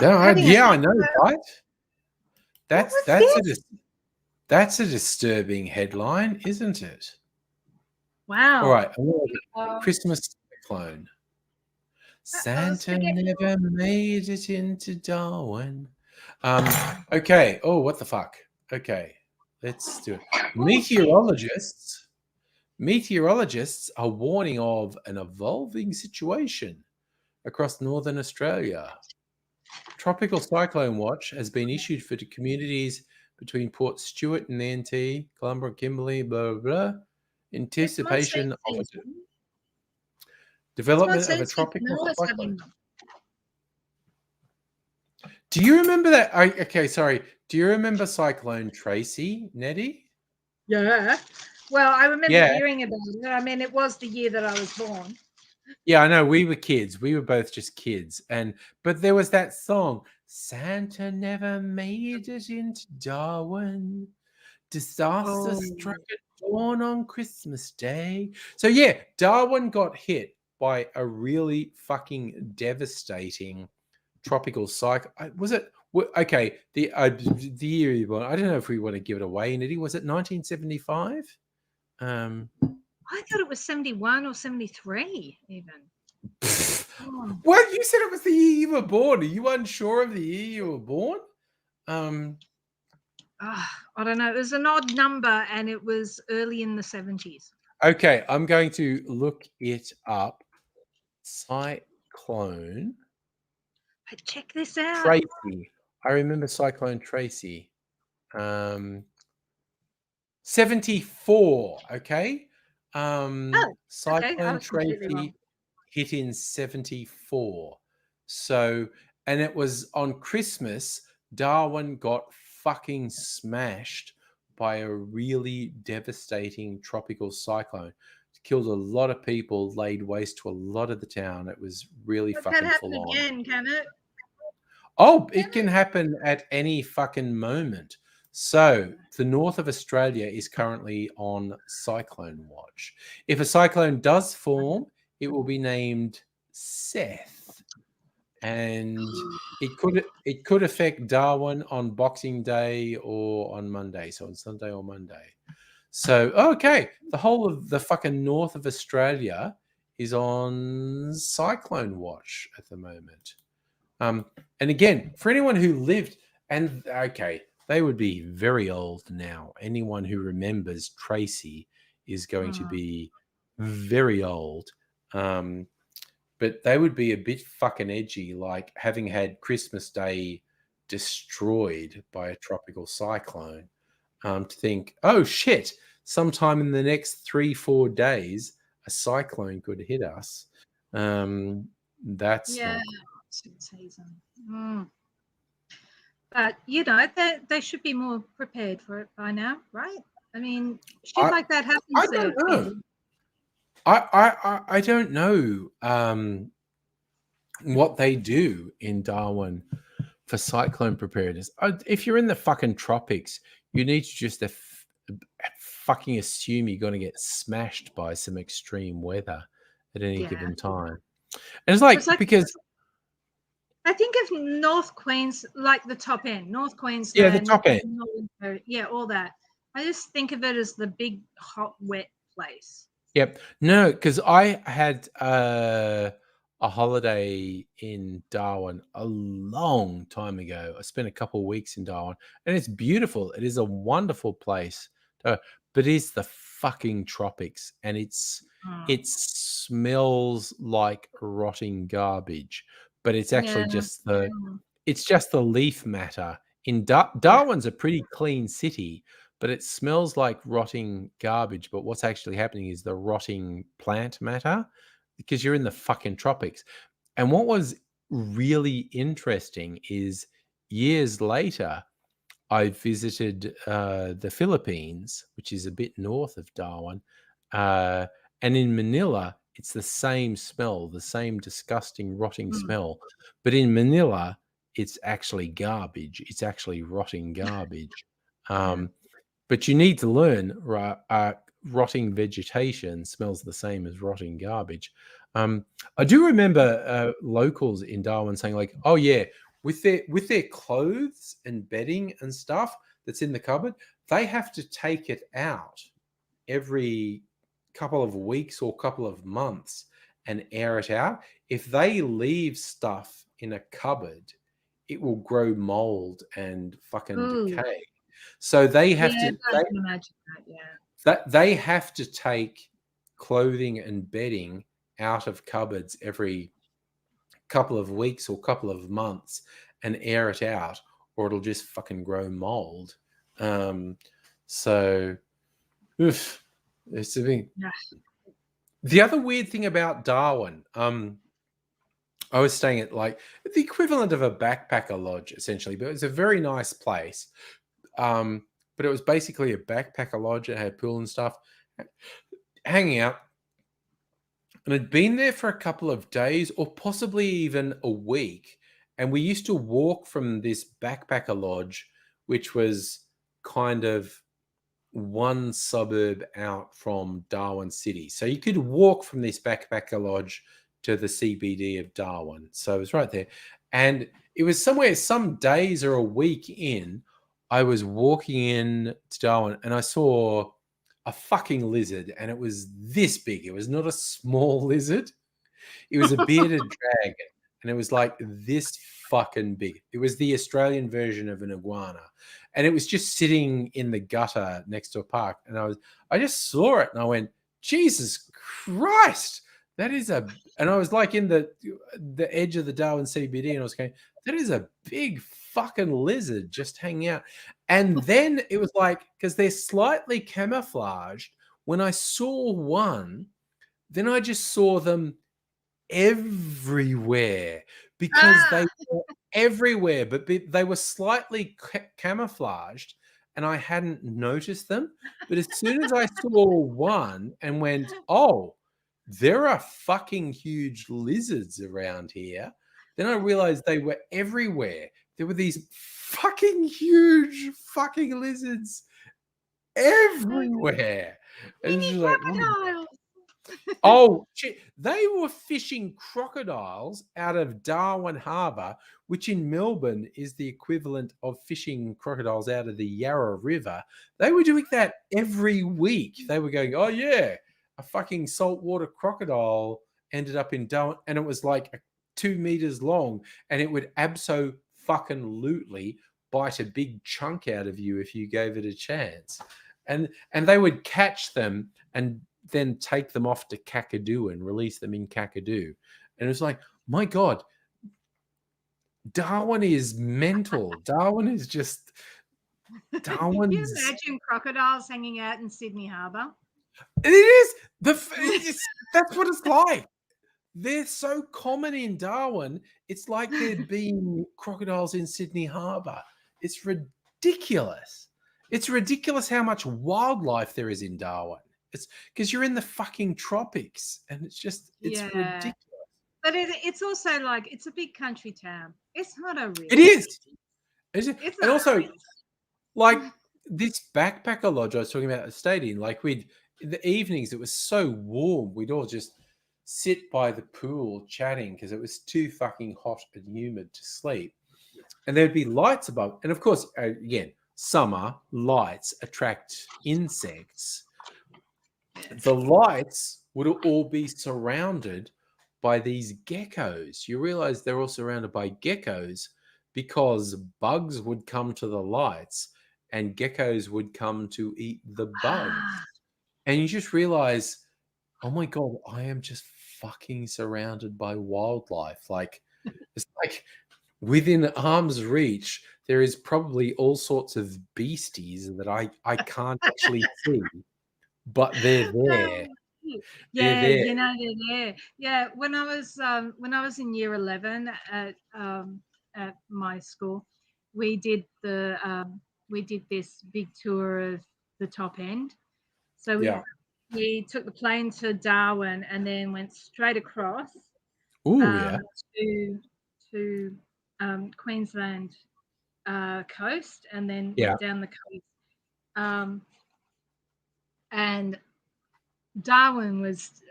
Yeah, I know, right? That's a disturbing headline, isn't it? Wow. All right, Christmas cyclone. Santa never made it into Darwin. Okay. Oh, what the fuck? Okay, let's do it. Meteorologists are warning of an evolving situation across northern Australia. Tropical cyclone watch has been issued for the communities between Port Stewart and NT, Columba and Kimberley, blah, blah, blah. Anticipation of it. Development of a Someone says tropical Manila's cyclone. having them. Do you remember that? Okay, sorry. Do you remember Cyclone Tracy, Nettie? Yeah. Well, I remember Yeah. hearing about it. I mean, it was the year that I was born. Yeah, I know. We were kids. We were both just kids. But there was that song, Santa never made it into Darwin. Disaster struck at dawn on Christmas Day. So yeah, Darwin got hit by a really fucking devastating tropical cycle. Was it okay? The year you were born. I don't know if we want to give it away, Nitty. Was it 1975? I thought it was 71 or 73 even. Oh. Well, you said it was the year you were born. Are you unsure of the year you were born? I don't know. It was an odd number and it was early in the 70s. Okay, I'm going to look it up. Cyclone But check this out. Tracy. I remember Cyclone Tracy. 74. Okay. Cyclone was completely wrong. Tracy hit in 74. So, and it was on Christmas. Darwin got fucking smashed by a really devastating tropical cyclone. It killed a lot of people, laid waste to a lot of the town. It was really But fucking can happen full on. again, can it? Oh, it can happen at any fucking moment. So the north of Australia is currently on cyclone watch. If a cyclone does form, it will be named Seth, and it could affect Darwin on Boxing Day or on Monday, so on Sunday or Monday. So okay, the whole of the fucking north of Australia is on cyclone watch at the moment. And again, for anyone who lived, and okay, they would be very old now. Anyone who remembers Tracy is going to be very old. But they would be a bit fucking edgy, like having had Christmas Day destroyed by a tropical cyclone. To think, oh shit, sometime in the next 3-4 days, a cyclone could hit us. That's not Season. But you know, they should be more prepared for it by now, right? I mean, shit like that happens. I don't know. I don't know what they do in Darwin for cyclone preparedness. If you're in the fucking tropics, you need to just fucking assume you're going to get smashed by some extreme weather at any given time. And it's like because I think of North Queens, like the top end, North Queensland. Yeah, the top end. Yeah, all that. I just think of it as the big, hot, wet place. Yep. No, because I had a holiday in Darwin a long time ago. I spent a couple of weeks in Darwin, and it's beautiful. It is a wonderful place, but it's the fucking tropics, and it smells like rotting garbage. But it's actually just the leaf matter. In Darwin's a pretty clean city, but it smells like rotting garbage. But what's actually happening is the rotting plant matter, because you're in the fucking tropics. And what was really interesting is years later, I visited the Philippines, which is a bit north of Darwin. And in Manila, it's the same smell, the same disgusting, rotting smell. But in Manila, it's actually garbage. It's actually rotting garbage. But you need to learn, rotting vegetation smells the same as rotting garbage. I do remember locals in Darwin saying like, oh yeah, with their clothes and bedding and stuff that's in the cupboard, they have to take it out every couple of weeks or couple of months and air it out. If they leave stuff in a cupboard, it will grow mold and fucking decay. So they have they have to take clothing and bedding out of cupboards every couple of weeks or couple of months and air it out, or it'll just fucking grow mold. So it's a bit, The other weird thing about Darwin, I was staying at like the equivalent of a backpacker lodge, essentially, but it was a very nice place. But it was basically a backpacker lodge. It had a pool and stuff, hanging out. And I'd been there for a couple of days or possibly even a week. And we used to walk from this backpacker lodge, which was kind of one suburb out from Darwin City. So you could walk from this backpacker lodge to the CBD of Darwin. So it was right there. And it was somewhere, some days or a week in, I was walking in to Darwin and I saw a fucking lizard, and it was this big. It was not a small lizard. It was a bearded dragon, and it was like this fucking big. It was the Australian version of an iguana, and it was just sitting in the gutter next to a park. And I just saw it, and I went, Jesus Christ, that is a. And I was like in the edge of the Darwin CBD, and I was going, that is a big fucking lizard just hanging out. And then it was like, because they're slightly camouflaged, when I saw one, then I just saw them everywhere because they were everywhere, but they were slightly camouflaged and I hadn't noticed them. But as soon as I saw one and went, oh, there are fucking huge lizards around here, then I realized they were everywhere. There were these fucking huge fucking lizards everywhere. And Mini it's just like, crocodiles. oh, shit. They were fishing crocodiles out of Darwin Harbour, which in Melbourne is the equivalent of fishing crocodiles out of the Yarra River. They were doing that every week. They were going, oh, yeah, a fucking saltwater crocodile ended up in Darwin, and it was like 2 meters long, and it would abso-fucking-lutely bite a big chunk out of you if you gave it a chance. And they would catch them and then take them off to Kakadu and release them in Kakadu. And it was like, my God, Darwin is mental. Darwin is just Can you Darwin's. imagine crocodiles hanging out in Sydney Harbour? It is that's what it's like. They're so common in Darwin. It's like there being crocodiles in Sydney Harbour. It's ridiculous. It's ridiculous how much wildlife there is in Darwin. It's because you're in the fucking tropics, and it's ridiculous. But it's also like it's a big country town. It's not a real. It is. It's And not also, real. like this backpacker lodge I was talking about, stayed in. Like in the evenings, it was so warm. We'd all just sit by the pool chatting because it was too fucking hot and humid to sleep. And there'd be lights above. And of course, again, summer lights attract insects. The lights would all be surrounded by these geckos. You realize they're all surrounded by geckos because bugs would come to the lights and geckos would come to eat the bugs. And you just realize, oh my God, I am just fucking surrounded by wildlife. Like, it's like within arm's reach, there is probably all sorts of beasties that I can't actually see, but they're there. Yeah, They're there. you know they're there. Yeah, when I was in year 11 at my school, we did this big tour of the top end. So we took the plane to Darwin and then went straight across to Queensland coast and then went down the coast. And Darwin was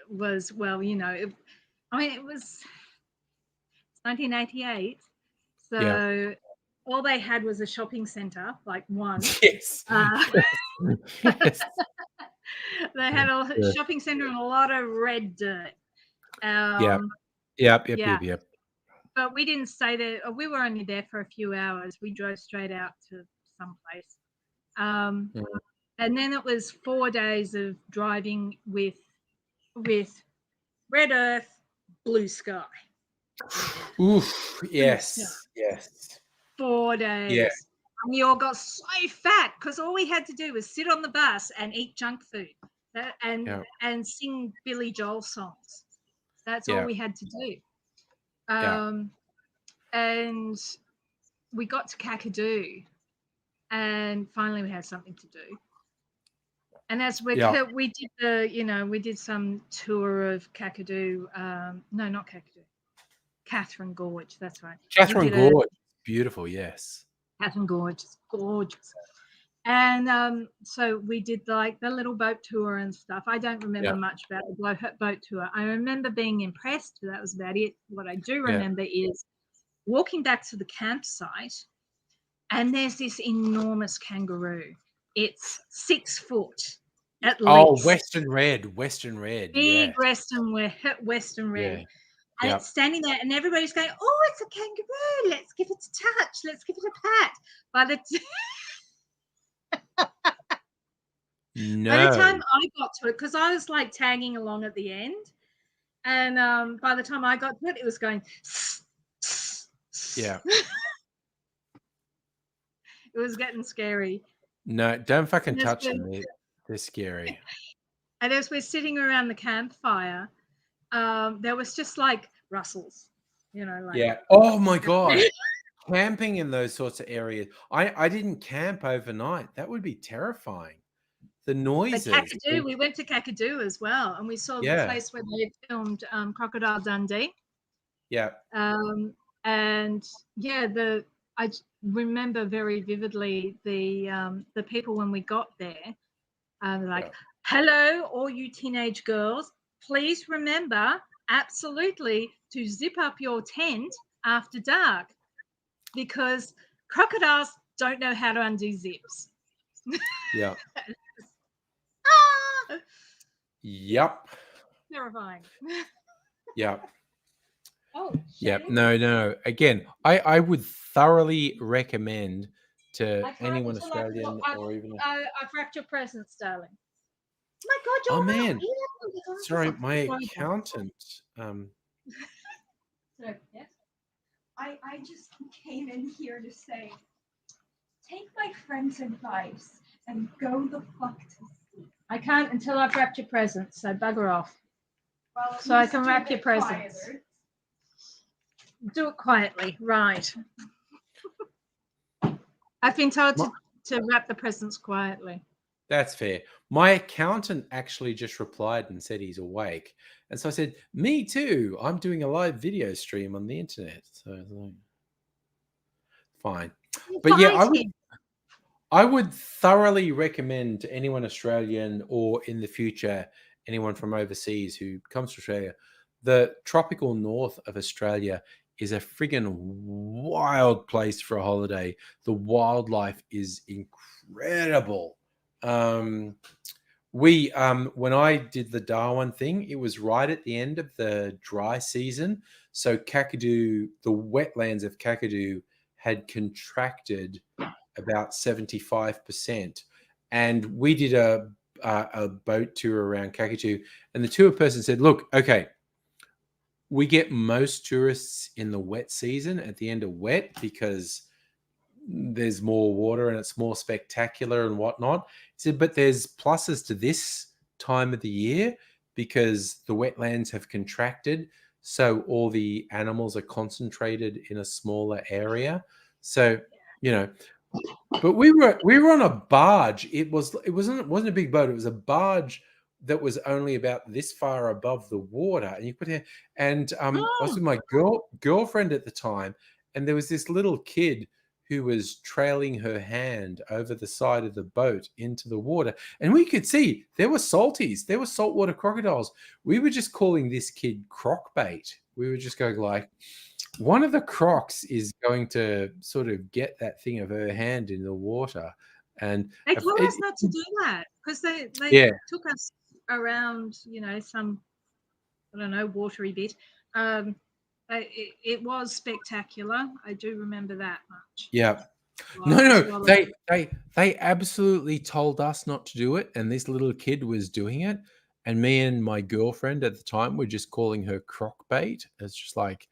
well, you know, it was 1988, so all they had was a shopping centre, like one. Yes. Yes. They had a shopping centre and a lot of red dirt. Yep. But we didn't stay there. We were only there for a few hours. We drove straight out to some place. And then it was 4 days of driving with red earth, blue sky. Oof, yes. 4 days. Yeah. And we all got so fat because all we had to do was sit on the bus and eat junk food and sing Billy Joel songs. That's all Yeah. we had to do. Yeah. And we got to Kakadu, and finally we had something to do. And as we did some tour of Kakadu. No, not Kakadu. Catherine Gorge. That's right. Catherine Gorge, beautiful. Yes. Catherine Gorge is gorgeous. And so we did like the little boat tour and stuff. I don't remember much about the boat tour. I remember being impressed, but that was about it. What I do remember is walking back to the campsite, and there's this enormous kangaroo. It's 6 foot at least. Oh, Western Red. Big Yeah. Western Red. Yeah. And it's standing there, and everybody's going, "Oh, it's a kangaroo! Let's give it a touch. Let's give it a pat." By the time I got to it, because I was like tagging along at the end, and by the time I got to it, it was going. Yeah. It was getting scary. No, don't fucking touch them. They're scary. And as we're sitting around the campfire, there was just like rustles, like. Yeah. Oh my God. Camping in those sorts of areas. I didn't camp overnight. That would be terrifying. The noises. But Kakadu, we went to Kakadu as well, and we saw the place where they filmed Crocodile Dundee. Yeah. And yeah, I remember very vividly the people when we got there, like, "Hello, all you teenage girls, please remember absolutely to zip up your tent after dark, because crocodiles don't know how to undo zips." Yeah. Yep. Terrifying. Yep. Oh, yep. No. Again, I would thoroughly recommend to anyone Australian or even. I've wrapped your presents, darling. My God, you're Oh not man. here. Sorry, my accountant. So, yes. I just came in here to say, take my friend's advice and go the fuck to sleep. I can't until I've wrapped your presents, so bugger off. Well, So I can wrap your presents. Quieter. Do it quietly, right? I've been told to wrap the presents quietly. That's fair. My accountant actually just replied and said he's awake. And so I said, me too. I'm doing a live video stream on the internet. So fine. But yeah, I would thoroughly recommend to anyone Australian or in the future, anyone from overseas who comes to Australia, the tropical north of Australia is a friggin' wild place for a holiday. The wildlife is incredible. When I did the Darwin thing, it was right at the end of the dry season. So Kakadu, the wetlands of Kakadu had contracted about 75%. And we did a boat tour around Kakadu, and the tour person said, look, okay, we get most tourists in the wet season at the end of wet because there's more water and it's more spectacular and whatnot. He said, but there's pluses to this time of the year because the wetlands have contracted. So all the animals are concentrated in a smaller area. So, but we were on a barge. It wasn't a big boat. It was a barge that was only about this far above the water. And you put it, and I was with my girlfriend at the time, and there was this little kid who was trailing her hand over the side of the boat into the water. And we could see there were salties, there were saltwater crocodiles. We were just calling this kid croc bait. We were just going like, one of the crocs is going to sort of get that thing of her hand in the water. And they told us not to do that because they took us around, some, I don't know, watery bit. It was spectacular. I do remember that much. Yeah. No. They absolutely told us not to do it, and this little kid was doing it, and me and my girlfriend at the time were just calling her croc bait. It's just like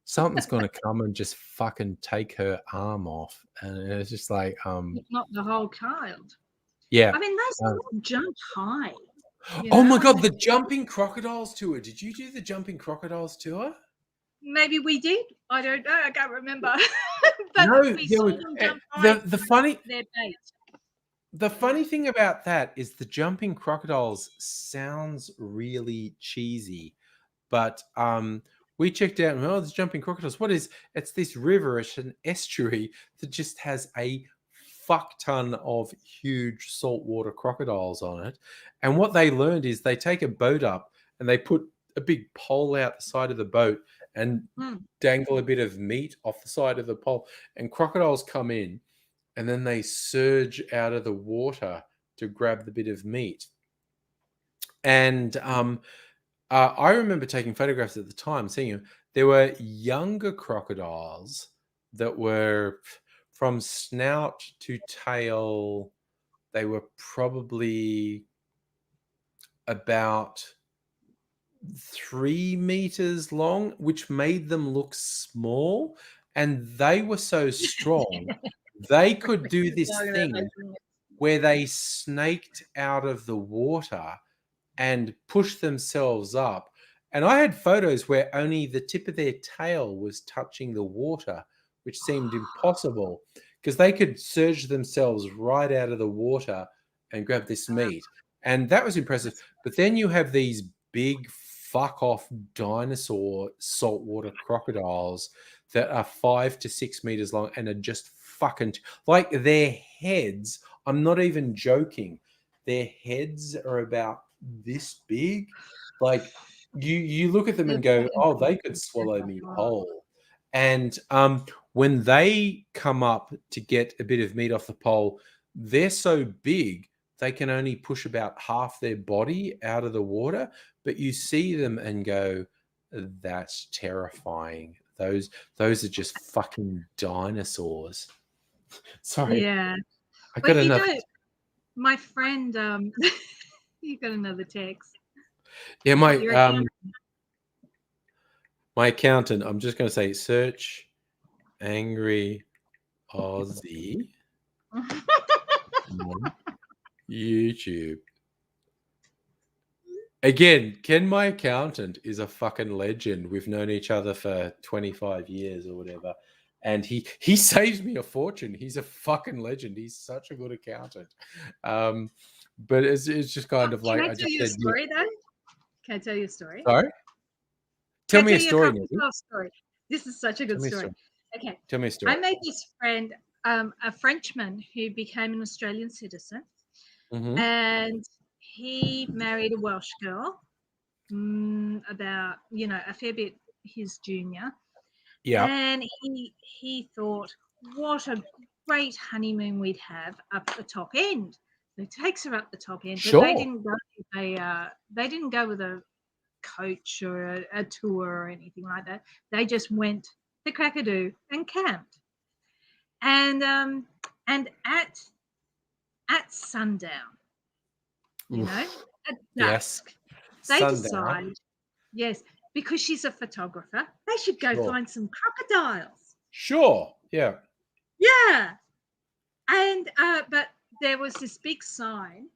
something's going to come and just fucking take her arm off, and it's just like if not the whole child. Yeah. I mean, those jump high. You Oh know, my on God, the- the Jumping Crocodiles tour. Did you do the Jumping Crocodiles tour? maybe we did. I don't know. I can't remember. But No, we there saw was, them jump by their bait. the funny thing about that is the Jumping Crocodiles sounds really cheesy, but we checked out, oh, there's Jumping Crocodiles. What is it's this river, it's an estuary that just has a fuck ton of huge saltwater crocodiles on it. And what they learned is they take a boat up and they put a big pole out the side of the boat and dangle a bit of meat off the side of the pole, and crocodiles come in and then they surge out of the water to grab the bit of meat. And I remember taking photographs at the time, seeing them. There were younger crocodiles that were from snout to tail. They were probably about 3 meters long, which made them look small. And they were so strong, they could do this thing where they snaked out of the water and pushed themselves up. And I had photos where only the tip of their tail was touching the water, which seemed impossible because they could surge themselves right out of the water and grab this meat. And that was impressive. But then you have these big fuck off dinosaur saltwater crocodiles that are 5 to 6 meters long and are just fucking like their heads. I'm not even joking. Their heads are about this big. Like you look at them and go, oh, they could swallow me whole. And when they come up to get a bit of meat off the pole, they're so big they can only push about half their body out of the water. But you see them and go, that's terrifying. Those are just fucking dinosaurs. Sorry. Yeah. I Well, got you enough. know, my friend, you got another text. Yeah, Your account- my accountant, I'm just going to say search angry Aussie on YouTube. Again, Ken, my accountant, is a fucking legend. We've known each other for 25 years or whatever. And he saves me a fortune. He's a fucking legend. He's such a good accountant. But it's just kind of like Can I I tell just you a said, story though? Can I tell you a story? sorry? Tell Can I me a tell you story, couple Nikki. of story? This is such a good Tell me a story. story. Okay. Tell me a story. I made this friend, a Frenchman who became an Australian citizen, Mhm. and he married a Welsh girl, about a fair bit his junior, Yeah. and he thought, what a great honeymoon we'd have up at the top end. So he takes her up the top end, but Sure. they didn't go with a coach or a tour or anything like that. They just went to Kakadu and camped. And at sundown, Oof. at Yes. dusk, they Sundown. decide, yes, because she's a photographer, they should go Sure. find some crocodiles. Sure. Yeah. Yeah. And but there was this big sign.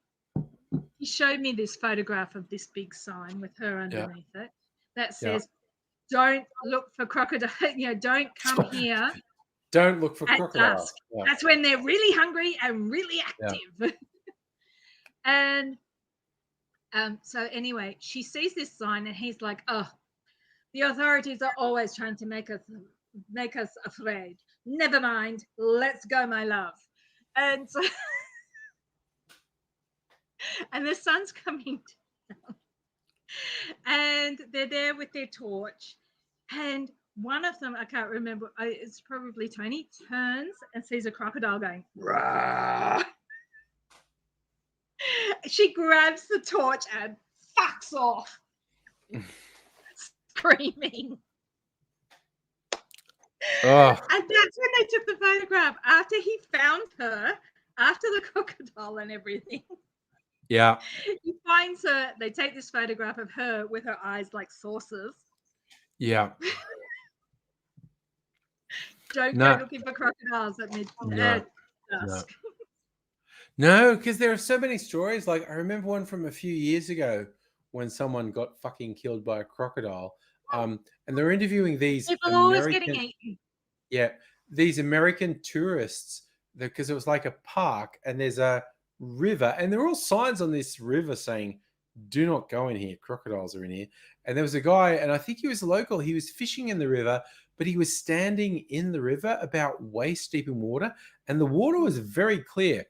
He showed me this photograph of this big sign with her underneath it that says, don't look for crocodile, don't come here Don't look for at crocodiles. dusk. Yeah. That's when they're really hungry and really active. And so anyway, she sees this sign and he's like, oh, the authorities are always trying to make us afraid. Never mind. Let's go, my love. And so and the sun's coming down. And they're there with their torch. And one of them, I can't remember, it's probably Tony, turns and sees a crocodile going, rah. She grabs the torch and fucks off, screaming. Oh. And that's when they took the photograph, after he found her, after the crocodile and everything. Yeah. He finds her, they take this photograph of her with her eyes like saucers. Yeah. Don't No. go looking for crocodiles at No. dusk. No, because there are so many stories. Like I remember one from a few years ago when someone got fucking killed by a crocodile. And they're interviewing these People are always getting American, eaten. yeah, these American tourists because it was like a park and there's a river and there are all signs on this river saying, "Do not go in here. Crocodiles are in here." And there was a guy, and I think he was local. He was fishing in the river, but he was standing in the river about waist deep in water, and the water was very clear.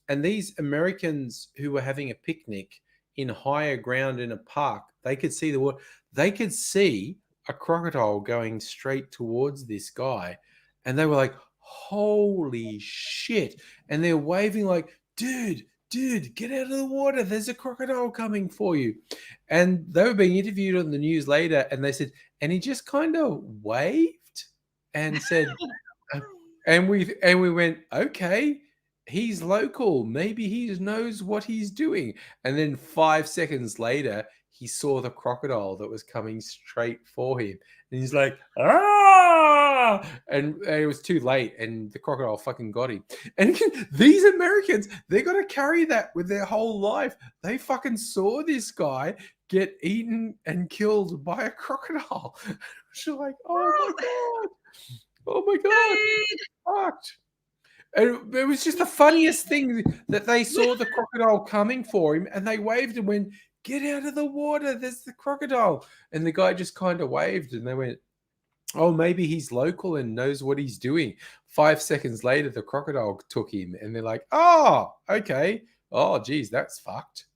And these Americans who were having a picnic in higher ground in a park, they could see the water. They could see a crocodile going straight towards this guy. And they were like, holy shit. And they're waving like, dude, get out of the water. There's a crocodile coming for you. And they were being interviewed on the news later. And they said, and he just kind of waved and said, and we went, okay, he's local. Maybe he knows what he's doing. And then 5 seconds later, he saw the crocodile that was coming straight for him. And he's like, ah! And it was too late. And the crocodile fucking got him. And these Americans, they're going to carry that with their whole life. They fucking saw this guy get eaten and killed by a crocodile. She's like, oh my God. Oh my God. Fucked. And it was just the funniest thing that they saw the crocodile coming for him and they waved and went, get out of the water. There's the crocodile. And the guy just kind of waved and they went, oh, maybe he's local and knows what he's doing. 5 seconds later, the crocodile took him and they're like, oh, okay. Oh, geez, that's fucked.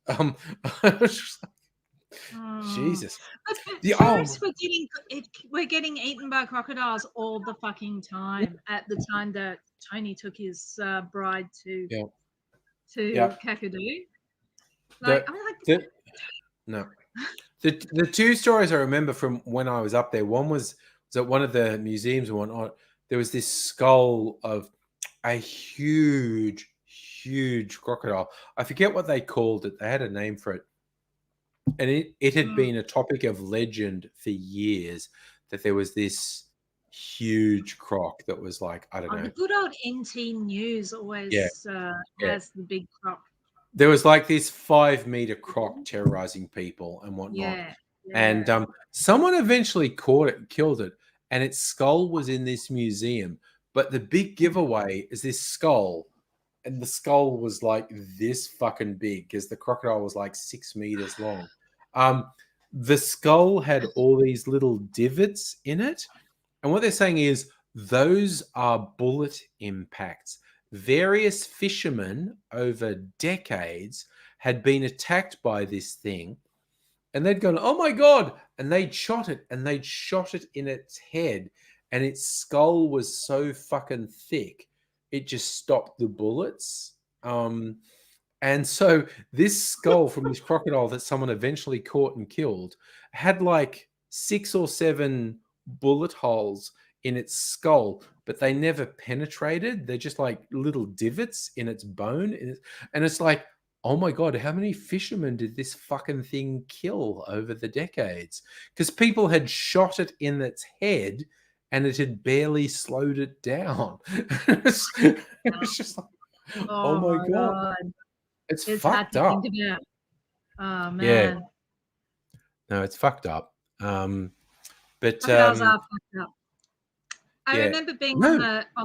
Jesus. But tourists were getting eaten by crocodiles all the fucking time at the time that Tony took his bride to Kakadu. Like, The two stories I remember from when I was up there, one was at one of the museums and whatnot. There was this skull of a huge crocodile. I forget what they called it. They had a name for it. And it had been a topic of legend for years that there was this huge croc that was like, I don't know. The good old NT News always has the big croc. There was like this 5-meter croc terrorizing people and whatnot. Yeah. And someone eventually caught it and killed it. And its skull was in this museum. But the big giveaway is this skull. And the skull was like this fucking big because the crocodile was like 6 meters long. The skull had all these little divots in it. And what they're saying is those are bullet impacts. Various fishermen over decades had been attacked by this thing. And they'd gone, oh my God. And they'd shot it in its head. And its skull was so fucking thick, it just stopped the bullets. And so this skull from this crocodile that someone eventually caught and killed had like 6 or 7 bullet holes in its skull, but they never penetrated. They're just like little divots in its bone. And it's like, oh my God, how many fishermen did this fucking thing kill over the decades? Because people had shot it in its head and it had barely slowed it down. It's just like, oh my God. It's fucked up. Think about. Oh, man. Yeah. No, it's fucked up. But crocodiles are fucked up. I remember being on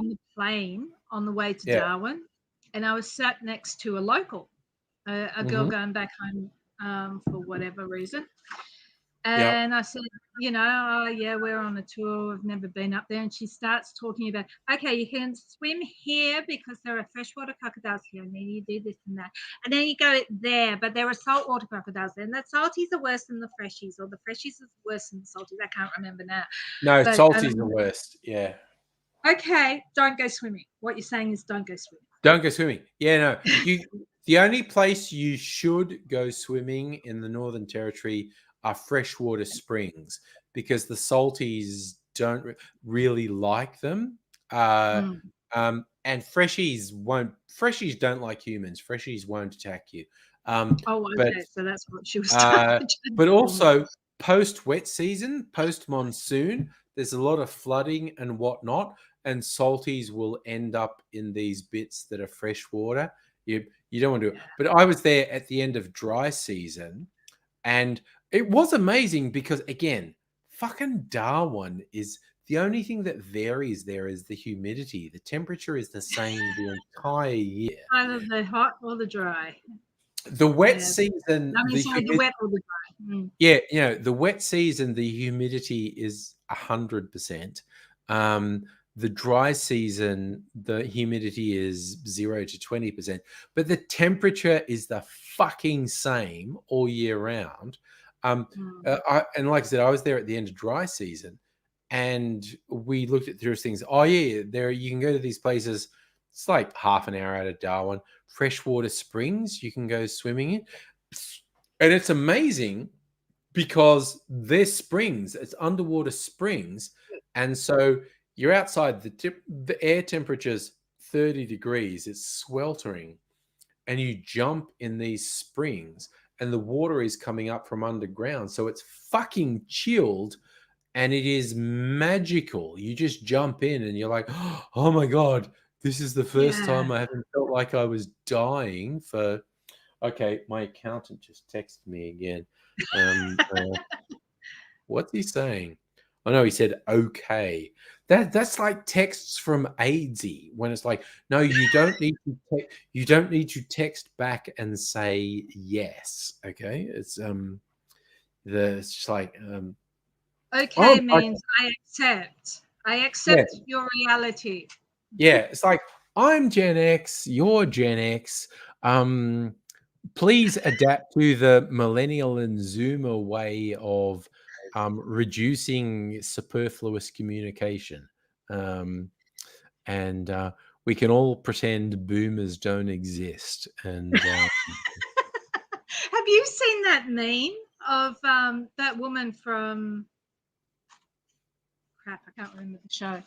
the plane on the way to Darwin, and I was sat next to a local, a girl going back home for whatever reason. And I said, we're on a tour. I've never been up there. And she starts talking about, okay, you can swim here because there are freshwater crocodiles here. And then you do this and that. And then you go there, but there are saltwater crocodiles there. And the salties are worse than the freshies, or the freshies are worse than the salties. I can't remember now. No, salties are the worst. Yeah. Okay, don't go swimming. What you're saying is don't go swimming. Don't go swimming. Yeah, no. The only place you should go swimming in the Northern Territory are freshwater springs because the salties don't really like them. And freshies don't like humans. Freshies won't attack you. So that's what she was talking But also post-wet season, post-monsoon, there's a lot of flooding and whatnot, and salties will end up in these bits that are freshwater. You don't want to do it. But I was there at the end of dry season, and it was amazing because, again, fucking Darwin is the only thing that varies there is the humidity. The temperature is the same the entire year. Either the hot or the dry. The wet Yeah. season, I mean, sorry, the wet or the dry. Mm. yeah, the wet season, the humidity is 100%. The dry season, the humidity is 0 to 20%, but the temperature is the fucking same all year round. And like I said, I was there at the end of dry season, and we looked at those things. Oh yeah, there you can go to these places. It's like half an hour out of Darwin. Freshwater springs you can go swimming in, and it's amazing because they're springs. It's underwater springs, and so you're outside. The air temperature's 30 degrees. It's sweltering, and you jump in these springs, and the water is coming up from underground, so it's fucking chilled. And it is magical. You just jump in and you're like, oh my God, this is the first time I haven't felt like I was dying for. Okay, my accountant just texted me again. What's he saying? Oh no, he said okay. That's like texts from AIDSy when it's like, no, you don't need to you don't need to text back and say yes. Okay, it's it's just like Okay means I accept. I accept your reality. Yeah, it's like I'm Gen X, you're Gen X. Please adapt to the millennial and Zoomer way of reducing superfluous communication. And we can all pretend boomers don't exist. And Have you seen that meme of that woman from crap? I can't remember the show.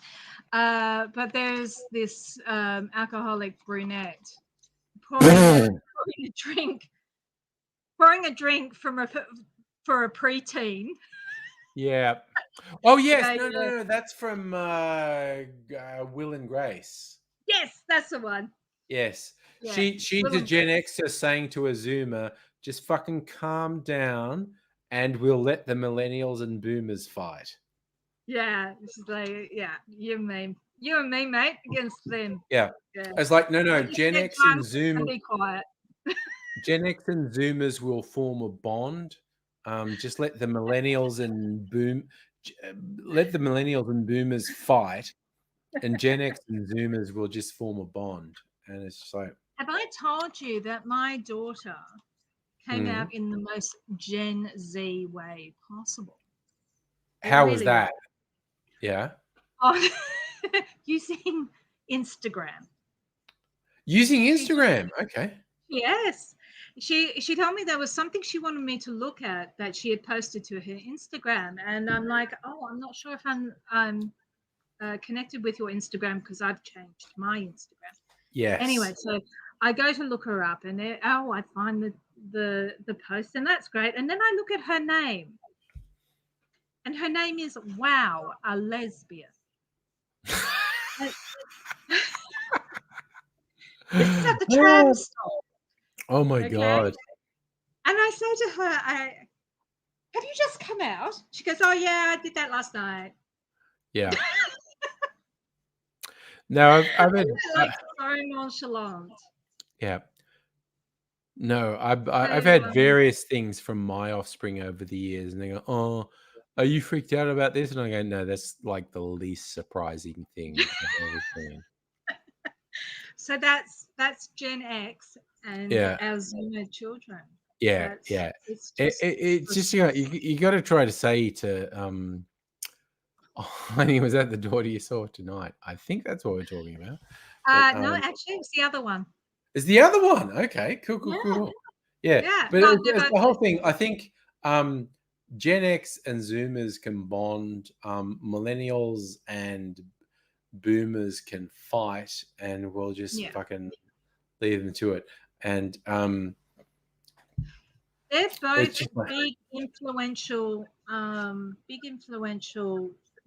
But there's this alcoholic brunette pouring a drink from for a preteen. yeah. Oh yes, no. That's from Will and Grace. Yes, that's the one. Yes. Yeah. She's a Gen Xer saying to a Zoomer, just fucking calm down and we'll let the millennials and boomers fight. Yeah. It's like, yeah, you and me, mate, against them. Yeah. It's like, no, Gen X and Zoomers. Be quiet. Gen X and Zoomers will form a bond. Just let the millennials and boomers fight, and Gen X and Zoomers will just form a bond. And it's just like, have I told you that my daughter came out in the most Gen Z way possible? How was that? Yeah. Oh, using Instagram. Using Instagram, okay. Yes. She told me there was something she wanted me to look at that she had posted to her Instagram, and I'm like, oh, I'm not sure if I'm connected with your Instagram because I've changed my Instagram. Yes. Anyway, so I go to look her up, and I find the post, and that's great. And then I look at her name, and her name is Wow, a lesbian. This is at the tram stop. Oh my God. And I say to her, have you just come out? She goes, oh yeah, I did that last night. Yeah. No, I've had like so nonchalant. Yeah. No, I've had various things from my offspring over the years, and they go, "Oh, are you freaked out about this?" And I go, "No, that's like the least surprising thing I've ever seen." So that's Gen X and our Zoomer children. Yeah, It's just you got to try to say to Honey, was that the daughter you saw tonight? I think that's what we're talking about. No, actually, it's the other one. It's the other one. Okay, cool. Yeah. But it's the whole thing. I think Gen X and Zoomers can bond. Millennials and Boomers can fight, and we'll just fucking leave them to it. And they're both big influential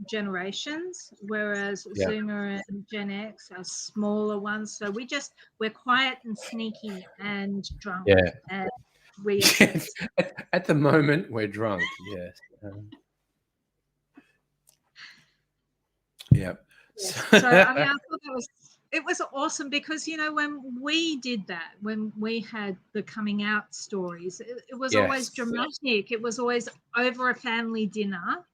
generations, whereas Yeah. Zoomer and Gen X are smaller ones. So we're quiet and sneaky and drunk, Yeah. and we Yes. accept. At the moment, we're drunk. Yes. Yeah. Yes. So I mean, I thought it was awesome because when we did that, when we had the coming out stories, it was always Yes. dramatic. It was always over a family dinner.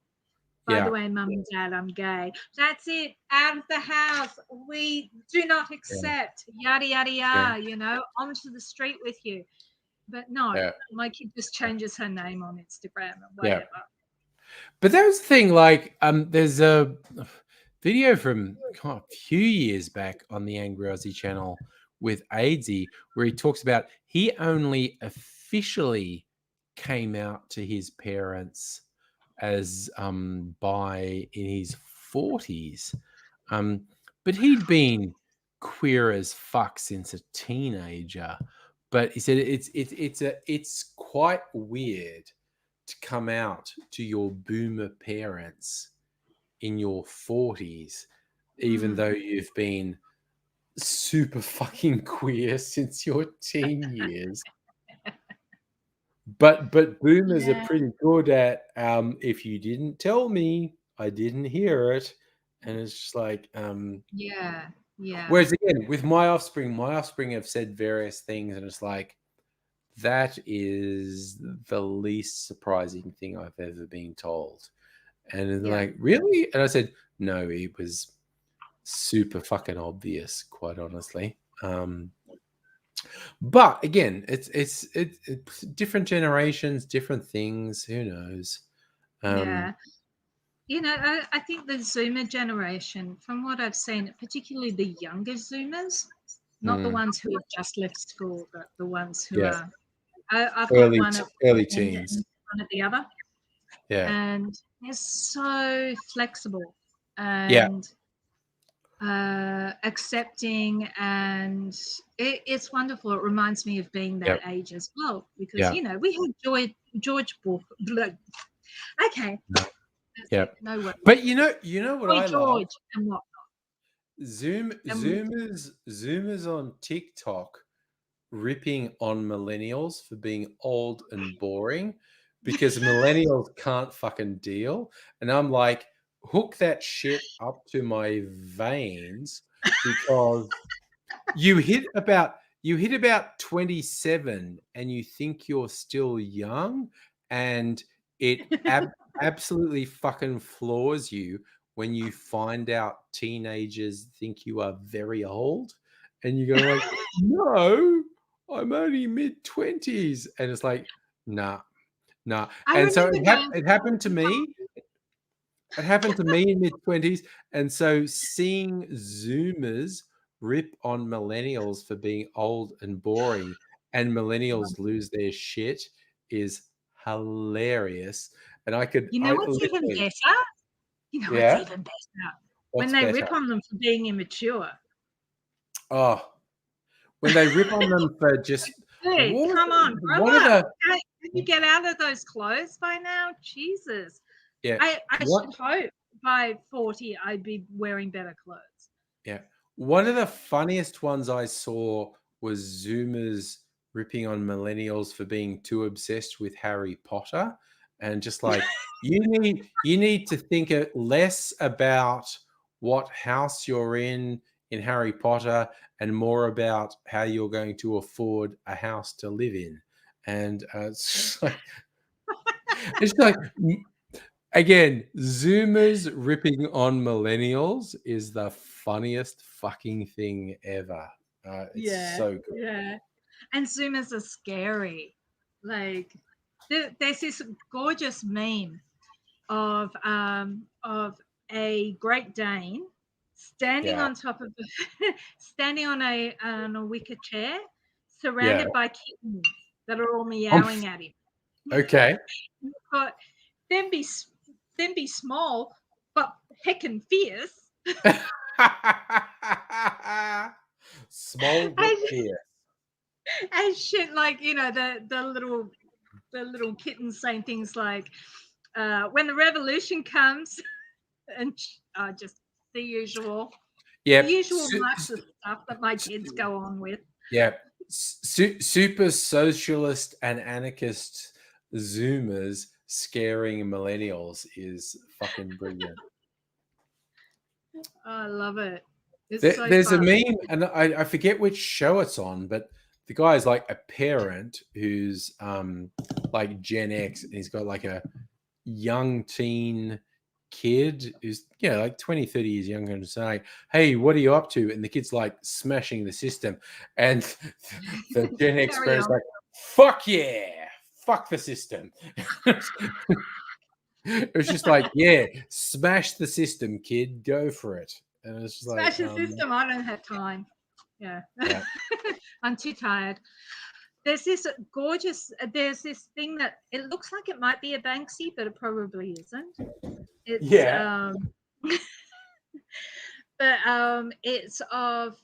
By the way, mum and dad, I'm gay. That's it. Out of the house. We do not accept. Yada yada yada. Onto the street with you. But no, Yeah. my kid just changes her name on Instagram and Yeah. whatever. But that was the thing. Like, there's a video from a few years back on the Angry Aussie channel with Aidsy where he talks about he only officially came out to his parents as by in his 40s, but he'd been queer as fuck since a teenager. But he said it's quite weird to come out to your boomer parents in your 40s, even though you've been super fucking queer since your teen years. But boomers are pretty good at if you didn't tell me, I didn't hear it. And it's just like Yeah. whereas again with my offspring have said various things, and it's like that is the least surprising thing I've ever been told. And it's like, really? And I said, no, it was super fucking obvious, quite honestly. But again, it's different generations, different things. Who knows? Yeah. I think the Zoomer generation, from what I've seen, particularly the younger Zoomers, not the ones who have just left school, but the ones who are. I've got one at early one end teens. and one at the other. Yeah. And they're so flexible and accepting, and it's wonderful. It reminds me of being that age as well, because we had George Bush. Okay. Yeah. No way. But you know what I love? George and whatnot. Zoomers on TikTok ripping on millennials for being old and boring because millennials can't fucking deal. And I'm like, hook that shit up to my veins, because you hit about 27 and you think you're still young, and it absolutely fucking floors you when you find out teenagers think you are very old, and you go like, no, I'm only mid-20s. And it's like, nah. And so it happened to me. It happened to me in mid-20s. And so seeing Zoomers rip on millennials for being old and boring and millennials lose their shit is hilarious. And I could, You know what's even literally, better? What's even better? what's When they better? rip on them for being immature. Oh, when they rip on them for just Hey, come on, grow up. Can you get out of those clothes by now? Jesus. Yeah. I should hope by 40 I'd be wearing better clothes. Yeah. One of the funniest ones I saw was Zoomers ripping on millennials for being too obsessed with Harry Potter, and just like you need to think less about what house you're in Harry Potter and more about how you're going to afford a house to live in. And it's like again, Zoomers ripping on millennials is the funniest fucking thing ever. It's so good. Yeah. And Zoomers are scary. Like there's this gorgeous meme of a Great Dane standing on top of standing on a wicker chair, surrounded by kittens that are all meowing at him. Okay. But then be small, but heckin' fierce. Small but fierce. And shit, like the little kittens saying things like, "When the revolution comes, and just the usual, Yeah, the usual Marxist stuff that my kids go on with. yeah. Super socialist and anarchist Zoomers scaring millennials is fucking brilliant. I love it. It's There's a fun. meme, and I forget which show it's on, but the guy's like a parent who's like Gen X, and he's got like a young teen kid who's like 20 30 years younger, and saying, hey, what are you up to? And the kid's like smashing the system, and the Gen X Carry parent's on. like, fuck yeah, fuck the system. It was just like, yeah, smash the system, kid, go for it. And it's just Smash like the system. I don't have time. Yeah. Yeah. I'm too tired. There's this gorgeous, there's this thing that it looks like it might be a Banksy, but it probably isn't. It's, Yeah. but it's of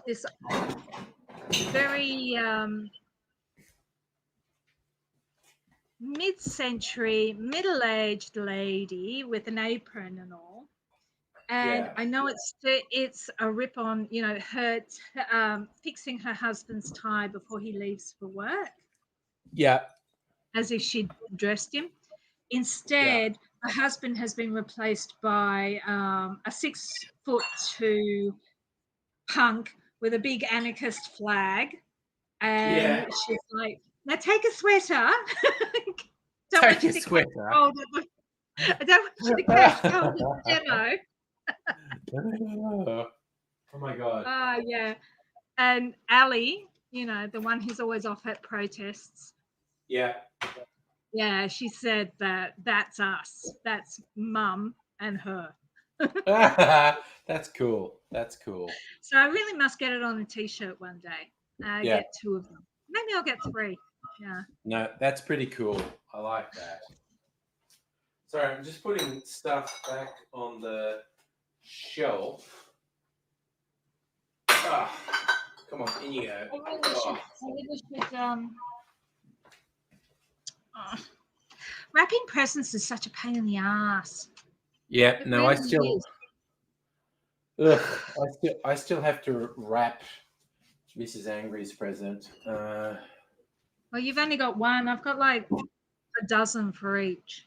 this very mid-century, middle-aged lady with an apron and all. And Yeah. I know it's a rip on, her fixing her husband's tie before he leaves for work, Yeah. as if she'd dressed him. Instead, her husband has been replaced by a 6'2" punk with a big anarchist flag, and she's like, "Now take a sweater." Don't Take want you a to sweater. catch cold at the- I don't want you to catch cold at the demo. Oh my god. Yeah. And Ali, the one who's always off at protests. Yeah. Yeah, she said that's us. That's mum and her. That's cool. That's cool. So I really must get it on a t-shirt one day. Yeah. Get 2 of them. Maybe I'll get 3. Yeah. No, that's pretty cool. I like that. Sorry, I'm just putting stuff back on the shelf. Ah, come on, in you go. Oh. Wrapping presents is such a pain in the ass. Yeah, It no, really is. I still have to wrap Mrs. Angry's present. Well, you've only got one. I've got like a dozen for each.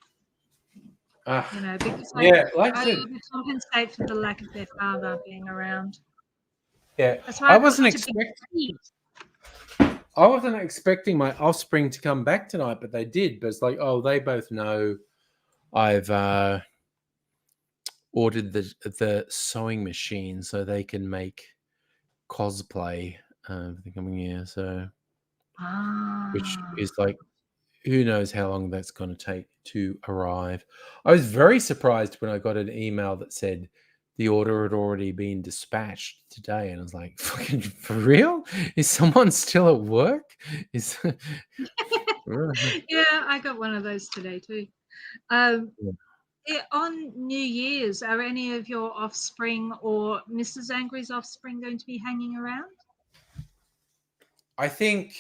Because yeah, like I I said, compensate for the lack of their father being around. yeah, That's why I I've got wasn't such a big tree. I wasn't expecting my offspring to come back tonight, but they did. But it's like, oh, they both know I've ordered the sewing machine so they can make cosplay for the coming year. So, which is like, who knows how long that's going to take to arrive. I was very surprised when I got an email that said the order had already been dispatched today, and I was like, "Fucking for real? Is someone still at work? Is Yeah, I got one of those today too. On New Year's, are any of your offspring or Mrs. Angry's offspring going to be hanging around? I think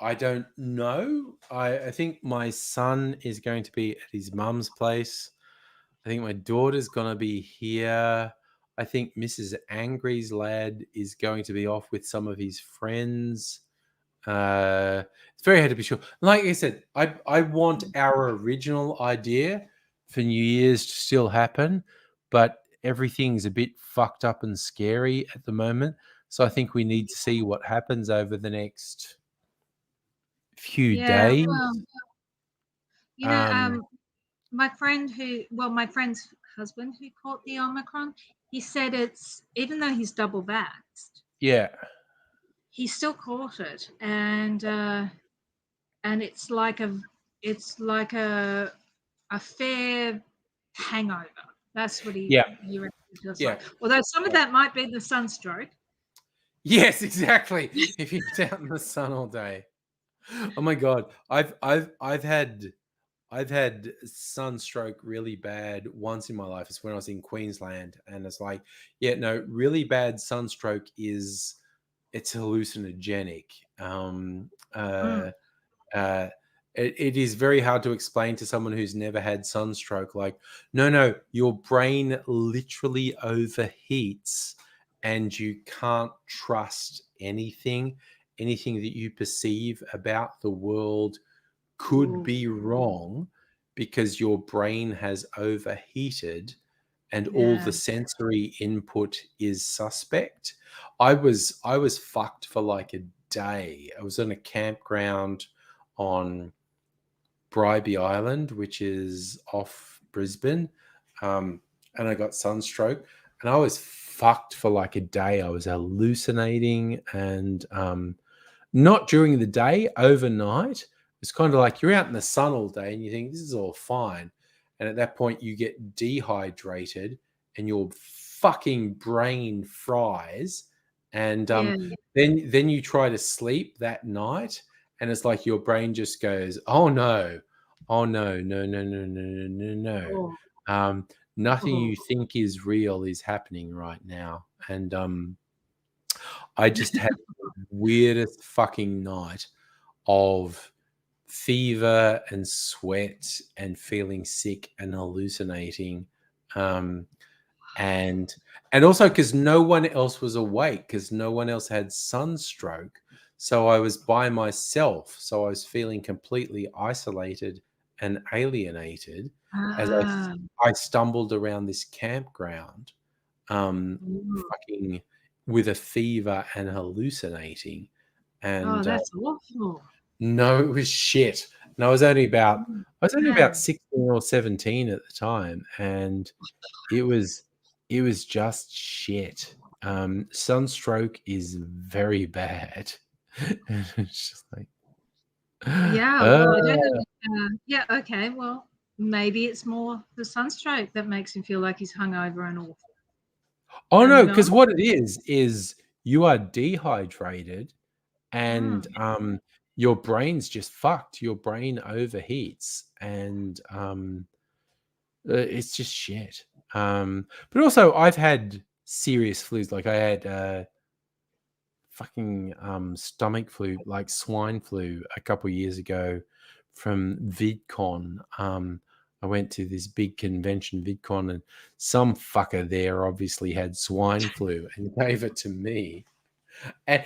I don't know. I think my son is going to be at his mum's place. I think my daughter's going to be here. I think Mrs. Angry's lad is going to be off with some of his friends. It's very hard to be sure. Like I said, I want our original idea for New Year's to still happen, but everything's a bit fucked up and scary at the moment. So I think we need to see what happens over the next few days. Well, my friend's husband who caught the Omicron, he said it's, even though he's double vaxxed, Yeah. he still caught it, and it's like a fair hangover. That's what he reckons it feels like. Although some of that might be the sunstroke. Yes, exactly. If you're out in the sun all day. Oh my god, I've had sunstroke really bad once in my life. It's when I was in Queensland, and it's like, really bad sunstroke it's hallucinogenic. it is very hard to explain to someone who's never had sunstroke. Like, no, your brain literally overheats, and you can't trust anything. Anything that you perceive about the world could Ooh. be wrong because your brain has overheated and all Yeah. the sensory input is suspect. I was fucked for like a day. I was in a campground on Bribey Island, which is off Brisbane, and I got sunstroke, and I was fucked for like a day. I was hallucinating, and not during the day, overnight. It's kind of like you're out in the sun all day and you think this is all fine. And at that point, you get dehydrated and your fucking brain fries. And Yeah. then you try to sleep that night, and it's like your brain just goes, "Oh no, oh no, no, no, no, no, no, no, no. Oh. Nothing Oh. you think is real is happening right now." And I just had the weirdest fucking night of fever and sweat and feeling sick and hallucinating. Um, and also because no one else was awake, because no one else had sunstroke. So I was by myself. So I was feeling completely isolated and alienated as Ah. I stumbled around this campground, Ooh. fucking with a fever and hallucinating. Oh, And that's awful. no, it was shit. And I was only about Yeah. 16 or 17 at the time, and it was just shit. Sunstroke is very bad. And it's just like, Yeah. uh, Well, I don't know. Yeah. Okay. Well, maybe it's more the sunstroke that makes him feel like he's hungover and awful. oh And no, not. because what it is you are dehydrated, and Mm. your brain's just fucked. Your brain overheats, and it's just shit. But also, I've had serious flus. Like I had fucking stomach flu, like swine flu, a couple of years ago from VidCon. I went to this big convention, VidCon, and some fucker there obviously had swine flu and gave it to me. And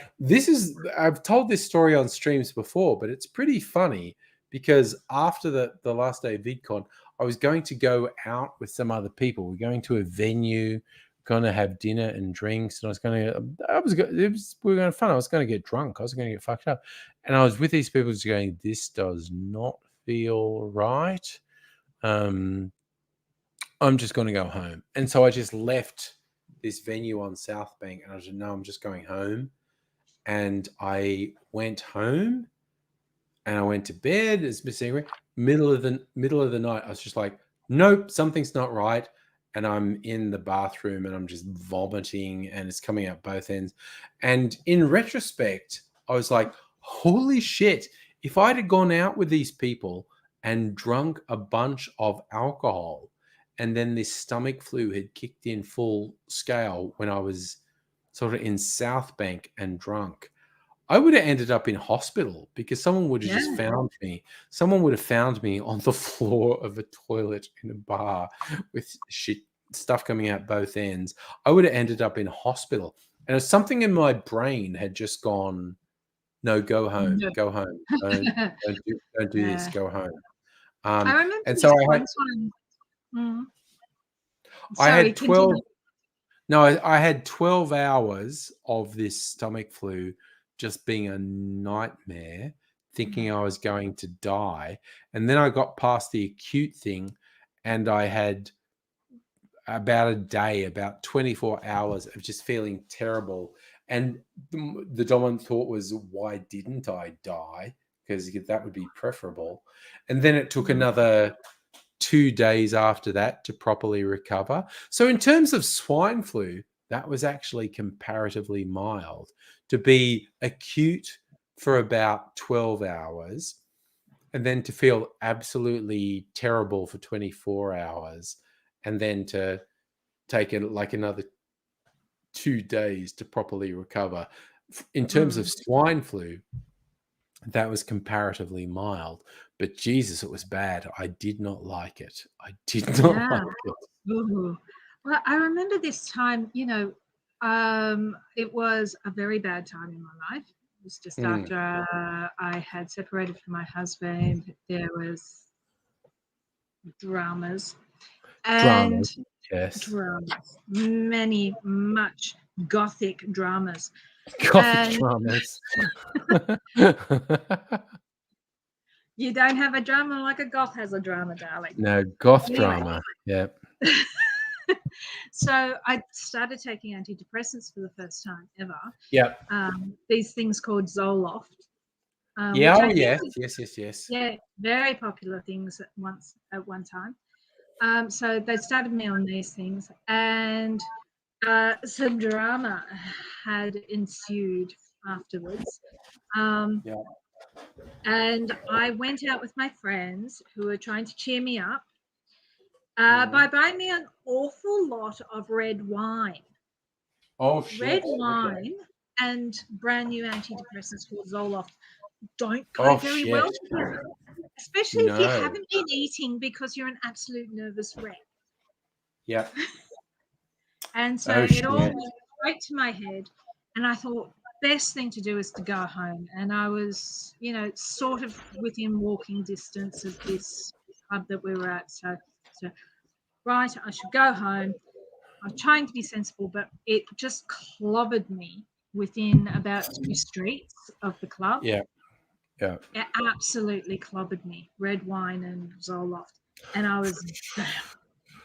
I've told this story on streams before, but it's pretty funny because after the last day of VidCon, I was going to go out with some other people. We're going to a venue, going to have dinner and drinks, and we were going to have fun. I was going to get drunk. I was going to get fucked up, and I was with these people just going, "This does not feel right. Um, I'm just going to go home." And so I just left this venue on South Bank, and I said, "No, I'm just going home." And I went home and I went to bed as Miss Ingrid. Middle of the night, I was just like, nope, something's not right. And I'm in the bathroom and I'm just vomiting and it's coming out both ends. And in retrospect, I was like, holy shit, if I'd have gone out with these people and drunk a bunch of alcohol, and then this stomach flu had kicked in full scale when I was sort of in South Bank and drunk, I would have ended up in hospital because someone would have just Yeah. found me. Someone would have found me on the floor of a toilet in a bar with shit stuff coming out both ends. I would have ended up in hospital. And it's something in my brain had just gone, no, go home, No. go home. Don't do this, Yeah. go home. I remember And so this one time. Mm. I Sorry, had 12 continue. No, I had 12 hours of this stomach flu just being a nightmare, thinking I was going to die. And then I got past the acute thing and I had about a day, about 24 hours of just feeling terrible. And the dominant thought was, why didn't I die? Because that would be preferable. And then it took another 2 days after that to properly recover. So in terms of swine flu, that was actually comparatively mild. To be acute for about 12 hours and then to feel absolutely terrible for 24 hours and then to take it like another 2 days to properly recover. In terms of swine flu, that was comparatively mild. but Jesus, it was bad. I did not like it. I did not Yeah. like it. Ooh. Well, I remember this time, it was a very bad time in my life. It was just after I had separated from my husband. There was dramas and Yes. dramas, much gothic dramas. Gothic And dramas. you don't have a drama like a goth has a drama, darling. No, goth Anyway. drama. Yeah. So I started taking antidepressants for the first time ever. Yep. These things called Zoloft. Yeah. which Oh, I think yes. is- Yes. Yeah, very popular things at one time. So they started me on these things, and some drama had ensued afterwards. Yeah. And I went out with my friends who were trying to cheer me up by buying me an awful lot of red wine. Oh shit. Red Okay. wine and brand new antidepressants called Zoloft don't go very shit. well together, especially if you No. haven't been eating because you're an absolute nervous wreck. Yep. And so Oh, it all shit. went straight to my head, and I thought best thing to do is to go home. And I was, sort of within walking distance of this club that we were at. So right, I should go home. I'm trying to be sensible, but it just clobbered me within about 2 streets of the club. Yeah. Yeah. It absolutely clobbered me. Red wine and Zoloft. And I was down.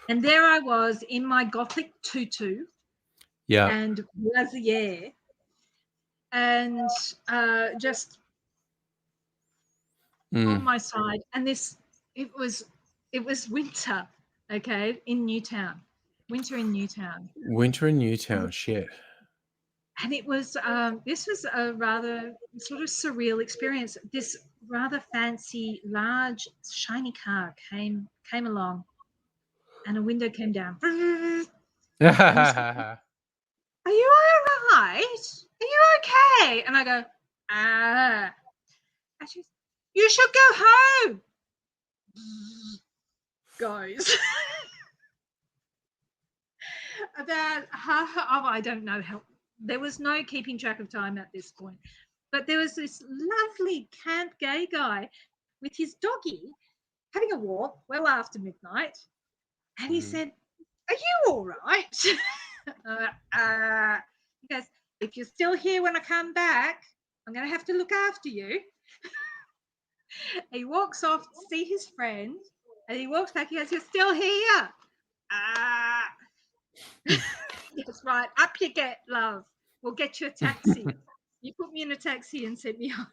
And there I was in my gothic tutu Yeah. and brassiere, and just on my side. And it was winter, okay, in Newtown. Winter in Newtown. Winter in Newtown. Shit. And it was this was a rather sort of surreal experience. This rather fancy, large, shiny car came along, and a window came down. Are you all right? Are you okay? And I go, ah. And she goes, you should go home. Goes. About I don't know how. There was no keeping track of time at this point. But there was this lovely camp gay guy with his doggy having a walk well after midnight. And he said, are you all right? He goes, if you're still here when I come back, I'm going to have to look after you. He walks off to see his friend, and he walks back. He goes, you're still here. That's right. Up you get, love. We'll get you a taxi. You put me in a taxi and sent me home.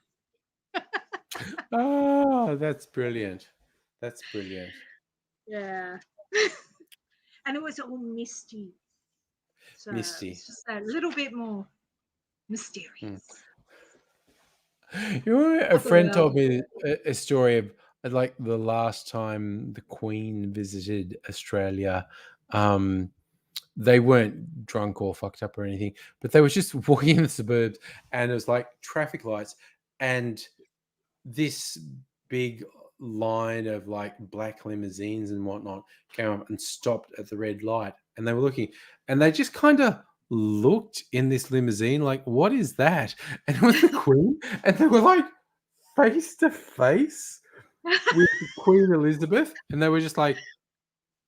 Oh, that's brilliant. That's brilliant. Yeah. And it was all misty. So Misty. it's just a little bit more mysterious. You know, a friend told me a story of like the last time the Queen visited Australia. They weren't drunk or fucked up or anything, but they were just walking in the suburbs, and it was like traffic lights, and this big line of like black limousines and whatnot came up and stopped at the red light, and they were looking, and they just kind of looked in this limousine like, what is that? And it was the Queen, and they were like face to face with Queen Elizabeth, and they were just like,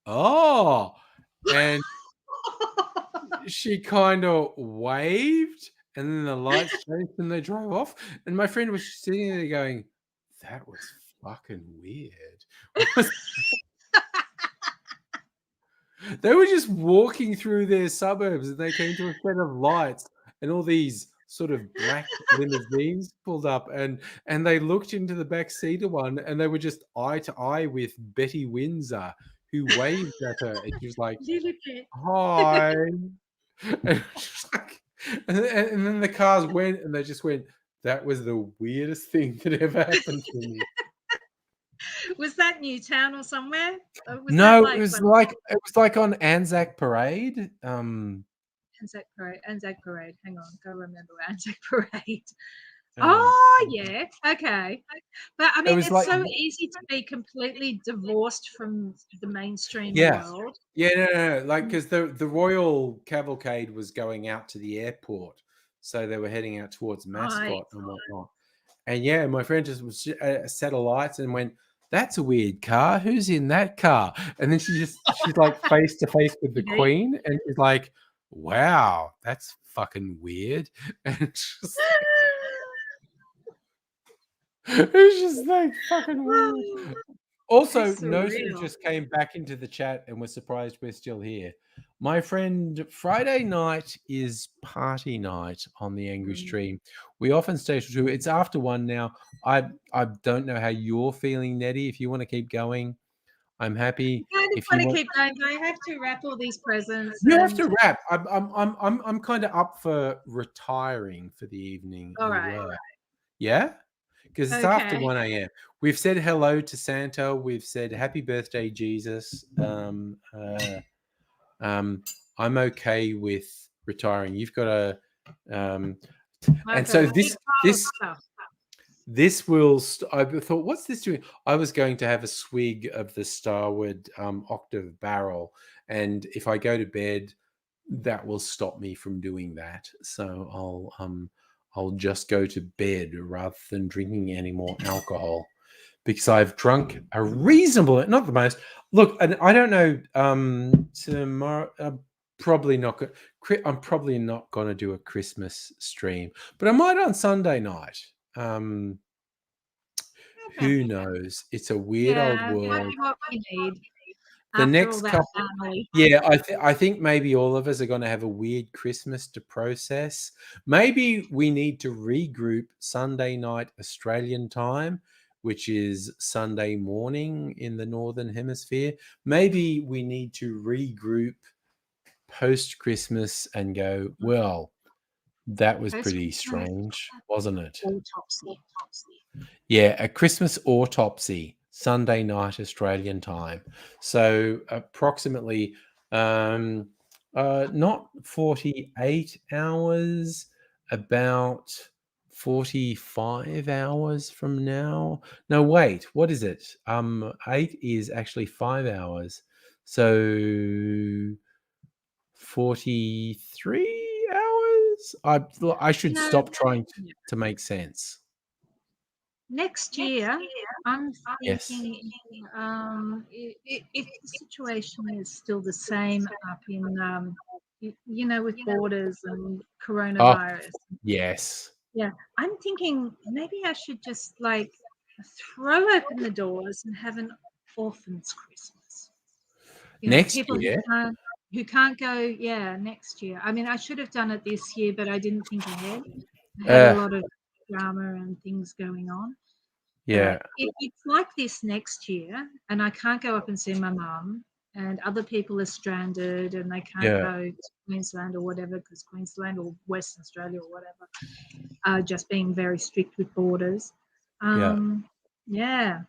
oh, and she kind of waved, and then the lights changed and they drove off. And my friend was just sitting there going, that was fucking weird. They were just walking through their suburbs, and they came to a set of lights, and all these sort of black limousines pulled up, and they looked into the back seat of one, and they were just eye to eye with Betty Windsor, who waved at her, and she was like, hi. And, and then the cars went, and they just went, that was the weirdest thing that ever happened to me. Was that Newtown or somewhere? No, it was like on Anzac Parade. Anzac Parade. Hang on, go remember Anzac Parade. Oh yeah, okay. But I mean, was it's like- so easy to be completely divorced from the mainstream Yeah. world. Yeah, no, like because the royal cavalcade was going out to the airport, so they were heading out towards Mascot and whatnot. And yeah, my friend just was set of lights and went, "That's a weird car. Who's in that car?" And then she's like face to face with the Yeah. Queen, and she's like, "Wow, that's fucking weird." And it's just like fucking weird. Also, That's Nosa surreal. just came back into the chat and was surprised we're still here. My friend, Friday night is party night on the Angry Stream. We often stay till 2. It's after 1 now. I don't know how you're feeling, Nettie. If you want to keep going, I'm happy. I kind of If you want to want, keep going. Do I have to wrap all these presents? you have and- to wrap. I'm kind of up for retiring for the evening All as right. well. Yeah? Because it's after Okay. 1 a.m. We've said hello to Santa. We've said happy birthday, Jesus. I'm okay with retiring. You've got a, and I've so got a big pile of stuff. this will. I thought, what's this doing? I was going to have a swig of the Starward Octave Barrel, and if I go to bed, that will stop me from doing that. So I'll just go to bed rather than drinking any more alcohol because I've drunk a reasonable, not the most. Look, and I don't know. Tomorrow, probably not. I'm probably not going to do a Christmas stream, but I might on Sunday night. Who knows? It's a weird old Yeah, might world. be what we need. The After next all that couple, family. yeah, I think maybe all of us are going to have a weird Christmas to process. Maybe we need to regroup Sunday night Australian time, which is Sunday morning in the Northern Hemisphere. Maybe we need to regroup post Christmas and go, well, that was pretty Post-Christmas strange, wasn't it? autopsy. Yeah, a Christmas autopsy, Sunday night Australian time. So approximately not 48 hours, about 45 hours from now. No, wait, what is it? 8 is actually 5 hours. So 43 hours? I should No, stop trying yeah. to make sense. Next year, I'm Yes. thinking if the situation is still the same up in, with borders and coronavirus. Yes. Yeah, I'm thinking maybe I should just like throw open the doors and have an orphans Christmas. Next People year? who can't go. Yeah, next year. I mean, I should have done it this year, but I didn't think ahead. I had a lot of drama and things going on. Yeah. But if it's like this next year, and I can't go up and see my mum, and other people are stranded and they can't Yeah. go to Queensland or whatever, because Queensland or Western Australia or whatever are just being very strict with borders. Yeah.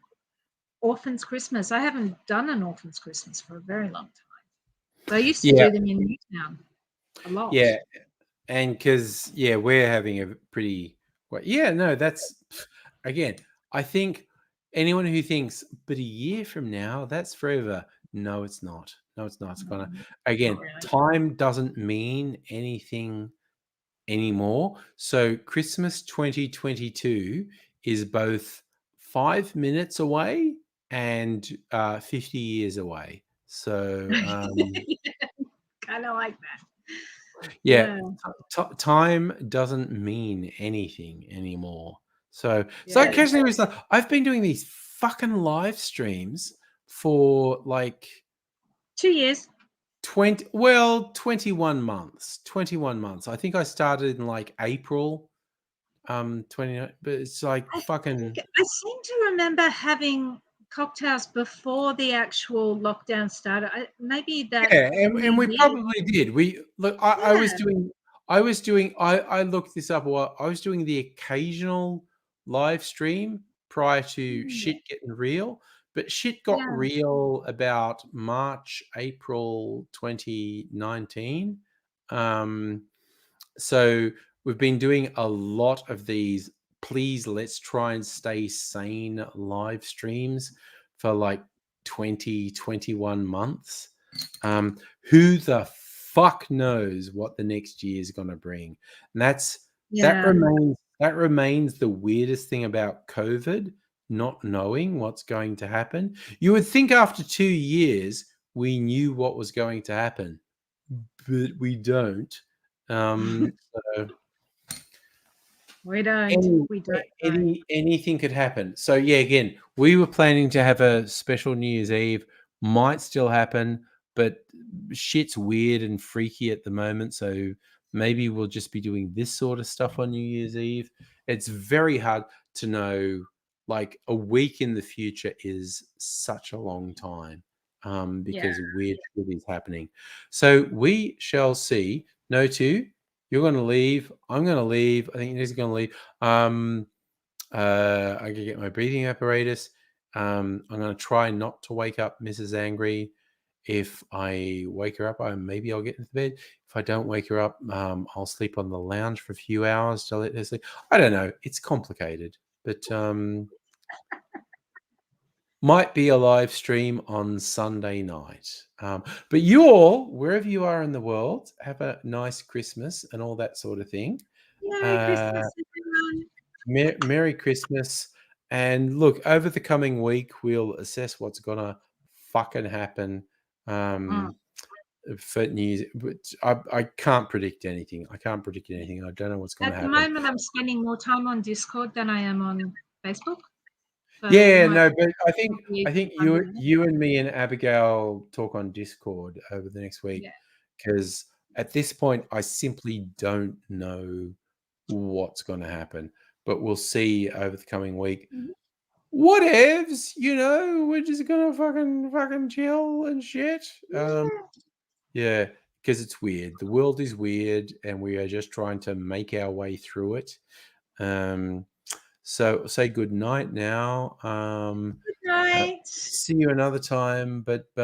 Orphans Christmas. I haven't done an Orphans Christmas for a very long time. So I used to Yeah. do them in Newtown a lot. Yeah. And because, we're having a pretty, no, that's, again, I think anyone who thinks, but a year from now, that's forever. No, it's not. No, it's not. It's gonna, again, really. time doesn't mean anything anymore. So Christmas 2022 is both 5 minutes away and 50 years away. So Kind of like that. yeah, time doesn't mean anything anymore. So occasionally it's like, I've been doing these fucking live streams for like 2 years. 21 months. 21 months. I think I started in like April 29, but it's like fucking I seem to remember having cocktails before the actual lockdown started. Maybe that. yeah, and we New Year. probably did. We look. I was doing. I looked this up. I was doing the occasional live stream prior to shit getting real, but shit got real about March, April 2019. So we've been doing a lot of these please let's try and stay sane live streams for like 20, 21 months. Who the fuck knows what the next year is going to bring? And that remains the weirdest thing about COVID, not knowing what's going to happen. You would think after 2 years we knew what was going to happen, but we don't. So We don't. anything could happen. So yeah, again, we were planning to have a special New Year's Eve. Might still happen, but shit's weird and freaky at the moment. So maybe we'll just be doing this sort of stuff on New Year's Eve. It's very hard to know. Like a week in the future is such a long time because weird shit is happening. So we shall see. No two. You're going to leave. I'm going to leave. I think he's going to leave. I can get my breathing apparatus. I'm going to try not to wake up Mrs. Angry. If I wake her up, maybe I'll get into bed. If I don't wake her up, I'll sleep on the lounge for a few hours to let her sleep. I don't know. It's complicated, but might be a live stream on Sunday night. But you all, wherever you are in the world, have a nice Christmas and all that sort of thing. Merry Christmas, everyone. Merry Christmas. And look, over the coming week, we'll assess what's going to fucking happen for New Year's. But I can't predict anything. I don't know what's going to happen. At the moment, I'm spending more time on Discord than I am on Facebook. So Yeah, no, but I think you and me and Abigail talk on Discord over the next week because at this point I simply don't know what's going to happen, but we'll see over the coming week. Whatevs, we're just gonna fucking chill and shit. Yeah, because it's weird. The world is weird, and we are just trying to make our way through it. So say good night now. Good night. See you another time, but bye.